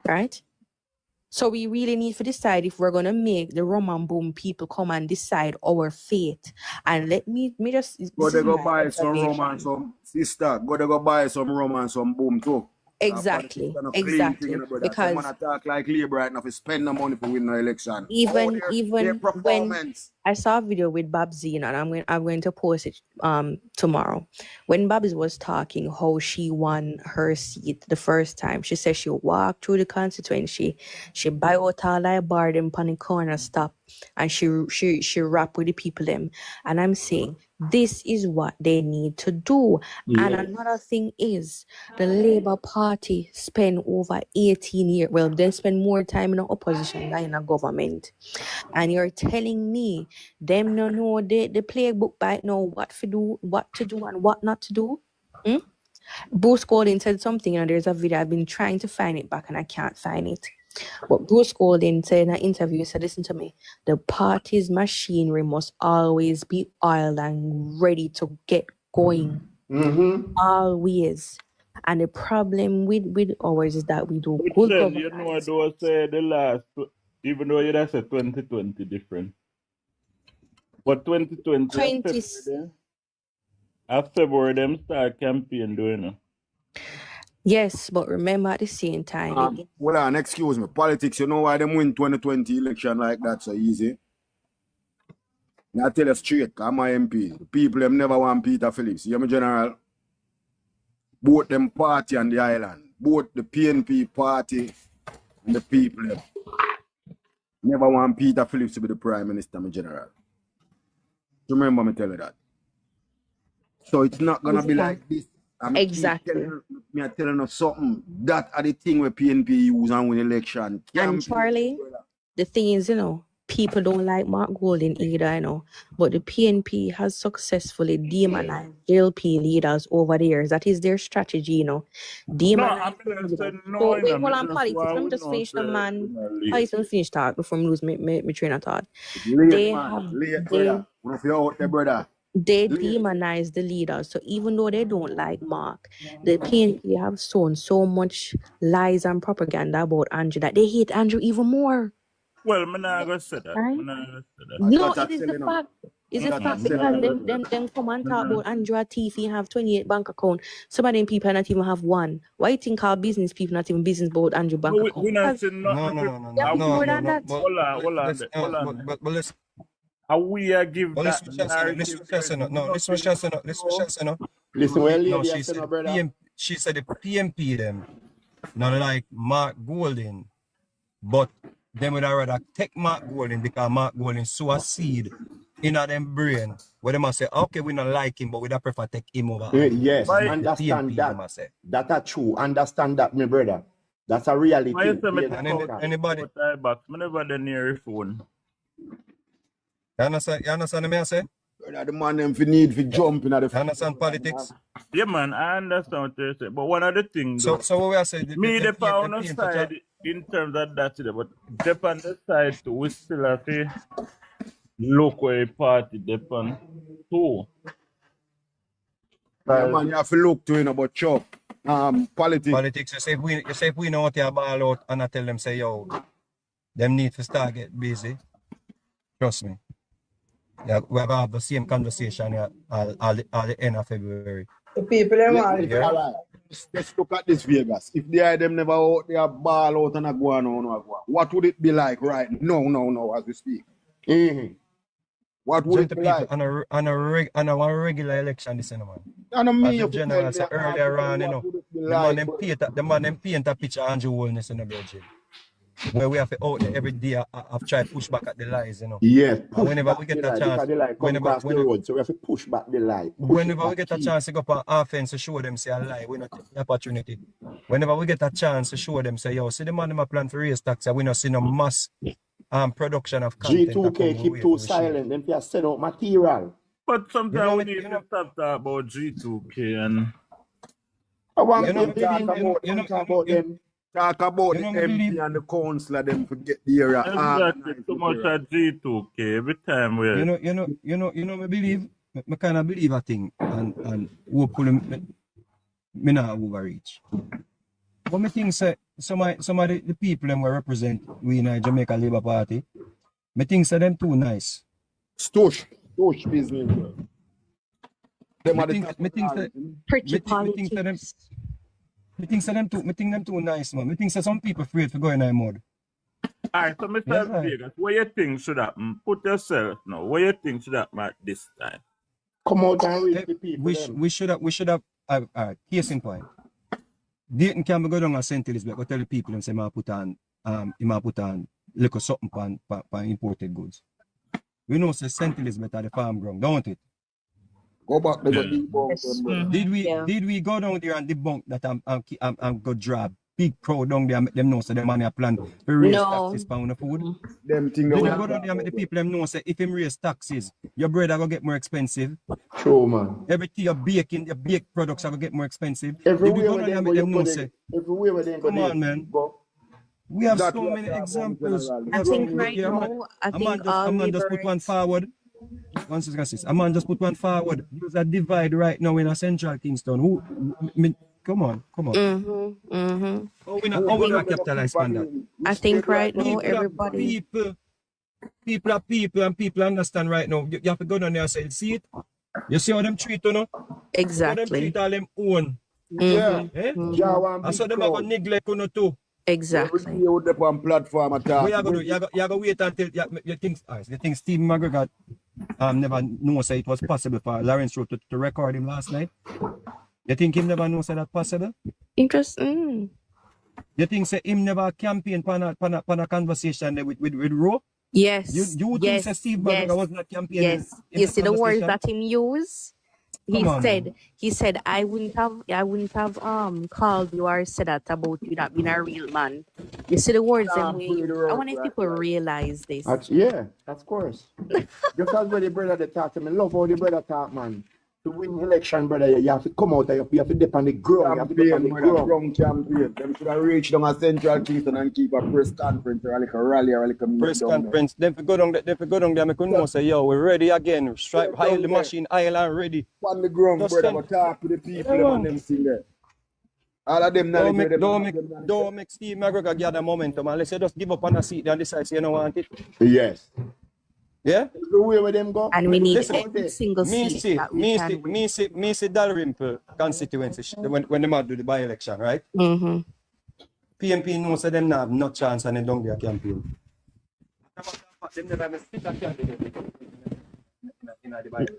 P: Right? So we really need to decide if we're gonna make the Roman boom people come and decide our fate. And let me just
O: Go
P: this
O: they
P: is
O: go
P: my
O: buy some rum and
P: observation.
O: some sister. Go they go buy some rum and some boom too. Politics
P: Exactly,
O: are not clean thing, you
P: exactly.
O: know, brother. Some man
P: Because
O: attack like Labour right now to spend the money to win the election. Oh, their
P: even when
O: performance.
P: I saw a video with Babsy, and I'm going to post it tomorrow. When Babs was talking how she won her seat the first time, she said she walked through the constituency, she buy out all I bar them on the corner stop, and she rap with the people them. And I'm saying this is what they need to do. And
A: Yes.
P: another thing is the Labour Party spend over 18 years. Well, they spend more time in the opposition than in a government. And you're telling me them no know the playbook by know what to do, and what not to do? Hmm? Bruce Golding said something, and there's a video. I've been trying to find it back and I can't find it. But Bruce Golding said in an interview, he said, listen to me, the party's machinery must always be oiled and ready to get going. Always. And the problem with ours is that we do
D: But
P: good
D: then,
P: governance.
D: you know, I don't say the last, even though you that's a 2020 different. But 2020, February, them start campaign doing it.
P: Yes, but remember at the same time.
O: Well, and excuse me, politics, you know why them win 2020 election like that so easy? Now I tell you straight, I'm my MP. The people them never want Peter Phillips. You know, General? Both them party and the island, both the PNP party and the people them never want Peter Phillips to be the Prime Minister, my General. Remember me tell you that. So it's not gonna be like this. I'm
P: exactly.
O: telling you something. That are the thing where PNP use and win election.
P: And Charlie, the thing is, you know, people don't like Mark Golding either, I know. But the PNP has successfully demonized JLP leaders over the years. That is their strategy, you know. Demonize so wait, hold on, politics. Let me just finish the man. Politics, let me finish talk before I lose my train of thought. They demonize the leaders. So even though they don't like Mark, the PNP have sown so much lies and propaganda about Andrew that they hate Andrew even more.
D: Well, I'm not going to say that.
P: Right? No, it is the fact. It's a fact because them come and talk about Andrew Tiffy have 28 bank account. Some of them people not even have one. Why you think our business people not even business about Andrew bank account?
D: We're not saying
O: No.
D: Hold on. But listen. We are give that
O: Listen, well,
M: she said the PMP them not like Mark Golding, but them would rather take Mark Golding because Mark Golding sow a seed in them brain where they must say, okay, we not like him, but we don't prefer take him over.
A: Yes, understand that. That's true. Understand that, my brother. That's a reality.
M: Anybody?
D: Whenever the near phone.
M: You understand me I say?
O: The man them need for jump in the
M: you understand politics?
D: Yeah, man, I understand what you're saying. But one of the things,
M: so what we are saying,
D: the on the side in terms of that, but dep on the side too, we still have to look where a party depend too.
O: Yeah, man, you have to look to about chop. Politics.
M: Politics, you say if we know what you ball out and I tell them say, yo, them need to start get busy. Trust me. Yeah, we're gonna have the same conversation at the end of February.
O: The people Let's look at this Vegas. If they are them never out there ball out and a go on, what would it be like right now as we speak? What would it be like?
M: On a regular election this man.
O: And
M: as the general said earlier on, you know, the man them paint a picture of Andrew Holness in the Virgin. Where we have to out there every day I've tried to push back at the lies, you know.
A: Yes.
M: Whenever we get a chance,
A: so we have to push back the lie.
M: Whenever we get a chance to go for offense to show them say a lie, we not take the opportunity. Whenever we get a chance to show them say, yo, see the man them a plan for raise tax, we not see no mass production of content.
A: G2K keep too silent, them just send out material.
D: But sometimes we need to stop talking about G2K and
O: I want to talk about them. Talk about the MP and the councillor them forget the area.
D: Exactly, too much at G2K every time we
M: you know me believe me kind of believe a thing and hopefully me not overreach. But me think say some of the people them will represent we in a Jamaica Labour Party. Me think so them too nice.
O: Stush business. Them are the top
M: Me think
O: class.
P: Pretty
M: them too nice, man. Me think so some people afraid to go in that mud.
D: Alright, so Mr. Vegas, what you think should happen? Put yourself now. What you think should happen at this time?
A: Come out and reach the people.
M: We should have case in point. Dayton can go down and St. Elizabeth, go tell the people and say put on little something pan imported goods. We know say St. Elizabeth are the farm ground, don't it?
O: Go back there, debunk them.
M: Did we go down there and debunk that I'm go drab big crowd down there and make them know so them money a plan to raise taxes pound of food?
O: Them thing
M: Did we go down there and make the people them know say if him raise taxes, your bread are gonna get more expensive.
A: True, man.
M: Everything your baked products are gonna get more expensive.
A: Everywhere
M: Did we go down there and make them know say
A: everywhere they go.
M: Come on, man. We have so many examples.
P: I think right now, I think all
M: man just put one forward. One second, a man just put one forward. There's a divide right now in a central Kingston. Come on. Oh, we not capitalize on that.
P: I think right now, everybody.
M: People are people, and people understand right now. You have to go down there and say, see it? You see how them treat, you know?
P: Exactly.
M: How them treat all them own.
A: Yeah.
M: I saw them going to neglect you too.
P: Exactly.
O: You would on platform attack.
M: What you going to do? You go wait until you think Stephen McGregor never know say it was possible for Lawrence Road to record him last night? You think him never know say that possible?
P: Interesting.
M: You think say him never campaign pan a conversation there with Roe?
P: Yes.
M: You think say Steve McGregor was not campaigning?
P: Yes. You see the words that him use? He said I wouldn't have called you or said that about you not being a real man. You see the words them way. I wonder if people realize this.
A: Yeah, of course. Just as when the brother they talk to me, love how the brother talk, man. To win election, brother, you have to come out and you have to dip on the ground. You have to dip on the ground.
O: Campaign. Them should have reached down a central Kingston and keep a press conference or like a rally or like a
M: press conference. Then if you go down there, I could know say, yo, we're ready again. Stripe high the machine, island ready.
O: On the ground, just brother, but talk to the people and them sing there. All of them now.
M: Don't make Steve McGregor gather momentum unless you just give up on a seat and decide you don't want it.
A: Yes.
M: Yeah?
A: Everywhere where them go.
P: And we need every single seat.
M: Me see Dalrymple constituency when the man do the by-election, right?
P: Mm-hmm.
M: PMP knows that them have no chance and they don't their campaign.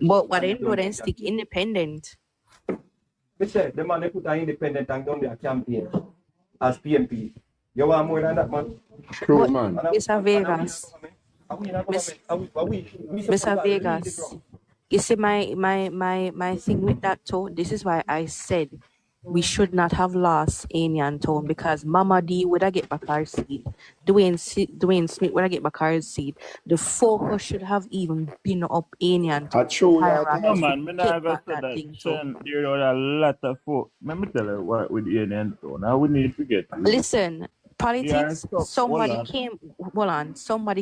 P: But what they do, they stick independent.
M: They said the man they put an independent and down their campaign as PMP. You want more than that, man?
A: True, man.
P: Mr. Vegas. Mr. Vegas, you see my thing with that too. This is why I said we should not have lost Anian Town because Mama D would have get back her seat. Dwayne Smith would have get back her seat. The focus should have even been up Anian Town.
D: No man, I'm not going to say that. There are a lot of folk. Let me tell you what with Anian Town. Now we need to get.
P: Listen. Politics. Somebody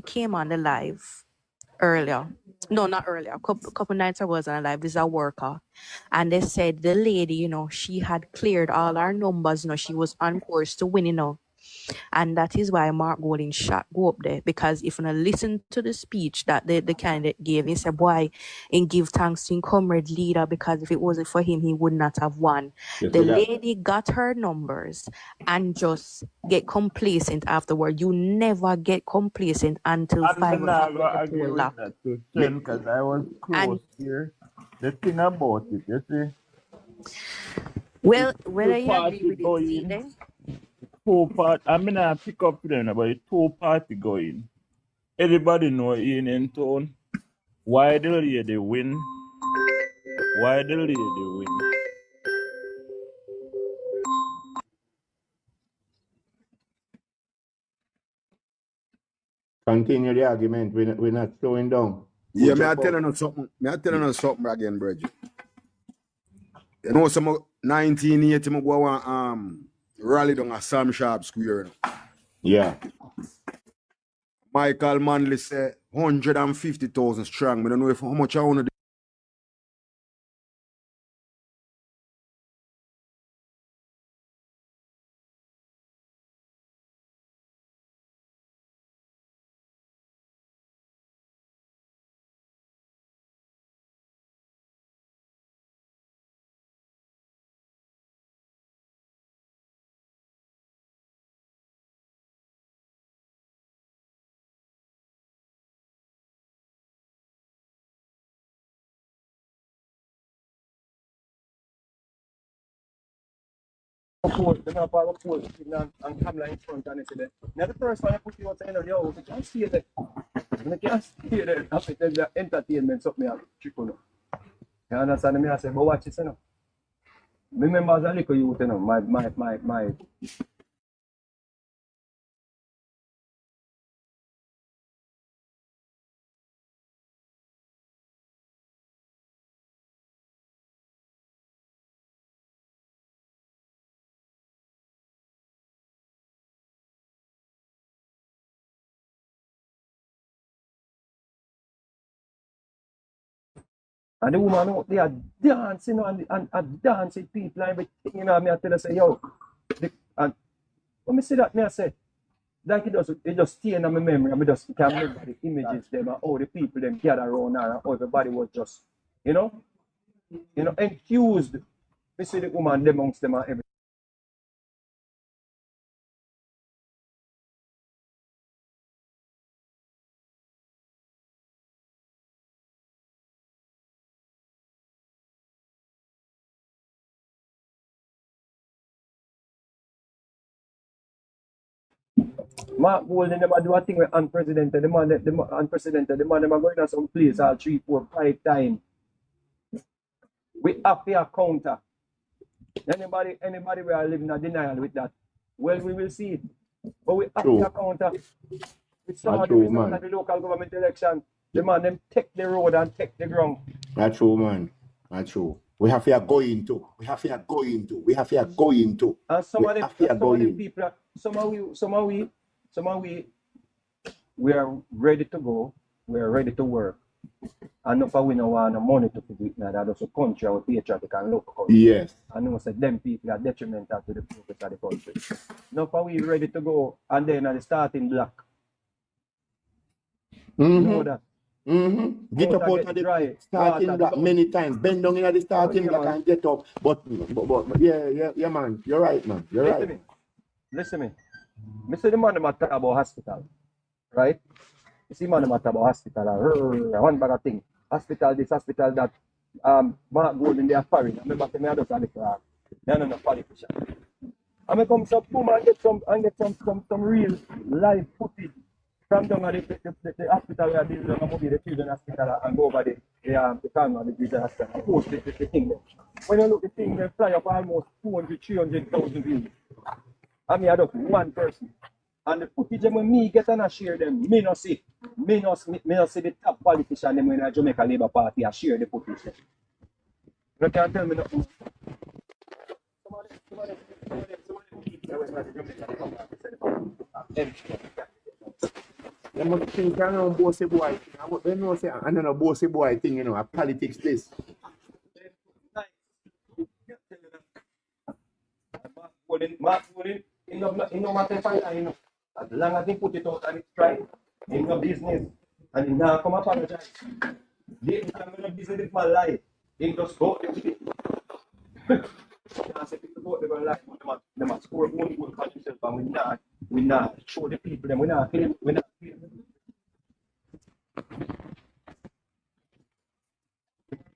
P: came on the live earlier. No, not earlier. A couple nights I was on a live. This is a worker. And they said the lady, she had cleared all her numbers, she was on course to win, And that is why Mark Golding shot go up there. Because if you listen to the speech that the candidate gave, he said, boy, and give thanks to comrade leader because if it wasn't for him, he would not have won. Yes, the lady got her numbers and just get complacent afterward. You never get complacent until 5 o'clock.
D: Because I was close here. The thing about it, you see.
P: Well, whether you agree with it, then.
D: I'm gonna pick up them about 2 party going. Everybody know in Town. Why the lady win? Why the lady win?
A: Continue the argument. We're not slowing down.
O: Yeah, me I telling you something again, Bridget. You know, some 1980 me go on rally down at Sam Sharp Square.
A: Yeah.
O: Michael Manley said 150,000 strong. I don't know if how much I want to
M: Report, them have a report and camera in front and say that. Now the first one I put you out saying, yo, we can't see it. We can't see it. After the entertainment, something I trick on. You understand me? I say, but watch it, you know. Remember as a little youth, you know, my and the woman out there dancing and dancing people and everything, you know, me I tell her say, yo, and when me see that, me I say, like it just stay in my memory, and me just can remember the images them and all the people them gather around her and how everybody was just, you know, enthused. Me see the woman them amongst them and everything. Mark Bolden never do a thing with unprecedented. The man never going to some place all 3, 4, 5 times. We have to counter. Anybody we are living a denial with that. Well, we will see it. But we have to counter. With some of the results of the local government election, the man them take the road and take the ground.
A: That's true, man. That's true. We have to go into. We have to go into. We have to go into.
M: And some of the people, some of we are ready to go. We are ready to work. And if we don't want no money to do it now, that's a country our patriotic and local country.
A: Yes.
M: And we say them people are detrimental to the purpose of the country. Now if we ready to go and then at the starting block. Know that.
A: Get up out of the starting block many times. Bend down in the starting block and get up. But yeah, man. You're right, man. You're right.
M: Listen to me. Mr. The man matter about hospital. Right? You see, man matter about hospital. One bag of thing. Hospital this, hospital that. Mark Golden, they are foreign. I remember me I just had the class. They are not politician. I may come some boom and get some real live footage from down at the hospital where I did the children hospital and go over the town of the children hospital. Post the thing there. When you look the thing, they fly up almost 200,000-300,000 views. I mean, I just one person. And the footage when me get and I share them, me not see the top politician them in the Jamaica Labour Party I share the footage. You can't tell me nothing.
A: You must think I know bossy boy. I know say I know bossy boy thing, you know, a politics this.
M: Mark Golden, in no matter if I know. As long as he put it out and it's right, in no business, and he now come apologize. The time when I business with my life, he just go with it. I say people go their life, they must score one goal for themselves, and we not show the people them, we not claim.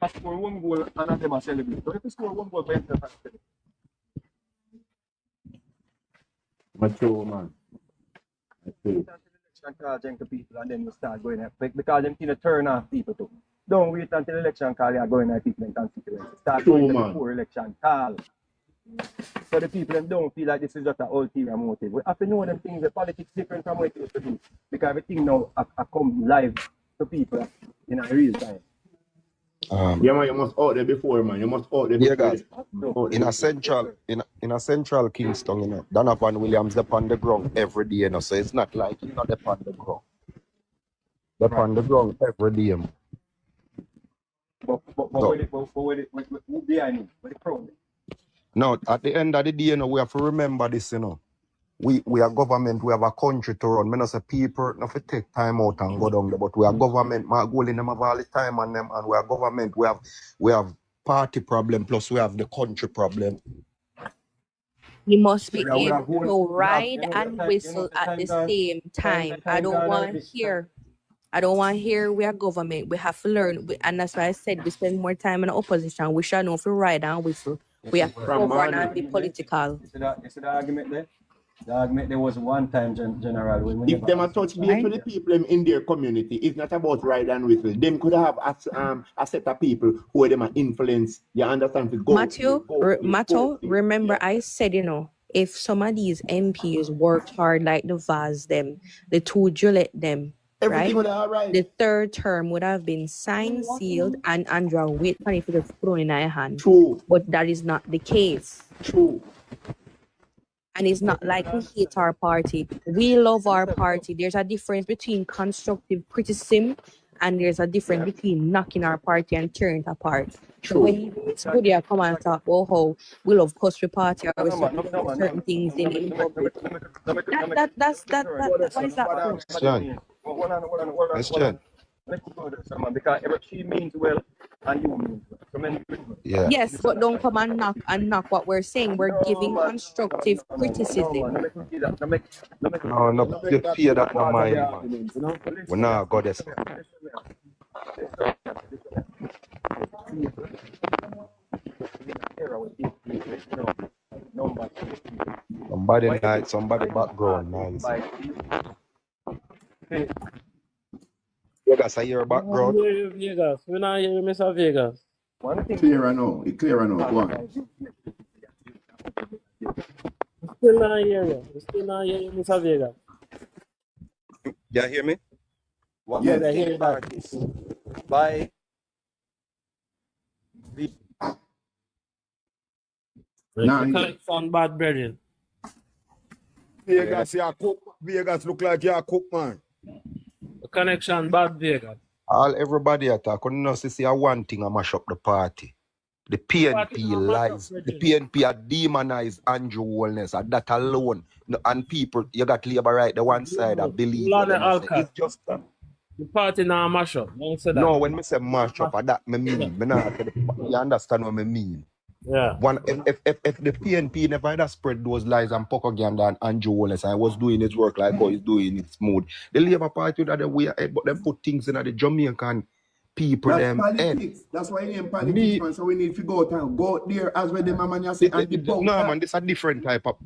M: I score one goal and them must celebrate. So if you score one goal by yourself, celebrate.
A: Mature man.
M: People and then you start going up because them can turn off people too. Don't wait until the election call you are going at people in constituency. Start going before election call. So the people them don't feel like this is just an ulterior motive. We have to know them things, the politics different from what it used to be. Because everything now come live to people in a real time.
A: Yeah, man, you must out there before, man. You must out there before.
N: Yeah, guys. In a central Kingston, you know, Donovan Williams up on the ground every day, you know, so it's not like he's not up on the ground. They're on the ground every day.
M: But who behind him? What the problem?
N: No, at the end of the day, you know, we have to remember this, you know. We are government, we have a country to run. I say people not to take time out and go down there, but we are government, my goal in them have all the time on them, and we are government, we have party problem, plus we have the country problem.
P: You must be able to ride and whistle at the same time. I don't want to hear we are government. We have to learn. And that's why I said we spend more time in the opposition. We shall know if we ride and whistle We have to govern and be political.
I: You see the argument there? The argument there was one time, General, when we
A: If them a touch base with the people in their community, it's not about ride and whistle. Them could have a set of people who them a influence. You understand?
P: Matthew, remember I said, if some of these MPs worked hard like the Vaz them, the two Juliet them,
A: everything
P: right?
A: would have right.
P: The third term would have been signed, sealed, and Andrew wait for it to throw in our hand.
A: True.
P: But that is not the case.
A: True.
P: And it's not like we hate our party. We love our party. There's a difference between constructive criticism and there's a difference between knocking our party and tearing it apart. So when it's good, you come and talk about how we love Custody Party or we support certain things in public. That's what is that for?
N: Question. Question.
I: Let's go there, someone, because she means well and you mean well.
N: Yeah.
P: Yes, but don't come and knock what we're saying. We're giving constructive criticism.
N: No, you fear that no mind, man. We're not got this. Somebody night, somebody background nice. Vegas, I hear background.
H: Vegas, we not hear Mr. Vegas.
A: Clear now. It's clear now. Go on.
H: Still not hear you. Still not hear you, Mr. Vegas.
I: You hear me? What
A: yes,
H: I hear that.
I: By
H: the collection bad brethren.
O: Vegas, you cook. Vegas look like you cook, man.
H: The connection bad Vegas.
N: Everybody attack. Couldn't know see one thing I mash up the party. The PNP lies. The PNP are demonized Andrew Wellness. That alone. And people, you got Labour right, the one side that believe.
H: It's just that. The party now mash up. Don't say that.
N: No, when me say mash up, that me mean. You understand what I mean?
H: Yeah.
N: If the PNP never had spread those lies and propaganda and Andrew Wallace, I was doing his work like how he's doing it smooth. The Labour Party that the way ahead, but them put things in the Jamaican people.
A: That's
N: them
A: politics.
N: head.
A: That's why in politics, man. So we need to go out there as well. The man say and debunk.
N: No, man, this is a different type of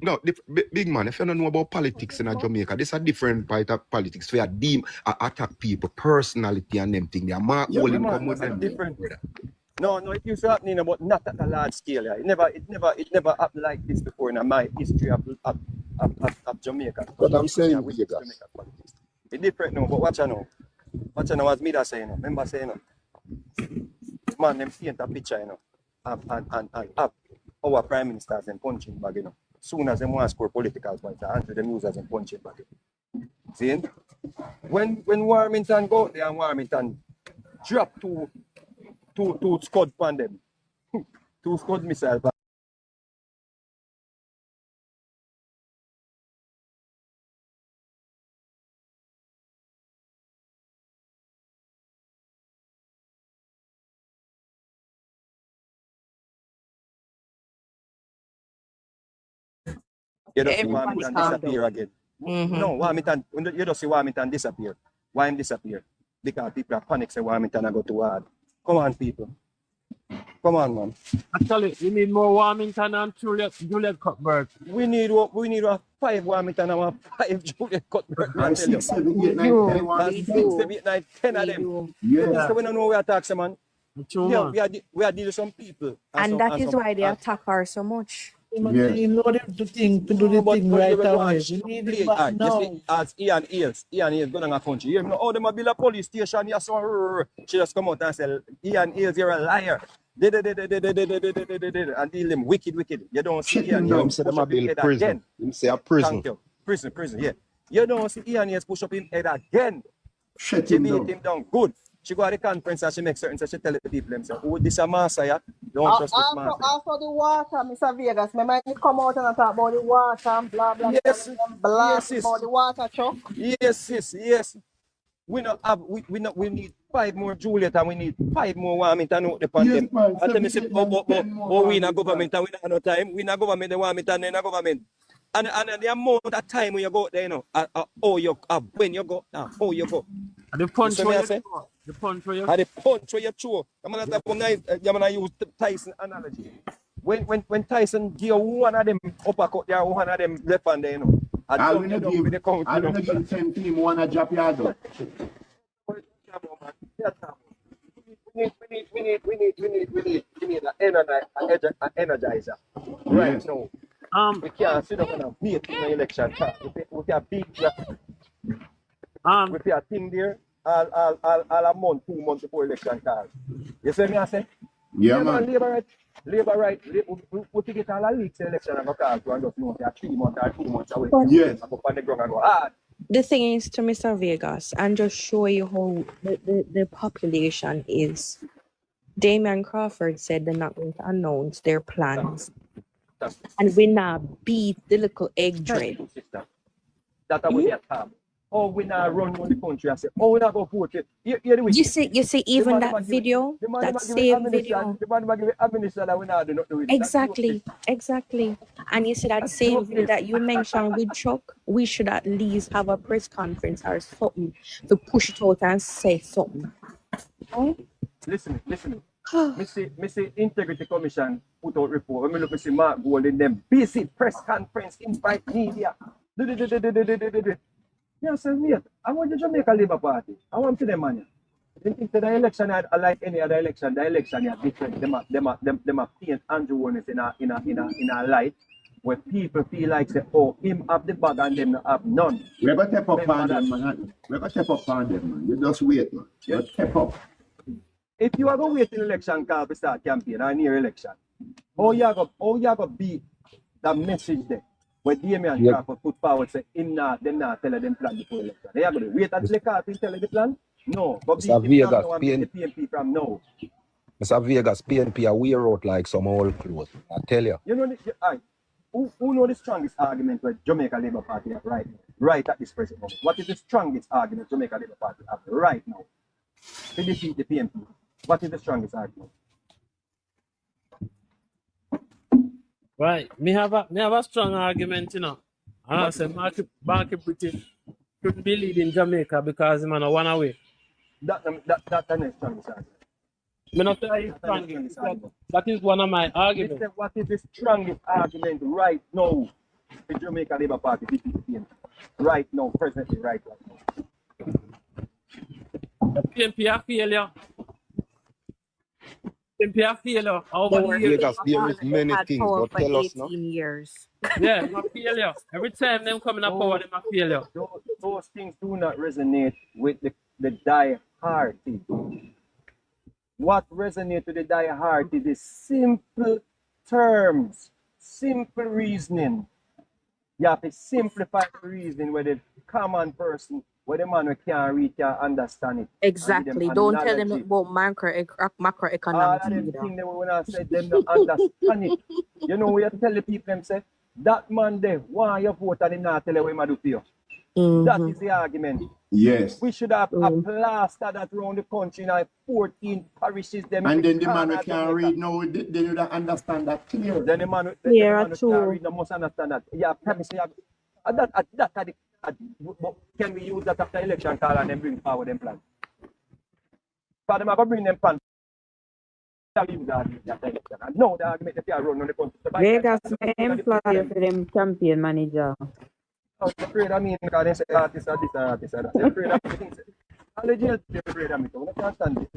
N: big man. If you don't know about politics in Jamaica, this is a different type of politics. We are attack people, personality and them thing. They are mark holding come with them.
I: Different. No, it used to happen, but not at a large scale. Yeah. It never happened like this before in my history of Jamaica.
N: But I'm saying,
I: Jamaica politics. It's different now, but watch out now. Watch out now, as me that say, remember saying, man, them paint a picture, and our prime ministers and punching bag, Soon as them want to score political points, answer them use as a punching bag. See? When Warmington go there and Warmington drop two Scud on them. 2 Scud missiles. You don't see Warmington disappear again. No, Warmington, you don't see Warmington disappear. Why him disappear? Because people are panic say Warmington are go too hard. Come on, people. Come on, man.
H: Actually, we need more Warmington and Juliet Cuthbert.
I: We need 5 Warmington and 5 Juliet Cuthbert.
A: And 6, 7, 8, 9, 10.
I: 6, 7, 8, 9, 10 of them.
A: Yeah.
I: So we don't know where to attack, man. Yeah, we are dealing with some people.
P: And that is why they attack her so much.
A: Yeah.
T: In order to do the thing right away, you need it back now.
I: You see, as Ian Eels go down a country. You know, oh, them a build a police station, you saw she just come out and say, Ian Eels, you're a liar. And deal them wicked. You don't see Ian Eels push up his head again.
N: Him say a prison.
I: Thank you. Prison, yeah. You don't see Ian Eels push up his head again.
A: Shut
I: She
A: him
I: beat
A: down.
I: him down good. She go at the conference and she makes certain, so she tell the people themselves, oh, this a master, yeah? Don't trust this master.
L: Also the water, Mr. Vegas. Remember you come out and talk about the water and blah, blah,
I: Yes.
L: blah,
I: Yes,
L: about the water, Chuck.
I: Yes. We need 5 more Juliet and we need 5 more Warmington out the pandemic.
A: Yes,
I: And then me say, we in a government and we not no time. We in a government, the Warmington in a government. And the amount of time when you go there, when you go, how you go.
H: And the punch where you
I: And the punch where you throw. I'm going to use Tyson analogy.
M: when Tyson give one of them uppercut there, one of them left hand there, you know.
A: I will not give 10 team one a drop yard.
M: We need an energizer. Right
A: Yes.
M: now. We can't sit up and wait in the election. We can beat we pay a thing there all a month, 2 months before election call. You see me I say?
A: Yeah, man.
M: Labor right. We get all the leaks in election and go call to and just know they are 3 months or 2 months away.
A: Yes.
M: Up on the ground and go hard.
P: The thing is, to Mr. Vegas, and just show you how the population is. Damian Crawford said they're not going to announce their plans. And we now beat the little egg dread.
M: That was their time. Oh, we now run the country and say, oh, we not go vote.
P: You see, even that video, that same video.
M: The man give administration that we not do not do it.
P: Exactly. And you see that same video that you mentioned with Chuck, we should at least have a press conference or something to push it out and say something. Oh?
M: Listen. Me see Integrity Commission put out report. When me look, me see Mark Gold in them busy press conference, invite media. Yeah, so wait, I want the Jamaica Labour Party. I want to them money. They think that the election are like any other election. The election is different. Them are paint Andrew Warnes in a light where people feel like say, oh, him have the bag and them have none.
A: We're gonna step up on them, man. We're gonna step up on them, man. You just wait, man. Just step up.
M: If you are going to wait in election call to start campaign or near election, how you go beat that message there? Where Damian Crawford put forward say them not tell them plan before election. They are going to wait until the carpet tell the plan? No. But
N: Mr. Vegas,
M: the PNP from now.
N: Mr. Vegas, PNP are wear out like some old clothes. I tell you.
M: You know, who know the strongest argument with Jamaica Labour Party have right at this present moment? What is the strongest argument Jamaica Labour Party have right now to defeat the PNP? What is the strongest argument?
H: Right. Me have a strong argument, you know. And I say Marky British shouldn't be leading Jamaica because man one away.
M: That's the strongest argument.
H: Me not say it's strongest. That is one of my arguments.
M: What is the strongest argument right now for Jamaica Labour Party to defeat the PNP? Right now, presently, right now.
H: The PNP are failure. PNP are failure. Over the years.
N: Vegas, there is many things, but tell us now.
P: Years.
H: Yeah, I'm a failure. Every time them coming up power, them a failure.
M: Those things do not resonate with the die-hard people. What resonates with the die-hard is the simple terms, simple reasoning. You have to simplify the reasoning where the common person, where the man who can't read can understand it.
P: Exactly. Don't tell them about macroeconomics.
M: All of them things that when I said them don't understand it. You know, we have to tell the people them say, that man there, why you vote and him not tell you what him do for you. That is the argument.
A: Yes.
M: We should have a plaster that around the country in 14 parishes. Them
A: and then the man who can't read now, they don't understand that clear.
M: Then the man who can't read must understand that. Yeah, promise me. Can we use that after election call and then bring forward them plan? But them are going to bring them plan. No, the argument that they are running on the country.
G: Vegas employer for them campaign manager.
M: I'm afraid of me because they say artist or this or artist or that. I'm afraid of me. All the jail they're afraid of me. I can't stand it.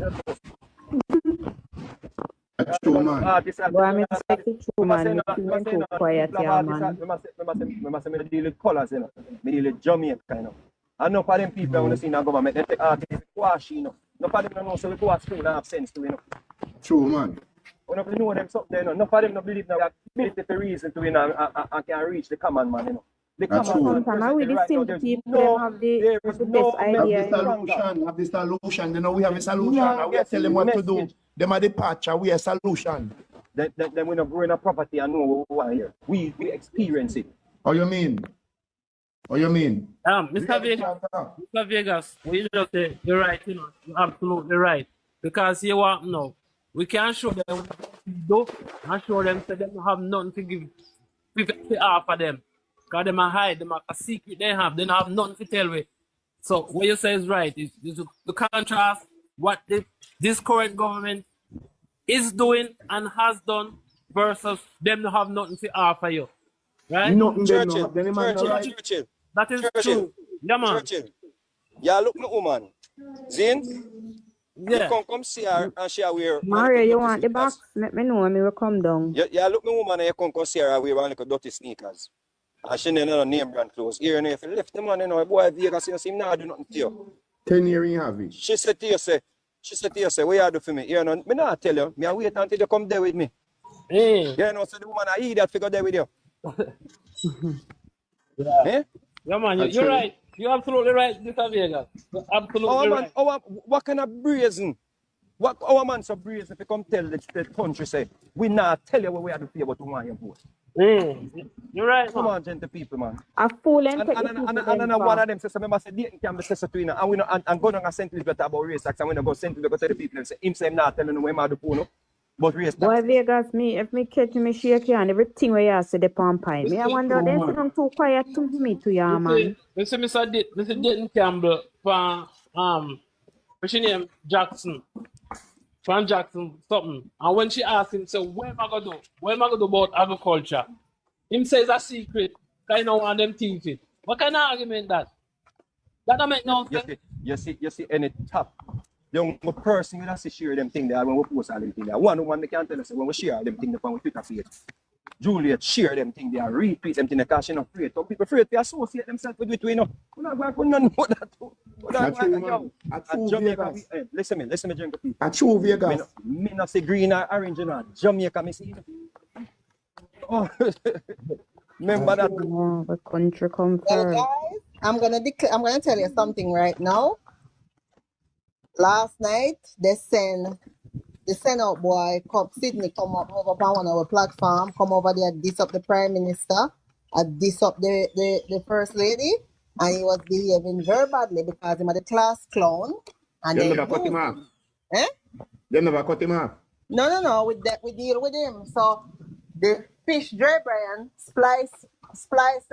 A: That's true, man.
G: Well, I'm expecting true, man. You're too quiet, yeah, man.
M: We must deal with colors, you know. We deal with Jamaica, you know. And enough of them people want to see in the government, they take artists wash, you know. Enough of them don't know so we go to school and have sense to, you know.
A: True, man.
M: We don't know them something, you know. Enough of them don't believe that ability for reason to, you know, and can reach the common man, you know.
G: Sometimes we the simple people have the best idea.
A: Have the solution. You know, we have a solution. And we tell them what to do. Them are the patch and we have a solution.
M: Then we don't grow in a property and know what we want here. We experience it.
A: How you mean?
H: Mr. Vegas, we just say you're right, you know, you're absolutely right. Because you want now, we can show them what to do and show them so they don't have nothing to give to offer them. Because them are hide, them are a secret they don't have nothing to tell with. So what you say is right. Is the contrast what this current government is doing and has done versus them to have nothing to offer you. Right?
A: Nothing them no
I: Churchill,
A: have. Then the man no right.
I: Churchill,
H: That is
I: Churchill,
H: true. Yeah, man.
I: Churchill. Yeah, look me woman. Zin, you
H: Yeah.
I: come see her and she wear a
G: Mario,
I: little
G: you
I: dirty
G: want the box?
I: sneakers.
G: Let me know when we will come down.
I: Yeah, look me woman and you come see her wear a little dirty sneakers. And she ain't no name brand clothes. Here and if you left the man, you know, boy Vegas, you see him now do nothing to you.
A: 10 years you have it.
I: She said to you, say, what you do for me? You know, me not tell you. Me I wait until you come there with me.
H: Hey.
I: You know, so the woman I eat that figure there with you.
H: Yeah.
I: Eh?
H: Yeah, man, you're
A: Actually.
H: right. You're absolutely right, Mr. Vegas. You're absolutely right.
I: What kind of brazen? What our man so brazen if you come tell the country say, we not tell you what we have to pay about to want your vote.
H: You're right,
I: Come
H: man.
I: on, gentle people, man.
G: A fool and
I: And
G: take the people them
I: one
G: far.
I: of them says, remember, say, dating can be said to you, and we know, and go down and send people about race tax, and we don't go send people to the people and say, him say, him not telling them where I do phone, but race
G: Boy,
I: tax.
G: Vegas, me, if me catch me shake you and everything where you say the palm pie, me, I wonder, they sit down too quiet to me to ya, man.
H: You see, Mr. Dayton Campbell from, what's your name? Jackson. From Jackson, something. And when she asked him, so what am I going to do? What am I going to do about agriculture? Him says a secret. Kind of want them teeth it. What kind of argument that? That don't make no sense.
I: You see, any top young person will see share them thing there when we post all them thing there. One woman they can tell us when we share them thing there on Twitter page. Juliet share them thing there, retweet them thing there because she not afraid. Some people afraid to associate themselves with it, you know. We're not going to know that too.
A: That's true, man. That's true,
I: Jamaica,
A: Vegas.
I: listen me, Jamaica people.
A: That's true, Vegas.
I: Me not say green or orange, you know. Jamaica, me see. Oh, remember that.
G: Oh, the country come
L: Well,
G: first.
L: guys, I'm gonna tell you something right now. Last night they send out boy Sydney come up over on our platform, come over there, diss up the Prime Minister, diss up the First Lady, and he was behaving very badly because he was the class clown. And
A: They
L: then
A: never cut him off.
L: Eh?
A: They never cut him off.
L: No, we deal with him. So the fish Dre Brian splice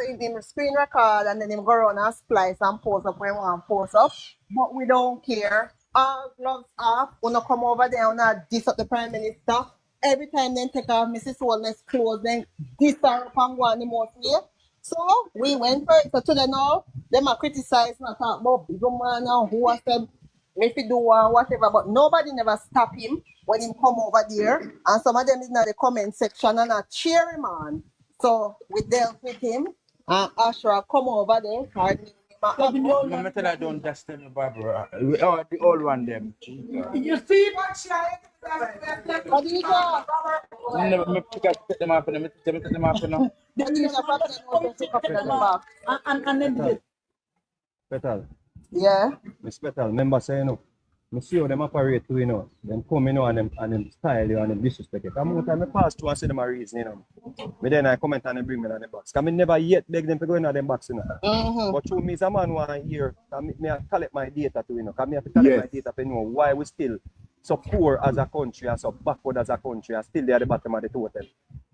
L: in him screen record and then him go around and splice and post up when he want to post up. But we don't care. All gloves off. We not come over there and not diss up the Prime Minister. Every time they take off Mrs. Holness' clothes, then diss her up and go on the most way. So we went for it. So today now, them are criticize and talk about big man and who has said if he do whatever, but nobody never stop him when he come over there. And some of them is in the comment section and a cheer him on. So we dealt with him. And Ashra come over there.
T: No matter I don't just tell you, Barbara. Oh, the old one them.
L: You see what do you got?
T: Me pick up, take them off, and me take them off, you know.
L: And then
I: Petal.
L: yeah.
I: Miss Petal, remember say, you know, I see how them operate too, you know. Them come, you know, and them style you and them disrespect you. Come out and me pass through and see them a reason, you know. But then I comment and they bring me in the box. Because I never yet beg them to go in them box, you know. But through me, as a man who want to hear, me I collect my data too, you know. Because me have to collect my data to know why we still so poor as a country and so backward as a country and still there at the bottom of the total.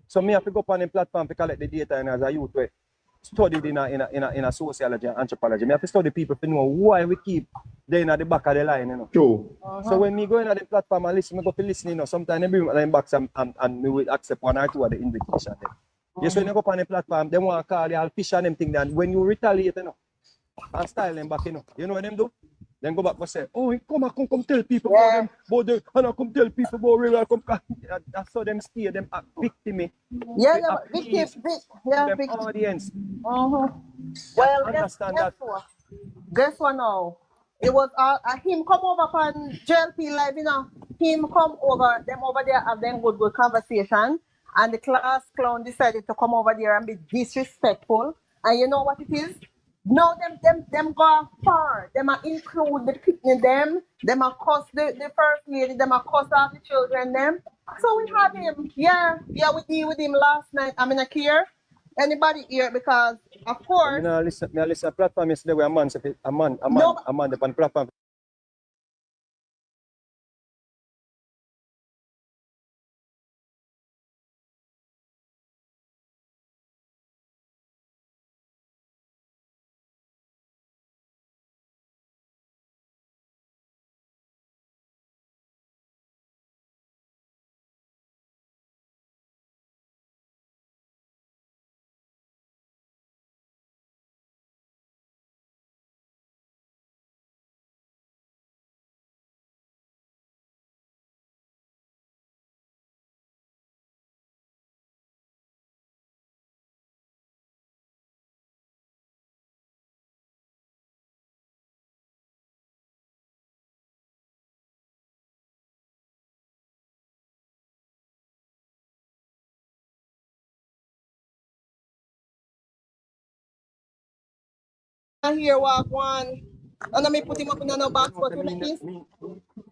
I: So me have to go up on the platform to collect the data and as a youth way. Studied in a sociology and anthropology. I have to study people to know why we keep them at the back of the line, you know.
A: True.
I: So when me go in at the platform and listen, I go to listen, you know, sometimes they bring me back and we will accept one or two of the invitation. Yes, when you go up on the platform, they want to call you all fish and them thing. Then when you retaliate, you know, and style them back, you know what them do? Then go back and say, oh, come tell people about them, about the, and I come tell people about real, come. That's how them stay, them act victim.
L: Yeah, big
I: audience.
L: Well, guess what now? It was him come over on JLP Live, you know. Him come over, them over there have them good conversation. And the class clown decided to come over there and be disrespectful. And you know what it is? No, them go far. Them are include the picnic them are cuss the first lady, them are cuss all the children them. So we had him. Yeah, we deal with him last night. I mean, I care anybody here because of course.
I: I listen platform yesterday where a man on platform
L: here walk one. And then me put him up in a box, but me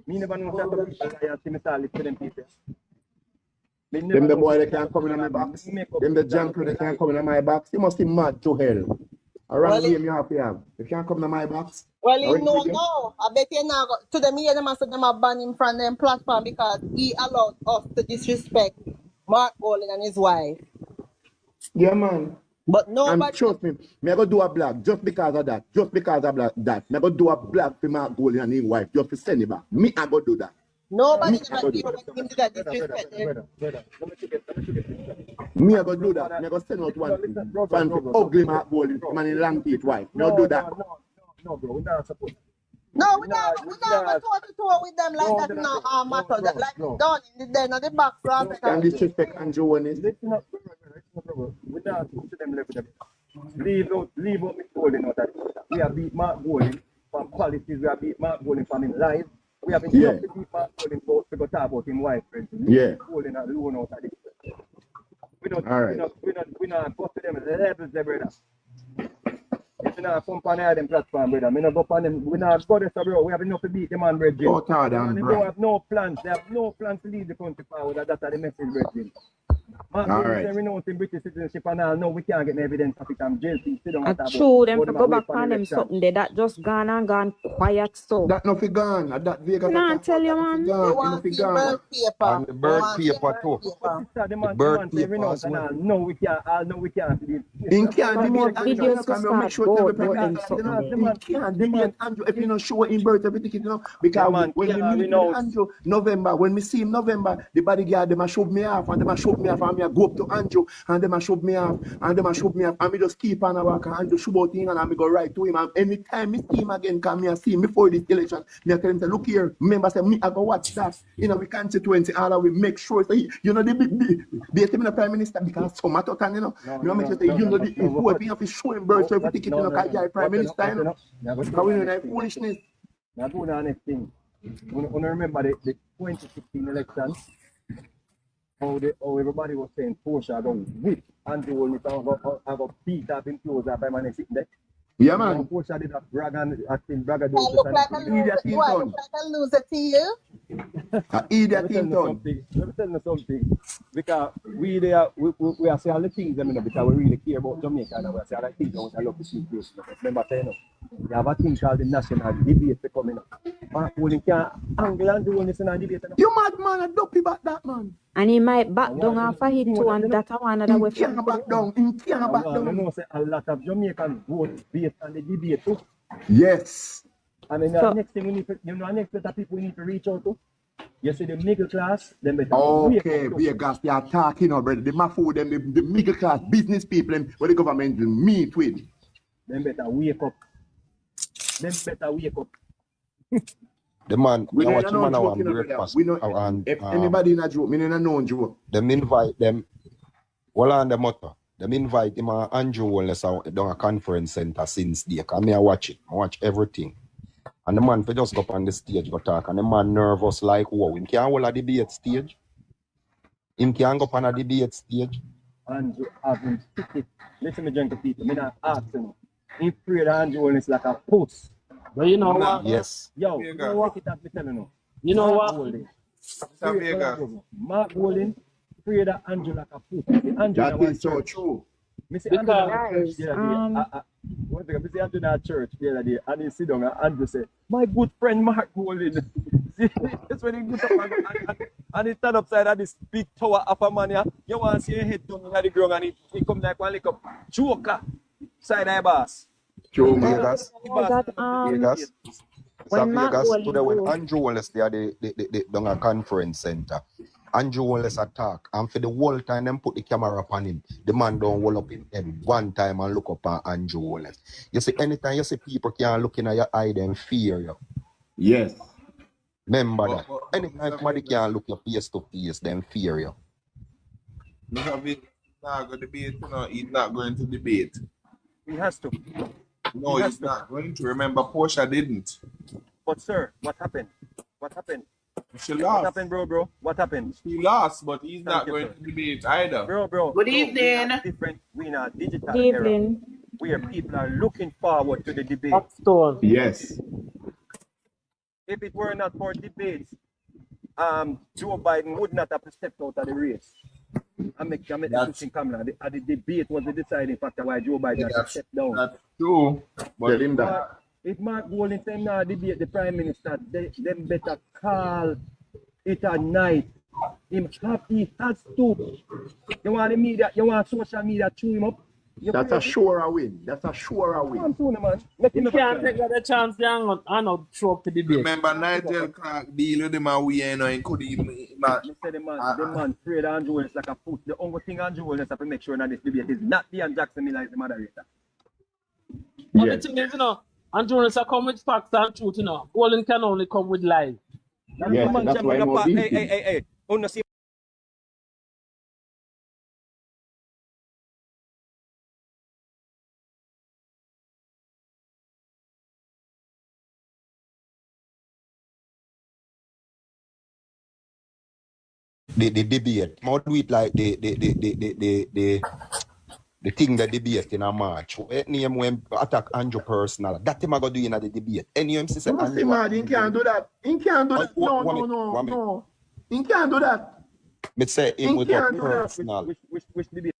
M: never know that the people I see me talk to them people.
A: Them the boy they can't come in my box. Them the junker they can't come in my box. You must be mad to hell. Around game you have to have. You can't come in my box.
L: Well, he no. I bet you now to them here them said them have banned him from them platform because he allowed us to disrespect Mark Olin and his wife.
A: Yeah, man.
L: But nobody.
A: And trust me, me I go do a blog just because of that. Just because of that. Me I go do a blog for Mark Olin and his wife just to send it back. Me I go do that.
L: Nobody ever did when him do that disrespect.
A: Me I go do that. Me I go send out one fan for ugly Mark Olin, man in long teeth wife. Me I do that.
M: No, bro, we're not supposed to.
L: No, we not go toe-to-toe with them like that now, matter. Like down in the den of the box.
A: Can disrespect Andrew Willis?
M: Listen up, brother. We not to them level them. Leave out me Golden out of it. We have beat Mark Golden from policies. We have beat Mark Golden from him live. We have been enough to beat Mark Golden to go talk about him wife.
A: Yeah.
M: Golden alone out of it. We not go to them levels, brother. If you not come on them platform, brother, we not go on them. We not go there, bro. We have enough to beat them on, brother. They don't have no plans. They have no plans to lead the country forward. That's the message, brother. Mark, we know in British citizenship and all. No, we can't get no evidence of it. I'm jail.
G: True, them to go back on them something there that just gone and gone quiet so.
A: That nothing gone. That Vegas.
G: Nah, tell you, man.
A: Nothing gone.
N: And the bird paper too. The bird paper as well.
M: No, we can't. No, we can't.
A: In can't
G: more videos to start
A: Andrew, if you not show in birth everything, you know, because when we meet Andrew November, when we see him November, the bodyguard them a shove me off and them a shove me off and me a go up to Andrew and them a shove me off and them a shove me off and me just keep on a walk and Andrew shove out him and me go right to him and anytime me see him again come me and see him before this election, me a tell him say look here, remember say me I go watch that, you know, we constituency all that we make sure say you know the prime minister because some matter and you know you make sure say you know the whoever have to show him birth certificate you know can prime minister you know because we know that foolishness.
M: Now do the next thing. You remember the 2016 election? How everybody was saying Porsche go whip Andrew Olney I got beat up in clothes up by my sitting there.
A: Yeah, man.
M: Porsche did a brag and acting brag.
L: I look like a loser to you.
A: Idiot in town.
M: Let me tell you something. Because we are saying all the things because we really care about Jamaica and we are saying all the things that I love to see this. Remember saying you have a thing called the national debate coming up. Mark Olin can't angle and do this in a debate.
A: You mad man, a dopey back that man.
G: And he might back down after he too and that one other way.
A: He can't back down.
M: I know say a lot of Jamaicans vote based on the debate too.
A: Yes.
M: And then the next thing we need to, next set of people we need to reach out to. You see the middle class, them better.
A: Okay, Vegas, they are talking now, brother. The mafu, them the middle class business people, them where the government will meet with.
M: Them better wake up.
N: The man, we watch him on breakfast.
A: We know if anybody in a joke, me in a known joke.
N: Them invite them. Well on the motor. Them invite him and Andrew Wallace down a conference center since day. Cause me I watch it. I watch everything. And the man just go up on the stage go talk. And the man nervous like wow. Him can't hold a debate stage. Him can't go up on a debate stage.
M: Andrew having ticket. Listen me gentle people. Me not asking. He prayed Andrew Wallace like a post.
H: But you know what?
N: Yes.
M: Yo, you know what?
H: You know what?
M: Mark Olin prayed Andrew like a post.
A: That is so true.
M: Mr. Andrew in our church the other day, and he sit down and Andrew say, my good friend Mark Olin. That's when he goes up and he stand upside of this big tower of a man here. You want to see him head down on the ground and he come like one lick up. Joker. Side eye boss.
N: True, Vegas.
G: Vegas.
N: When Andrew Wallace there the down a conference center. Andrew Wallace attack, and for the whole time them put the camera upon him. The man don't hold up him head one time and look up at Andrew Wallace. You see, anytime you see people can't look in your eye, them fear you.
A: Yes.
N: Remember that. Anytime somebody can't look your face to face, them fear you.
Q: We have it not going to debate, you know, he's not going to debate.
M: He has to.
Q: No, he's not going to. Remember, Portia didn't.
M: But sir, what happened?
Q: She lost.
M: What happened, bro? What happened?
Q: He lost, but he's not going to debate either.
M: Bro.
V: Good evening.
M: Different. We in a digital
G: era.
F: where people are looking forward to the debate.
H: Stone.
A: Yes.
F: If it were not for debates, Joe Biden would not have stepped out of the race. I make the two things come now. The debate was the deciding factor why Joe Biden had to step down.
Q: That's true.
A: Tell him that.
F: If Mark Golding say now debate the Prime Minister, them better call it a night. He has to. You want the media, you want social media chew him up.
A: That's a sure win. That's a sure win.
H: You can't take the chance to not show up to the debate.
Q: Remember Nigel Clark deal with him and we ain't know he could even.
F: The man afraid Andrew is like a foot. The only thing Andrew is have to make sure that this debate is not Ian Jackson Miller is the moderator.
H: But the thing is, Andrew is come with facts and truth, Golding can only come with lies.
A: Yes, that's why I'm
F: hey.
N: The debate. More do it like the thing that debate in a march. Name when attack Andrew personal. That him I go do in the debate. Any him say Andrew.
A: He can't do that. He can't do that. No. He can't do that.
N: But say him with a personal.
F: Which debate?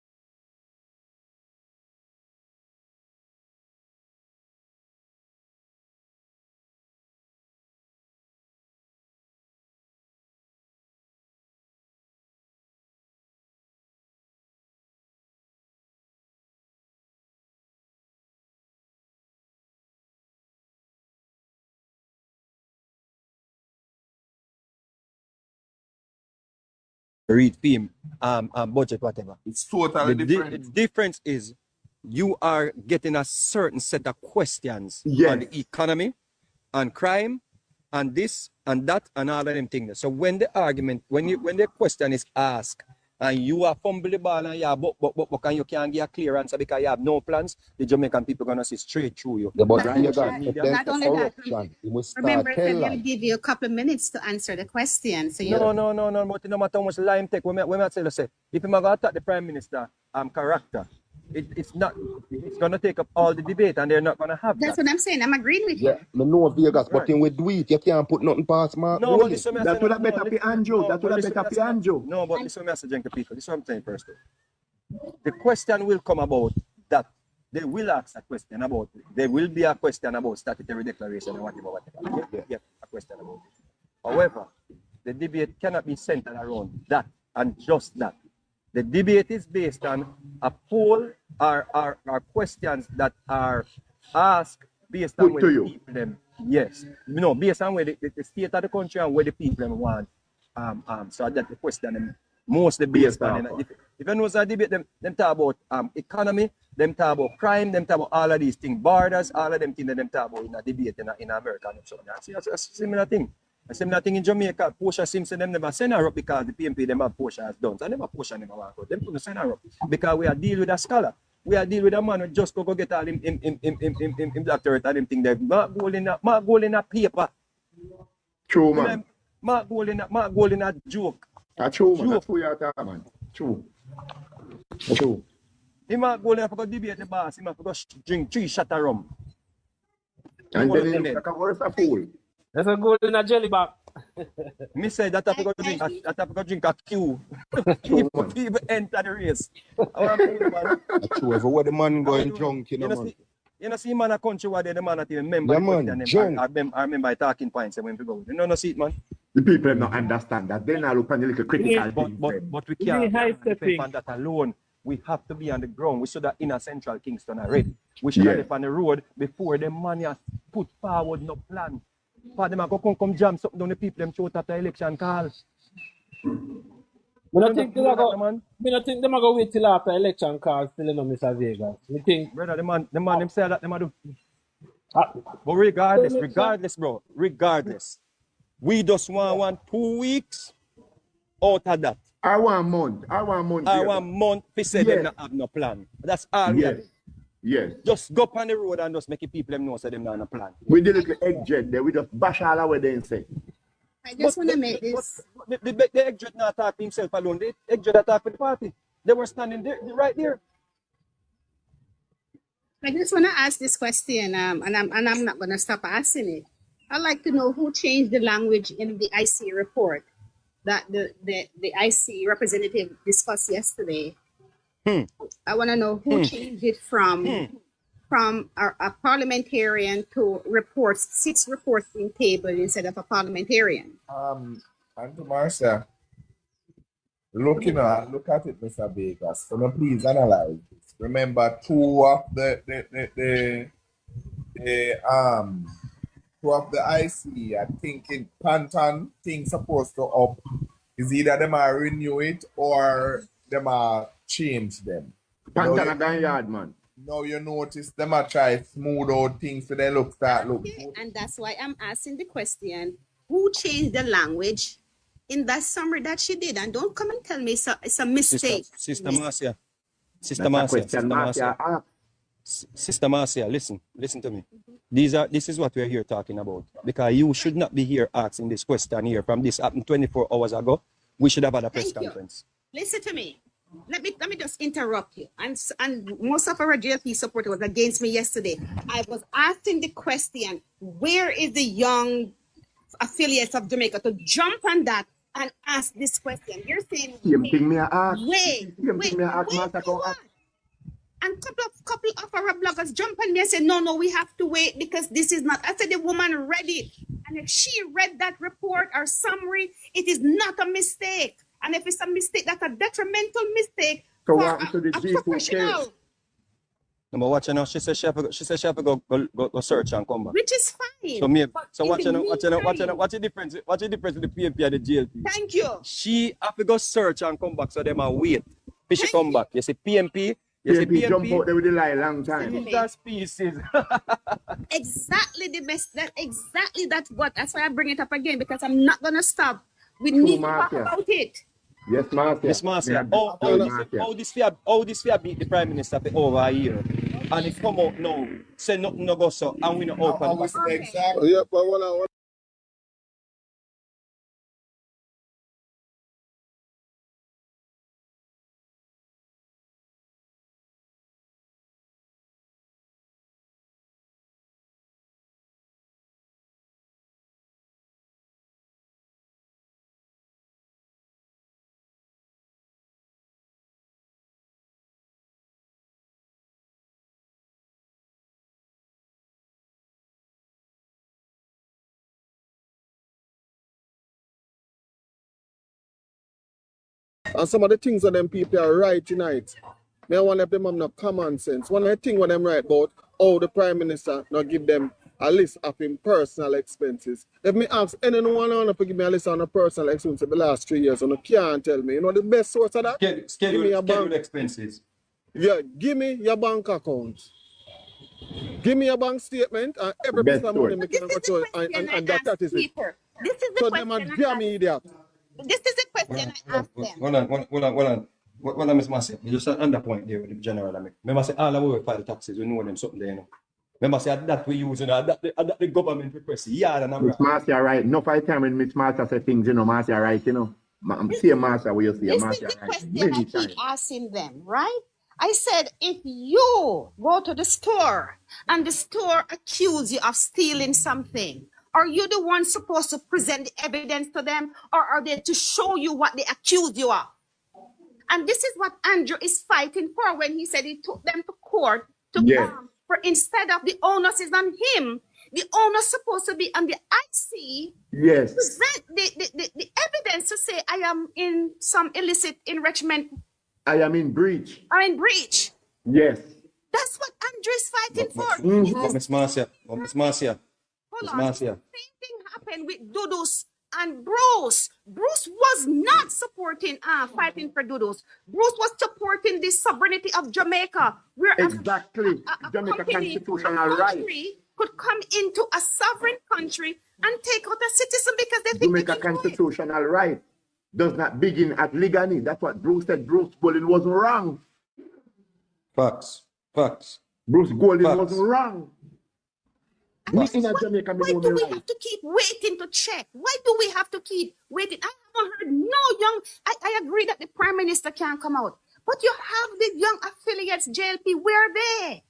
N: Read theme, budget, whatever.
Q: It's totally different.
N: The difference is you are getting a certain set of questions on the economy, on crime, and this and that and all of them things. So when the argument, when the question is asked, and you are fumble the ball and you can't get a clear answer because you have no plans, the Jamaican people are gonna see straight through you.
V: Not only that, remember, can give you a couple of minutes to answer the question. So you
N: no, but no matter how much lime take, when I say, if you're gonna attack the Prime Minister character, it's gonna take up all the debate and they're not gonna have
V: That's what I'm saying. I'm agreeing with you.
N: I know Vegas, but in we do it, you can't put nothing past Mark.
A: No, but that would have better be Andrew. That would have better be Andrew.
N: No, but this is what I'm saying to people. This is what I'm saying first. The question will come about that they will ask a question about it. There will be a question about statutory declaration and whatever. Yeah, a question about it. However, the debate cannot be centered around that and just that. The debate is based on a poll or questions that are asked based on where the people them. Yes. Based on where the state of the country and where the people them want. So that the question them mostly based on. If you know a debate, them talk about economy, them talk about crime, them talk about all of these things, borders, all of them things that them talk about in a debate in America. So that's a similar thing. A similar thing in Jamaica. Portia Simpson, them never send her up because the PMP them have Portia has done. So never Portia never walk out. Them couldn't send her up because we are deal with a scholar. We are deal with a man who just go get all him doctorate and him thing there. Mark goal in a paper.
A: True, man.
N: Mark goal in a joke.
A: That's true, man. That's who you are talking, man. True.
N: He might go there for debate the boss. He might go drink 3 shots of rum.
A: And then he's like a worse a fool.
H: That's a good in a jelly bag.
N: Me say that I have to drink a Q. People enter the race. True, everywhere the man going drunk, man. You know, see man a country where the man at even remember I remember talking points when people go. You know, see it, man.
A: The people not understand that. They not look on the little critical
N: but we can't depend on that alone. We have to be on the ground. We should have in a central Kingston already. We should have on the road before the man has put forward no plan. For them go come jam something down the people them throat after election call.
H: I don't think they are go wait till after election calls till Mr. Vegas. Me think
N: brother the man them say that them do. But regardless, bro, we just want 2 weeks out of that.
A: I want month.
N: We say them not have no plan. That's all we have.
A: Yes.
N: Just go up on the road and just make people them know so them not have no plan.
A: We did a little egg jet there. We just bash all our day and say.
V: I just want to make this.
N: The egg jet not attack himself alone. The egg jet attack for the party. They were standing there, right there.
V: I just want to ask this question, and I'm not going to stop asking it. I'd like to know who changed the language in the IC report that the IC representative discussed yesterday. I want to know who changed it from a parliamentarian to reports, 6 reports being tabled instead of a parliamentarian.
Q: Auntie Marcia, look at it, Mr. Vegas. So now please analyze this. Remember, two of the IC are thinking Panton things supposed to up is either them are renew it or them are change them.
A: Panton a gone yard, man.
Q: Now you notice them are try smooth out things so they start look.
V: And that's why I'm asking the question, who changed the language in that summary that she did? And don't come and tell me it's a mistake.
M: Sister Marcia. Sister Marcia, listen to me. This is what we're here talking about. Because you should not be here asking this question here from this happened 24 hours ago. We should have had a press conference.
V: Listen to me. Let me just interrupt you. And most of our JLP supporters was against me yesterday. I was asking the question, where is the young affiliates of Jamaica to jump on that and ask this question? You're saying, wait. And couple of our bloggers jump on me and say, no, we have to wait because this is not. I said the woman read it. And if she read that report or summary, it is not a mistake. And if it's a mistake, that's a detrimental mistake
A: so
V: for
A: what to the
V: a professional.
M: No, but watch now. She said she have to go search and come back.
V: Which is fine.
M: So watch the difference. Watch the difference with the PMP and the GLP.
V: Thank you.
M: She have to go search and come back, so them are wait. She come back. You see PMP.
A: PMP jump out there with the lie long time.
M: That's pieces.
V: Exactly the best. That's why I bring it up again, because I'm not gonna stop. We need to talk about it.
A: Yes, Marcia.
M: Yes, Marcia. How this fear beat the Prime Minister for over a year. And it come out now, say nothing no go so, and we no open.
Q: Exactly. Yeah, but and some of the things that them people are right tonight. Me one of them have no common sense. One of the things when them right about how the Prime Minister not give them a list of him personal expenses. If me ask anyone to give me a list on a personal expenses for the last 3 years, and you can't tell me. You know the best source of that?
M: Schedule expenses.
Q: Yeah, give me your bank account. Give me your bank statement and every piece of money me can go to and that is it. So them a damn idiot.
V: This is the question I asked them.
M: Hold on, Miss Marcia. You just under point there with the general. Remember, say all our file taxes, we know them something there, you know. Remember, say that we use, that the government request. Yeah, and
A: Miss Marcia, right? No fight time when Miss Marcia say things, you know, Marcia, right, you know. See Marcia, where you see Marcia, right?
V: This is the question I keep asking them, right? I said, if you go to the store and the store accuse you of stealing something, are you the one supposed to present the evidence to them, or are they to show you what they accused you of? And this is what Andrew is fighting for when he said he took them to court to for instead of the onus is on him, the onus supposed to be on the IC.
A: Yes.
V: Present the evidence to say I am in some illicit enrichment.
A: I am in breach.
V: Or in breach.
A: Yes.
V: That's what Andrew is fighting for.
M: Miss Marcia.
V: Hold on. Same thing happened with Dudus and Bruce. Bruce was not supporting fighting for Dudus. Bruce was supporting the sovereignty of Jamaica. Where
A: exactly Jamaica constitutional right
V: could come into a sovereign country and take out a citizen because they think
A: Jamaica constitutional right does not begin at Ligani. That's what Bruce said. Bruce Golding wasn't wrong.
M: Facts.
A: Bruce Golding wasn't wrong.
V: Why do we have to keep waiting to check? Why do we have to keep waiting? I haven't heard no young. I agree that the Prime Minister can't come out, but you have the young affiliates, JLP. Where are they?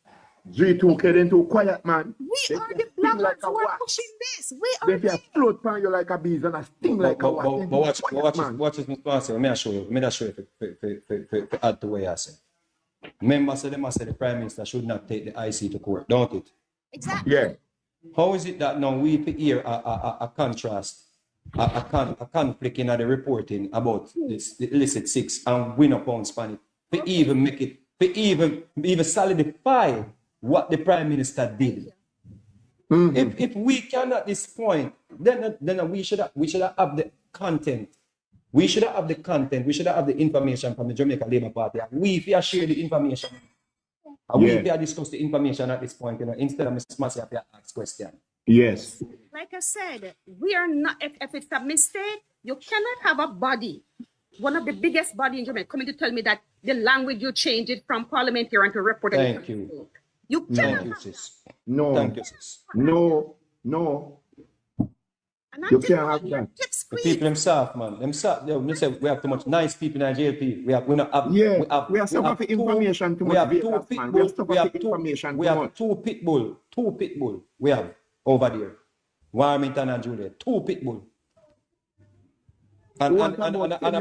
A: G2K then too quiet, man.
V: We are the
A: Sting
V: bloggers
A: like a
V: who are
A: what?
V: pushing this. We are
A: They can float pan you like a bees and a sting like a what?
I: Watch this, Mr. Pastor. Let me show you. Let me show you to add to what you say. Members of the Prime Minister should not take the IC to court, don't it?
V: Exactly.
A: Yeah.
I: How is it that now we hear a contrast, a conflict in the reporting about this, the illicit six, and we no pounds on it, to even make it, to even solidify what the Prime Minister did.
A: Mm-hmm.
I: If we can at this point, then we should have the content. We should have the content. We should have the information from the Jamaica Labour Party. And we share the information. And we discuss the information at this point, instead of Mr. Massey have to ask questions.
A: Yes.
V: Like I said, we are not, if it's a mistake, you cannot have a body, one of the biggest body in Jamaica, coming to tell me that the language you change it from parliamentarian to reporter.
I: Thank you.
V: You cannot.
I: Thank you, sis.
A: No.
I: Thank you, sis.
A: No. You can't have that.
I: The people themselves, man. Themselves, they say we have too much nice people in JLP. We have
A: some of the information too much.
I: We have two pitbull. We have over there. Warmington and Juliet. Two pitbull. And a brother, I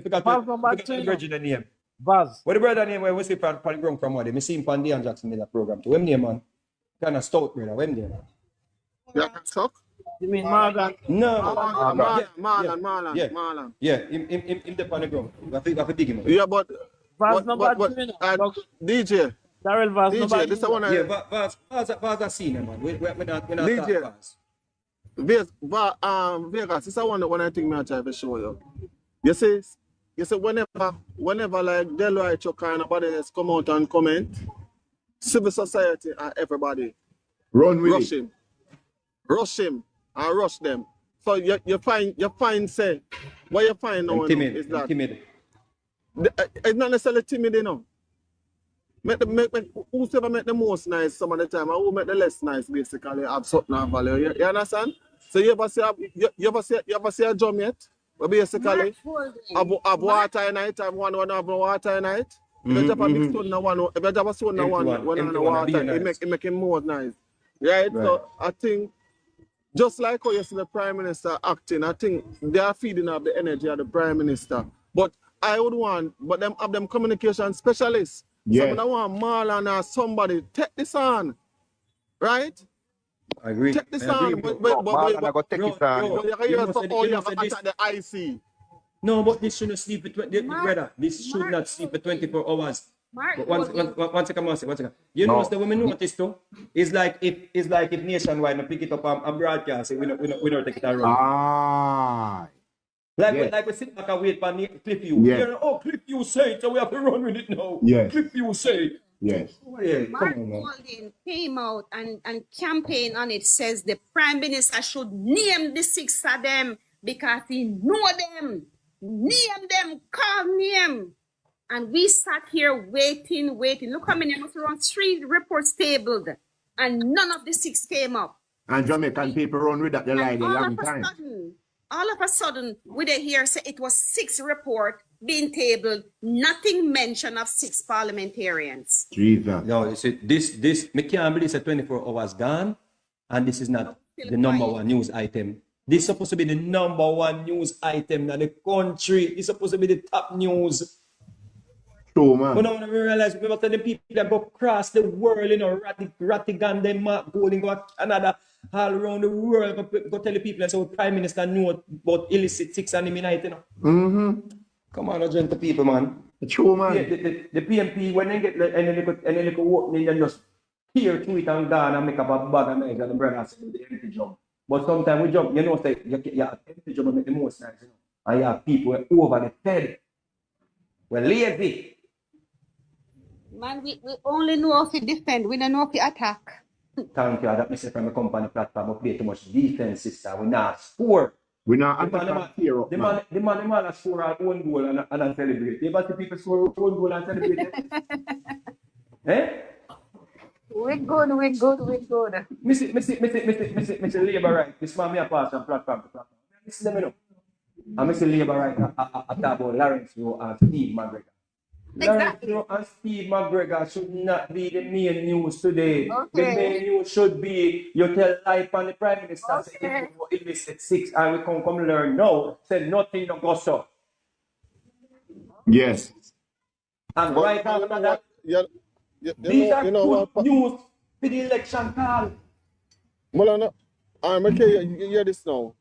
I: forgot the original name.
H: Buzz.
I: What the brother name where we see from ground from what? I see him from the Jackson Miller program too. What name, man? Kind of stout brother. What name?
Q: Yeah, talk.
H: You mean Marlon?
I: No.
Q: Marlon.
I: Yeah, him the on the ground. I have to dig him up.
Q: Yeah, but
H: Vaz no bad
Q: DJ.
H: Darrell Vaz no bad.
Q: This is one.
I: Yeah, Vaz a senior man. We're not
Q: DJ.
I: Vaz.
Q: Vegas, this is one I think I try to show you. You see whenever like Delroy Chuck and nobody else come out and comment, civil society and everybody rush him and rush them. So you find say what you find now is that
I: timid.
Q: It's not necessarily timid, you know. Whoever make the most nice some of the time, and who make the less nice basically have something of value. You understand? So you ever see a drum yet? But basically have water in it, have one have water in it. If you drop a big stone one, if you drop a stone one on water, it make it more nice. Right? So I think just like how you see the Prime Minister acting, I think they are feeding up the energy of the Prime Minister. But I would want, but them have them communication specialists.
A: Yeah.
Q: So I want Marlon or somebody take this on, right?
I: I agree.
Q: Take this on, but
N: Marlon, I got take it on.
Q: You have to attack the IC.
I: No, but this shouldn't sleep for 20. Brother, this should not sleep for 24 hours. But one second. You know what the women notice too? It's like if Nationwide not pick it up and broadcast it, we don't take it around. Like we sit back and wait for Cliffview.
A: Yeah.
I: You know, Cliffview say it, so we have to run with it now.
A: Yes.
I: Cliffview say it.
A: Yes.
V: Mark Golding came out and campaign on it, says the Prime Minister should name the six of them because he know them. Name them, call name. And we sat here waiting. Look how many, almost around 3 reports tabled, and none of the 6 came up.
A: And Jamaican people run with that they lie a long time.
V: All of a sudden, we they hear say it was 6 report being tabled, nothing mention of 6 parliamentarians.
A: Jesus.
I: No, you see, this, me can't believe it's 24 hours gone, and this is not the number one news item. This is supposed to be the number one news item in the country. It's supposed to be the top news.
A: True, man.
I: But now we realize we must tell the people that go across the world, you know, Rattigan, them going go Canada, all around the world, go tell the people and say, so Prime Minister know about illicit six and him, you know.
A: Mm-hmm.
I: Come on, gentle people, man.
A: True, man.
I: The PMP, when they get any little opening, they just tear through it and gone and make up a bag and eggs and the brother and say the empty job. But sometimes we jump, you know, say, you have empty job and make the most nice, you know. And you have people over the head. We're lazy.
V: Man, we only know how to defend, we don't know how to attack.
I: Thank you. That message from the company platform. We play too much defense, sister. We not score.
A: We not attack hero.
I: The man score our own goal and celebrate. You ever see people score our own goal and celebrate it? Eh?
V: We're good.
I: Mr. Labour right. This man me a pass on platform to platform. Listen to me now. And Mr. Labour right. I talk about Lawrence Rowe and Steve McGregor.
V: Exactly.
F: And Steve McGregor should not be the main news today. The
V: Okay.
F: main news should be you tell life on the Prime Minister say
V: Okay.
F: it was illicit 6 and we come learn now. Said nothing no go so.
A: Yes.
F: And
Q: But
F: right
Q: you
F: after
Q: know
F: that,
Q: what?
F: these are
Q: You know
F: good
Q: what?
F: news for the election call.
Q: Well, I know, I'm okay. You hear this now.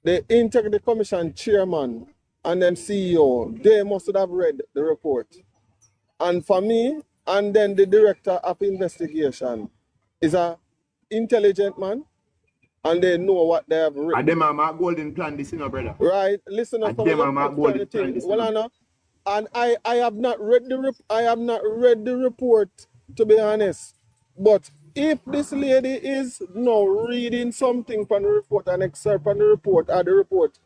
Q: The Integrity Commission chairman and then CEO, they must have read the report. And for me, and then the director of investigation is a intelligent man, and they know what they have written.
A: And them are my golden plan, this, you know, brother.
Q: Right? Listen up,
A: And them are my golden plan, this, you
Q: well,
A: know.
Q: I know, and I have not read the report, to be honest. But if this lady is now reading something from the report, an excerpt from the report, or the report,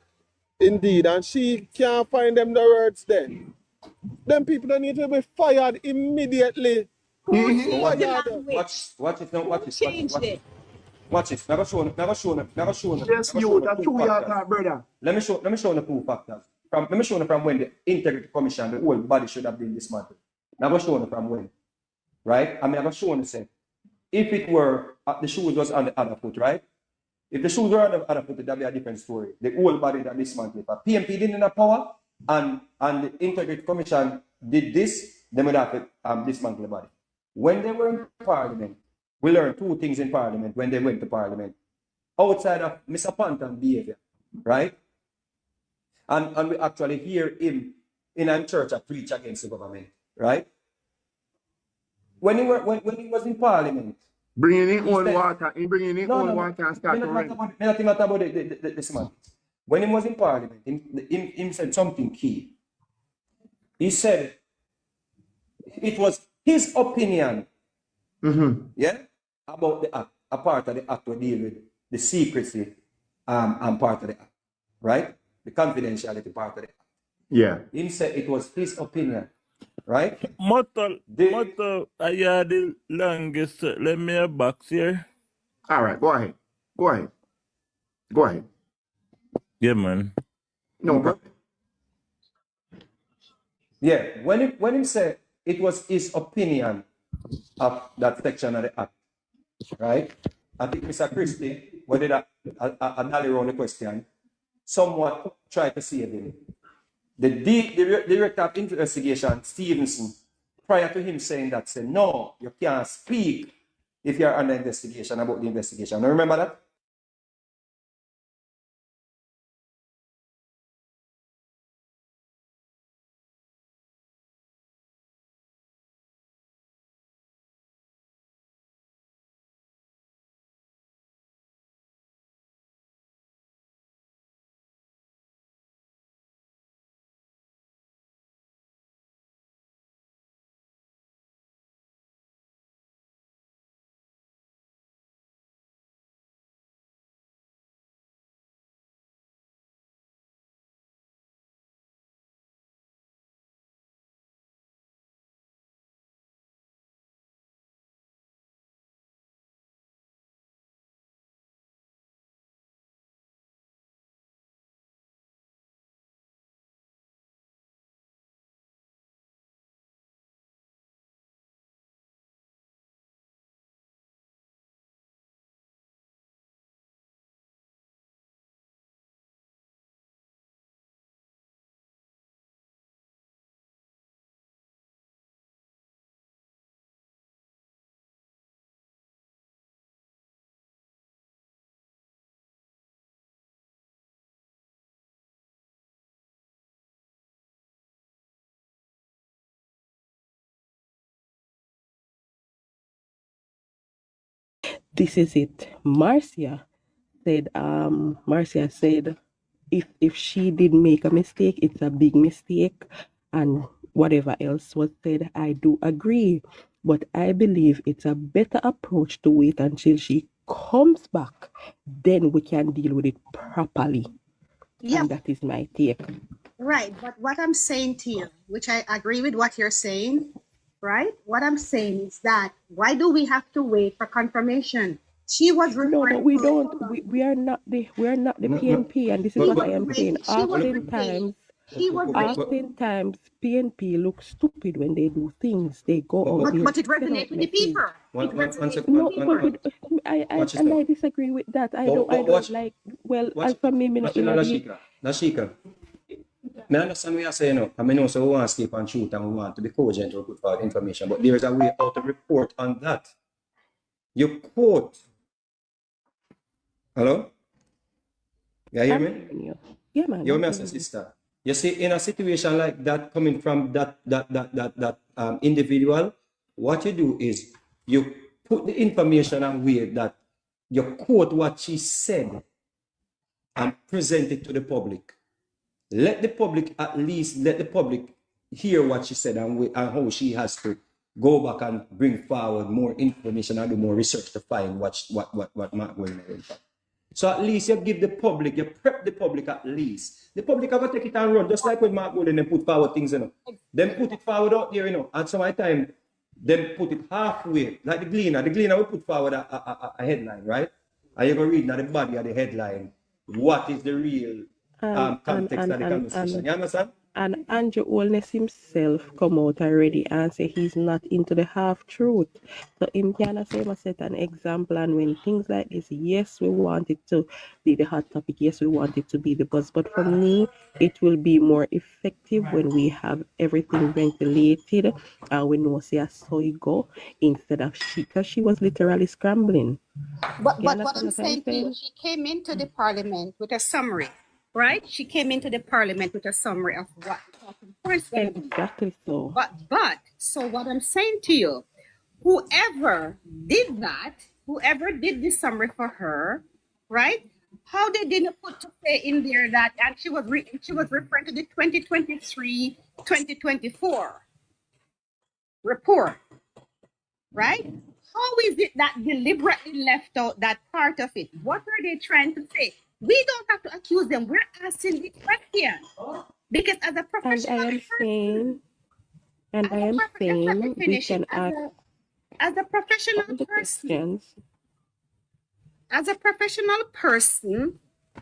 Q: indeed, and she can't find them the words then people don't need to be fired immediately.
V: Who changed the
F: Watch
V: language?
F: it now,
V: Who
F: watch it.
V: changed it?
F: Watch it. Never show them.
A: Yes, you, that's true, your brother.
F: Let me show the two factors. Let me show you from when the Integrity Commission, the whole body should have been dismantled. Now I'm show you from when. Right? I mean, I'm showing you say, if it were the shoes was on the other foot, right? If the shoes were on the other foot, that'd be a different story. The whole body that dismantled. But PMP didn't have power, and the Integrity Commission did this, they would have to dismantle the body. When they were in Parliament, we learned two things in Parliament when they went to Parliament. Outside of Mr. Panton behavior, right? And we actually hear him in a church preach against the government, right? When he was in Parliament,
A: bringing in own water, water and start to run.
F: Nothing about this man. When he was in Parliament, he said something key. He said it was his opinion, yeah, about the act, a part of the act to deal with the secrecy and part of the act, right? The confidentiality part of the act.
A: Yeah.
F: He said it was his opinion, right?
D: Motto, I had the longest. Let me a box here.
A: All right, go ahead.
D: Yeah, man.
A: No, bro.
F: Yeah, when he said it was his opinion of that section of the act, right? I think Mr. Christie, when did a dally around the question, somewhat tried to save him. The director of investigation, Stevenson, prior to him saying that, said, no, you can't speak if you're under investigation about the investigation. Now, remember that?
C: This is it. Marcia said if she did make a mistake, it's a big mistake, and whatever else was said, I do agree. But I believe it's a better approach to wait until she comes back, then we can deal with it properly.
V: Yeah.
C: And that is my take.
V: Right, but what I'm saying to you, which I agree with what you're saying, right? What I'm saying is that why do we have to wait for confirmation? She was
C: No, but we don't. We are not the PNP, and this is what I am saying. Oftentimes,
V: he was
C: Oftentimes, PNP look stupid when they do things. They go out there.
V: but it resonates with the people. It resonates with
C: No,
V: the
C: but
V: people.
C: I disagree with that. I don't like. Well, as for me, me not in a
M: Nashika. I understand what you're saying, and I know so we want to stay on truth and we want to be cogent or put forward information, but there is a way how to report on that. You quote. Hello? You hear me?
C: Yeah, man.
M: You hear me, sister? You see, in a situation like that, coming from that individual, what you do is you put the information and way that you quote what she said and present it to the public. Let the public hear what she said and how she has to go back and bring forward more information and do more research to find what Mark Wilner went on. So at least you give the public, you prep the public at least. The public have to take it and run, just like when Mark Wilner put forward things, Then put it forward out there, and some of the time, then put it halfway, like the Gleaner. The Gleaner will put forward a headline, right? And you're going to read at the body of the headline, what is the real context of the conversation. You understand?
C: And Andrew Holness himself come out already and say he's not into the half truth. So him can say must set an example, and when things like this, yes, we want it to be the hot topic, yes, we want it to be the buzz. But for me, it will be more effective when we have everything ventilated and we know say so it go instead of because she was literally scrambling.
V: But what I'm saying to you, she came into the parliament with a summary. Right? She came into the parliament with a summary of what the talking points were.
C: Exactly so.
V: But so what I'm saying to you, whoever did the summary for her, right? How they didn't put to say in there that, and she was referring to the 2023-2024 report, right? How is it that deliberately left out that part of it? What are they trying to say? We don't have to accuse them. We're asking the question. Because as a professional
C: I am saying we can ask
V: as a professional person,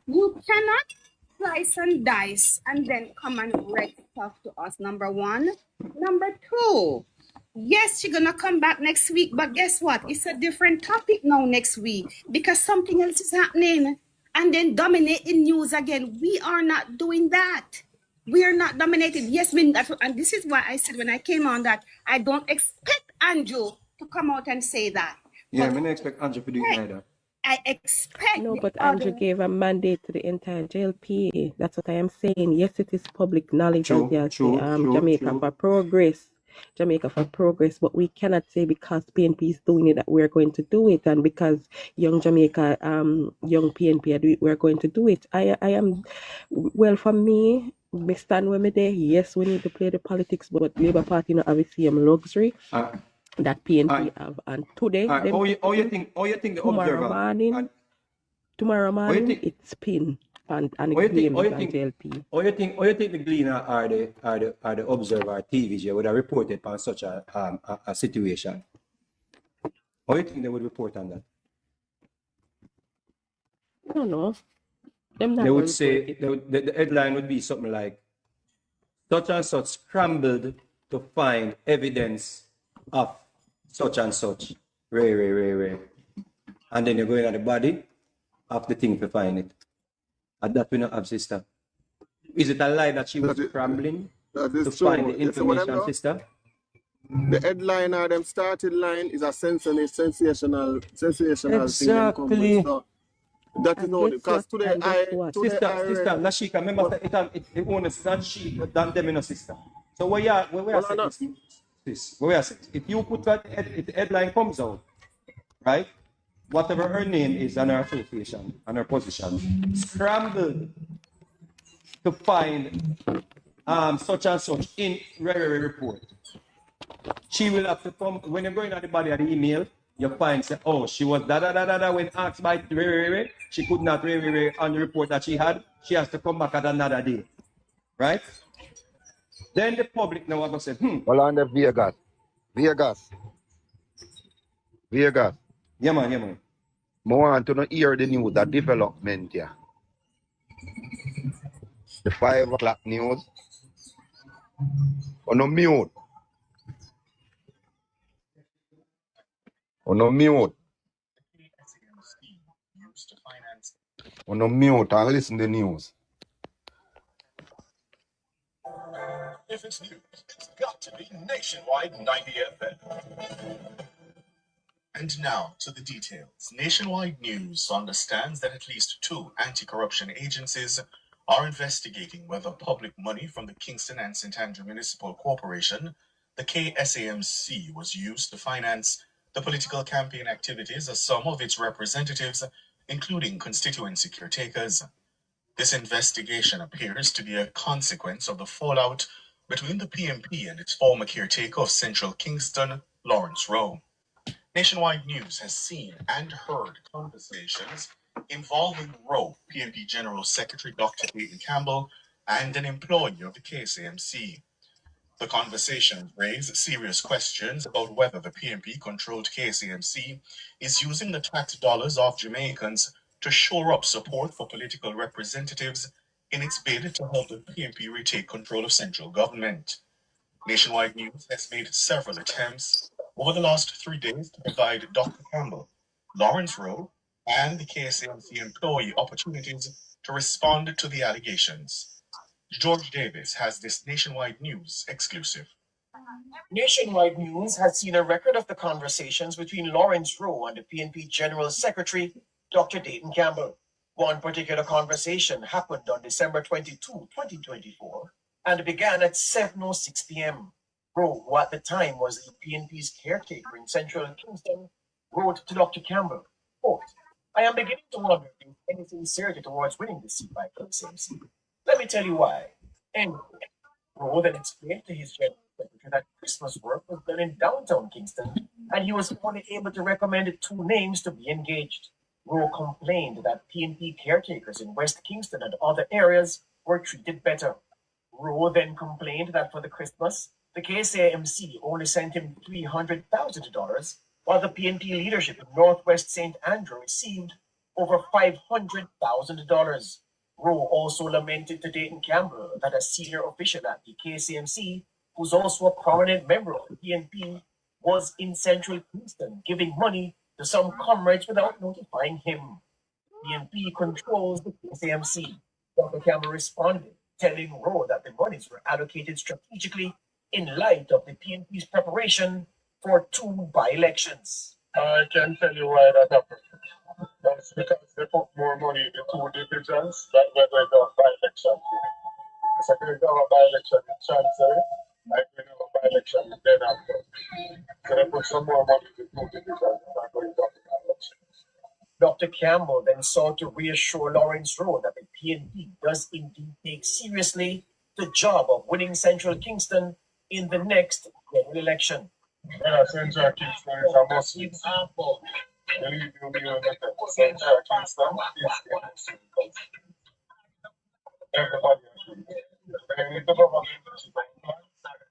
V: you cannot slice and dice and then come and write stuff to us, number one. Number two, yes, she's gonna come back next week, but guess what? It's a different topic now next week because something else is happening. And then dominate in news again. We are not doing that. We are not dominated. Yes, and this is why I said when I came on that I don't expect Andrew to come out and say that.
M: Yeah, I don't expect Andrew to do it either.
V: I expect.
C: No, but Andrew gave a mandate to the entire JLP. That's what I am saying. Yes, it is public knowledge. Jamaica for progress. Jamaica for progress, but we cannot say because PNP is doing it that we're going to do it, and because young Jamaica, young PNP are doing it, we're going to do it. I am, well, for me, we stand with me there. Yes, we need to play the politics, but Labour Party not have the same luxury that PNP have. And today,
M: how you think the
C: tomorrow morning, it's spin. And JLP.
M: Or you think the Gleaner are the Observer TVJ would have reported on such a situation? Or you think they would report on that?
C: I don't know.
M: They would say the headline would be something like such and such scrambled to find evidence of such and such. Ray. And then you go in at the body of the thing to find it. And that we not have, sister. Is it a lie that she was scrambling to find the information, sister?
Q: The headline or them started line is a sensational
M: exactly.
Q: thing. So that is not because today
M: sister Lashika, remember it onus on she than them in a sister. So where we are if you put that if the headline comes out, right? Whatever her name is and her association and her position, scrambled to find such and such in Rere report. She will have to come, when you're going at the body of the email, you find, say, oh, she was da when asked by Rere, she could not Rere on the report that she had, she has to come back at another day. Right? Then the public now are going to say,
N: Well, on the Vegas.
M: Yeah, man.
N: I want to hear the news, the development here. The 5 o'clock news. On a mute. On a mute. On a mute and listen to the news.
S: If it's news, it's got to be Nationwide 90 FM. And now to the details. Nationwide News understands that at least 2 anti-corruption agencies are investigating whether public money from the Kingston and St. Andrew Municipal Corporation, the KSAMC, was used to finance the political campaign activities of some of its representatives, including constituency caretakers. This investigation appears to be a consequence of the fallout between the PMP and its former caretaker of Central Kingston, Lawrence Rowe. Nationwide News has seen and heard conversations involving Rowe, PMP General Secretary Dr. Dayton Campbell, and an employee of the KSAMC. The conversations raise serious questions about whether the PMP-controlled KSAMC is using the tax dollars of Jamaicans to shore up support for political representatives in its bid to help the PMP retake control of central government. Nationwide News has made several attempts over the last 3 days to provide Dr. Campbell, Lawrence Rowe, and the KSAMC employee opportunities to respond to the allegations. George Davis has this Nationwide News exclusive.
U: Nationwide News has seen a record of the conversations between Lawrence Rowe and the PNP General Secretary, Dr. Dayton Campbell. One particular conversation happened on December 22, 2024, and began at 7:06 p.m. Rowe, who at the time was the PNP's caretaker in Central Kingston, wrote to Dr. Campbell, quote, "I am beginning to wonder if there is any sincerity towards winning the seat by KSAMC. Let me tell you why." End quote. Rowe then explained to his general secretary that Christmas work was done in downtown Kingston, and he was only able to recommend 2 names to be engaged. Rowe complained that PNP caretakers in West Kingston and other areas were treated better. Rowe then complained that for the Christmas, the KSAMC only sent him $300,000, while the PNP leadership in Northwest St. Andrew received over $500,000. Rowe also lamented to Dayton Campbell that a senior official at the KSAMC, who's also a prominent member of the PNP, was in Central Kingston giving money to some comrades without notifying him. PNP controls the KSAMC. Dr. Campbell responded, telling Rowe that the monies were allocated strategically in light of the PNP's preparation for 2 by-elections.
W: I can tell you why that happened. That's because they put more money into 2 divisions than when they done by-election. So if they do a by-election in Chancery, like we do a by-election in Denham. So they put some more money into 2 divisions than going down the by-election.
U: Dr. Campbell then sought to reassure Lawrence Rowe that the PNP does indeed take seriously the job of winning Central Kingston in the next general election.
W: Yeah, Central Kingston is a must-win. Believe you me when I tell you, Central Kingston is a must-win. Everybody agrees. They need the government to keep on plan.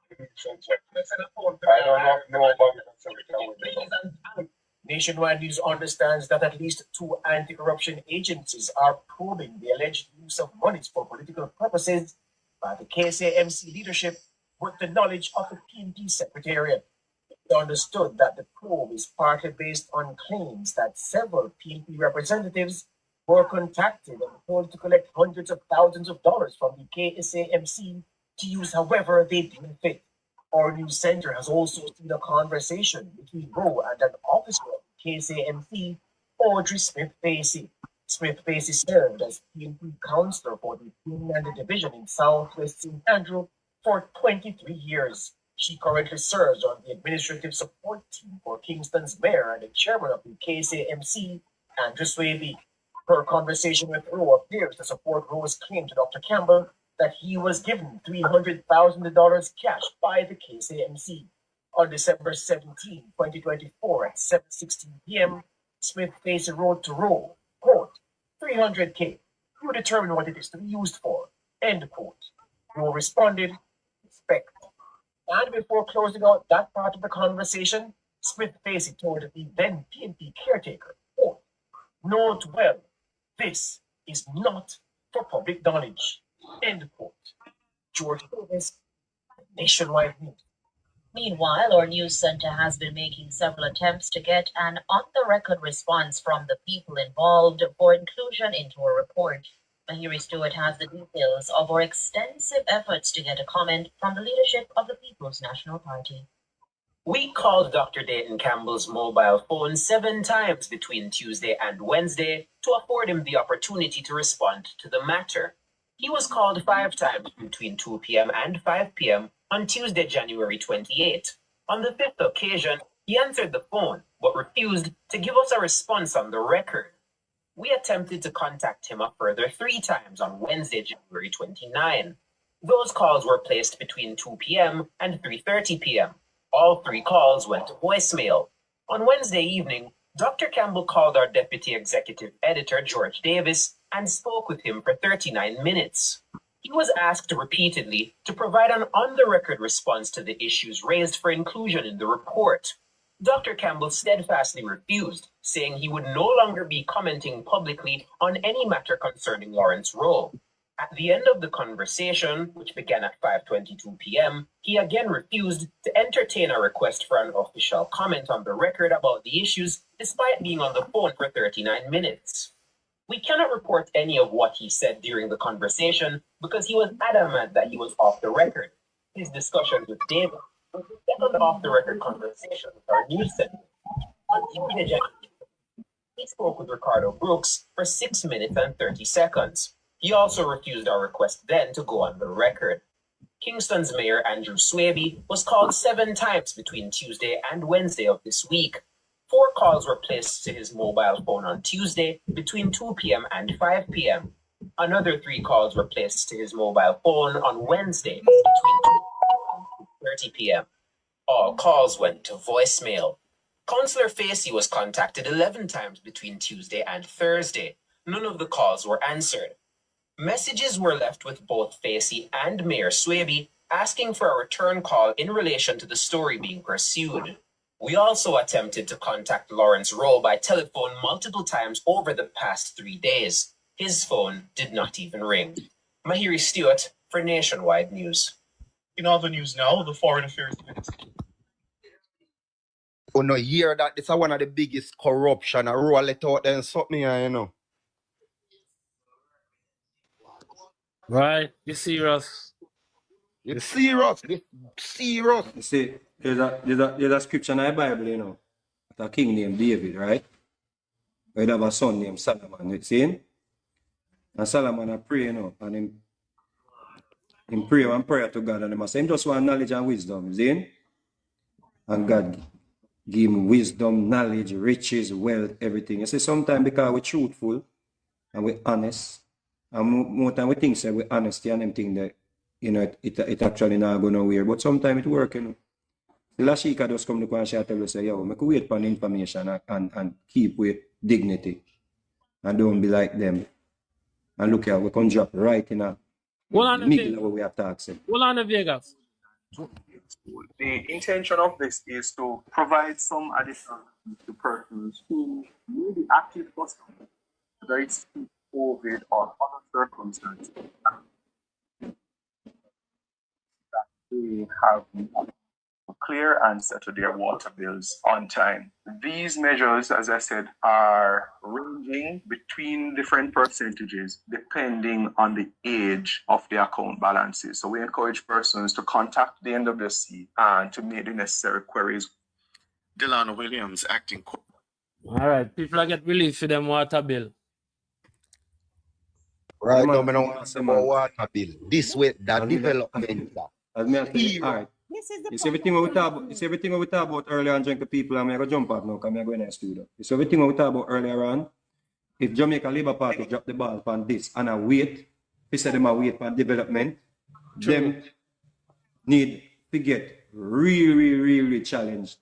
W: They need Central Kingston. I don't know if nobody can say we can win the government.
U: Nationwide News understands that at least 2 anti-corruption agencies are probing the alleged use of monies for political purposes by the KSAMC leadership with the knowledge of the PNP Secretariat. It understood that the probe is partly based on claims that several PNP representatives were contacted and told to collect hundreds of thousands of dollars from the KSAMC to use however they deem fit. Our news center has also seen a conversation between Rowe and an officer of the KSAMC, Audrey Smith-Facey. Smith-Facey served as PNP councillor for the Queen Division in Southwest St. Andrew for 23 years. She currently serves on the administrative support team for Kingston's mayor and the chairman of the KSAMC, Andrew Swaby. Her conversation with Rowe appears to support Rowe's claim to Dr. Campbell that he was given $300,000 cash by the KSAMC. On December 17, 2024 at 7:16 p.m., Smith-Facey wrote to Rowe, quote, $300K, you determine what it is to be used for, end quote. Rowe responded, respect. And before closing out that part of the conversation, Smith-Facey told the then PNP caretaker, quote, note well, this is not for public knowledge, end quote. George Davis, Nationwide News.
E: Meanwhile, our news center has been making several attempts to get an on-the-record response from the people involved for inclusion into a report. Mahiri Stewart has the details of our extensive efforts to get a comment from the leadership of the People's National Party.
U: We called Dr. Dayton Campbell's mobile phone 7 times between Tuesday and Wednesday to afford him the opportunity to respond to the matter. He was called 5 times between 2 p.m. and 5 p.m. on Tuesday, January 28. On the 5th occasion, he answered the phone but refused to give us a response on the record. We attempted to contact him a further 3 times on Wednesday, January 29. Those calls were placed between 2 p.m. and 3:30 p.m. All 3 calls went to voicemail. On Wednesday evening, Dr. Campbell called our deputy executive editor, George Davis, and spoke with him for 39 minutes. He was asked repeatedly to provide an on-the-record response to the issues raised for inclusion in the report. Dr. Campbell steadfastly refused, saying he would no longer be commenting publicly on any matter concerning Lawrence Rowe. At the end of the conversation, which began at 5:22 p.m., he again refused to entertain a request for an official comment on the record about the issues, despite being on the phone for 39 minutes. We cannot report any of what he said during the conversation because he was adamant that he was off the record. His discussions with David was the second off-the-record conversation with our news center. On Tuesday, January, he spoke with Ricardo Brooks for 6 minutes and 30 seconds. He also refused our request then to go on the record. Kingston's Mayor Andrew Swaby was called 7 times between Tuesday and Wednesday of this week. 4 calls were placed to his mobile phone on Tuesday between 2 p.m. and 5 p.m. Another 3 calls were placed to his mobile phone on Wednesday between 2 and 30 p.m. All calls went to voicemail. Councillor Facey was contacted 11 times between Tuesday and Thursday. None of the calls were answered. Messages were left with both Facey and Mayor Swaby asking for a return call in relation to the story being pursued. We also attempted to contact Lawrence Rowe by telephone multiple times over the past 3 days. His phone did not even ring. Mahiri Stewart for Nationwide News.
S: In other news now, the Foreign Affairs Minister.
N: Oh no, hear that this is one of the biggest corruption. I roll it out there and something, you know.
H: Right? You serious?
N: It's serious. It's serious.
M: You see, there's a scripture in the Bible, you know, with a king named David, right? Where he have a son named Solomon, you see? And Solomon a pray, you know, and him pray one prayer to God, and him say, him just want knowledge and wisdom, see? And God give him wisdom, knowledge, riches, wealth, everything. You see, sometimes because we're truthful and we're honest, and more time we think say we're honesty and them thing that, you know, it actually not go nowhere, but sometimes it work, you know. The Lashika just come to and tell us, say, yo, we could wait for the information and keep with dignity and don't be like them. And look here, we can drop right in a middle of what we are talking.
H: Hold on, Vegas.
J: The intention of this is to provide some additional to persons who may be active customers, whether it's COVID or other circumstances, that they have a clear answer to their water bills on time. These measures, as I said, are ranging between different percentages depending on the age of the account balances. So we encourage persons to contact the NWC and to make the necessary queries.
S: Delano Williams, acting.
H: All right, people get relief for them water bill.
N: Right now, I don't want to say about water bill. This way, that development.
M: As me tell you, all right. It's everything we talk about earlier on, drink the people, and I'm going to jump out now because I'm going to ask you that. It's everything we talk about earlier on. If Jamaica Labour Party drop the ball on this and I wait, we say them a wait for development, them need to get really challenged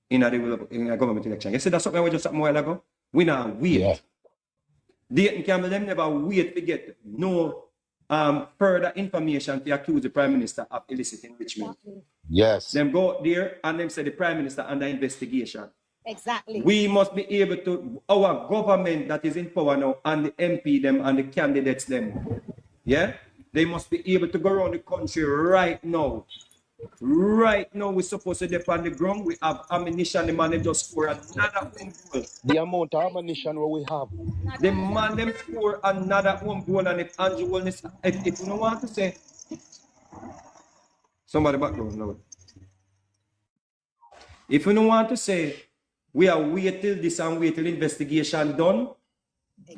M: in a government election. You see that's something we just something a while ago? We now wait. Yeah. Dayton Campbell, them never wait to get no further information to accuse the Prime Minister of illicit enrichment.
N: Yes.
M: Them go out there and them say the Prime Minister under investigation.
V: Exactly.
M: We must be able to, our government that is in power now and the MP them and the candidates them, yeah? They must be able to go around the country right now
F: Right now, we're supposed to dip on the ground. We have ammunition. The man them just score another home goal.
N: The amount of ammunition what we have.
F: The man them score another home goal, and if Andrew Wellness, if you don't want to say, somebody background now. If you don't want to say, we are wait till this and wait till investigation done,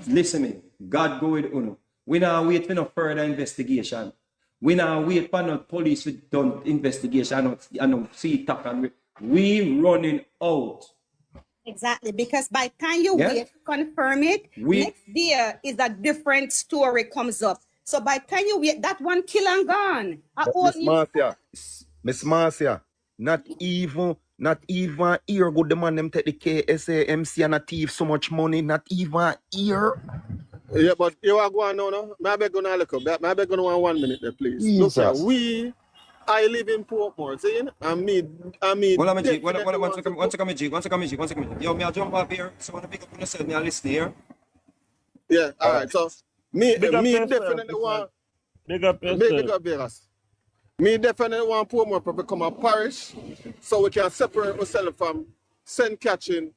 F: listen me, God go with Uno. We now wait for no further investigation. We now wait for no police to done investigation and no see talk and we running out.
V: Exactly, because by the time you wait to confirm it, next year is a different story comes up. So by the time you wait, that one kill and gone.
N: Miss Marcia, not even here good the man them take the KSAMC and a thief so much money, not even here.
Q: Yeah, but you are going no. Maybe gonna look up. Maybe gonna want 1 minute there, please.
N: Jesus.
Q: Look here, I live in Portmore, see? I mean.
F: Well, one second. Yo, me I jump up here, so I want to pick up on yourself, me I listen here.
Q: Yeah, all right. So me definitely want.
D: Big up
Q: Vegas. Me definitely want Portmore to become a parish, so we can separate ourselves from St. Catherine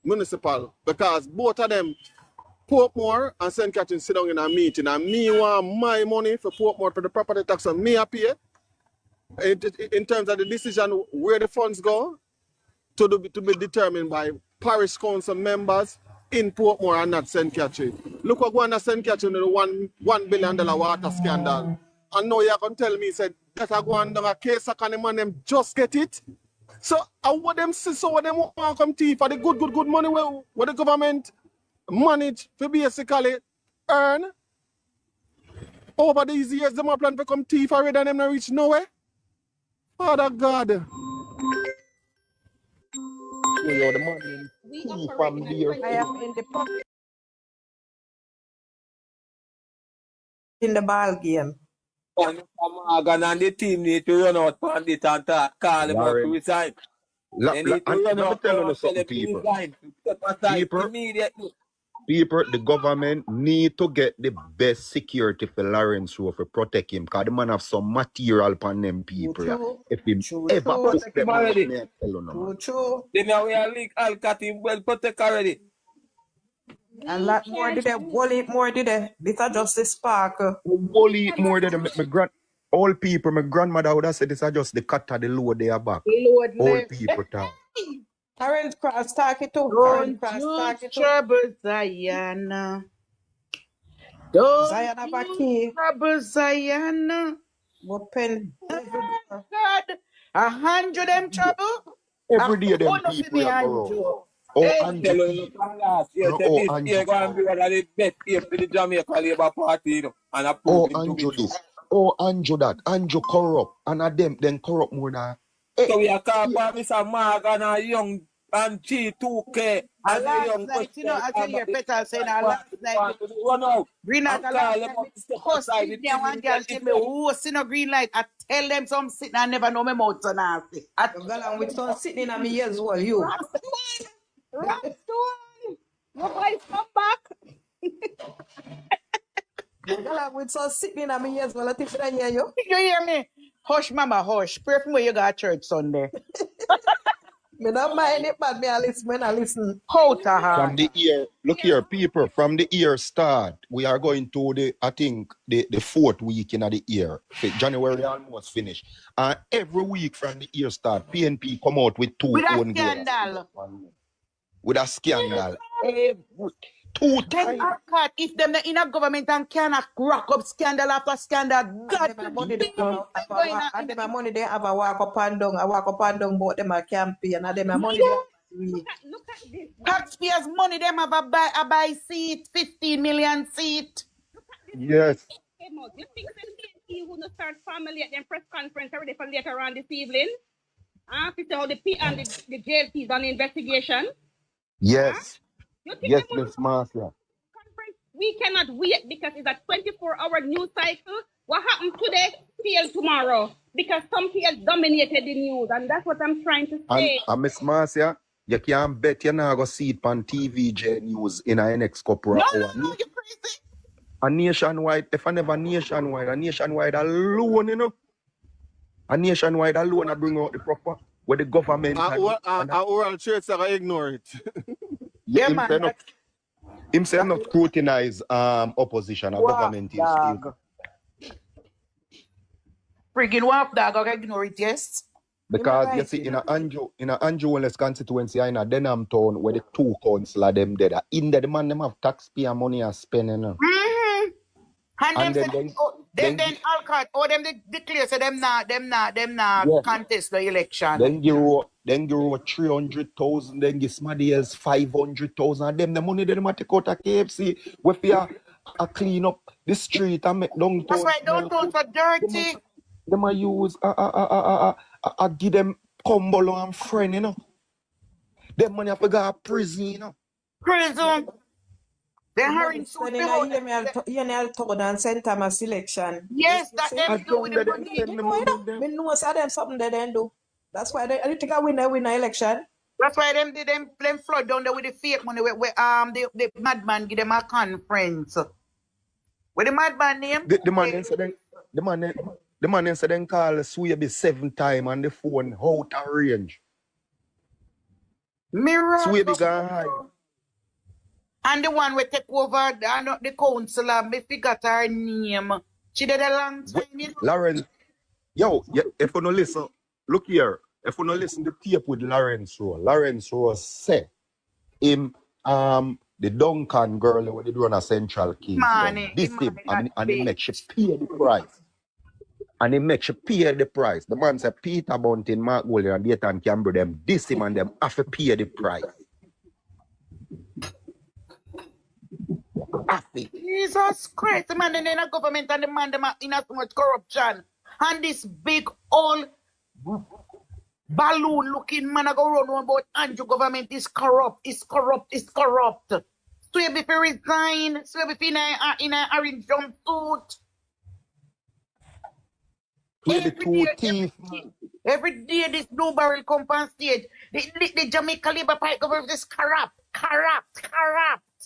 Q: municipal, because both of them, Portmore and St. Catherine, sit down in a meeting, and me want my money for Portmore for the property tax, and me pay. In terms of the decision where the funds go, to be determined by parish council members in Portmore and not St. Catherine. Look what going on St. Catherine with the $1 billion water scandal. And now you're going to tell me that I go on down a case and the man them just get it. So I want them see, so what them want to come to for the good money where the government manage to basically earn. Over these years, them are plan to come thief already and them not reach nowhere. Father God.
N: The man from there.
B: I am in the pocket in the ball game.
K: And the team need to run out on it and call them out to resign. They need to run out and tell them to resign.
N: People, the government need to get the best security for Lawrence Rowe to protect him, because the man have some material upon them people. If he ever put them on,
K: then now we are leak Al-Katim well protect already.
B: And lot more did they, bully more did they. This is just the spark.
N: Bully more than all people, my grandmother would have said this is just the cut of the load they are back. All people talk.
B: Current cross talk it too.
R: Don't you trouble Zion. Don't you trouble Zion.
B: What pen?
R: God, 100 them trouble.
N: Every day them people are around.
K: You're going to be one of the best here for the Jamaica Labour Party, you know, and approve
N: Andrew this. Andrew that. Andrew corrupt. And them then corrupt more than.
K: So we are talking about Mr. Morgan and Young and G2K and the Young.
R: Like, you know, I tell you, better saying a lot like green light. They one girl tell me, oh, see no green light. I tell them some sitting and never know me mouth so nasty. I
B: go along with some sitting in me as well, you.
V: Rapstone, your boys come back.
B: Go along with some sitting in me as well. I think I hear you.
R: You hear me? Hush, mama, hush. Pray for me you got church Sunday.
B: Me not mind it, but me I listen when I listen.
R: How to her?
N: From the year, look here, people, from the year start, we are going to the fourth week in the year. January almost finished. And every week from the year start, PNP come out with two own
R: scandal.
N: With a scandal.
R: Two times. If them in a government and cannot rock up scandal after scandal, God,
B: and them money they have a walk up and down, but them a campaign and them money.
V: Look at this.
R: Taxpayers' money them have a buy seat, 15 million seat.
N: Yes.
V: You think he will not start family at them press conference already for later on this evening? To see how the P and the JLPs on the investigation?
N: Yes. Yes, Miss Marcia.
V: We cannot wait because it's a 24-hour news cycle. What happened today, till tomorrow. Because something else dominated the news, and that's what I'm trying to say.
N: And Miss Marcia, you can't bet you're not going to see it on TVJ News in a next couple of hours.
R: No, you're crazy.
N: A nationwide, if I never nationwide, a nationwide alone, you know. A nationwide alone I bring out the proper where the government
Q: oral traits are gonna ignore it.
R: Yeah,
N: him
R: man.
N: say not him say not scrutinize opposition. A government is
R: Dog. Friggin' WAP dog, I ignore it, yes.
N: because you
R: right,
N: see in a Anjou Wellness constituency in a Denham town where the 2 councillor them there. In there the man them have taxpayer money and spending.
R: Mm-hmm. And
N: And
R: them
N: then
R: say then Alcott, them they declare say them not
N: yeah.
R: contest the election.
N: Then give 300,000, then give somebody else 500,000, and them the money they take out of KFC. If you clean up the street and make downtown.
R: That's why downtown so dirty.
N: Them a use give them combo and friend, you know. Them money have to go to prison, you know.
R: Prison. They're hiring so
B: You know, told and St. Thomas election.
R: yes, that them do with the money.
B: You know, me know say them something they then do. That's why they think I win election.
R: That's why them flood down there with the fake money where the madman give them a conference. What the madman name?
N: The man said then call Swaby 7 times on the phone out of range.
R: Mirror.
N: Swaby gone high.
R: And the one we take over the councillor, me forgot her name. She did a long time, you know.
N: Lawrence, if you no listen, look here. If you no listen to the tape with Lawrence Rowe say him the Duncan girl who they do on a Central Kings. This him and he make she pay the price. And he make she pay the price. The man said Peter Bunting, Mark Golden and Dayton Campbell them this him and them have to pay the price.
R: Jesus Christ, the man in the government and the man them in so much corruption. And this big old balloon looking man I go run on about Andrew government is corrupt. So if you resign, so if you in a orange jumpsuit. Every day this blue barrel come on stage. The Jamaica Labour Party government is corrupt.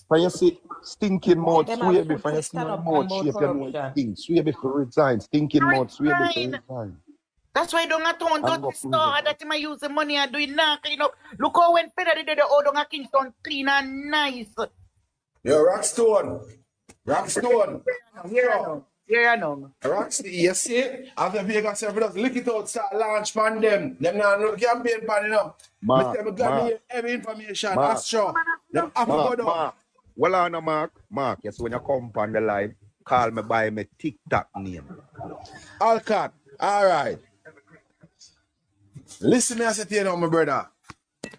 N: When you see stinking mouth, Swaby, when you see your mouth shape, you know it stinks. Swaby for resign, stinking mouth, Swaby for resign.
R: That's why don't don't store that you use the money and do it now. You know, look how when Federer did the old on Kingston clean and nice.
O: Yo, Rockstone.
R: Yeah, no.
O: Rockstone, you see, after Vegas, just lick it out, start launch pan them. Them now no campaign pan, you know.
N: Mark,
O: every information, that's sure. Them have to go down.
N: Well, I know, Mark, yes, when you come on the live, call me by my TikTok name.
O: Alcott, all right. Listen me, I say to you now, my brother.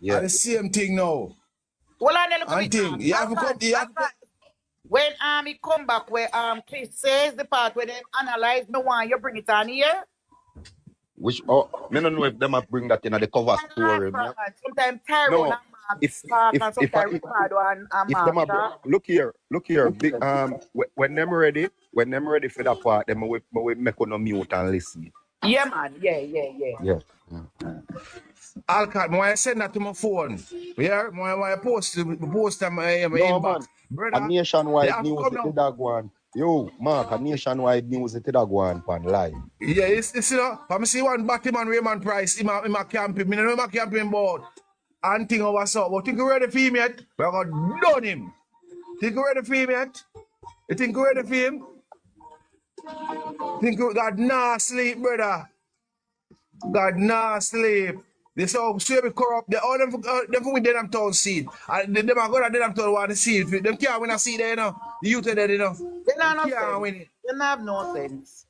N: Yeah.
O: The same thing now.
R: Well, I look at
O: thing. You have to come.
R: When he come back where Chris says the part where they analyze me why you bring it on here.
N: Which me don't know if them bring that in the cover story.
R: Sometimes Tyrone and Mark,
N: look here, big, when them ready for that part, them we make on a mute and listen.
R: Yeah, man. Yeah.
O: Alcott, I send that to my phone. Yeah, I post them in my inbox. Brother,
N: a nationwide news it did that go on. Yo, Mark, a nationwide news it did that go on live.
O: Yeah, it's you know, I see one Batman Raymond Price in my campaign. I know my campaign board. And thing over so. But think you ready for him yet? We're gonna done him. Think you ready for him yet? You think you ready for him? Think you God nah sleep, brother. God nah sleep. This all Swaby corrupt. They all them with them town seed. And them are going to them town want to see it. Them can't win a seed there, you know. The youth are there, you know.
R: They can't win it. They have no sense.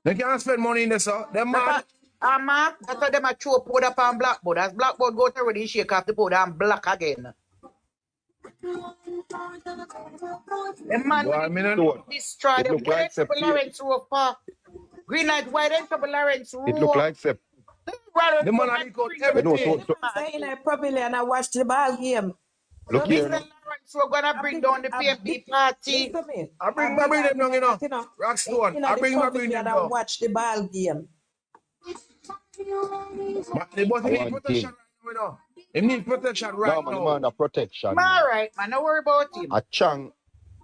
O: They can't spend money in this, so them man.
R: Mark, that's why them a throw powder upon blackboard. As blackboard go to ready, shake off the powder and black again. The man destroy them. Why them trouble Lawrence Road for Green Light? Why them trouble Lawrence Road?
N: It look like Sep.
R: The man I got everything.
B: Stay in a pavilion and watch the ball game.
N: Look here.
R: We're gonna bring down the PMP party.
O: I bring them down, you know. Rockstone. I bring them down.
B: Watch the ball game.
O: But they need protection right now, you know. They need protection right now.
N: Man, protection.
R: All right, man. Don't worry about him.
N: A chang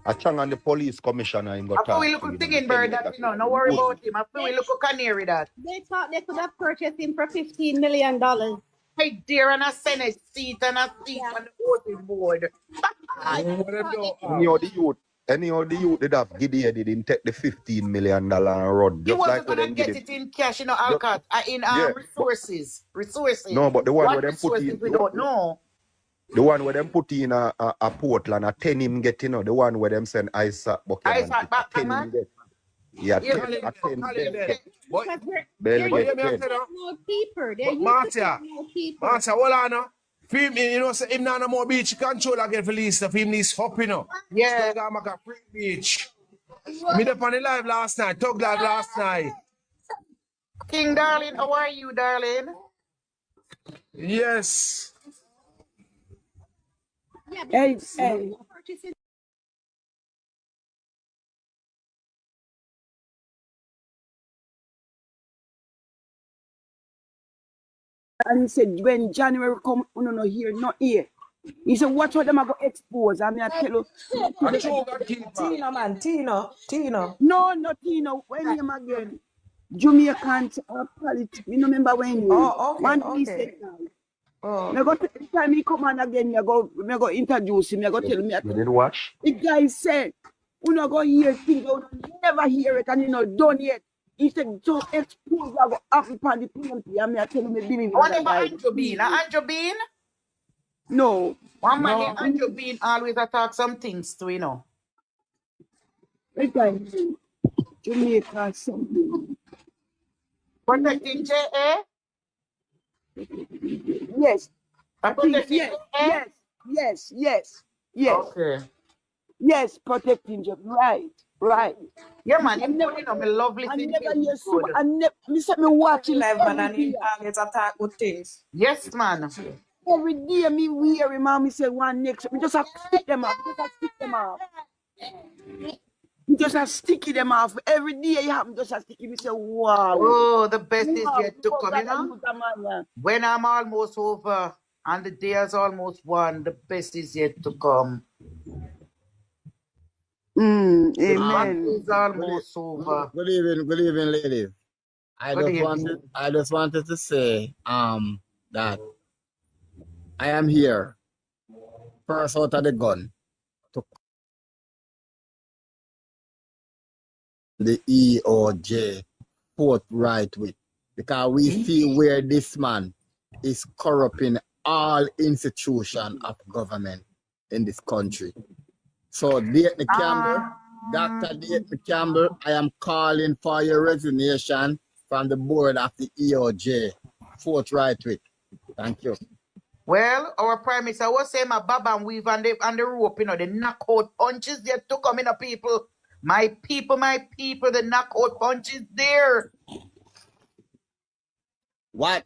N: A Chang and the police commissioner in got
B: I feel we
N: talk
B: look
N: to
B: at
N: him and
B: singing
N: tell
B: bird
N: him
B: that,
N: that
B: you know, no worry
N: good.
B: about him. I feel we look at canary that.
V: They thought they could have purchased him for $15 million.
B: Hey dear, and a Senate seat and a seat
V: Yeah.
B: on the voting board.
N: Any of the youth did have Gideon didn't take the $15 million and run.
B: He
N: Just like
B: wasn't
N: where
B: gonna
N: them
B: get
N: give
B: it
N: him.
B: in cash, you know,
N: Just,
B: Alcott, in
N: yeah.
B: resources.
N: No, but the one where
B: What
N: them put
B: resources
N: in
B: we don't know.
N: the one where them put in a Portland, a 10 him get, you know, the one where them send Isaac Buchanan.
B: Isaac
N: A 10
B: Buchanan?
N: him get. Yeah,
B: Yeah,
N: 10 a 10 bell get.
V: Because they're
N: Bell
V: using
N: get 10.
V: no keeper. They're using
O: Marcia,
V: no keeper.
O: Marcia, hold on now. Film, you know, say him now no more beach control again for least the film needs hop, you know.
B: Yeah.
O: So you gotta make a free beach. Me up on the live last night, Tug live last night.
B: King darling, how are you, darling?
O: Yes.
V: Yeah,
L: Hey,
V: purchasing.
L: and he said, when January come, we no here, not here. He said, watch what them are going to expose. I mean, I tell you.
B: Tino, man, Tino.
L: No, not Tino. When him again? Jamaican politics. You remember when you?
B: Oh, okay,
L: One
B: okay.
L: said now.
B: Oh.
L: Me go every time he come on again, me go introduce him. Me go tell him.
N: You did watch?
L: The guy said, "We not go hear things. We never hear it, and you know done yet." He said, "So expose I go happen upon the PMP." And me I tell him, me believe in
B: What
L: that
B: about
L: guy.
B: Andrew Bean? Andrew Bean?
L: No.
B: One man
L: No.
B: named Andrew Bean always attack some things too, you know.
L: The guy Jamaica something.
B: Protecting JA?
L: Yes. I think
B: Protecting
L: yes,
B: JA?
L: yes.
B: Okay.
L: Yes, protecting job. Right.
B: Yeah, man,
L: I
B: you
L: never,
B: know, me lovely
L: I
B: thing.
L: never hear so. I never. Me say me watching
B: Live, man, and
L: every
B: he
L: day.
B: always attack good things. Yes, man.
L: Every day me hear him and me say one next. Me just have to stick them off. Me just have sticky them off. Every day you have me just have sticky. Me say wow.
B: Oh, the best is yet to come, you
L: God,
B: know? When I'm almost over and the day is almost won, the best is yet to come.
L: Amen.
B: The is almost over.
P: Good evening, ladies. I just wanted to say that I am here first out of the gun to the EOJ forthright with, because we see where this man is corrupting all institutions of government in this country. So Dayton Campbell, Dr. Dayton Campbell, I am calling for your resignation from the board of the EOJ forthright with. Thank you.
B: Well, our Prime Minister was saying my baba and weave and the rope, you know, the knockout punches there to come in, people. My people, the knockout punches there.
P: What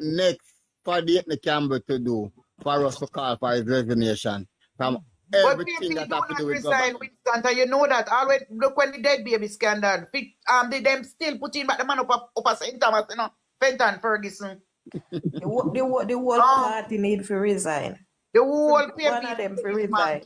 P: next for Dayton Campbell to do for us to call for his resignation from everything that have to do with government?
B: Winston, you know that. Always look when the dead baby scandal. They them still putting back the man up St. Thomas, you know, Fenton Ferguson.
T: The whole party need to resign.
B: The whole PMP
T: one of them to resign.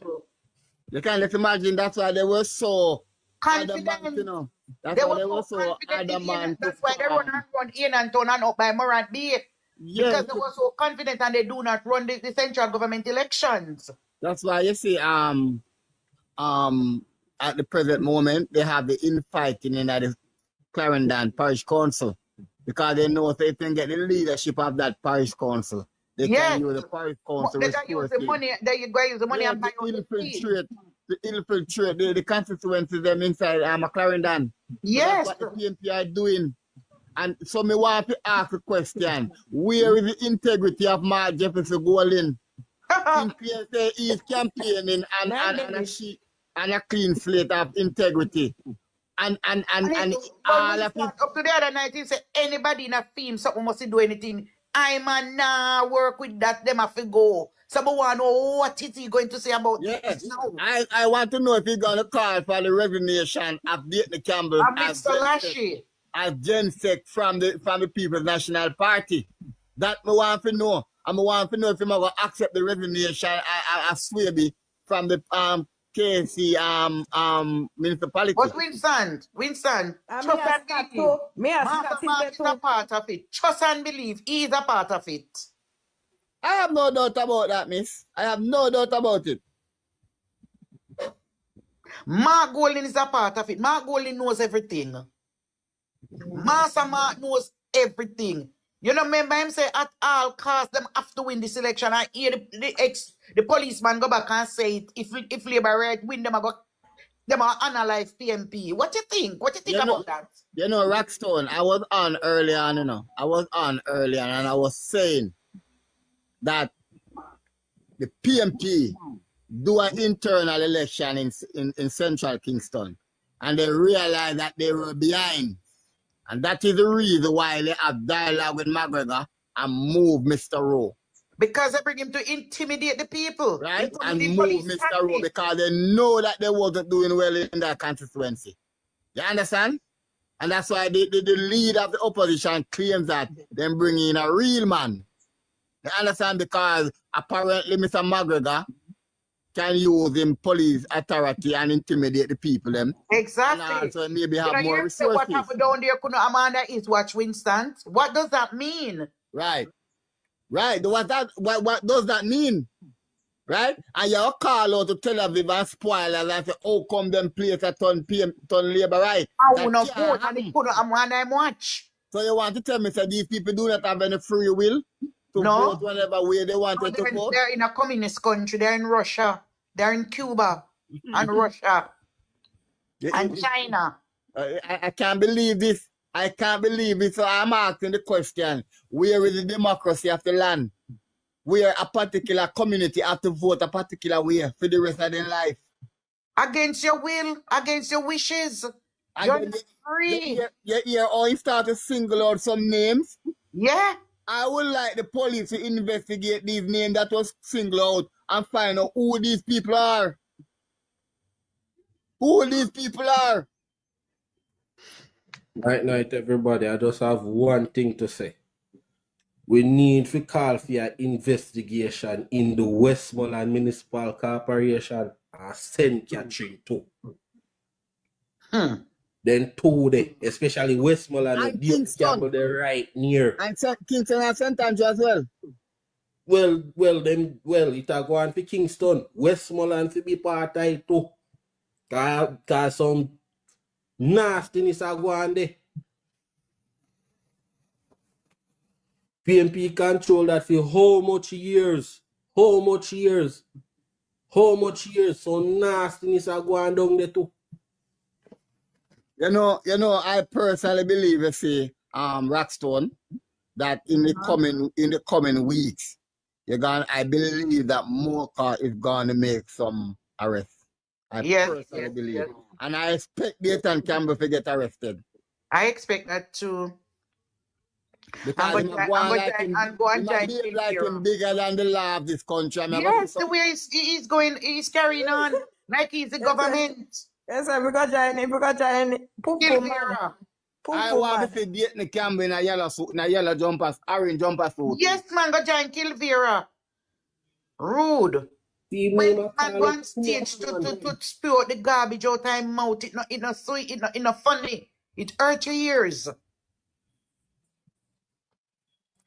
P: You can let's imagine that's why they were so
B: confident,
P: you know. That's why they were so adamant.
B: That's why they run in and turn on up by Morant B. Because they were so confident and they do not run the central government elections.
P: That's why you see at the present moment they have the infighting in the Clarendon Parish Council, because they know if they can get the leadership of that parish council, they can use the parish council.
B: They can use the money. They go use the money and buy
P: infiltrate the constituencies them inside Clarendon.
B: Yes,
P: that's what the PMP are doing. And so me want to ask a question: where is the integrity of Mark Jefferson Golin? He is campaigning and a clean slate of integrity. And all of it.
B: Up to the other night, he said anybody in a film something must do anything. I'm a work with that, them have to go. Someone want to know what is he going to say about
P: this now. I want to know if he's gonna call for the resignation of Dayton Campbell
B: as Mr. Lashley.
P: As GenSec from the People's National Party. That I want to know. I want to know if he's gonna accept the resignation as Swaby from the KC municipality.
B: But Winston, trust and believe. Master Mark is a part of it. Trust and believe. He is a part of it.
P: I have no doubt about that, miss. I have no doubt about it.
B: Mark Golding is a part of it. Mark Golding knows everything. Master Mark knows everything. You know, remember him say at all costs them have to win this election. I hear the policeman go back and say it. If Labour right win them, them are analyze PMP. What you think? What you think about that?
P: You know, Rockstone, I was on earlier on, you know. I was on earlier and I was saying that the PMP do an internal election in central Kingston and they realized that they were behind. And that is the reason why they have dialogue with McGregor and move Mr. Rowe.
B: Because they bring him to intimidate the people.
P: Right? And move Mr. Rowe because they know that they wasn't doing well in that constituency. You understand? And that's why the leader of the opposition claims that they bring in a real man. You understand? Because apparently Mr. McGregor can use him police authority and intimidate the people them.
B: Exactly.
P: And also maybe have more resources.
B: What happened down there, Amanda, is watch Winston. What does that mean?
P: Right. Right. What does that mean? Right? And you call out to Tel Aviv and spoil and say, oh, come them place a ton labor, right?
B: I will not vote and they put Amanda and watch.
P: So you want to tell me that these people do not have any free will to vote whatever way they want to vote?
B: They're in a communist country. They're in Russia. They're in Cuba and Russia and China.
P: I can't believe this. I can't believe it. So I'm asking the question, where is the democracy of the land? Where a particular community have to vote a particular way for the rest of their life?
B: Against your will, against your wishes. You're not free.
P: You hear how he start to single out some names?
B: Yeah.
P: I would like the police to investigate these names that was singled out and find out who these people are. Who these people are.
H: Night, everybody. I just have one thing to say. We need to call for an investigation in the Westmoreland Municipal Corporation and St. Catherine too. Then two there, especially Westmoreland and Kingston, they're right near.
P: And Kingston and St. Andrew as well.
H: Well, it are going for Kingston. Westmoreland to be part of it too. Cause some nastiness are going there. PMP control that for how much years? How much years? So nastiness are going down there too.
P: You know, I personally believe, you see, Rockstone, that in the coming weeks, I believe that Mocha is gonna make some arrests. I personally believe. Yes. And I expect Dayton Campbell to get arrested.
B: I expect that too.
P: Because he behave like him bigger than the law of this country.
B: Yes, the way he's going, he's carrying on like he's the government.
T: Yes, sir, we got join.
P: I want to see Dayton Campbell in a yellow suit, in a yellow jumper, orange jumper suit.
B: Yes, man, go join Kilvera. Rude. When man go on stage to spew out the garbage out of his mouth, it not sweet, it not funny. It hurts your ears.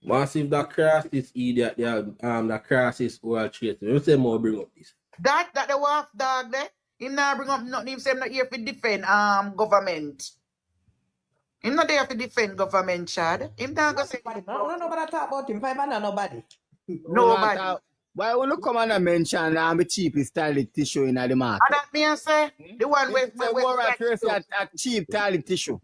H: Massive that crisis idiot, that crisis world trade. You say more bring up this.
B: That the wolf dog there, him not bring up nothing. Him say him not here to defend government. Him not there to defend government, Chad. Him not go say
T: nobody talk about him. Nobody.
B: Nobody.
P: Why won't you come and mention the cheapest toilet tissue in the market?
B: And that means say the one with
P: a cheap toilet tissue.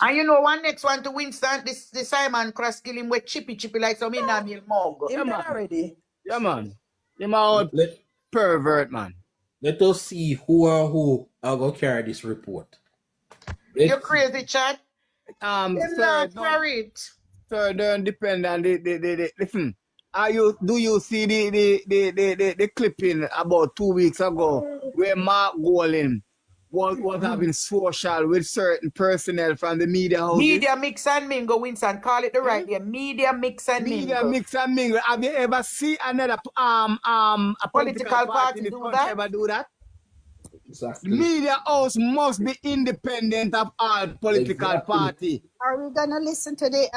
B: And you know one next one to Winston, this Simon Cross kill him with chippy like some in a meal mug.
T: Him already.
P: Yeah, man. Him out pervert, man.
H: Let us see who and who are going to carry this report.
B: You're crazy, Chad.
P: Sir, don't depend on the listen. Do you see the clipping about 2 weeks ago where Mark Golding was having social with certain personnel from the media houses.
B: Media mix and mingle, Winston. Call it the right there. Media mix and
P: Media
B: mingle.
P: mix and mingle. Have you ever seen another a political party in this country ever do that?
K: Exactly.
P: Media house must be independent of all political party.
V: Are we gonna listen to the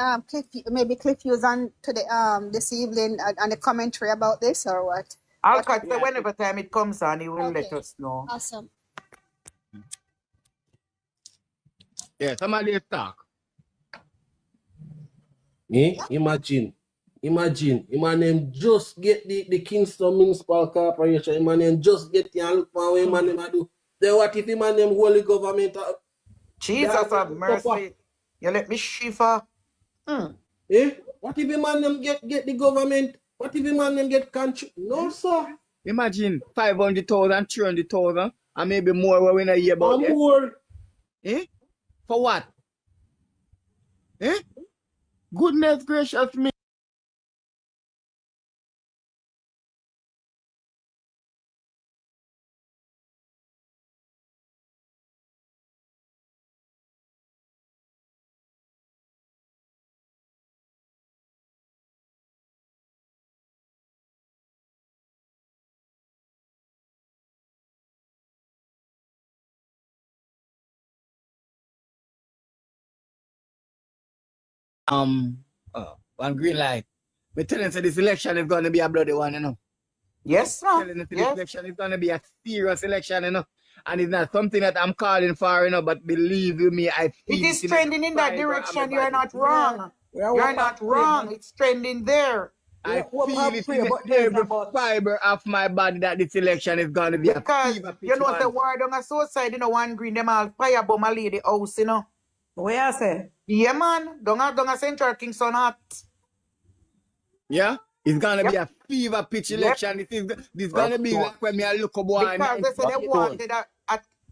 V: Cliff views on to the this evening and the commentary about this or what?
B: I'll cut it whenever time it comes on, he will let us know.
V: Awesome.
P: Yeah, somebody talk.
H: Imagine, Emmanuel just get the Kingston Municipal Corporation, Emmanuel just get the and look for what Emmanuel do. Then what if Emmanuel holy government?
B: Jesus have mercy. You let me shiver.
H: What if Emmanuel get the government? What if Emmanuel get country? No, sir.
P: Imagine 500,000, 300,000, and maybe more when we not hear about it.
H: More.
P: For what? Goodness gracious me. One green light. But telling you this election is going to be a bloody one, you know.
B: Yes, sir.
P: Telling you this election is going to be a serious election, you know. And it's not something that I'm calling for, you know, but believe you me, I feel
B: it is trending in that direction. You're not wrong. You're not wrong. It's trending there.
P: I feel it in every fiber of my body that this election is going to be
B: because
P: a fever pitch.
B: You know, the word on the south side, you know, one green, them all fire bomb a lady house, you know.
T: Where I say?
B: Yeah, man. Don't have Central Kingston hot.
P: Yeah? It's going to be a fever pitch election. This going to be like when I look up one.
B: Because they said they wanted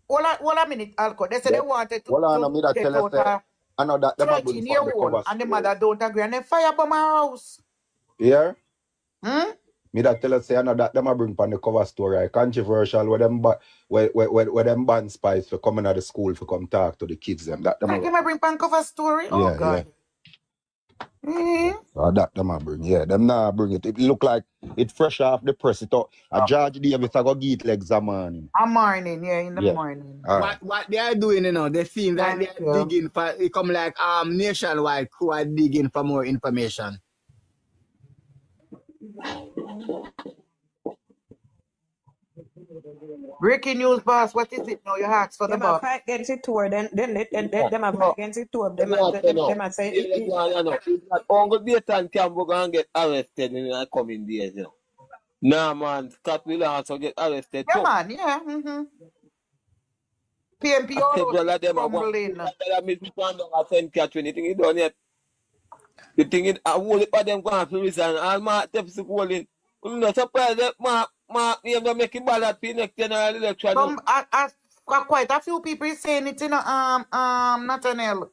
B: hold a minute, Alco. They said they wanted to get out a 13-year-old and the mother don't agree and they fire bomb our house.
N: Yeah? Me that tell us say that them a bring pan the cover story, right? Controversial where them ban spies for coming out of school for come talk to the kids them. That them
B: a bring pan cover story? Oh God.
N: So that them a bring, them nah bring it. It look like it fresh off the press. It out. George Davis I go get legs a morning.
B: A morning, in the morning.
P: What they are doing, you know, they seem that they are digging for it come like nationwide crew are digging for more information.
B: Breaking news, boss. What is it now? You ask for the boss.
T: Fight against it tour. Then them a fight against it tour. Them a say.
K: Uncle Dayton Campbell gonna get arrested in the coming days. You know. Nah, man, Scott will also get arrested.
B: Yeah, man. Yeah. PMP all over crumbling.
K: St. Catherine, you think you done yet? You think it? I hold it for them going to resign. All my steps holding. I'm not surprised that you don't make it bad at the next general election.
B: Quite a few people saying it in Nathaniel.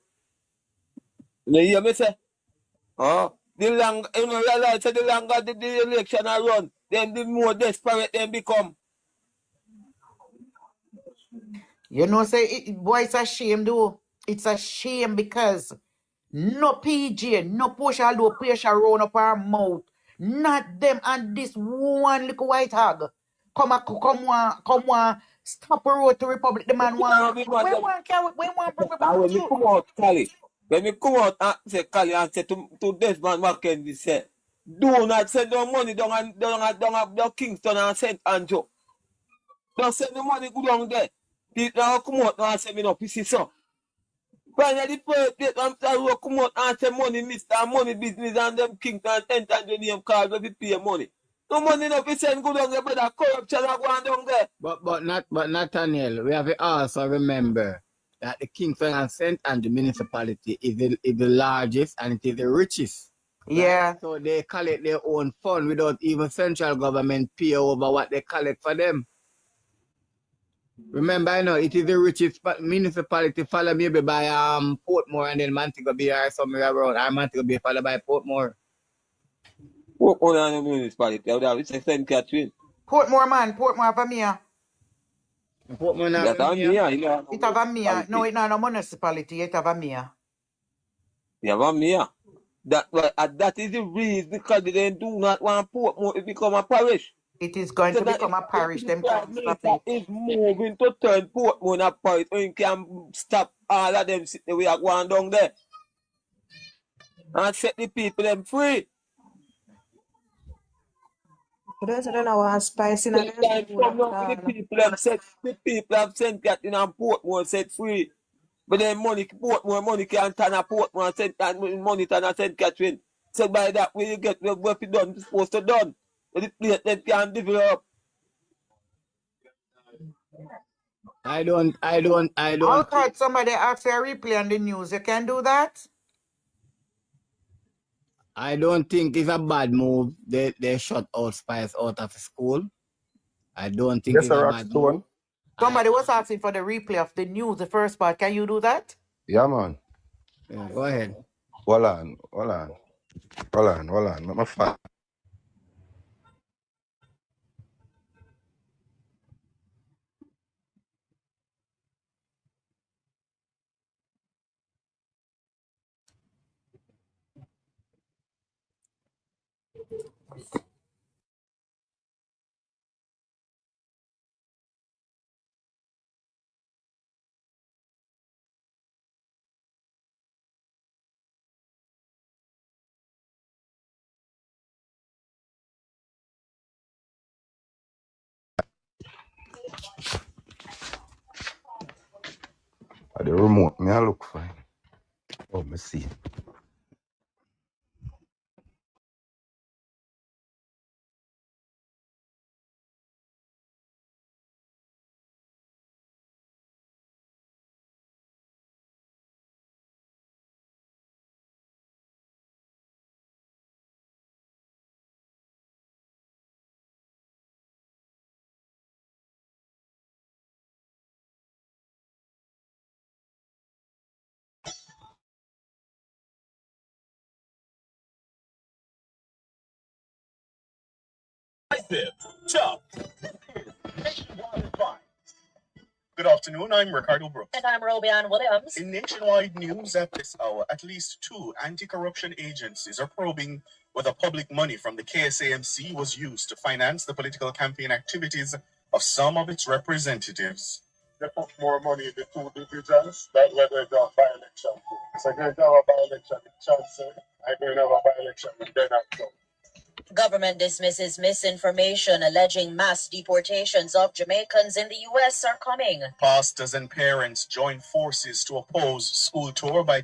K: You hear me say? The longer you know realize that the longer the election are run, then the more desperate they become.
B: You know, boy, it's a shame though. It's a shame because no PJ, no Portia do pressure round up our mouth. Not them and this one little white hog. Come on, stop a road to Republic. The man want. We want
K: when we come out, Cali. When we come out and say Cali and say to Desmond McKenzie say, do not send no money down Kingston and St. Andrew. Don't send the money go down there. Now come out and say me no PC so. Finally, the come out and say money, Mr. Money business and them Kingston and St. Andrew name card where we pay money. No money no we send go down there, but that corruption are going down there.
P: But Nathaniel, we have to also remember that the Kingston and St. Andrew municipality is the largest and it is the richest.
B: Yeah.
P: Right? So they collect their own fund without even central government pay over what they collect for them. Remember, I know it is the richest municipality followed maybe by Portmore and then Montego Bay or somewhere around. Or Montego Bay followed by Portmore.
K: Portmore and the municipality. It's a St. Catherine.
B: Portmore, man. Portmore for me.
P: Portman have
K: That
P: a
K: on me,
P: mayor.
K: you know.
B: It have a mayor. No, it not a municipality. It have a mayor.
K: Yeah, on me, yeah. That is the reason because they do not want Portmore to become a parish.
B: It is going
K: So
B: to
K: that
B: become a parish.
K: the
B: Them
K: Prime
B: can't stop
K: Minister
B: it.
K: is moving to turn Portmore into a parish, so he can stop all of them sitting we are going down there and set the people them free.
T: But those don't know what spice in
K: That
T: their
K: time
T: school
K: come
T: after
K: up with
T: all.
K: the people have sent that in and Portmore set free. But then Portmore money can't turn a Portmore and send and money turn a St. Catherine. So by that way you get what you done, it's supposed to done. But the place them can't develop.
P: I don't
B: All
P: think
B: right, somebody asked for a replay on the news. You can do that?
P: it's a bad move. They shut all spies out of school. I don't think
N: Yes,
P: it's a
N: sir,
P: bad move.
N: Rockstone.
B: Somebody was asking for the replay of the news, the first part. Can you do that?
N: Yeah, man.
P: Yeah, go ahead.
N: Hold on. My fine. The remote, me I look fine. Oh, me see.
S: Good afternoon, I'm Ricardo Brooks.
E: And I'm Robian Williams.
S: In nationwide news at this hour, at least 2 anti-corruption agencies are probing whether public money from the KSAMC was used to finance the political campaign activities of some of its representatives.
W: They put more money in the 2 divisions that where they do by-election. So going to have a by-election in Chancellor, I'm going to have a by-election in Denmark.
E: Government dismisses misinformation alleging mass deportations of Jamaicans in the U.S. are coming.
S: Pastors and parents join forces to oppose school tour by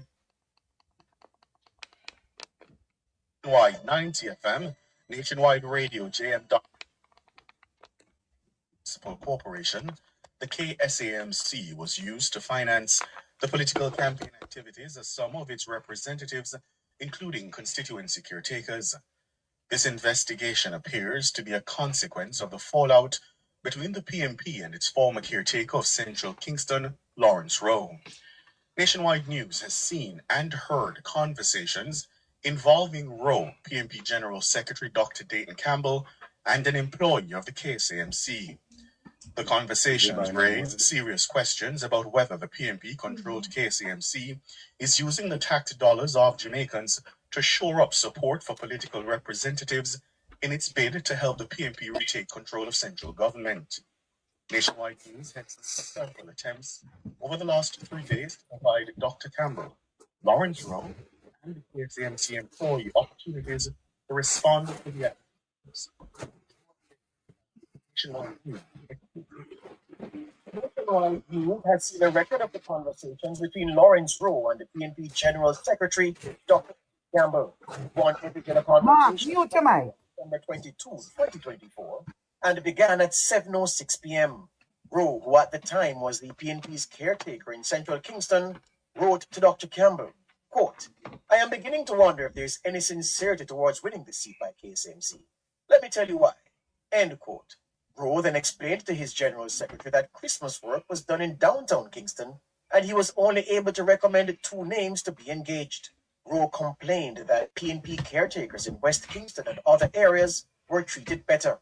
S: Nationwide 90 FM, Nationwide Radio, JM Municipal Corporation. The KSAMC was used to finance the political campaign activities of some of its representatives, including constituency caretakers. This investigation appears to be a consequence of the fallout between the PMP and its former caretaker of Central Kingston, Lawrence Rowe. Nationwide News has seen and heard conversations involving Rowe, PMP General Secretary Dr. Dayton Campbell, and an employee of the KSAMC. The conversations raise serious questions about whether the PMP-controlled KSAMC is using the tax dollars of Jamaicans to shore up support for political representatives in its bid to help the PMP retake control of central government. Nationwide News has seen several attempts over the last 3 days to provide Dr. Campbell, Lawrence Rowe, and the KSAMC employee opportunities to respond to the actions.
U: Nationwide News has seen a record of the conversations between Lawrence Rowe and the PNP General Secretary, Dr. Campbell. One particular conversation
B: Mute your mic.
U: December 22, 2024, and began at 7:06 p.m. Rowe, who at the time was the PNP's caretaker in Central Kingston, wrote to Dr. Campbell, quote, "I am beginning to wonder if there's any sincerity towards winning the seat by KSMC. Let me tell you why." End quote. Rowe then explained to his general secretary that Christmas work was done in downtown Kingston, and he was only able to recommend 2 names to be engaged. Rowe complained that PNP caretakers in West Kingston and other areas were treated better.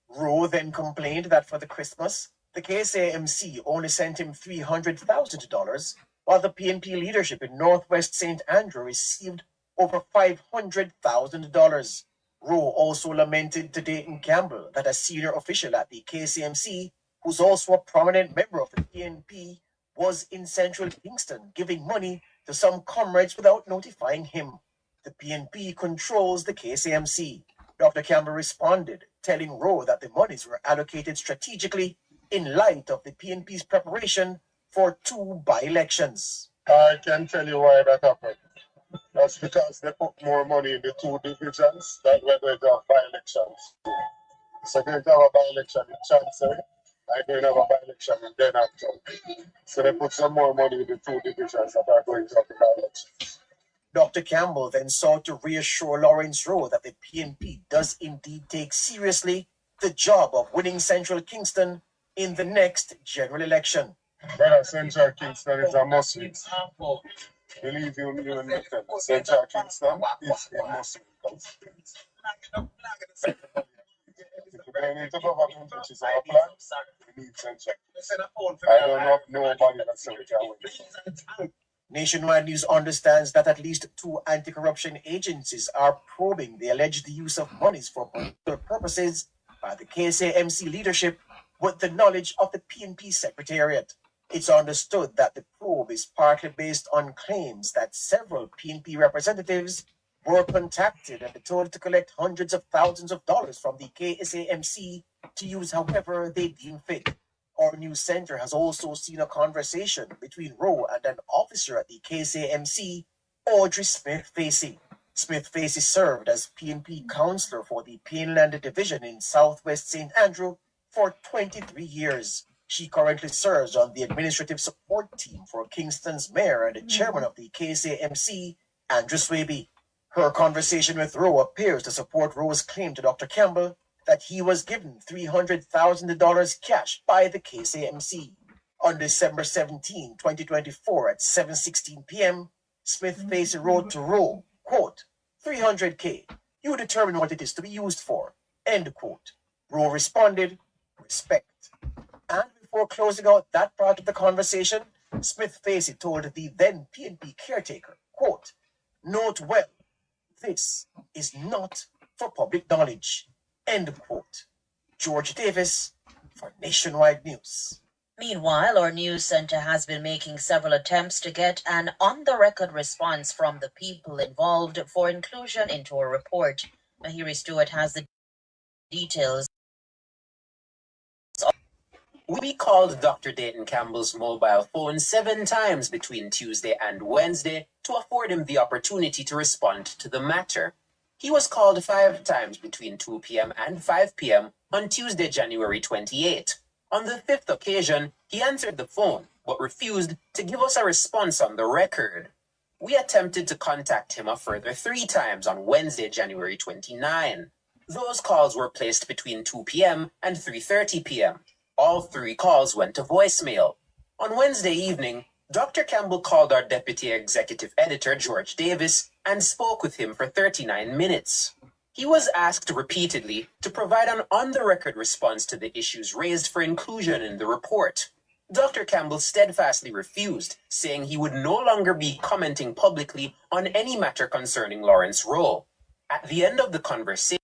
U: Rowe then complained that for the Christmas, The KSAMC only sent him $300,000, while the PNP leadership in Northwest St. Andrew received over $500,000. Rowe also lamented to Dayton Campbell that a senior official at the KCMC, who's also a prominent member of the PNP, was in central Kingston giving money to some comrades without notifying him. The PNP controls the KCMC. Dr. Campbell responded, telling Rowe that the monies were allocated strategically in light of the PNP's preparation for 2 by-elections.
W: I can tell you why that happened. That's because they put more money in the 2 divisions than when they have by-elections. So they have a by-election in Chancery, and they have a by-election in Denhampton. So they put some more money in the 2 divisions that are going to have the by-elections.
U: Dr. Campbell then sought to reassure Lawrence Rowe that the PNP does indeed take seriously the job of winning Central Kingston in the next general election.
W: Brother, Central Kingston is a Muslim. Believe you me when you tell you, Central Kingston is a Muslim constituency. If we need to government which is our plan, we need Central Kingston. I don't know nobody that's so we
U: Nationwide News understands that at least 2 anti-corruption agencies are probing the alleged use of monies for political purposes by the KSAMC leadership with the knowledge of the PNP Secretariat. It's understood that the probe is partly based on claims that several PNP representatives were contacted and told to collect hundreds of thousands of dollars from the KSAMC to use however they deem fit. Our news center has also seen a conversation between Rowe and an officer at the KSAMC, Audrey Smith-Facey. Smith-Facey served as PNP councillor for the Pineland Division in Southwest St. Andrew for 23 years. She currently serves on the administrative support team for Kingston's mayor and the chairman of the KSAMC, Andrew Swaby. Her conversation with Rowe appears to support Rowe's claim to Dr. Campbell that he was given $300,000 cash by the KSAMC. On December 17, 2024 at 7:16 p.m., Smith-Facey wrote to Rowe, quote, $300K, you determine what it is to be used for, end quote. Rowe responded, respect. And before closing out that part of the conversation, Smith-Facey told the then PNP caretaker, quote, note well, this is not for public knowledge, end quote. George Davis for Nationwide News.
E: Meanwhile, our news center has been making several attempts to get an on-the-record response from the people involved for inclusion into a report. Mahiri Stewart has the details.
A: We called Dr. Dayton Campbell's mobile phone 7 times between Tuesday and Wednesday to afford him the opportunity to respond to the matter. He was called 5 times between 2 p.m. and 5 p.m. on Tuesday, January 28. On the 5th occasion, he answered the phone, but refused to give us a response on the record. We attempted to contact him a further 3 times on Wednesday, January 29. Those calls were placed between 2 p.m. and 3:30 p.m. All 3 calls went to voicemail. On Wednesday evening, Dr. Campbell called our deputy executive editor, George Davis, and spoke with him for 39 minutes. He was asked repeatedly to provide an on-the-record response to the issues raised for inclusion in the report. Dr. Campbell steadfastly refused, saying he would no longer be commenting publicly on any matter concerning Lawrence Rowe. At the end of the conversation,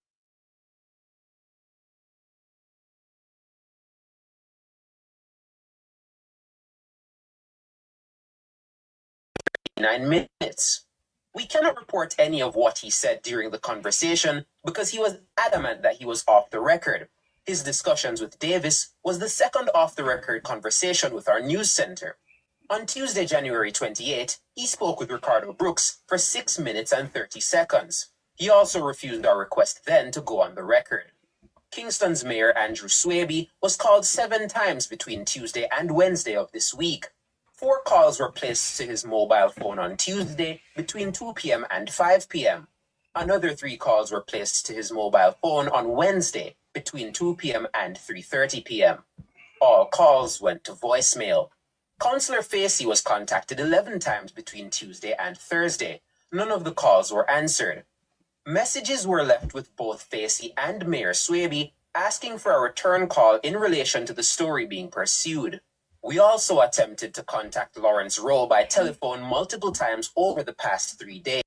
A: 9 minutes. We cannot report any of what he said during the conversation because he was adamant that he was off the record. His discussions with Davis was the second off-the-record conversation with our news center. On Tuesday, January 28, he spoke with Ricardo Brooks for 6 minutes and 30 seconds. He also refused our request then to go on the record. Kingston's mayor, Andrew Swaby, was called 7 times between Tuesday and Wednesday of this week. 4 calls were placed to his mobile phone on Tuesday between 2 p.m. and 5 p.m. Another 3 calls were placed to his mobile phone on Wednesday between 2 p.m. and 3:30 p.m. All calls went to voicemail. Councillor Facey was contacted 11 times between Tuesday and Thursday. None of the calls were answered. Messages were left with both Facey and Mayor Swaby asking for a return call in relation to the story being pursued. We also attempted to contact Lawrence Rowe by telephone multiple times over the past 3 days.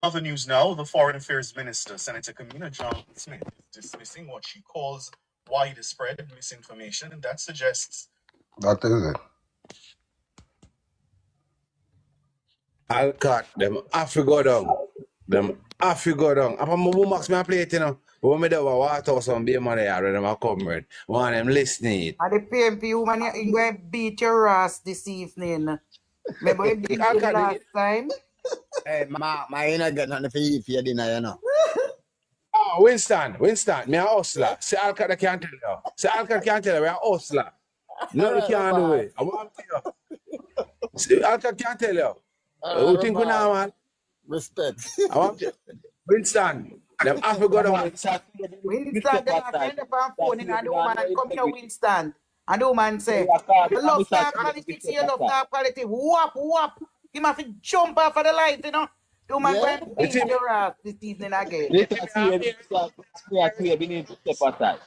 S: Other news now, the Foreign Affairs Minister, Senator Kamina Johnson-Smith, is dismissing what she calls widespread misinformation, and that suggests
N: That is it.
C: I'll cut them. I go down. Them have to go down. Apa mo boombox me a play it, you know. But when me do a water some be money here, them a come with. One them listening.
B: And the PMP woman, you going to beat your ass this evening. Remember you beat you last time?
P: Hey, my you not get nothing for you for your dinner, you know.
C: Oh, Winston, me a hustler. Say Alcott can't tell you. Say Alcott can't tell you, we a hustler. No, we can't do it. I want to you. Say Alcott can't tell you. Who think we now, man?
P: Respect.
C: I want you. Winston, them have to go down.
B: Winston, they are kind of on phone and the woman and come here, Winston. And the woman say, you love that quality, you love that quality. Whoop, whoop. He must jump off of the light, you know. The woman going to beat your ass this evening again.
K: We need to step aside.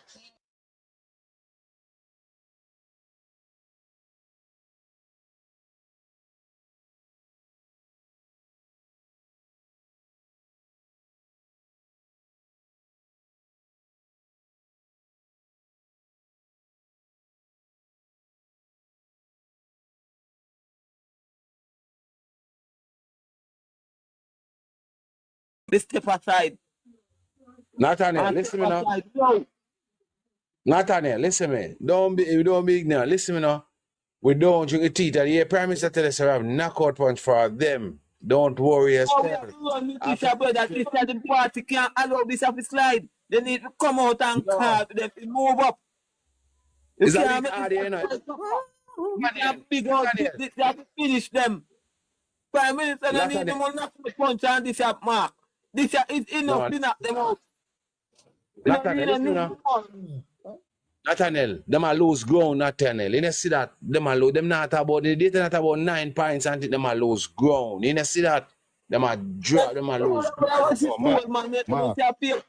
K: They step aside.
C: Nathaniel, listen me now. Nathaniel, listen me. Don't be ignorant. Listen me now. We don't drink the teeth. And the Prime Minister tell us to have knockout punch for them. Don't worry yourself.
K: The party can't allow this to slide. They need to come out and call them to move up.
C: It's a big idea, you know.
K: They have to finish them. Prime Minister, they need to knock the punch on this up, Mark. This is enough to knock them out.
C: Nathaniel, them a lose ground, Nathaniel. You know see that? Them a lose. Them not about the data not about 9 points until them a lose ground. You know see that? Them a drop, them a lose ground.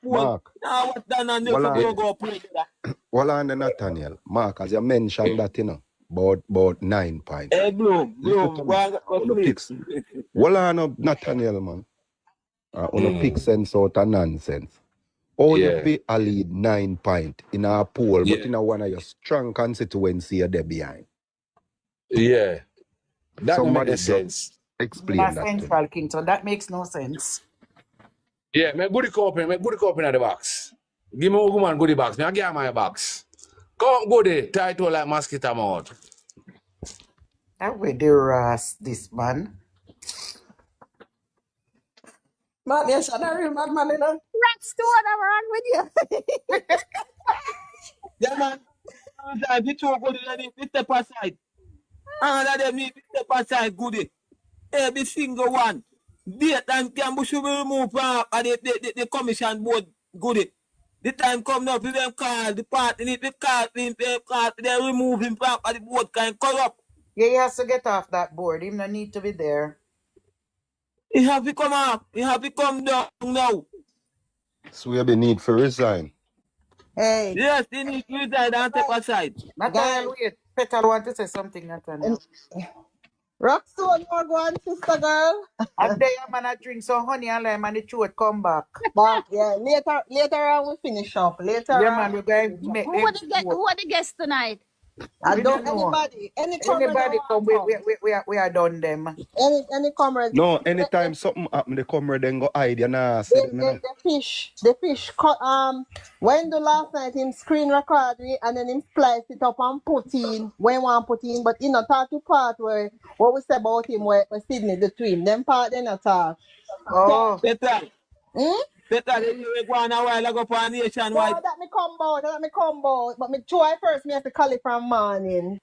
N: Mark. Well, on the Nathaniel, Mark, as you mentioned that, you know, about 9 points.
K: Hey, Bloom,
N: well, on Nathaniel, man. On a pick sense out of nonsense. Or you be a lead 9 point in a poll, but in a one of your strong constituency you're there behind.
C: Yeah. That
N: Somebody
C: makes sense.
N: Explain
B: That's
N: that.
B: Central Kingston. That makes no sense.
C: Yeah, make goodie cup in the box. Give me a woman goodie box. Me I give her my box. Come goodie, title like mosquito mouth.
B: That way they ass this man.
T: Man, yes, I'm a real madman, you know.
V: That's what I'm wrong with you.
K: Yeah, man. If you two good, you step aside. And them need to step aside, goodie. Every single one. Date and Gamble should be removed from the commission board, goodie. The time come now, them call the party, need to call him, they remove him from the board, can corrupt.
B: Yeah, he has to get off that board. He no need to be there.
K: He have to come up. He have to come down now.
N: So we have a need for resign.
T: Hey.
K: Yes, he need to resign and step aside.
B: Nathaniel, wait. Petal want to say something, Nathaniel.
T: Rockstone, you are going, sister girl.
B: And there, man, I drink some honey and lime and the throat come back.
T: But yeah, later on we finish up. Later
B: yeah,
T: on.
B: Man, we're going to make
V: Who are the guests tonight?
T: I don't know.
B: Anybody come, we are done them.
T: Any comrade.
N: No, anytime something happen, the comrade then go hide and
T: the fish. When the last night him screen record it and then him splice it up and put in when one put in, but he not talk to part where what we say about him where Sydney the twin. Them part they not talk.
B: Oh.
K: Better, you go on a while ago for a nationwide.
T: No, that me come out. But me try first, me have to call it from morning.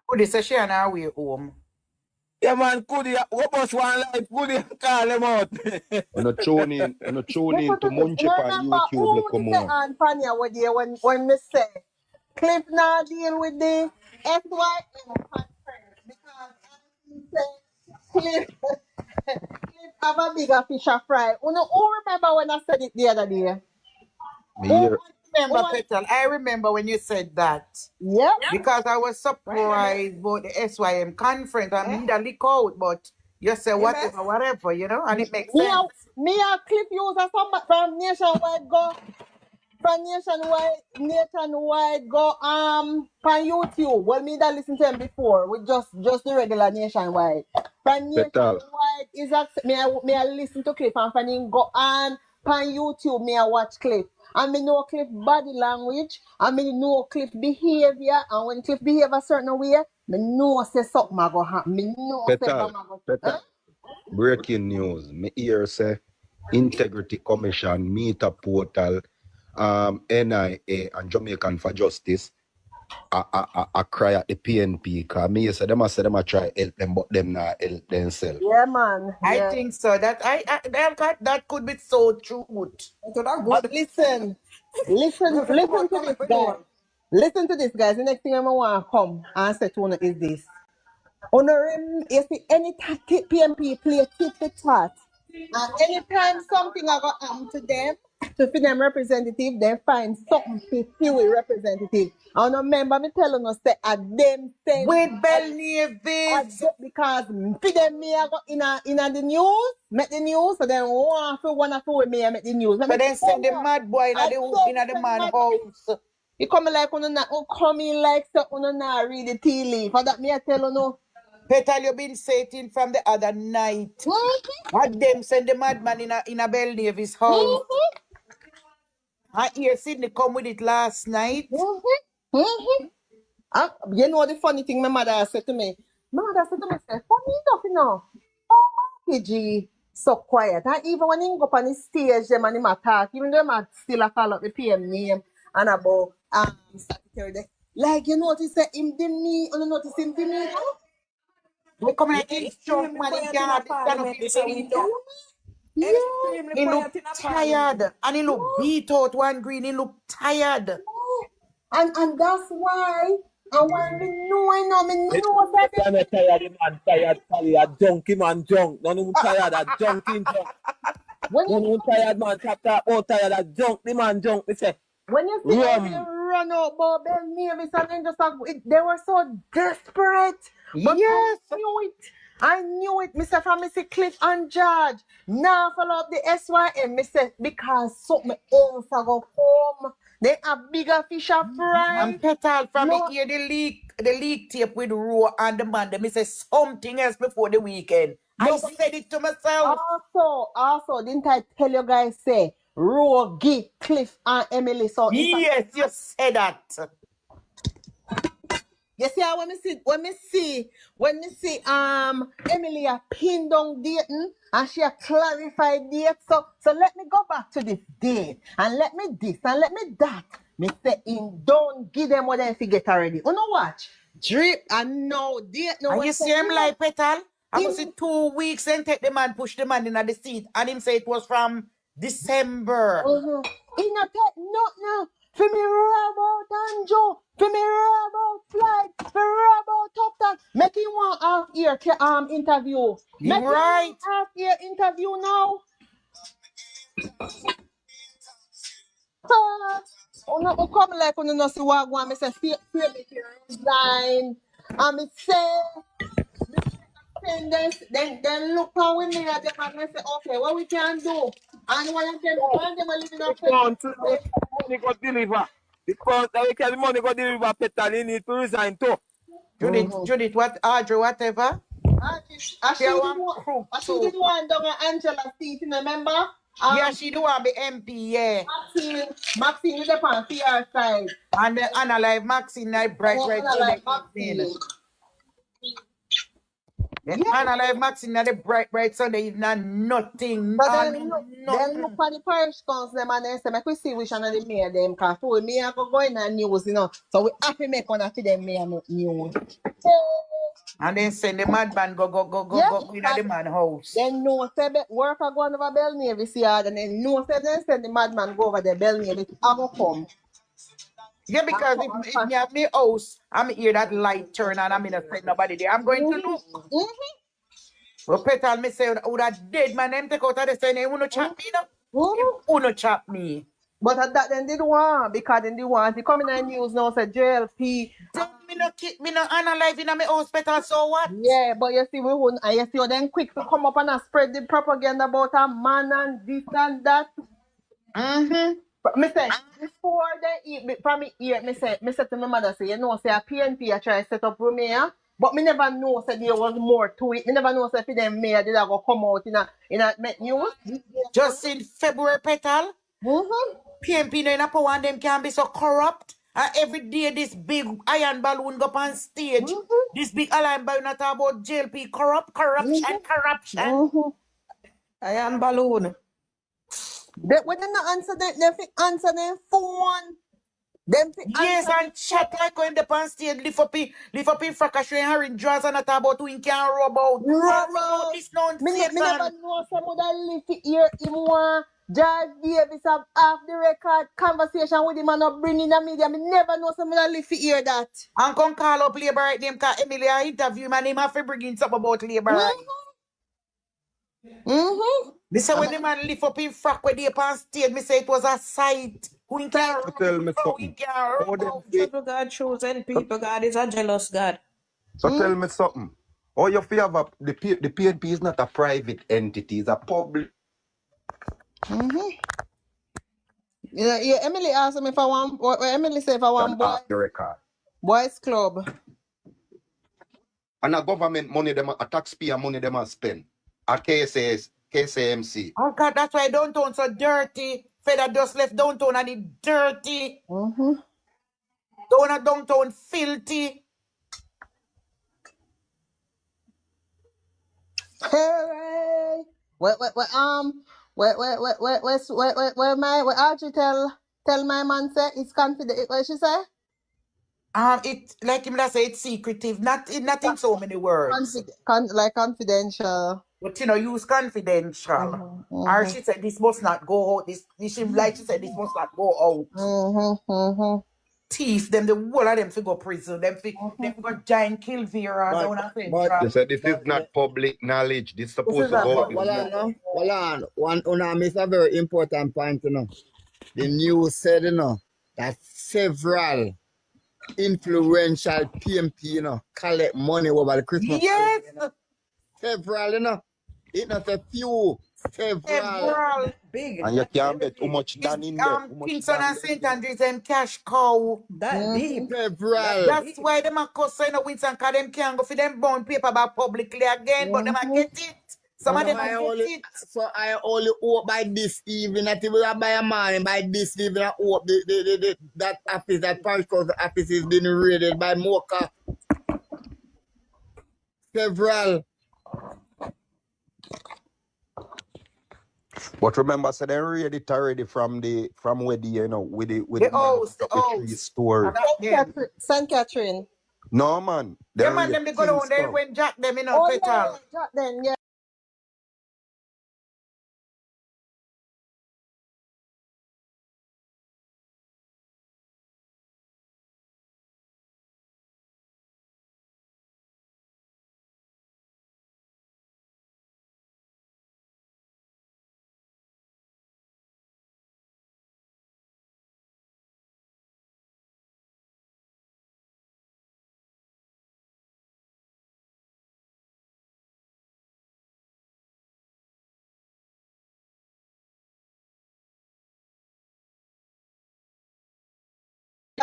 B: Could they say she on her way home?
K: Yeah, man, could you what was one life? Could you call them out?
N: On a tune in to Munchip on YouTube, look come on.
T: And Panya were there when me say Cliff now deal with the SYM because I say Cliff Have a bigger fish to fry. Who remember when I said it the other day?
N: Me hear
B: Remember, Petal, I remember when you said that.
T: Yep.
B: Because I was surprised about the SYM conference. I mean, the leak out, but you say whatever, you know, and it makes sense.
T: Me a clip user from Nationwide go on YouTube. Well, me that listen to him before with just the regular Nationwide. From
N: Petal.
T: Nationwide is me I listen to clip and from him go on YouTube me I watch clip. And me know clip body language and me know clip behavior, and when clip behave a certain way, me know say something a go happen. Me know say
N: Petal.
T: something a go
N: Petal. Breaking news. Me hear say Integrity Commission meet a portal NIA and Jamaican for Justice I cry at the PNP because me say them a try help them but them not help themselves.
T: Yeah, man.
B: I think so. That could be so true.
T: But listen to this, guys. Listen to this, guys. The next thing I want to come and say to you is this. You see, any PMP play tit for tat, and anytime something I got happen to them, to feed them representative, they find something to feel representative. I remember me telling us that at them same
B: with Bell Navies
T: because for them me I got in the news, make the news, so then one for me I make the news.
B: So then send the mad boy in the man house.
T: You come like come in like so not read the tea leaf. For that me I tell you no.
B: Petal, you been saying from the other night. What them send the madman in a Bell Davis house. I hear Sydney come with it last night.
T: You know the funny thing my mother said to me? My mother said to me, funny enough, you know. Oh, PG so quiet. And even when he go up on the stage, them and him attack, even though I still a call up the PM name and about secretary there. Like you notice that him to me, and you notice him to me.
B: We come like he's strong man, he can't stand up in the window. He look tired and he look beat out one green, he look tired.
T: And that's why. And when me know that
K: I'm tired, man, tired, junkie man, junk. None tired, that junkie junk. None tired, man, tap, tired, that junk, the man junk, me say.
T: When you see them run out about Bell Navis and then just they were so desperate. But yes, I knew it, Mr. From Mr. Cliff and George. Now follow up the SYM, Mr. Because something else I go home. They have bigger fish of fry.
B: And Petal from me hear the leak tape with Roe and the man. They say something else before the weekend. I said it to myself.
T: Also, didn't I tell you guys say Roe, Gee, Cliff and Emily so
B: yes, you said that.
T: You see how when me see Emily a pin down dating and she a clarified date. So let me go back to this date and let me this and let me that. Me say him don't give them what they forget already. You know watch? Drip and no date no.
B: And you see him like Petal? I must say 2 weeks and take the man, push the man in the seat and him say it was from December.
T: He not take no. For me about Anjo, for me about flight, for me about Top Tan. Make him one half-year interview. Make
B: right.
T: Him half-year interview now. You come like when you know see what one, I say, fear me to resign. And I say, then look how we made them and I say, okay, what we can do? And one of them are living up
K: money got deliver. Because the money got deliver, Petal, he need to resign too.
B: Judith, what, Audrey, whatever?
T: I should did one down at Angela seat, remember?
B: Yeah, she do want to be MP, yeah.
T: Maxine is on PR side.
B: And the Anna Live Maxine, bright Sunday. Anna Live Maxine, the bright Sunday evening, nothing.
T: But then look for the parish council them and then say, make we see which one of the mayor them, because for me I go in the news, you know. So we have to make one of them mayor news.
B: And then send the madman go in the man house.
T: Then no say work are going over Bell Navis yard and then no say then send the madman go over the Bell Navis. I go come.
B: Yeah, because if me have my house, I'm hear that light turn and I'm in a friend nobody there. I'm going to look. Well, Petal, me say, would a dead man them take out of the saying, you no chop me, no? You no chop me.
T: But at that then they don't want, because then they want to come in the news now say JLP.
B: Then me no analyze in my hospital, so what?
T: Yeah, but you see we wouldn't, and you see them quick to come up and spread the propaganda about a man and this and that. But me say, before they eat from me ear, me say to my mother, say, you know, say a PNP I try to set up with me, but me never know say there was more to it. Me never know say for them mayor did I go come out in a news.
B: Just in February, Petal, PNP no in a power and them can be so corrupt. And every day this big iron balloon go up on stage. This big iron balloon talk about JLP corruption.
T: Iron balloon. When they not answer them, they answer them phone. Them
B: yes, and chat like when the pan stage lift up in fracas and Harry draws and talk about who he can rob out. This nonsense.
T: Me never know someone that live to hear him want George Davis have off the record conversation with him and not bring in the media. Me never know someone that live to hear that.
B: And come call up Labour right name because Emily I interview my name have to bring in something about Labour right. Me say when the man lift up in frack where they pan stage, me say it was a sight. Who can
N: tell me something.
G: God chosen people. God is a jealous God.
N: So tell me something. Oh, you feel have the PNP is not a private entity, it's a public.
T: Yeah, Emily asked me if I want. Emily said if I want
N: Off the record.
T: boys club.
N: And a government money them, a taxpayer money them a spend. A KSAMC.
B: Oh God, that's why downtown so dirty. Feda just left downtown and it dirty. Downtown filthy.
T: Hooray! Where Archie tell my man say it's confident. What she say?
B: It like him that say it's secretive, not in so many words.
T: Like confidential.
B: But you know, use confidential. Or she said this must not go out. This like she said this must not go out. Thief them, the whole of them to go prison. Them go giant kill Vera down and Central.
N: They said this is not public knowledge. This is supposed to go.
P: Hold on. One miss a very important point, you know. The news said, you know, that several influential PMP, you know, collect money over the Christmas.
B: Yes.
P: Several, you know. It's not a few. Several.
B: Big.
N: And you can't bet how much done in there.
B: Kingston and St. Andrews them cash cow.
P: That deep.
B: That's why them a cuss in the Winston because them can't go for them bond paper about publicly again, but them a get it. Some of them a get it.
P: So I only hope by this evening that if we are by a man by this evening I hope that office, that parish council office is being raided by Mocha. Several.
N: But remember, so they read it already from where the, you know, with the three story.
T: St. Catherine.
N: No man.
B: Yeah man, them they go down there when Jack them in
T: Oh,
B: Petal.
T: yeah, Jack them, yeah.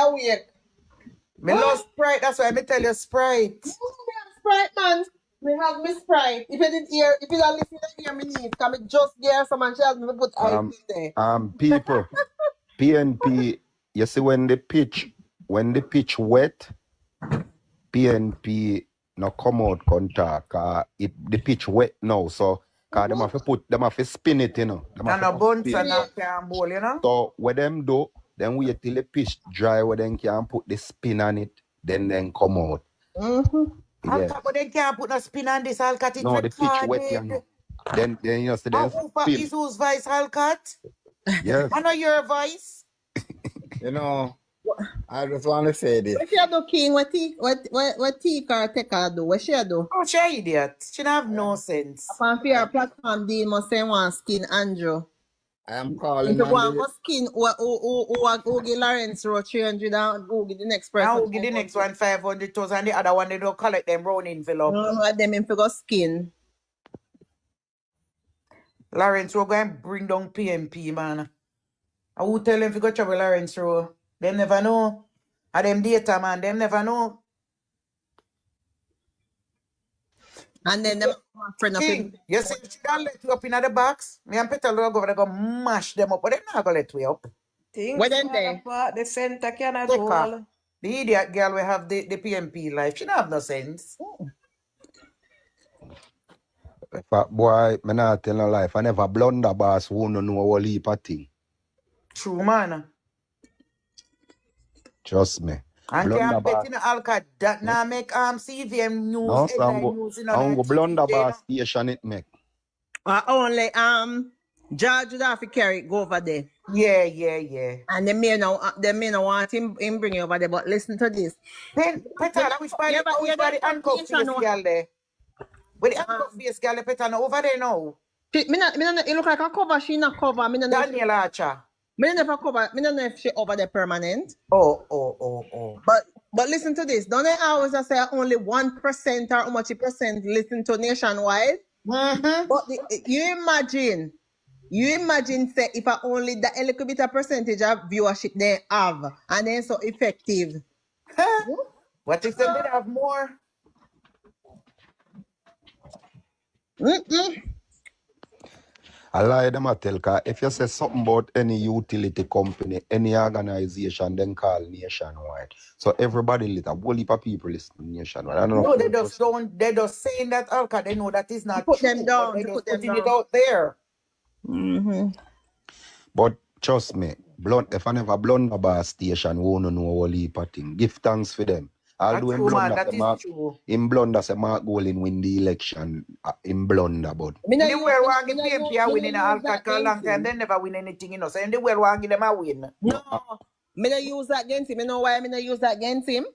T: Weird.
B: Me love Sprite, that's why I tell you Sprite.
T: Sprite, man. We have Miss Sprite. If you didn't hear, if you don't listen to hear me need, can me just hear someone she has me put ice in there.
N: People, PNP, you see when the pitch wet, PNP no come out contact. The pitch wet now, so them have to spin it, you know.
B: And a buns and a can bowl, you know.
N: So what them do, then wait till the pitch dry where then can put the spin on it, then come out.
B: Yeah. But they can't put no spin on this Alcat.
N: No, the pitch wet, you know. Then you know, so then spin.
B: Is whose voice Alcat?
N: Yes.
B: I know your voice.
P: You know. I just want to say this.
T: What she do, King? What Tika take her do? What she do?
B: Oh, she an idiot. She don't have no sense.
T: Upon fear platform deal must say one skin Andrew.
P: I am
T: If
P: calling
T: you
P: on
T: want
P: the
T: to skin who give Lawrence Road 300 and who give the next person
B: And who give the next one 500,000 and the other one they don't collect them brown envelope.
T: no, them in figure skin.
B: Lawrence Rowe go and bring down PMP, man. I will tell them if you go trouble Lawrence Rowe. Them never know. And them data, man, them never know.
T: And then them friend of
B: King, you see, she don't let you up in the box. Me and Peter will go over there go mash them up, but they're not going to let you up.
T: Where them there?
G: The center cannot
B: Take her.
G: hold.
B: The idiot girl will have the PMP life. She don't have no sense.
N: If a boy, me not tell no life. I never blunder boss who no know what heap of thing.
B: True, man.
N: Trust me.
B: And
N: Blunder
B: can't
N: boss.
B: bet in the Alcat that now make CVM news,
N: No, so
B: headline news in
N: I'm go blunder
B: TV,
N: boss station it make.
T: Only George would have to carry it, go over there.
B: Yeah.
T: And they may not want him bring you over there, but listen to this.
B: Then Peter, which by the handcuff face girl there? With the handcuff face girl, Peter, no over there now.
T: It look like a cover, she not cover.
B: Daniel Archer.
T: Me never cover. Me don't know if she over there permanent.
B: Oh.
T: But listen to this. Don't they always say only 1% or how much percent listen to nationwide?
B: Mm-hmm.
T: But you imagine say if only that a little bit of percentage of viewership they have and then so effective.
B: What if they did have more?
N: I lie them a tell, cause if you say something about any utility company, any organization, then call nationwide. So everybody lit, a whole heap of people listen nationwide. I don't know.
B: No, they just saying that Alcat, they know that is not
T: put
B: true.
T: Them down,
B: they
T: to
B: just
T: put them
B: putting
T: down.
B: it out there.
T: Mm-hmm.
N: But trust me, if I never blunder bar station, we won't know a whole heap of thing. Give thanks for them. Although
B: True, man, that is true.
N: in blunder, say Mark Golin win the election in blunder, but
B: They were want to give PMP winning Alcat for a long time. They never win anything, you know. So they were want to give them a win.
T: No, me not use that against him. You know why me not use that against him?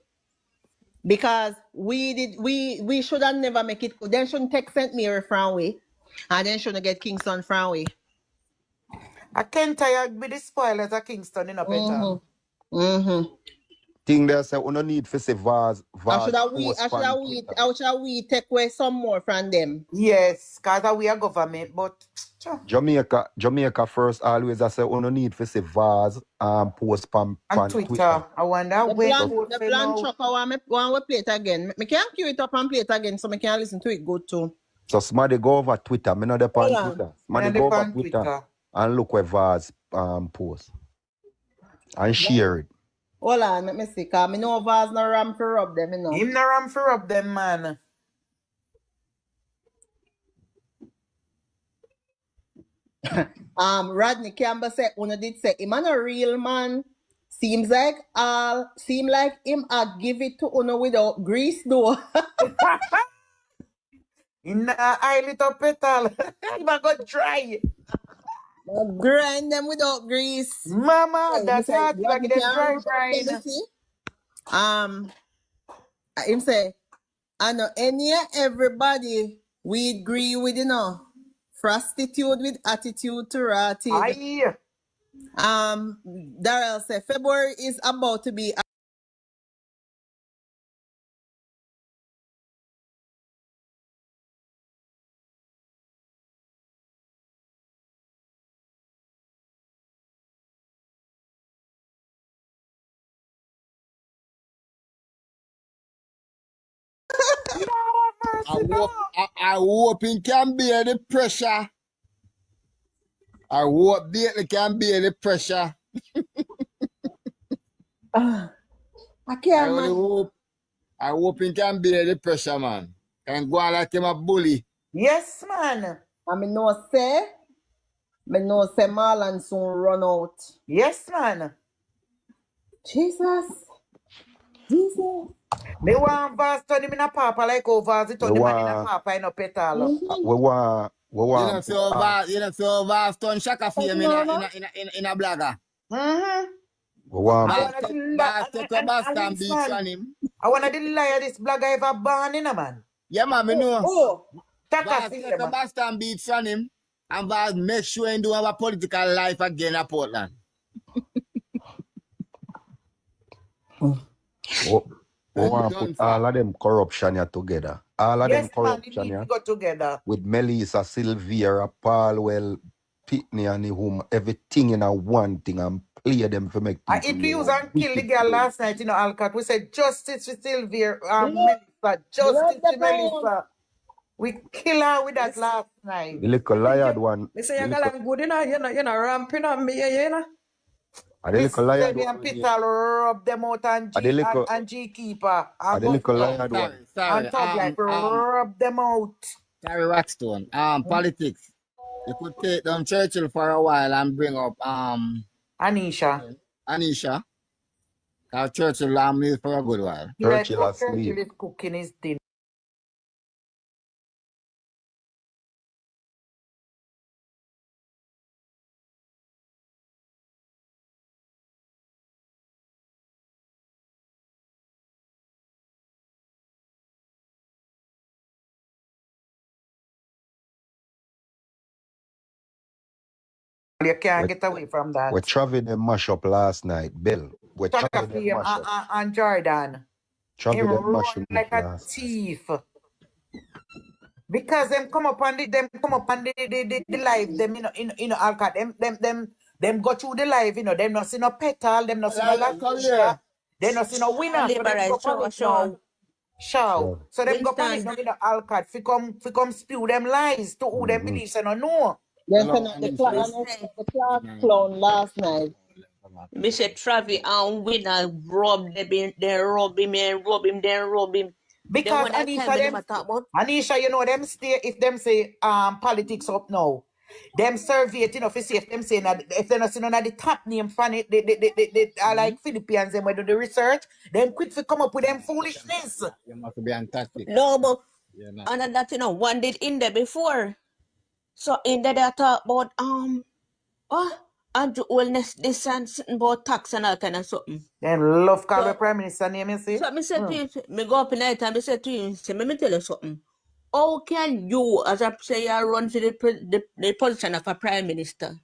T: Because we should have never make it. Then shouldn't take St. Mary from way, and then shouldn't get Kingston from way.
B: I can't tire with the spoilers of Kingston, you know, better.
N: thing there say we no need for say vase.
T: How should we take away some more from them?
B: Yes, because we are government, but
N: Jamaica first always I say we no need for say vase post on
B: Twitter. I wonder when
T: the blank truck I want to play it again. Me can cue it up and play it again so me can listen to it good too.
N: So somebody go over Twitter. Me not depend on Twitter. Somebody go over Twitter and look where vase post and share it.
T: Hold on, let me see, because I know Vaz no ram for rub them, you know.
B: Him no ram for rub them, man.
T: Rodney Campbell said, Una did say, him a real man. Seem like him a give it to Una without grease though.
B: In a little petal. Him a go dry.
T: Grind them without grease.
B: Mama, that's how like them dry.
T: Him say, I know any everybody we agree with, you know, prostitute with attitude to rotted.
B: Aye.
T: Darrell said February is about to be
P: I hope he can bear the pressure. I hope Bailey can bear the pressure.
T: I can't.
P: I hope he can bear the pressure, man. Can go on like him a bully.
B: Yes, man.
T: I mean, no say Marlon soon run out.
B: Yes, man.
T: Jesus.
B: They want Vaz turn him in a papa like how Vaz turn him in a papa in a petal.
N: We want.
P: You don't feel Vaz turn Shaka for him in a blagger.
C: We want
B: I
C: to
B: wanna
P: Take a Boston Beach
B: man.
P: on him.
B: I wanna the liar this blogger ever born in a man.
P: Yeah, man, me know.
L: Oh,
P: But take a Boston Beach on him and but make sure he do have a political life again at Portland.
C: we want to put all of them corruption here together. All of them
B: Yes, man, they
C: corruption
B: need to
C: here.
B: go together.
C: With Melissa, Sylvia, Paulwell, Pitney, and whom everything in a one thing and play them for make
B: I
C: people
B: introduced and killed the
C: wicked
B: girl
C: people.
B: last night, Alcott. We said justice for Sylvia,
L: Love
B: Melissa, justice
L: the
B: for
L: ground.
B: Melissa. We kill her with that last night.
C: The little liar one.
G: Me say
C: The
G: you
C: little,
G: got good, you know, ramping on me, you know.
C: and the little
B: Listen,
C: liar
B: me
C: one.
B: and Peter rub them out and
C: And the little,
B: and G Keeper and
C: and the
B: go
C: little
B: for
C: liar one.
P: Sorry.
B: and talk like rub them out.
P: Sorry, Rockstone. Politics. You could take down Churchill for a while and bring up
B: Anisha.
P: Cause Churchill live for a good while.
C: Churchill asleep.
B: Churchill is cooking his dinner. You can't get away from that.
C: We Travis them mash up last night, Bill. We
B: Talk
C: Travis
B: of
C: them
B: him
C: mash up.
B: and Jordan.
C: Travis
B: Him
C: them
B: run
C: mash up
B: like a
C: last night.
B: thief. Because them come up and the live them Alcott them go through the live them not see no petal them not see no Latisha they not see no winner so them go for it now show so them go for it now Alcott fi come spew them lies to who them believe say no.
T: Yes, and the class clown last night.
I: Mr. Travi and Winner rob them, they rob him.
B: Because Anisha, you know them stay if them say politics up now. Them survey it, if you see if them say that if they not see none of the top name fan it, they are like Philippines them do the research, then quick to come up with them foolishness.
P: You must be fantastic.
I: No, but and that one did in there before. So in there they talk about Andrew Wellness, this and something about tax and all kind of something.
B: Then love call the Prime Minister name, you see?
I: So I said to him, me go up in night and I said to him, say, me tell you something. How can you, as a player, run for the position of a Prime Minister,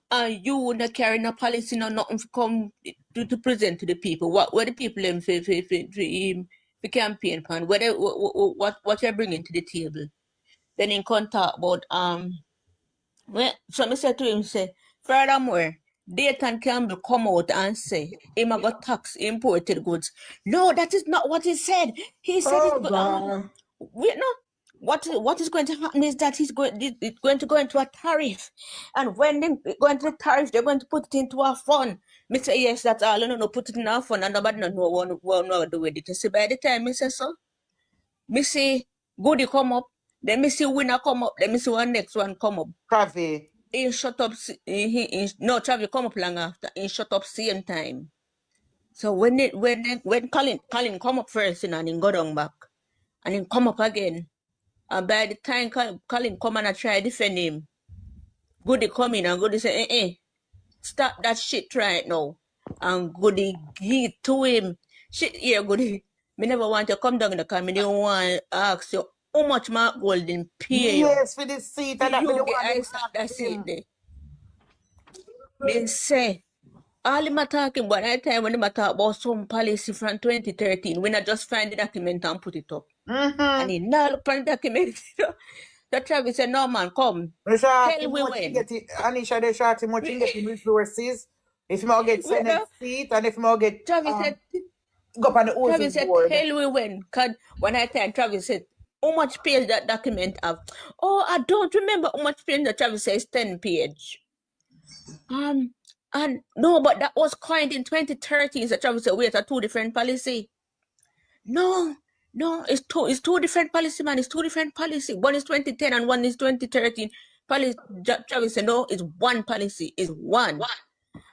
I: and you not carry no policy, no nothing to come to present to the people? What the people them for campaign plan? What you're bringing to the table? Then in contact about well, so I said to him, say, furthermore, Dayton Campbell come out and say, he got tax imported goods. No, that is not what he said. He said what is going to happen is that it's going to go into a tariff. And when they go into the tariff, they're going to put it into a fund. Me say, yes, that's all. No, put it in a fund and nobody know what do with it. You see, by the time I say so, me see Goody come up, then me see Winner come up, then me see one next one come up.
B: Travi.
I: He shut up, no, Travi come up long after, he shut up same time. So when Colin come up first, and he go down back, and he come up again, and by the time Colin come and I try to defend him, Goody come in and Goody say, stop that shit right now. And Goody give to him, shit here, Goody. Me never want to come down in the car. Me don't want to ask you how much Mark Golden pay you.
B: Yes, for the seat and that be the one
I: that's it there. Me say, all him talking about that time when they talk about some policy from 2013, when I just find the document and put it up. And he now look on the document. The Travis said, no man, come. Tell me when.
B: Anisha, they shot him much get resources. If you get Senate seat and if you get
I: Travis said,
B: go up on the
I: Travis said,
B: board.
I: tell me when. Cause when I tell Travis said, how much page that document have? Oh, I don't remember how much page that Travis says 10 page. And no, but that was coined in 2013. So Travis said, wait, a two different policy. No, it's two different policy, man. It's two different policy. One is 2010 and one is 2013. Policy. Travis said, no, it's one policy. It's one.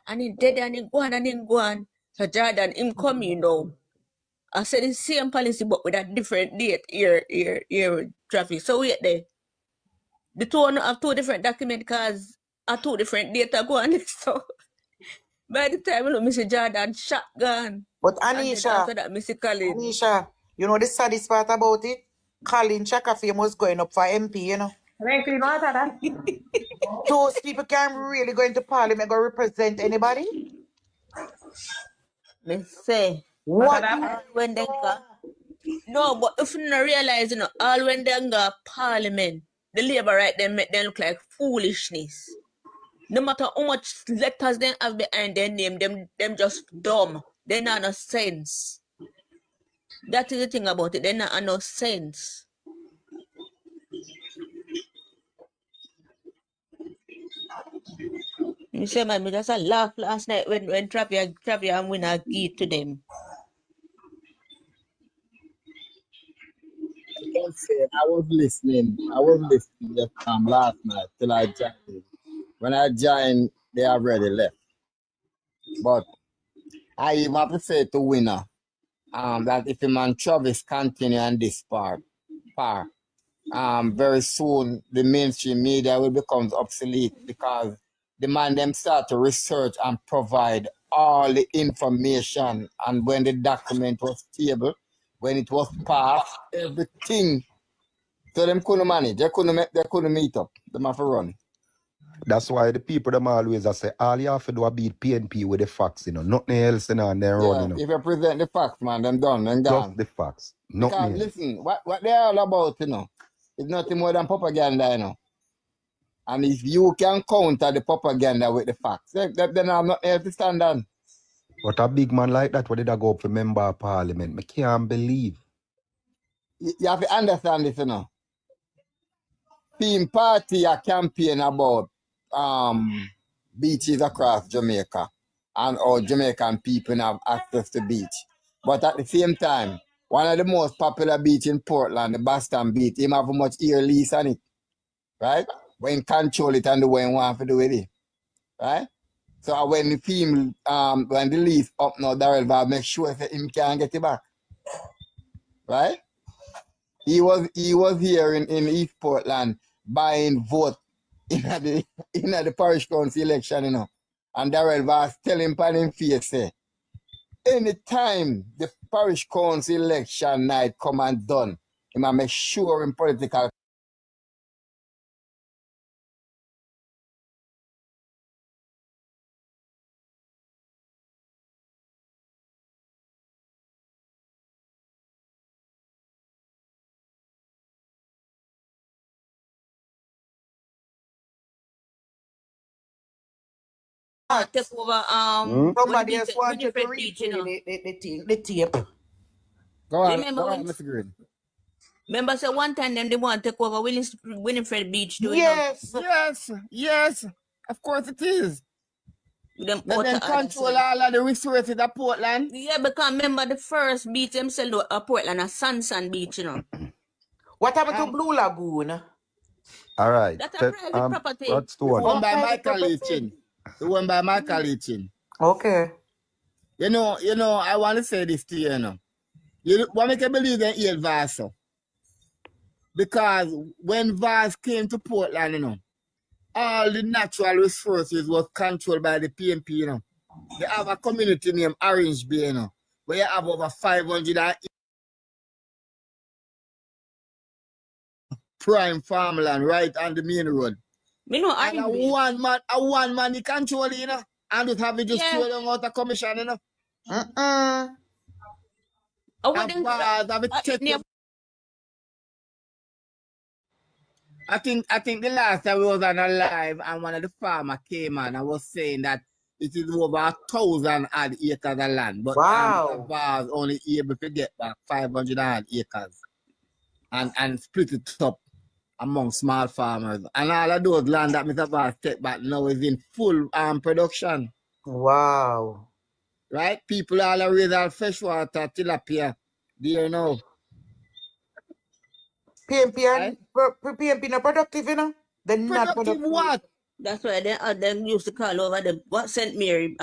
I: And he did and he go on. So Jordan, him come, I said the same policy but with a different date here traffic. So wait there. The two have two different documents because are two different data go on. So By the time I look, Mr. Jordan shotgun.
B: But
I: And then
B: Anisha,
I: after that, Mr. Colin.
B: Anisha, you know the saddest part about it? Colin Chakafame was going up for MP, you know.
G: Franklin, what are that?
B: Those people can't really go into parliament go represent anybody.
I: Me say,
B: What?
I: all when they go, no, but if you not realize, you know, all when they go parliament, the labor right they make them look like foolishness. No matter how much letters they have behind their name, them just dumb. They not no sense. That is the thing about it. They not no sense. You say, man, me just a laugh last night when Travia and Winner give to them.
P: I can say I was listening just last night till I joined. When I joined, they already left. But I even have to say to Winner, that if the man Travis continue on this part, very soon the mainstream media will become obsolete because the man them start to research and provide all the information, and when the document was stable, when it was passed, everything. So them couldn't manage. They couldn't meet up. Them have to run.
N: That's why the people them always say all you have to do is beat PNP with the facts, you know. Nothing else in and then run, you know.
P: If you present the facts, man, them done, them gone.
N: Just the facts.
P: Because
N: Nothing else.
P: listen, what they're all about, you know, it's nothing more than propaganda, you know. And if you can counter the propaganda with the facts, then I'm not else to stand on.
N: But a big man like that, what did I go up for member of parliament? I can't believe.
P: You have to understand this, you know. Team Party are campaign about beaches across Jamaica and all Jamaican people have access to beach. But at the same time, one of the most popular beach in Portland, the Boston Beach, him have much ear lease on it. Right? When control it and the way he want to do with it. Right? So when the team when the lease up now, Darrell va make sure that him can get it back. Right? He was here in East Portland buying vote in the parish council election, you know. And Darrell was telling upon him face, say, anytime the parish council election night come and done, he must make sure in political.
I: Take over
B: Somebody else wanted to replay the tape.
P: Go on,
I: remember
P: Mr. Green.
I: Remember, so one time them they want to take over Winifred Beach too.
B: Yes.
P: Yes. Of course it is.
I: Them
P: control all of the resources of Portland.
I: Yeah, because remember the first beach themselves at Portland, a Sansan Beach, you know.
B: What happened to Blue Lagoon?
N: All right.
I: That's a private property.
N: What's the
P: The
N: one?
P: one by Michael Leachin. The one by Michael Leachin.
B: Okay.
P: You know, I want to say this to you, you know. You want me to believe in Ian Vaso? Because when Vaz came to Portland, you know, all the natural resources was controlled by the PNP, you know. They have a community named Orange Bay, you know, where you have over 500 prime farmland right on the main road.
I: Me know
P: and a one man he control it, you know, and just have it just throw them out of commission, you know. I think the last time we was on a live and one of the farmer came on and was saying that it is over 1,000 odd acres of land, but was only able to get back 500 odd acres and split it up among small farmers. And all of those land that Mr. Vaz take back now is in full production.
B: Wow.
P: Right? People all raise all freshwater, tilapia. Do you know?
B: PNP not productive, you know? They're not productive.
P: What?
I: That's why they used to call over the St. Mary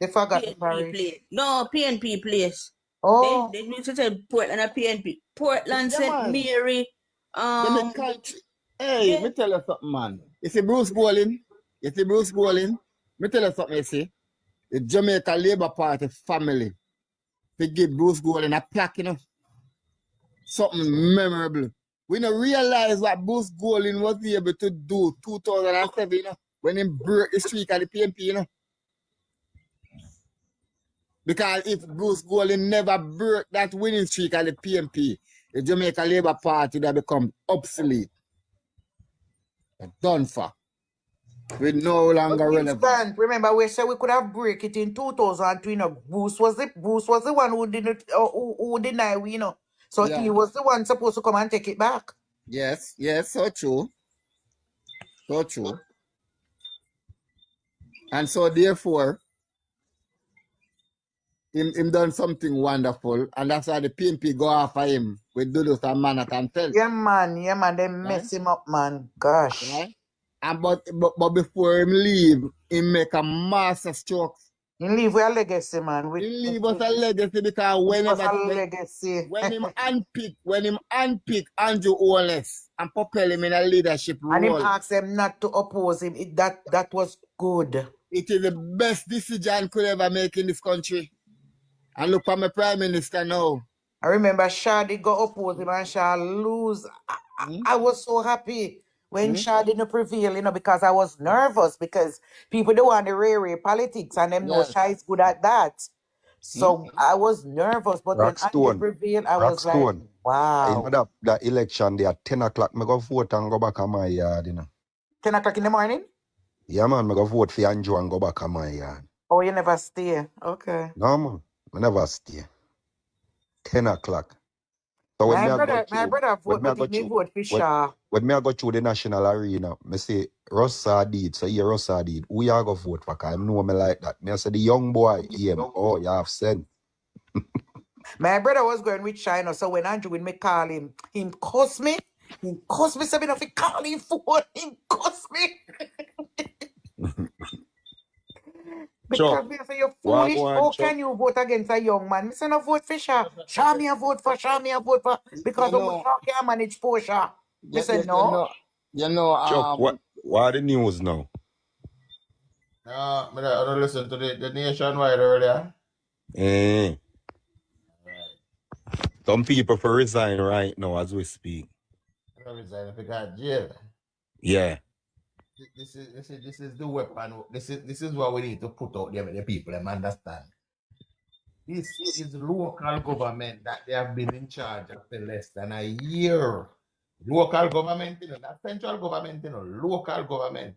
B: they forgot
I: PNP
B: the parish.
I: place. No, PNP place.
B: Oh.
I: They used to say Portland and PNP. Portland, St. Mary.
P: Hey, me tell you something, man. You see Bruce Bowling? Me tell you something, you see? the Jamaica Labour Party family to give Bruce Golding a plaque, you know. Something memorable. We don't realize what Bruce Golding was able to do 2007, you know, when he broke the streak of the PNP, you know. Because if Bruce Golding never broke that winning streak of the PNP, the Jamaica Labour Party would have become obsolete. Done for. We no longer relevant.
B: Instant. Remember, we said we could have break it in 2002. You know, Bruce was the one who didn't who denied we, you know. So
P: Yeah.
B: he was the one supposed to come and take it back.
P: Yes, yes, so true. So true. And so therefore, him done something wonderful, and that's why the PNP go after him with Dudus and Manat and Felt.
B: Yeah, man, they mess him up, man. Gosh.
P: Right? And but before him leave, he make a master stroke.
B: He leave with a legacy, man.
P: He leave us a legacy because
B: legacy.
P: when him unpick Andrew Wallace and propel him in a leadership role.
B: And him ask them not to oppose him. That was good.
P: It is the best decision could ever make in this country. And look for my Prime Minister now.
B: I remember Shadi go oppose him and Shah lose. I was so happy when Shah didn't prevail, you know, because I was nervous because people don't want the rare politics and them know Shah is good at that. So I was nervous, but when Andy prevailed, I was like, wow.
N: You know that election there at 10 o'clock, I go vote and go back on my yard, you know.
B: 10 o'clock in the morning?
N: Yeah, man, I go vote for Andrew and go back on my yard.
B: Oh, you never stay? Okay.
N: No, man, I never stay. 10 o'clock. So
B: my brother vote, but he vote for Shah.
N: When I go through the national arena, I say, Ross Sardid, so yeah, Ross Sardid, who you go vote for? Because I know me like that. I say, the young boy, yeah, oh, you have sense.
B: My brother was going with China, so when Andrew will me call him cuss me. He cuss me, so if he call him phone, he cuss me. Because me say you're foolish. How can you vote against a young man? Me say no vote for Shah. Shah me a vote for. Because of Shah can't manage for Shah. Me say no.
N: Chuck, what are the news now?
O: I don't listen to the nationwide earlier.
N: Some people for resign right now as we speak.
O: Resign if they got jail.
N: Yeah.
O: This is the weapon. This is what we need to put out there with the people and understand. This is local government that they have been in charge of for less than a year. Local government, you know, not central government, you know, local government.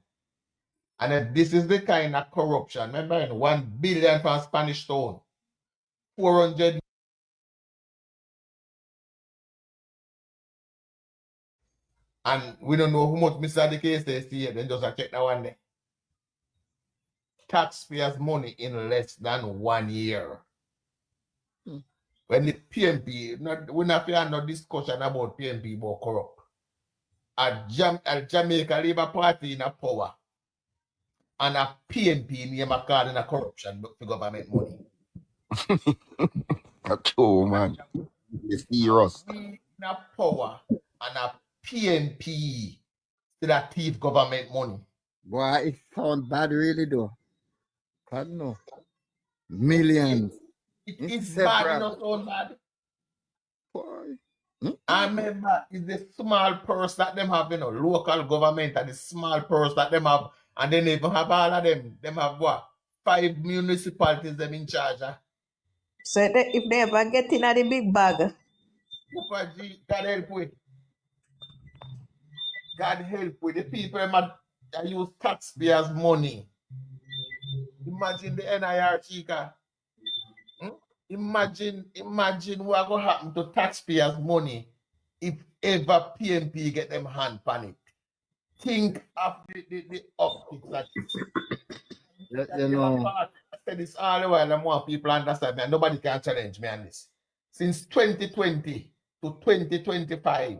O: And if this is the kind of corruption. Remember, in 1 billion from Spanish Town, 400. And we don't know how much Mr. the case they see, then just check that one day. Taxpayers' money in less than 1 year. When the PNP, we're not having no discussion about PNP about corrupt. A Jamaica Labour Party in a power and a PNP name a card in a corruption for government money.
N: Oh man, it's serious.
O: In a power and a PNP to that thief government money.
P: Boy, it sounds bad really though. I don't know. Millions.
O: It is bad, it not sound bad. I remember it's the small purse that them have, you know, local government and the small purse that them have, and they even have all of them. Them have what? 5 municipalities them in charge.
G: So if they ever get in at the big bag.
O: God help with. God help with the people that use taxpayers' money. Imagine the NIR Chica. Imagine what will happen to taxpayers' money if ever PNP get them hand on it. Think of the optics that
P: you know.
O: I said this all the while, I want people understand me, and nobody can challenge me on this. Since 2020 to 2025,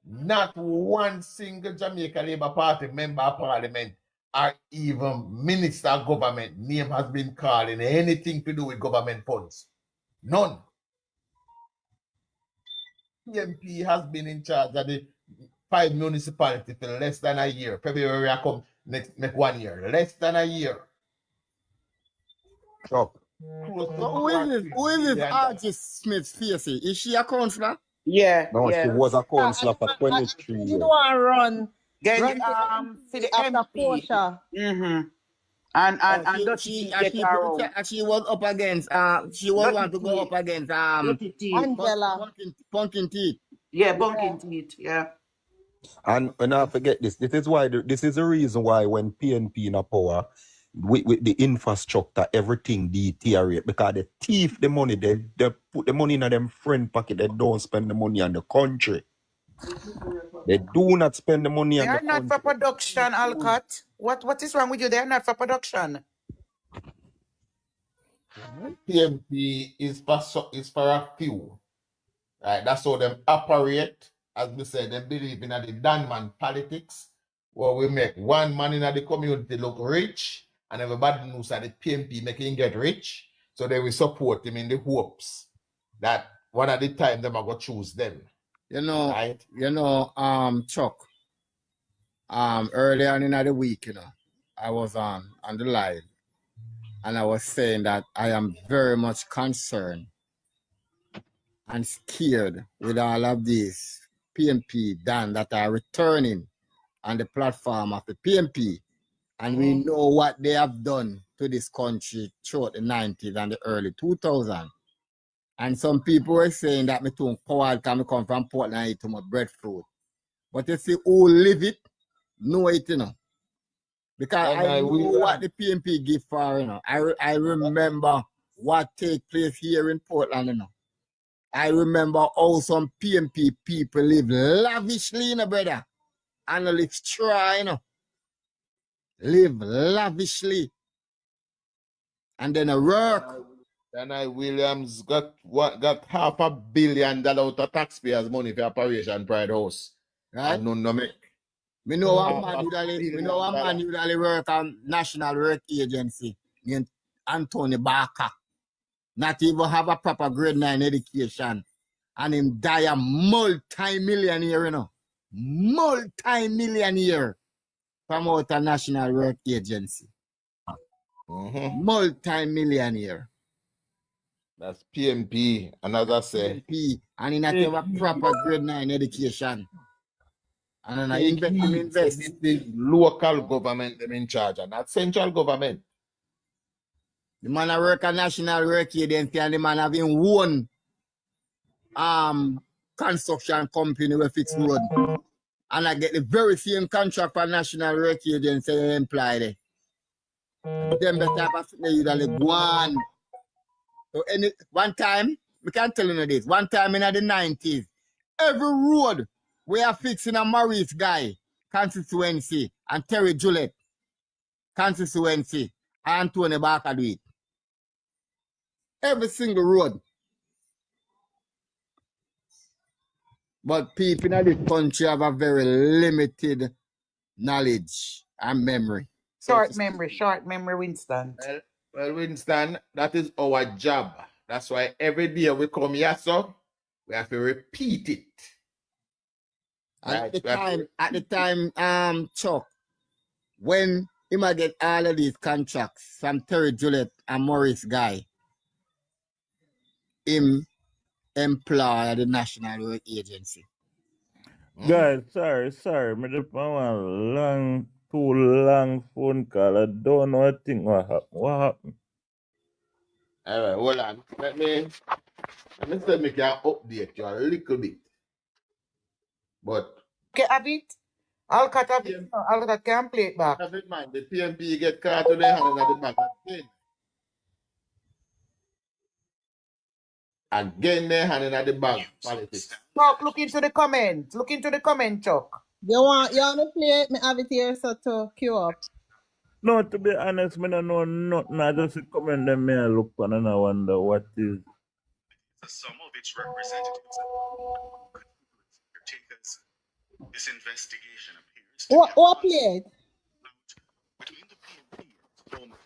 O: not one single Jamaica Labour Party member of parliament or even minister of government name has been called in anything to do with government funds. None. PMP has been in charge of the 5 municipalities for less than a year. February I come next 1 year. Less than a year.
N: Chuck.
P: So who is this? Who is this Artist Smith Facey? Is she a counselor?
R: Yeah,
N: No, she
R: yeah.
N: was a
T: And
N: counselor for 23
T: you
N: years.
T: don't want to run,
R: Get
T: run the
R: for
T: MP
R: the
T: after
R: MP.
T: Portia.
R: Mm-hmm. And Dutty
P: She
R: T get her own.
P: she was up against she was
R: Dutty
P: want to go up
R: T.
P: against
R: Dutty T.
T: Angela.
P: pumpkin teeth.
R: Yeah,
T: Yeah.
R: bunking teeth. Yeah.
N: And not forget this. This is why. This is the reason why when PNP in a power, with the infrastructure, everything deteriorate because they thief the money. They put the money in them friend pocket. They don't spend the money on the country. They do not spend the money
R: They
N: on the
R: are not for
N: country.
R: production, Alcott. What is wrong with you? They are not for production.
F: PMP is for a few. Right? That's how them operate. As we said, they believe in the Danman politics, where we make one man in the community look rich, and everybody knows that the PMP making him get rich. So they will support him in the hopes that one at the time them are going to choose them. Right?
P: Chuck. Earlier in the week, I was on the live, and I was saying that I am very much concerned and scared with all of these PMP Dan that are returning on the platform of the PMP, and we know what they have done to this country throughout the 90s and the early 2000s. And some people were saying that me too coward can come from Portland and eat too much breadfruit. But you see who live it, know it, Because
F: And
P: I know what the PMP give for, I remember what take place here in Portland, I remember how some PMP people live lavishly, brother. Analysts try, live lavishly. And then a work.
F: Danai Williams got $500 million out of taxpayers' money for Operation Pride House.
P: Right?
F: And none no make.
P: We know a man usually work on National Work Agency named Anthony Barker. Not even have a proper grade 9 education. And him die a multi-millionaire, Multi-millionaire from out a National Work Agency. Multi-millionaire.
F: That's PMP, and as I say,
P: PMP, and he not have a proper grade 9 education. And then I invest.
F: This is local government them in charge, and not central government.
P: The man a work at National Work Agency, and the man have his own construction company where fix road. And I get the very same contract for National Work Agency employed there. Them better have a usually go on. So one time, we can tell you this, one time in the 90s, every road we are fixing a Maurice guy constituency and Terry Juliet constituency and Tony Barker do it. Every single road. But people in this country have a very limited knowledge and memory.
R: Short memory, Winston.
F: Well, Winston, that is our job. That's why every day we come here, so we have to repeat it.
P: At the time, Chuck, when he might get all of these contracts from Terry Juliet and Maurice Guy, him employ the National Work Agency.
D: Guys, sorry. Me just want too long phone call. I don't know what happened.
F: All right, hold on. Let me see me can update you a little bit. But
R: Okay, have it. Alcott have it. Alcott can play it back.
F: have in mind, the PMP get caught to their hand at the back again. Again, their hand at the back politics.
R: Chuck, look into the comment. Chuck.
T: You want to play it? Me have it here so to queue up.
D: No, to be honest, me don't know nothing. I just comment them me look on and I wonder what is.
S: Some of its representatives takers. This investigation appears to
T: What play it?
S: between the PNP and former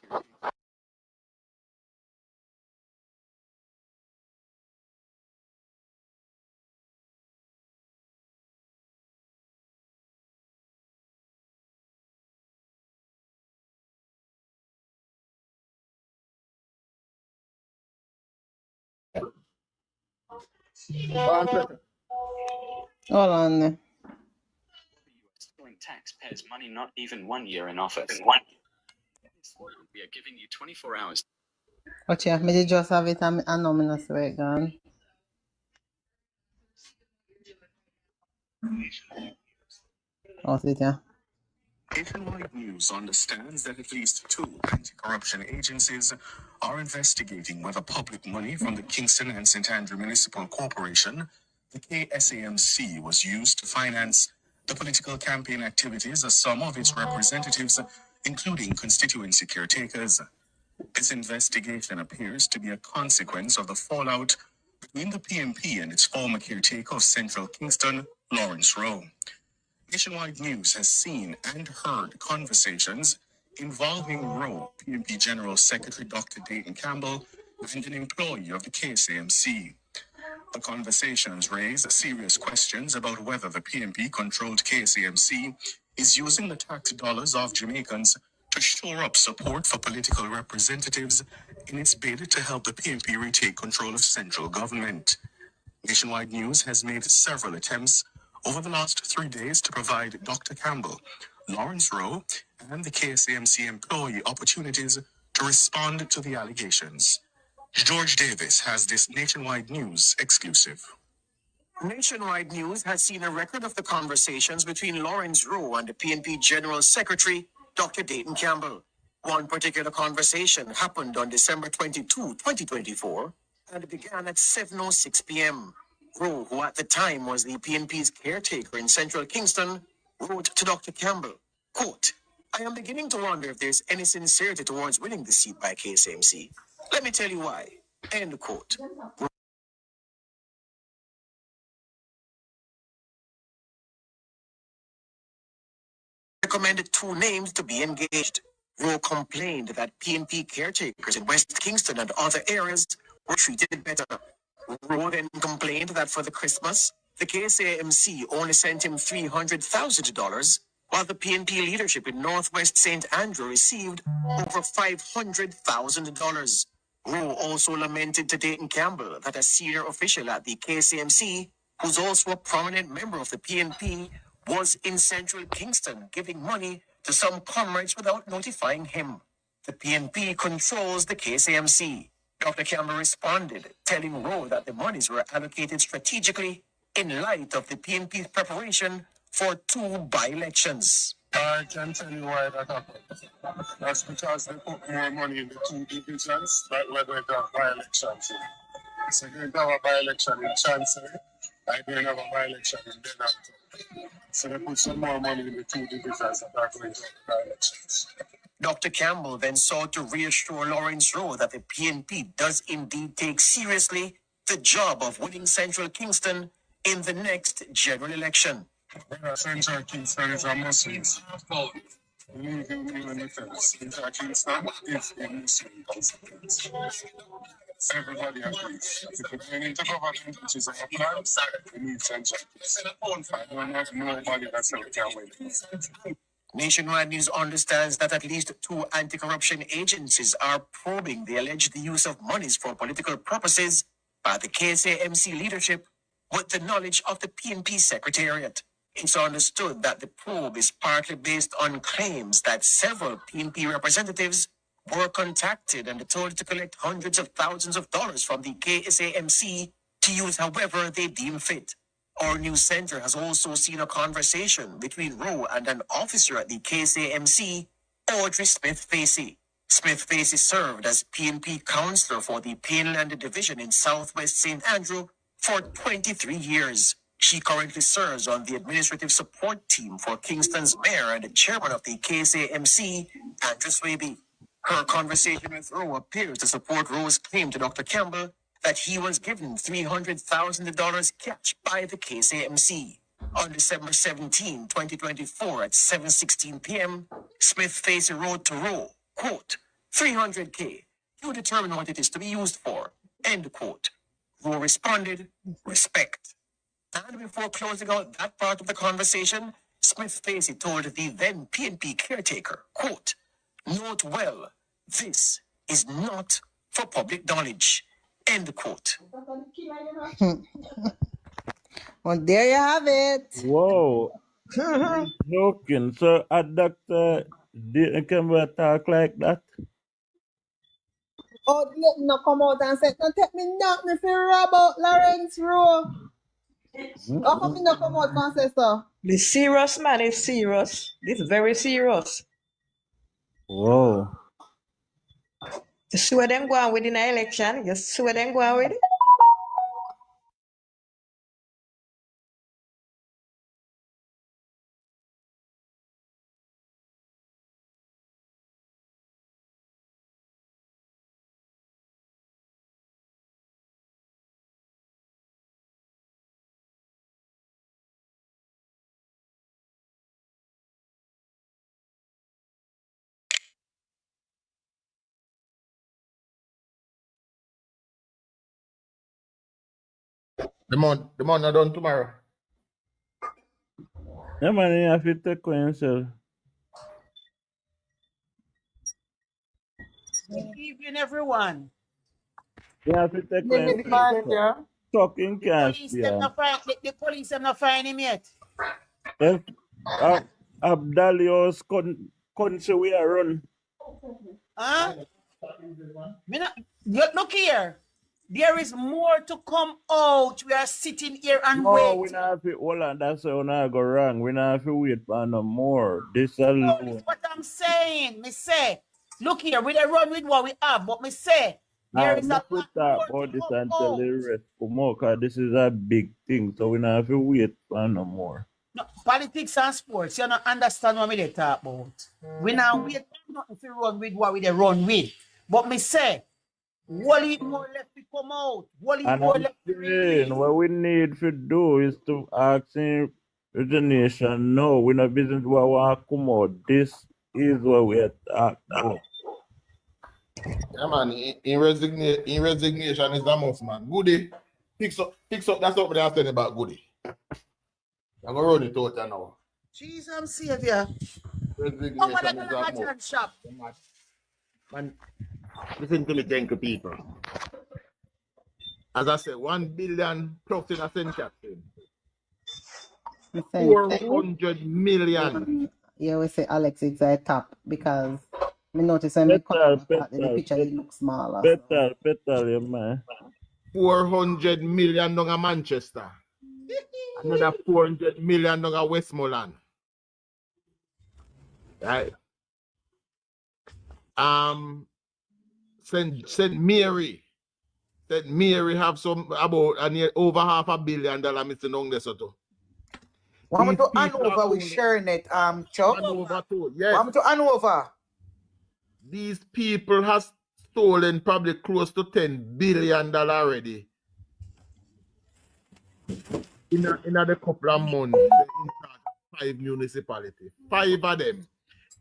L: One second. Hold on there.
J: Taxpayers' money not even 1 year in office. We are giving you 24 hours.
L: Watch here, me did just have it and I know me not swear it gone. Oh, see it here.
S: Nationwide News understands that at least 2 anti-corruption agencies are investigating whether public money from the Kingston and St. Andrew Municipal Corporation, the KSAMC, was used to finance the political campaign activities of some of its representatives, including constituency caretakers. This investigation appears to be a consequence of the fallout between the PNP and its former caretaker of Central Kingston, Lawrence Rowe. Nationwide News has seen and heard conversations involving Rowe, PNP General Secretary Dr. Dayton Campbell, and an employee of the KSAMC. The conversations raise serious questions about whether the PNP-controlled KSAMC is using the tax dollars of Jamaicans to shore up support for political representatives in its bid to help the PNP retake control of central government. Nationwide News has made several attempts over the last 3 days to provide Dr. Campbell, Lawrence Rowe, and the KSAMC employee opportunities to respond to the allegations. George Davis has this Nationwide News exclusive. Nationwide News has seen a record of the conversations between Lawrence Rowe and the PNP General Secretary, Dr. Dayton Campbell. One particular conversation happened on December 22, 2024, and it began at 7:06 p.m. Rowe, who at the time was the PNP's caretaker in Central Kingston, wrote to Dr. Campbell, quote, "I am beginning to wonder if there's any sincerity towards winning the seat by KSAMC. Let me tell you why." End quote. Recommended 2 names to be engaged. Rowe complained that PNP caretakers in West Kingston and other areas were treated better. Rowe then complained that for the Christmas, the KSAMC only sent him $300,000, while the PNP leadership in Northwest St. Andrew received over $500,000. Rowe also lamented to Dayton Campbell that a senior official at the KSAMC, who's also a prominent member of the PNP, was in Central Kingston giving money to some comrades without notifying him. The PNP controls the KSAMC. Dr. Campbell responded, telling Rowe that the monies were allocated strategically in light of the PNP's preparation for 2 by-elections.
W: I can tell you why that happened. That's because they put more money in the 2 divisions that were going to have by-elections in. So you're going to have a by-election in Chancery, and you're going to have a by-election in Denhampton. So they put some more money in the 2 divisions that are going to have by-elections.
S: Dr. Campbell then sought to reassure Lawrence Rowe that the PNP does indeed take seriously the job of winning Central Kingston in the next general election.
W: Central Kingston is a Muslim. Believe in me when it is. Central Kingston is a Muslim constituency. Everybody agrees. If you're going into government, which is our plan, we need Central Kingston. I don't have nobody that's out there waiting.
S: Nationwide News understands that at least 2 anti-corruption agencies are probing the alleged use of monies for political purposes by the KSAMC leadership with the knowledge of the PNP Secretariat. It's understood that the probe is partly based on claims that several PNP representatives were contacted and told to collect hundreds of thousands of dollars from the KSAMC to use however they deem fit. Our news center has also seen a conversation between Rowe and an officer at the KSAMC, Audrey Smith-Facey. Smith-Facey served as PNP councillor for the Painland Division in Southwest St. Andrew for 23 years. She currently serves on the administrative support team for Kingston's mayor and the chairman of the KSAMC, Andrew Swaby. Her conversation with Rowe appears to support Rowe's claim to Dr. Campbell that he was given $300,000 cash by the KSAMC. On December 17, 2024 at 7:16 p.m., Smith-Facey wrote to Rowe, quote, $300K, you determine what it is to be used for, end quote. Rowe responded, respect. And before closing out that part of the conversation, Smith-Facey told the then PNP caretaker, quote, note well, this is not for public knowledge,
A: End quote.
T: Well, there you have it.
D: Whoa. Joking. So a doctor can we talk like that?
T: Oh, let me not come out and say, don't take me knock me for rob out Lawrence Rowe. How come me not come out and say so?
G: The serious man is serious. This is very serious.
D: Whoa.
G: You see where them going with in the election? You see where them going with it?
F: The month not done tomorrow.
D: Yeah, man, you have to take on yourself.
R: Good evening, everyone.
D: You have to take on
R: Good evening.
D: yourself. Talking can't
R: Police
D: be
R: them not find the police them not find him yet.
D: If Abdalio's country we are run.
R: Huh? Look here. There is more to come out. We are sitting here and
D: No,
R: waiting.
D: we not have to hold on, that's why we not go wrong. We not have to wait for no more. This
R: No,
D: alone.
R: this what I'm saying. Me say, look here, we don't run with what we have, but me say there is a lot
D: We
R: more
D: talk
R: to
D: about this
R: come
D: until
R: out.
D: the rest come out, because this is a big thing, so we not have to wait for no more.
R: No, politics and sports, you don't understand what me they talk about. We now wait for nothing to run with what we they run with. But me say, what is more left to come out? What is
D: And
R: more
D: I'm
R: left to release?
D: saying, what we need to do is to ask the nation, no, we're not business what want to come out. This is what we are talking about.
F: Yeah, man, in resignation is a must, man. Goody, fix up, that's what I'm saying about Goody. I'm going to run it out there now.
R: Jesus, I'm Savior.
F: Resignation
R: Come on,
F: is
R: let
F: a
R: me
F: must.
R: shop.
F: Man, listen to me, thank you, people. As I said, 1 billion plus in a sentence. 400 million.
T: Yeah, we say Alex is a top because me notice when me come back out, the picture it looks smaller.
D: Petal, yeah, man.
F: 400 million down a Manchester. Another 400 million down a Westmoreland. Right? St. Mary. St. Mary have some about over $500 million, Mr. Nongdesoto.
R: Want me to Hanover with sharing it, Chuck?
F: Hanover too, yes.
R: Want me to Hanover?
F: These people have stolen probably close to $10 billion already. In a couple of months, they're in charge of 5 municipalities. 5 of them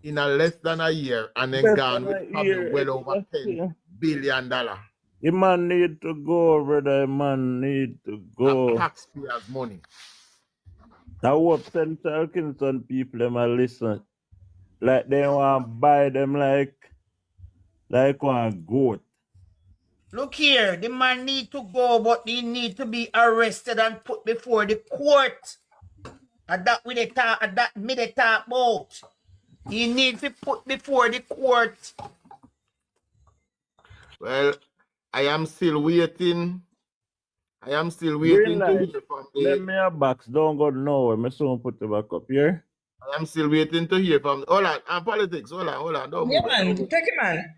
F: in a less than a year, and then gone with probably well over $10 billion.
D: The man need to go, brother. The man need to go.
F: Taxpayers' money.
D: I hope Central Kingston people them a listen. Like they want to buy them like one goat.
R: Look here, the man need to go, but he need to be arrested and put before the court. And that we they talk, and that me they talk about. He need to put before the court.
F: Well, I am still waiting. I am still waiting to hear from
D: Let me a box. Don't go nowhere. Me soon put it back up here.
F: I am still waiting to hear from. Hold on, politics. Hold on. Don't
G: Yeah,
F: move.
G: man, take it, man.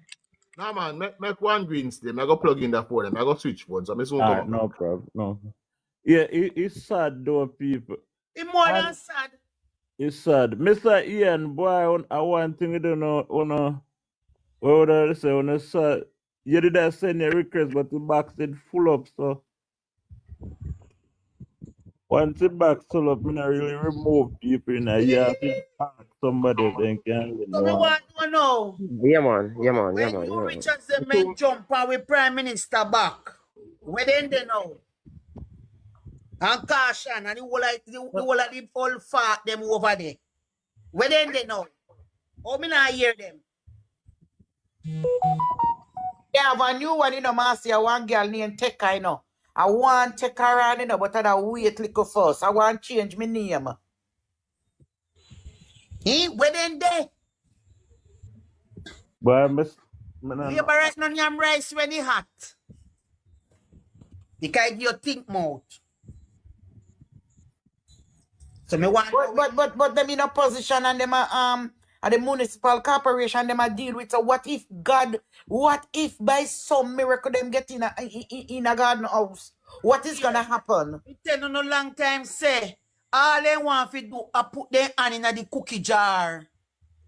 F: No, man, make one green stem. I go plug in that for them. I go switch phones. So I soon come up.
D: No problem. No. Yeah, it's sad though, people.
R: It's more than sad.
D: It's sad. Mr. Ian, boy, I want thing you don't know, what would I say, when it's sad. You did send a request, but the box did full up, so once the box full up, I not really remove people in there. You have to ask somebody then can you
R: So we want to know.
K: Yeah, man.
R: When you Richards the men jump and with Prime Minister back, where then they know? And Caution and the whole of the whole fat them over there. Where then they know? Oh, me not hear them.
B: Yeah, have a new one, you know, Marcy. I want girl named Tekka, you know. I want Tekka around, you know, but I wait little first. I want change my name.
R: Where then there?
D: But
R: Labor right now yam rice when it hot. The kind you think mouth. So me want
B: But them in a position and them at the municipal corporation them a deal with. So what if by some miracle them get in a garden house? What is gonna happen?
R: me tell you no long time say all they want to do is put their hand in the cookie jar.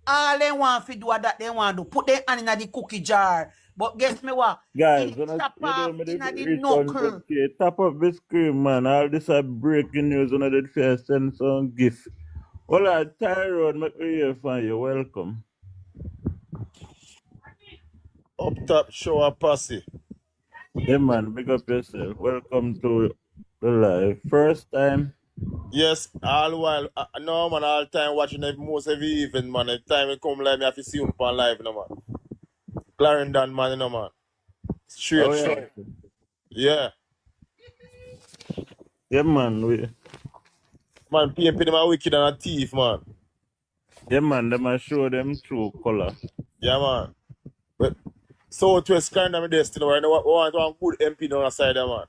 R: All they want to do is that they want to put their hand in the cookie jar. But guess me what?
D: guys,
R: It chop
D: you
R: off
D: know me
R: in
D: the
R: the
D: reach
R: knuckle.
D: 100K. Top of the screen, man. All this are breaking news on the first send some gift. Hola, Tyrone, make me hear from you. Welcome.
H: Up top show a posse.
D: Yeah, man, big up yourself. Welcome to the live. First time.
H: Yes, all while no man, all time watching most every evening, man. Every time it come live, me have to see you on live, no man. Clarendon, man, no man. Straight
D: Oh,
H: show.
D: yeah.
H: Yeah.
D: Yeah, man.
H: Man, PMP them a wicked and a thief, man.
D: Yeah, man, them a show them true color.
H: Yeah, man. But Southwest kind of there still, right? We want one good MP down the side there, man.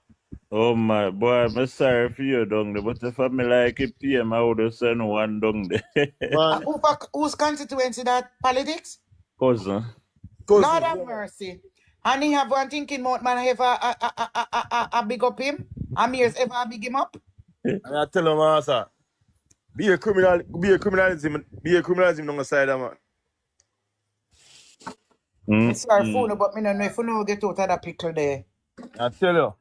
D: Oh my boy, I'm sorry for you down there, but if I me like it PM, I would have sent one down there.
H: Man.
B: Whose constituency that politics?
D: Cousin.
B: Lord have mercy. And he have one thinking about man ever a big up him? Amir's ever big him up?
H: And I tell him, man, sir, be a criminalism on the side there, man.
B: I'm sorry, phone, but me no know if you know get out of that pickle there.
H: I tell you.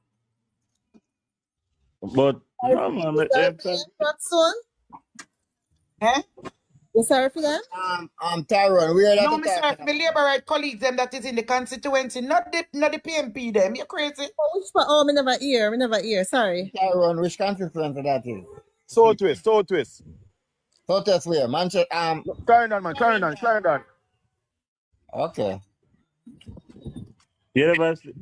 D: But no, man,
T: soon?
B: Eh?
T: You sorry for them?
P: Tyrone, where
B: No, me sorry for my labor right colleagues them that is in the constituency, not the PMP them. You crazy?
T: Oh, me never hear. Sorry.
P: Tyrone, which constituency that is?
H: Southwest.
P: Southwest where? Manchester,
H: Clarendon, man, Clarendon.
P: Okay.
D: you never see,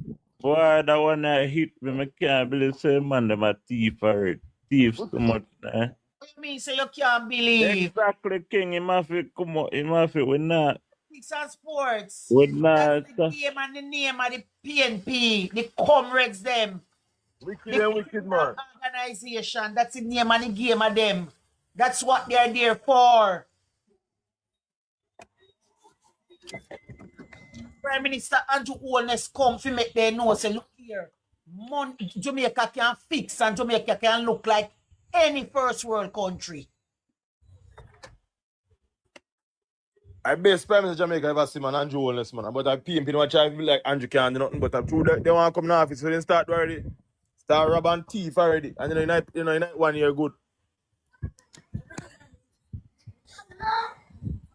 D: boy, that one that hit me, I can't believe say man, them a thief already. Thieves too much, eh?
R: What you mean say you can't believe?
D: Exactly, King, he must come out, we not.
R: Politics and sports.
D: We not.
R: That's the game and the name of the PNP, the comrades them.
H: Wicked man.
R: Organization, that's the name and the game of them. That's what they're there for. Prime Minister Andrew Holness come to make their know, say, look here, Jamaica can fix and Jamaica can look like any first world country.
H: I best Prime Minister Jamaica ever see man Andrew Holness, man. But I PMP don't try to be like Andrew can't do nothing. But I'm true they want to come in office, so they start already. Start rob and thief already. And in 1 year good.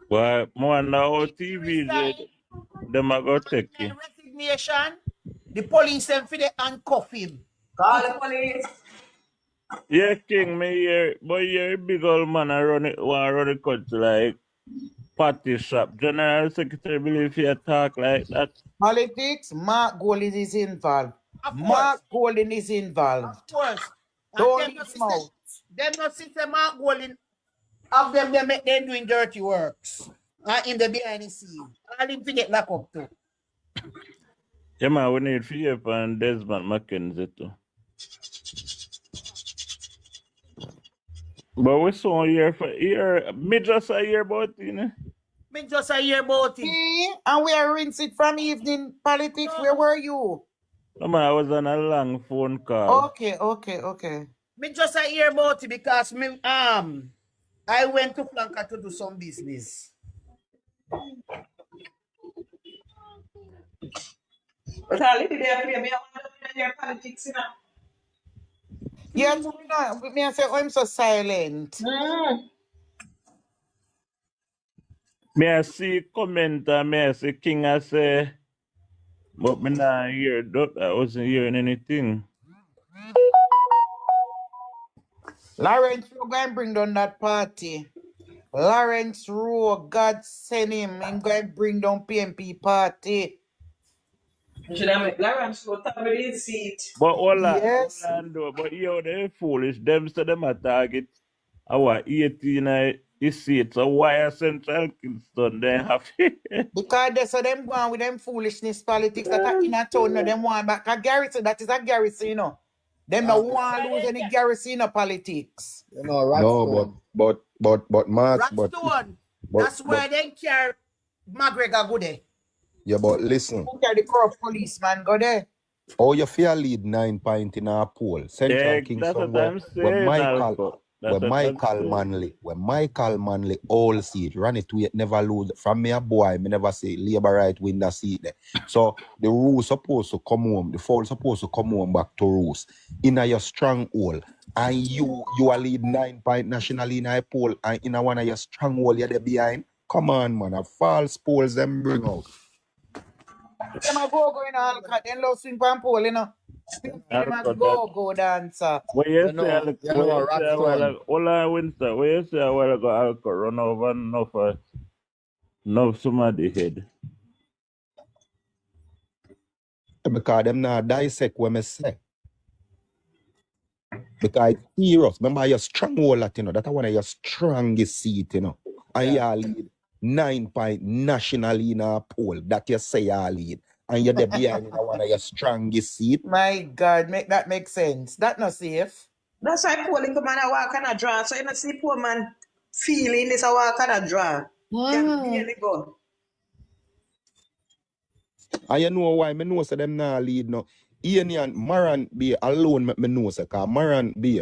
D: Well, more now TV, them a go take you.
R: Resignation, the police them for the handcuff him. Call the police.
D: Yeah, King, me here, but you're a big old man, I run the country like party shop. General Secretary believe you talk like that.
B: Politics, Mark Golding is involved. Mark Golding is involved.
R: Of course.
B: Don't leave him out.
R: Them not system Mark Golding of them they make them doing dirty works. In the behind the scene. All him to get locked up too.
D: Yeah, man, we need fear and Desmond Mackenzie too. But we saw me just a year about it, you know?
R: Me just a year about it.
B: See? And we are rinsing from evening politics. Where were you?
D: No, man, I was on a long phone call.
B: Okay.
R: Me just a hear about it because me I went to Flanker to do some business.
G: But I little there, me I want to hear politics, you know.
B: Yeah, me I say, oh, I'm so silent.
D: Me I see comment and me I see King I say, but me not hear that. I wasn't hearing anything.
B: Lawrence Rowe go and bring down that party. Lawrence Rowe, God send him. Him go and bring down PMP party.
M: Should I make Lawrence go to the seat?
D: But
B: Yes.
D: Orlando, but yo, they foolish. Them say them a target our 18 is seat. So why are Central Kingston they have
B: Because they so them go on with them foolishness politics that are in a town, no, them want back a garrison. That is a garrison, you know. Them no want lose any garrison in politics.
P: You know,
N: No,
P: Rockstone.
N: but Marks,
R: Ratstone.
N: but
R: That's why they carry McGregor go there.
N: yeah, but listen.
B: Who carry the corrupt policeman go there?
N: Oh, you feel lead 9 point in our poll. Central
D: Yeah, that's
N: Kingston
D: what I'm saying, Alco. That's what I'm saying.
N: When Michael Manley all seat, run it to never lose. From me a boy, me never say Labour right win the seat there. So the rules supposed to come home, the fall supposed to come home back to rules. In your stronghold. And you are lead 9 point nationally in a poll, and in one of your stronghold you're there behind. Come on, man. A false polls them bring out.
B: Them a go in all cut, then love swing pan pole, you know. Them a go dancer.
D: What you say, Alco? Hold on, Winston. What you say a while ago, Alco, run over enough somebody head.
N: Because them not dissect what me say. Because it's serious. Remember your stronghold that, you know, that's one of your strongest seat, you know. And you lead 9 point nationally in a poll that you say you lead. And you're there behind one of your strongest seat.
B: My God, that make sense. That not safe.
G: That's why polling come and I walk and a draw. So you don't see poor man feeling this a walk and a draw. Can barely go.
N: And you know why? I know so them not lead now. Ian and Maran Bay alone me know so because Maran Bay,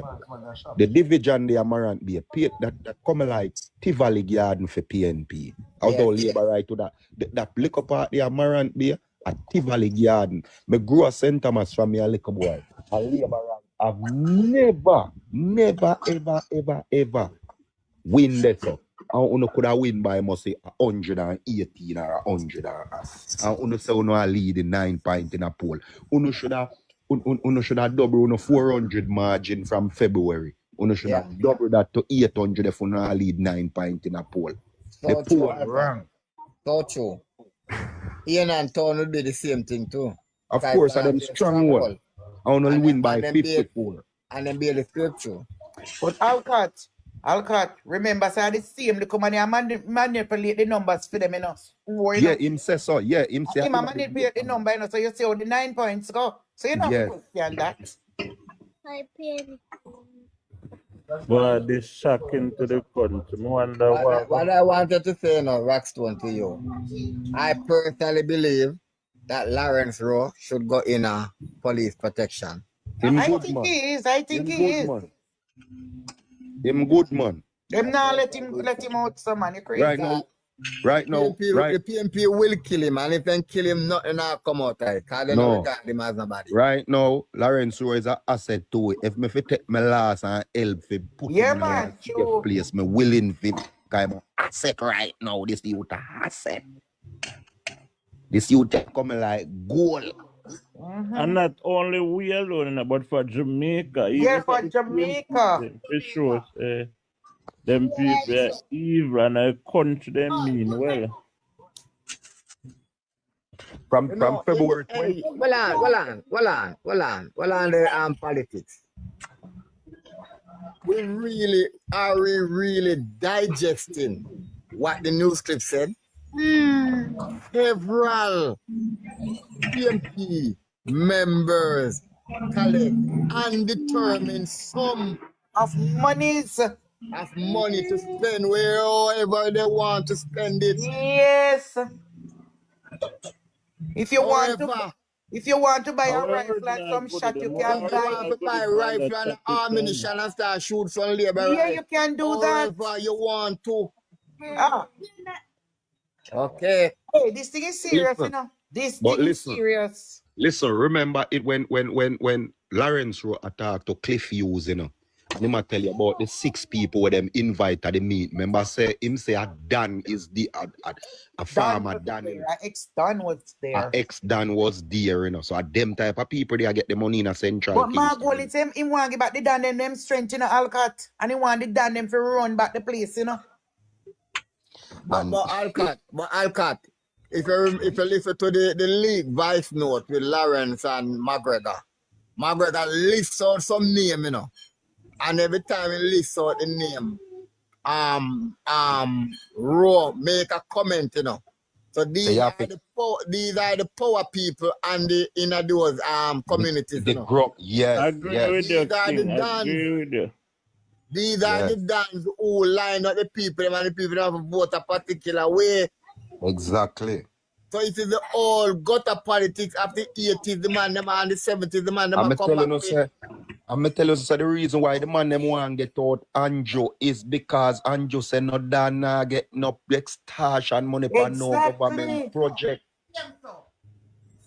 N: the division there Maran Bay, that come like Tivoli Garden for PNP. Although Labour right to that liquor part there Maran Bay at Tivoli Garden. Me grew up St. Thomas from me a little boy. And Labour have never ever win that so. And uno could have win by must say 118 or 100 and uno say uno a lead in 9 point in a poll. Uno should have double uno 400 margin from February. Uno should have double that to 800 if uno a lead 9 point in a poll.
P: So
N: the
P: true,
N: poll wrong.
P: So true. Ian and Town will be the same thing too.
N: Of course, and them strong one. I only win by 54.
P: And then be the scripture.
B: But Alcott, remember, say the same, the come and manipulate the numbers for them, you know.
N: Yeah, him say so. Yeah, him say.
B: Him manipulate the number, you know, so you see how the 9 points go. So you know, question that.
D: But this shocking to the country. I wonder
P: what I wanted to say now, Rockstone, to you. I personally believe that Lawrence Rowe should go in a police protection.
B: I think he is.
N: Him good man.
B: Them now let him out some man. You crazy.
N: Right now.
P: The PNP will kill him, and if they kill him, nothing will come out right. Because they don't regard him as nobody.
N: Right now, Lawrence Rowe is an asset to it. If me fit take my last and help to put him in a safe place, me willing to kind of asset right now. This youth asset. This youth coming like gold.
D: And not only we alone, but for Jamaica.
B: Yeah, for Jamaica.
D: It shows them people are evil and a country they mean well.
N: From February 20.
P: Well on the politics. We really digesting what the news clip said. Several PMP members collect undetermined sum
B: of money
P: to spend wherever they want to spend it.
B: Yes. If you want to buy a rifle and some shot, you can buy
P: a rifle and ammunition and start shoot from labor.
B: Yeah, you can do that.
P: However you want to.
B: Okay. Hey, this thing is serious, you know. This thing is serious.
N: Listen, remember it when Lawrence Rowe attacked to Cliff Hughes, you know. And him tell you about the 6 people with them invite at the meet. Remember him say a Dan is the a farmer Dan.
B: Ex-Dan was there.
N: Ex-Dan was there, you know. So them type of people they get the money in a central.
B: But my goal is him want to give back the Dan them strength, you know, Alcott. And he want the Dan them to run back the place, you know.
P: But Alcott, if you listen to the league voice note with Lawrence and McGregor lists out some name, you know. And every time he lists out the name, Raw make a comment, you know. So these are the power people and the inner those communities, you know.
D: Agree with you, King. Agree with you.
P: These are the dons who line up the people and the people have to vote a particular way.
N: Exactly.
P: So it is the all gutter politics of the 80s, the man them and the 70s, the man them
N: I'm
P: come
N: telling
P: back
N: you, I'm telling you, sir, the reason why the man them want to get out Anjo is because Anjo said no dana get no extortion money for no government project.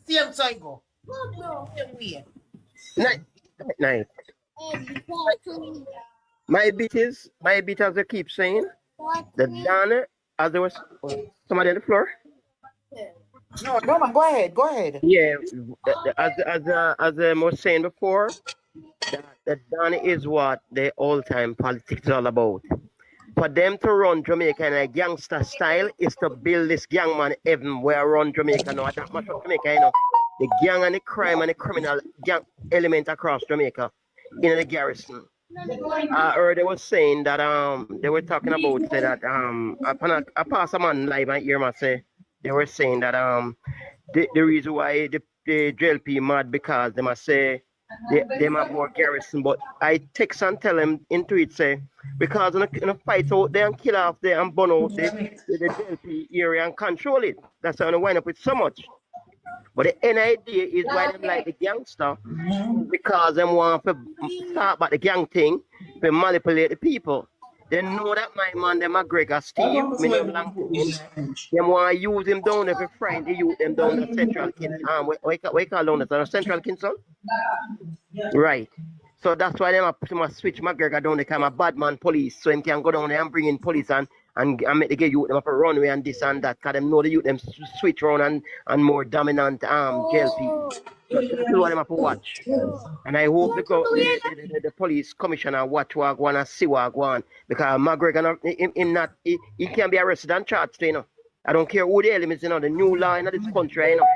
R: Same cycle.
E: Nice. My bit as I keep saying, the Dana, as there was somebody on the floor.
B: No, man, go ahead.
E: Yeah, as I was saying before, that Dana is what the all-time politics is all about. For them to run Jamaica in a gangster style is to build this gang man heaven where run Jamaica now. That much of Jamaica, you know. The gang and the crime and the criminal gang element across Jamaica in the garrison. I heard they was saying that they were talking about say that I pass a man live and hear man say they were saying that the reason why the JLP mad because they must say they have more garrison, but I text and tell them into it say because in a fight out there and kill off there and burn out the JLP area and control it. That's how they wind up with so much. But the end idea is why them like the gangster because them want to talk about the gang thing to manipulate the people. They know that my man, them McGregor, Steve, them want to use him down every Friday, use them down to Central Kingston. What you call down there? Central Kingston? Right. So that's why they must switch McGregor down. They become a bad man police, so him can go down there and bring in police and make the get youth them up a runway and this and that. Cause them know the youth them switch around and more dominant JLP. So that's what them have to watch. And I hope the police commissioner watch what go on and see what go on. Because McGregor he can be arrested and charged, you know. I don't care who the elements, you know, the new law in this country, you know,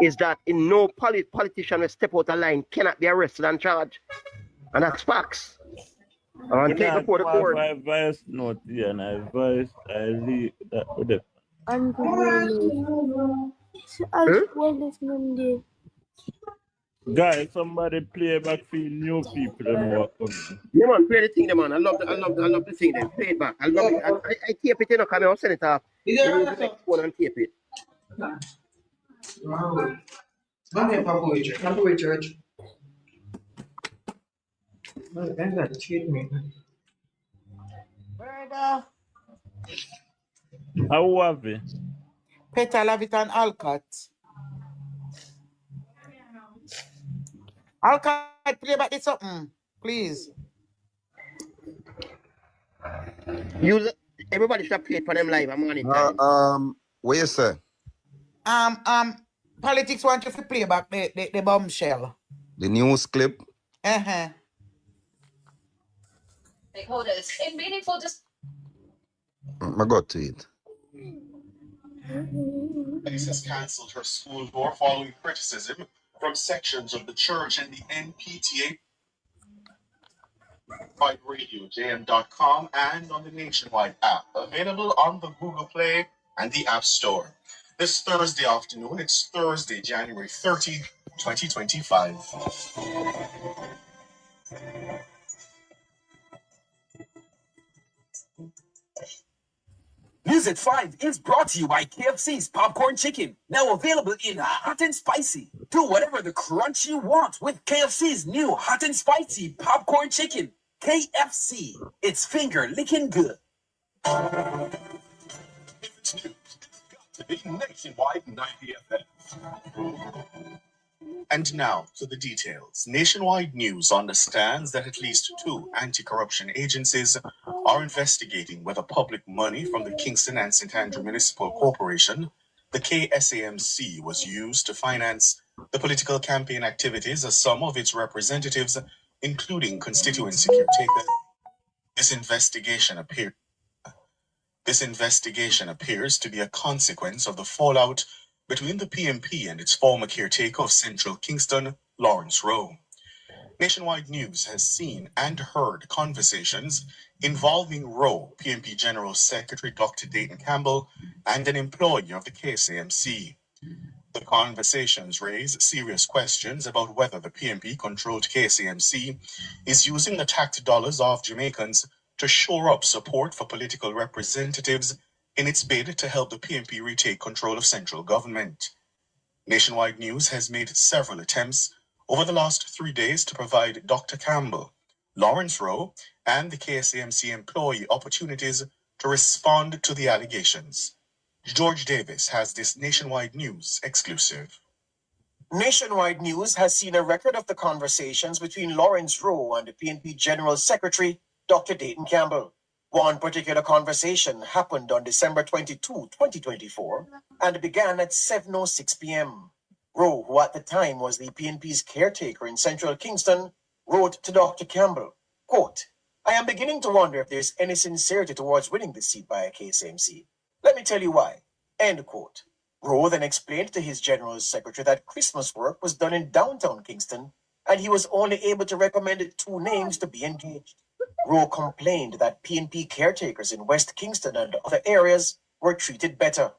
E: is that in no politician will step out of line cannot be arrested and charged. And that's facts. I take before the court.
D: I voice note here and I leave that with them. Guys, somebody play back for new people and what coming.
E: Yeah man, play the thing, man. I love the thing then. Play it back. I love it. I tape it, you know, come I'll send it off. You use the next one and tape it.
G: Come here for poetry. Come to church. Well, that's not cheat me.
B: Brother.
D: How have it?
B: Peter Lavit and Alcott. Alcott, play back this something, please.
E: Everybody should play it for them live. I'm on it.
N: What you say?
B: Politics want you to play back the bombshell.
N: The news clip?
Q: Stakeholders. It's meaningful just.
N: I got to it.
S: Has cancelled her school door following criticism from sections of the church and the NPTA. By radio, jm.com, and on the Nationwide app, available on the Google Play and the App Store. This Thursday afternoon, it's Thursday, January 30, 2025.
U: News at 5 is brought to you by KFC's Popcorn Chicken, now available in hot and spicy. Do whatever the crunch you want with KFC's new hot and spicy Popcorn Chicken. KFC, it's finger licking good.
S: If it's news, it's got to be Nationwide 90 FM. And now to the details. Nationwide News understands that at least 2 anti-corruption agencies are investigating whether public money from the Kingston and St. Andrew Municipal Corporation, the KSAMC, was used to finance the political campaign activities of some of its representatives, including constituency caretakers. This investigation appeared This investigation appears to be a consequence of the fallout between the PNP and its former caretaker of Central Kingston, Lawrence Rowe. Nationwide News has seen and heard conversations involving Rowe, PNP General Secretary Dr. Dayton Campbell, and an employee of the KSAMC. The conversations raise serious questions about whether the PNP-controlled KSAMC is using the tax dollars of Jamaicans to shore up support for political representatives in its bid to help the PNP retake control of central government. Nationwide News has made several attempts over the last 3 days to provide Dr. Campbell, Lawrence Rowe, and the KSAMC employee opportunities to respond to the allegations. George Davis has this Nationwide News exclusive.
C: Nationwide News has seen a record of the conversations between Lawrence Rowe and the PNP General Secretary, Dr. Dayton Campbell. One particular conversation happened on December 22, 2024, and began at 7:06 p.m. Rowe, who at the time was the PNP's caretaker in Central Kingston, wrote to Dr. Campbell, quote, "I am beginning to wonder if there's any sincerity towards winning this seat by a KSAMC. Let me tell you why." End quote. Rowe then explained to his General Secretary that Christmas work was done in downtown Kingston, and he was only able to recommend 2 names to be engaged. Rowe complained that PNP caretakers in West Kingston and other areas were treated better.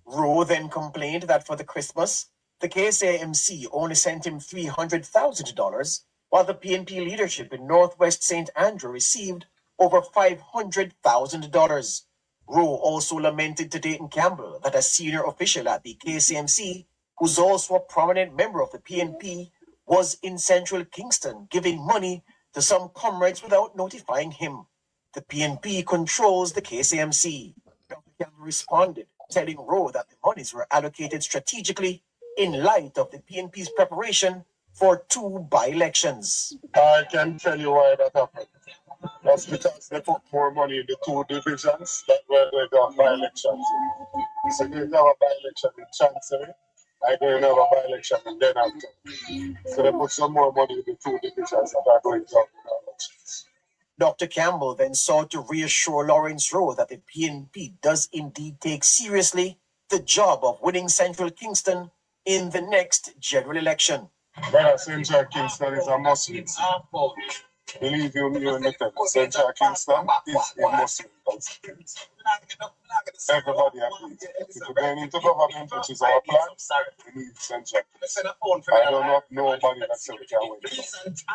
C: Rowe then complained that for the Christmas, the KSAMC only sent him $300,000, while the PNP leadership in Northwest St. Andrew received over $500,000. Rowe also lamented to Dayton Campbell that a senior official at the KSAMC, who's also a prominent member of the PNP, was in Central Kingston giving money to some comrades without notifying him. The PNP controls the KSAMC. Dr. Campbell responded, telling Rowe that the monies were allocated strategically in light of the PNP's preparation for 2 by-elections.
W: I can tell you why that happened. That's because they put more money in the 2 divisions that were going to have by-elections. So they have a by-election in Chancery, I don't have a by-election in Denhampton. So they put some more money in the 2 divisions that are going to have by-elections.
C: Dr. Campbell then sought to reassure Lawrence Rowe that the PNP does indeed take seriously the job of winning Central Kingston in the next general election.
W: Brother, Central Kingston is a Muslim. Believe you me when I tell you, Central Kingston is a Muslim constituency. Everybody agrees. If we're going into government, which is our plan, we need Central Kingston. I don't know nobody that said we can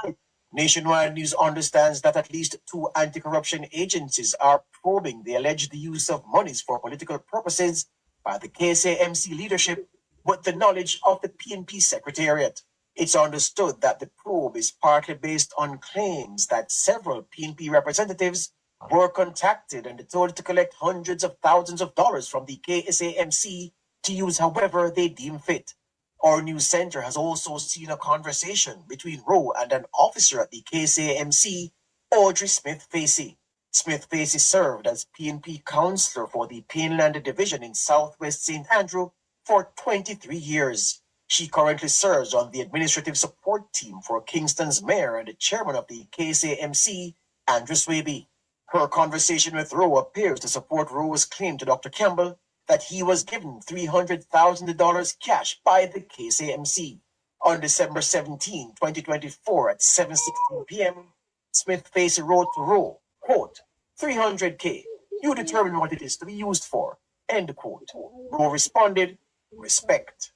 W: win.
C: Nationwide News understands that at least 2 anti-corruption agencies are probing the alleged use of monies for political purposes by the KSAMC leadership with the knowledge of the PNP Secretariat. It's understood that the probe is partly based on claims that several PNP representatives were contacted and told to collect hundreds of thousands of dollars from the KSAMC to use however they deem fit. Our news center has also seen a conversation between Rowe and an officer at the KSAMC, Audrey Smith-Facey. Smith-Facey served as PNP councillor for the Painland Division in Southwest St. Andrew for 23 years. She currently serves on the administrative support team for Kingston's mayor and the chairman of the KSAMC, Andrew Swaby. Her conversation with Rowe appears to support Rowe's claim to Dr. Campbell that he was given $300,000 cash by the KSAMC. On December 17, 2024 at 7:16 p.m., Smith-Facey wrote to Rowe, quote, "$300K, you determine what it is to be used for," end quote. Rowe responded, "Respect."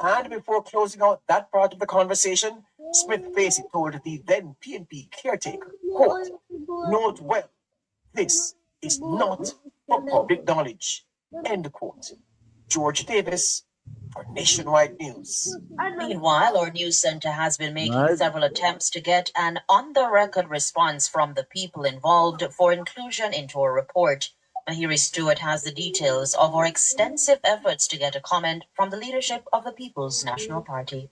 C: And before closing out that part of the conversation, Smith-Facey told the then PNP caretaker, quote, "Note well, this is not for public knowledge," end quote. George Davis for Nationwide News.
I: Meanwhile, our news center has been making several attempts to get an on-the-record response from the people involved for inclusion into our report. Mahiri Stewart has the details of our extensive efforts to get a comment from the leadership of the People's National Party.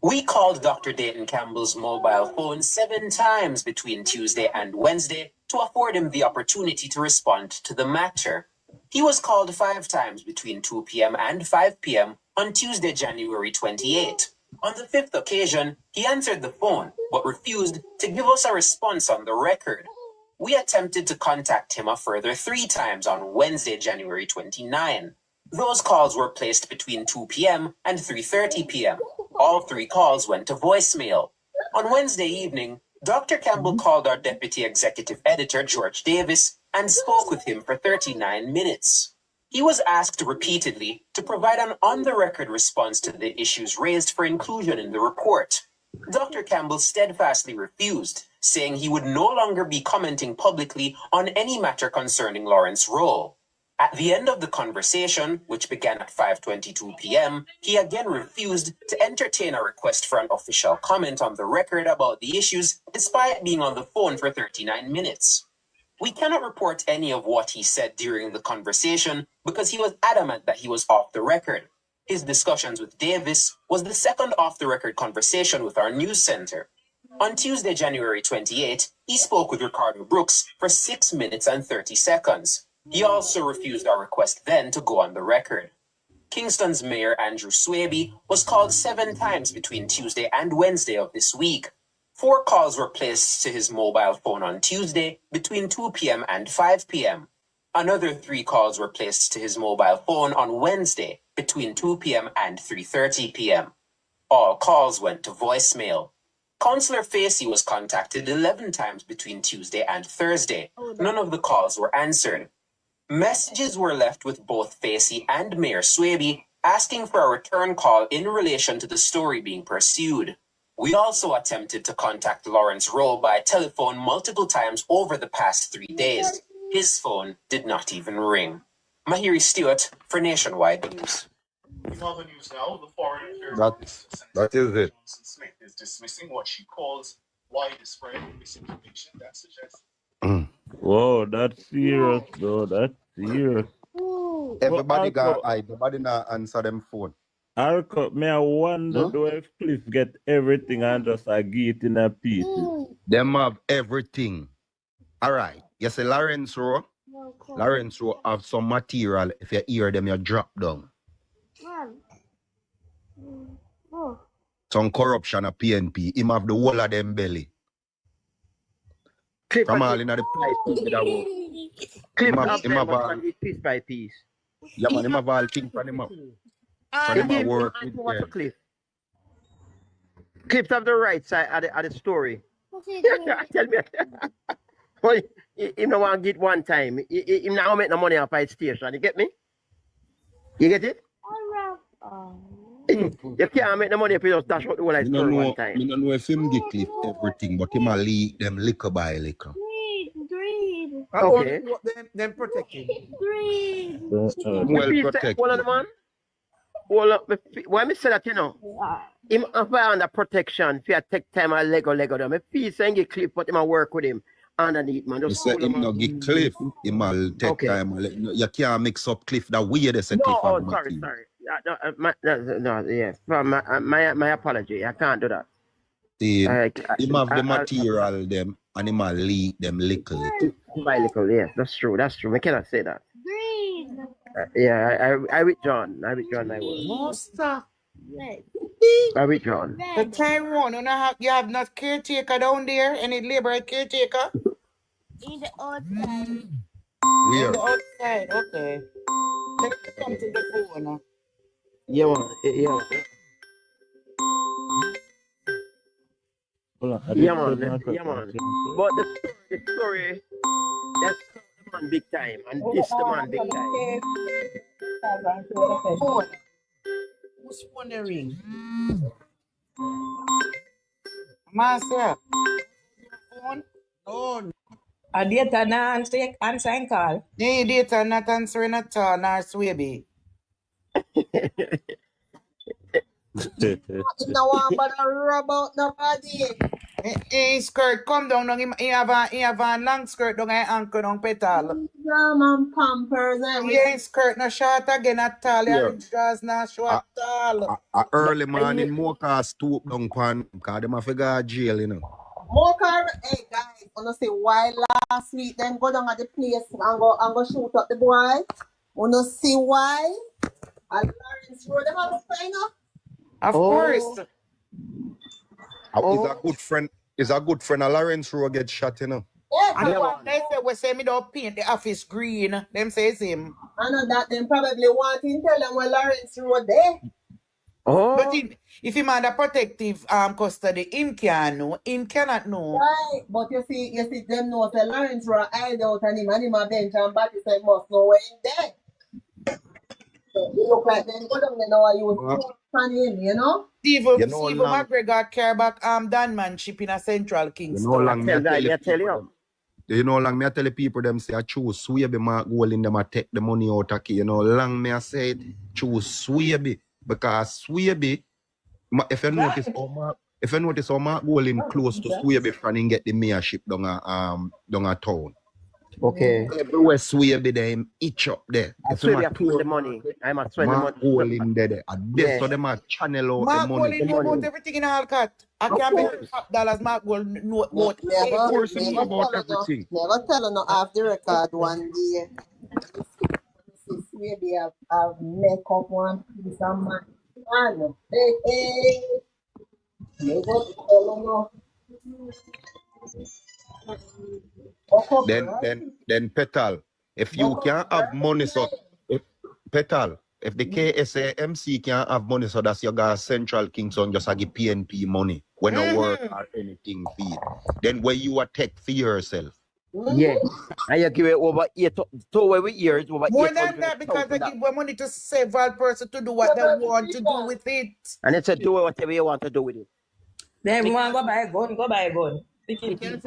A: We called Dr. Dayton Campbell's mobile phone 7 times between Tuesday and Wednesday to afford him the opportunity to respond to the matter. He was called 5 times between 2 p.m. and 5 p.m. on Tuesday, January 28. On the 5th occasion, he answered the phone but refused to give us a response on the record. We attempted to contact him a further 3 times on Wednesday, January 29. Those calls were placed between 2 p.m. and 3:30 p.m. All 3 calls went to voicemail. On Wednesday evening, Dr. Campbell called our deputy executive editor, George Davis, and spoke with him for 39 minutes. He was asked repeatedly to provide an on-the-record response to the issues raised for inclusion in the report. Dr. Campbell steadfastly refused, saying he would no longer be commenting publicly on any matter concerning Lawrence Rowe. At the end of the conversation, which began at 5:22 p.m., he again refused to entertain a request for an official comment on the record about the issues, despite being on the phone for 39 minutes. We cannot report any of what he said during the conversation because he was adamant that he was off the record. His discussions with Davis was the second off-the-record conversation with our news center. On Tuesday, January 28, he spoke with Ricardo Brooks for 6 minutes and 30 seconds. He also refused our request then to go on the record. Kingston's Mayor Andrew Swaby was called 7 times between Tuesday and Wednesday of this week. 4 calls were placed to his mobile phone on Tuesday between 2 p.m. and 5 p.m. Another 3 calls were placed to his mobile phone on Wednesday between 2 p.m. and 3:30 p.m. All calls went to voicemail. Councillor Facey was contacted 11 times between Tuesday and Thursday. None of the calls were answered. Messages were left with both Facey and Mayor Swaby asking for a return call in relation to the story being pursued. We also attempted to contact Lawrence Rowe by telephone multiple times over the past 3 days. His phone did not even ring. Mahiri Stewart for Nationwide News.
S: In other news now, the Foreign Affairs
N: That is it.
S: Johnson Smith is dismissing what she calls widespread misinformation that suggests.
D: Whoa, that's serious, though. That's serious.
N: Everybody
D: But
N: got hide. Nobody not answer them phone.
D: Alco, may I wonder though if Cliff get everything and just give it in a piece.
N: Them have everything. All right. You say Lawrence Rowe? Lawrence Rowe have some material. If you hear them, you drop down. Some corruption at PNP. Him have the whole of them belly.
E: Cliff
N: From all in the place that work.
E: Cliff
N: Him have
E: up them
N: all,
E: piece by piece.
N: yeah, man, him have all things from him up.
E: Ah,
N: From him
E: give
N: work
E: me
N: with
E: what to
N: them.
E: Cliff. Cliff have the right side of the story. Tell me. Well, he no want to get one time. He now make no money off his station. You get me? You get it? You can't make the money if you just dash out the whole
N: Me
E: story one time.
N: don't know if him give Cliff everything, but him a leak them liquor by liquor.
E: Okay.
R: Them protected.
N: Well protected.
E: One of the man. Well, why me say that, you know? Him under protection, if you take time and Lego them. If he saying get Cliff, but him a work with him underneath, man.
N: You
E: Just
N: say him no give Cliff, him a take time. You can't mix up Cliff that way they say Cliff
E: No,
N: have
E: sorry.
N: material.
E: My apology. I can't do that.
N: See, him have the material them and him a leak them little.
E: By little, yeah, that's true. We cannot say that. I with John my word.
B: Monster.
E: I with John.
B: The Tyrone, you have not caretaker down there? Any labor caretaker?
L: In the outside.
N: Where?
B: In the outside, okay. Let me come to the phone.
E: Yeah, man. Yeah, man. But the story, that's the man big time, and this the man big time.
B: Who's wondering? Master. Phone?
G: Oh. A data na answering call.
B: Yeah, data not answering at all, nor Swaby.
T: No one but a robot nobody.
B: His skirt come down, he have a long skirt down and ankle down petal.
T: German pampers and
B: Yeah, his skirt no short again at all.
N: Yeah.
B: His dress not short at all.
N: Early morning more car stoop down pan because them have to go to jail, you know.
T: more car. Hey guys, wanna say why last week them go down at the place and go shoot up the boy? Wanna see why? And Lawrence Road them have a sign up.
B: Of course.
N: Is a good friend of Lawrence Rowe get shot, you know.
T: Yes,
B: And
T: I
B: the
T: want.
B: one they say we say me don't paint the office green. Them say it's him.
T: I know that them probably want to tell them where Lawrence Road there.
B: But
E: Oh,
B: if him under protective custody, him can know. Him cannot know.
T: Right, but you see them know say Lawrence Road hide out and him a bench and Batty say must know where him there. So you look like them go down there now you was on him, you know?
B: Steve
N: You know long,
B: McGregor care back Danmanship in a Central
N: you
B: Kingston.
N: know long me I tell the
E: tell
N: people
E: you.
N: them. You know long me I tell the people them say I choose Swaby Mark goal in them I take the money out of key. You know long me I say it, choose Swaby because Swaby if you notice how Mark Golding close to Swaby from him get the mayorship down a town.
E: Okay.
N: Everywhere Swaby there him itch up there.
E: I
N: If
E: swear
N: him
E: we
N: a
E: are spend the
N: tour
E: money. I must spend the
N: Mark
E: money.
N: Golding there. And this so them a channel out the
B: Mark
N: money.
B: Golding know about everything in Alcat. I can't believe $5 Mark Golding know about
T: Never
N: everything about everything.
T: never tell her no off the record one day. Maybe I've make up one piece of man. Man, hey. Never tell her no.
N: Then Petal, if you can't have money, so if Petal, if the KSAMC can't have money, so that's your guys Central Kingston just a give PNP money when no work or anything feed. Then where you take for yourself.
E: Yeah. And you give it over 2 years, over
B: more than that because they give more money to several persons to do what they want to do with it.
E: And it's a do whatever you want to do with it.
G: Them want go buy a gun, go buy a gun.
B: You can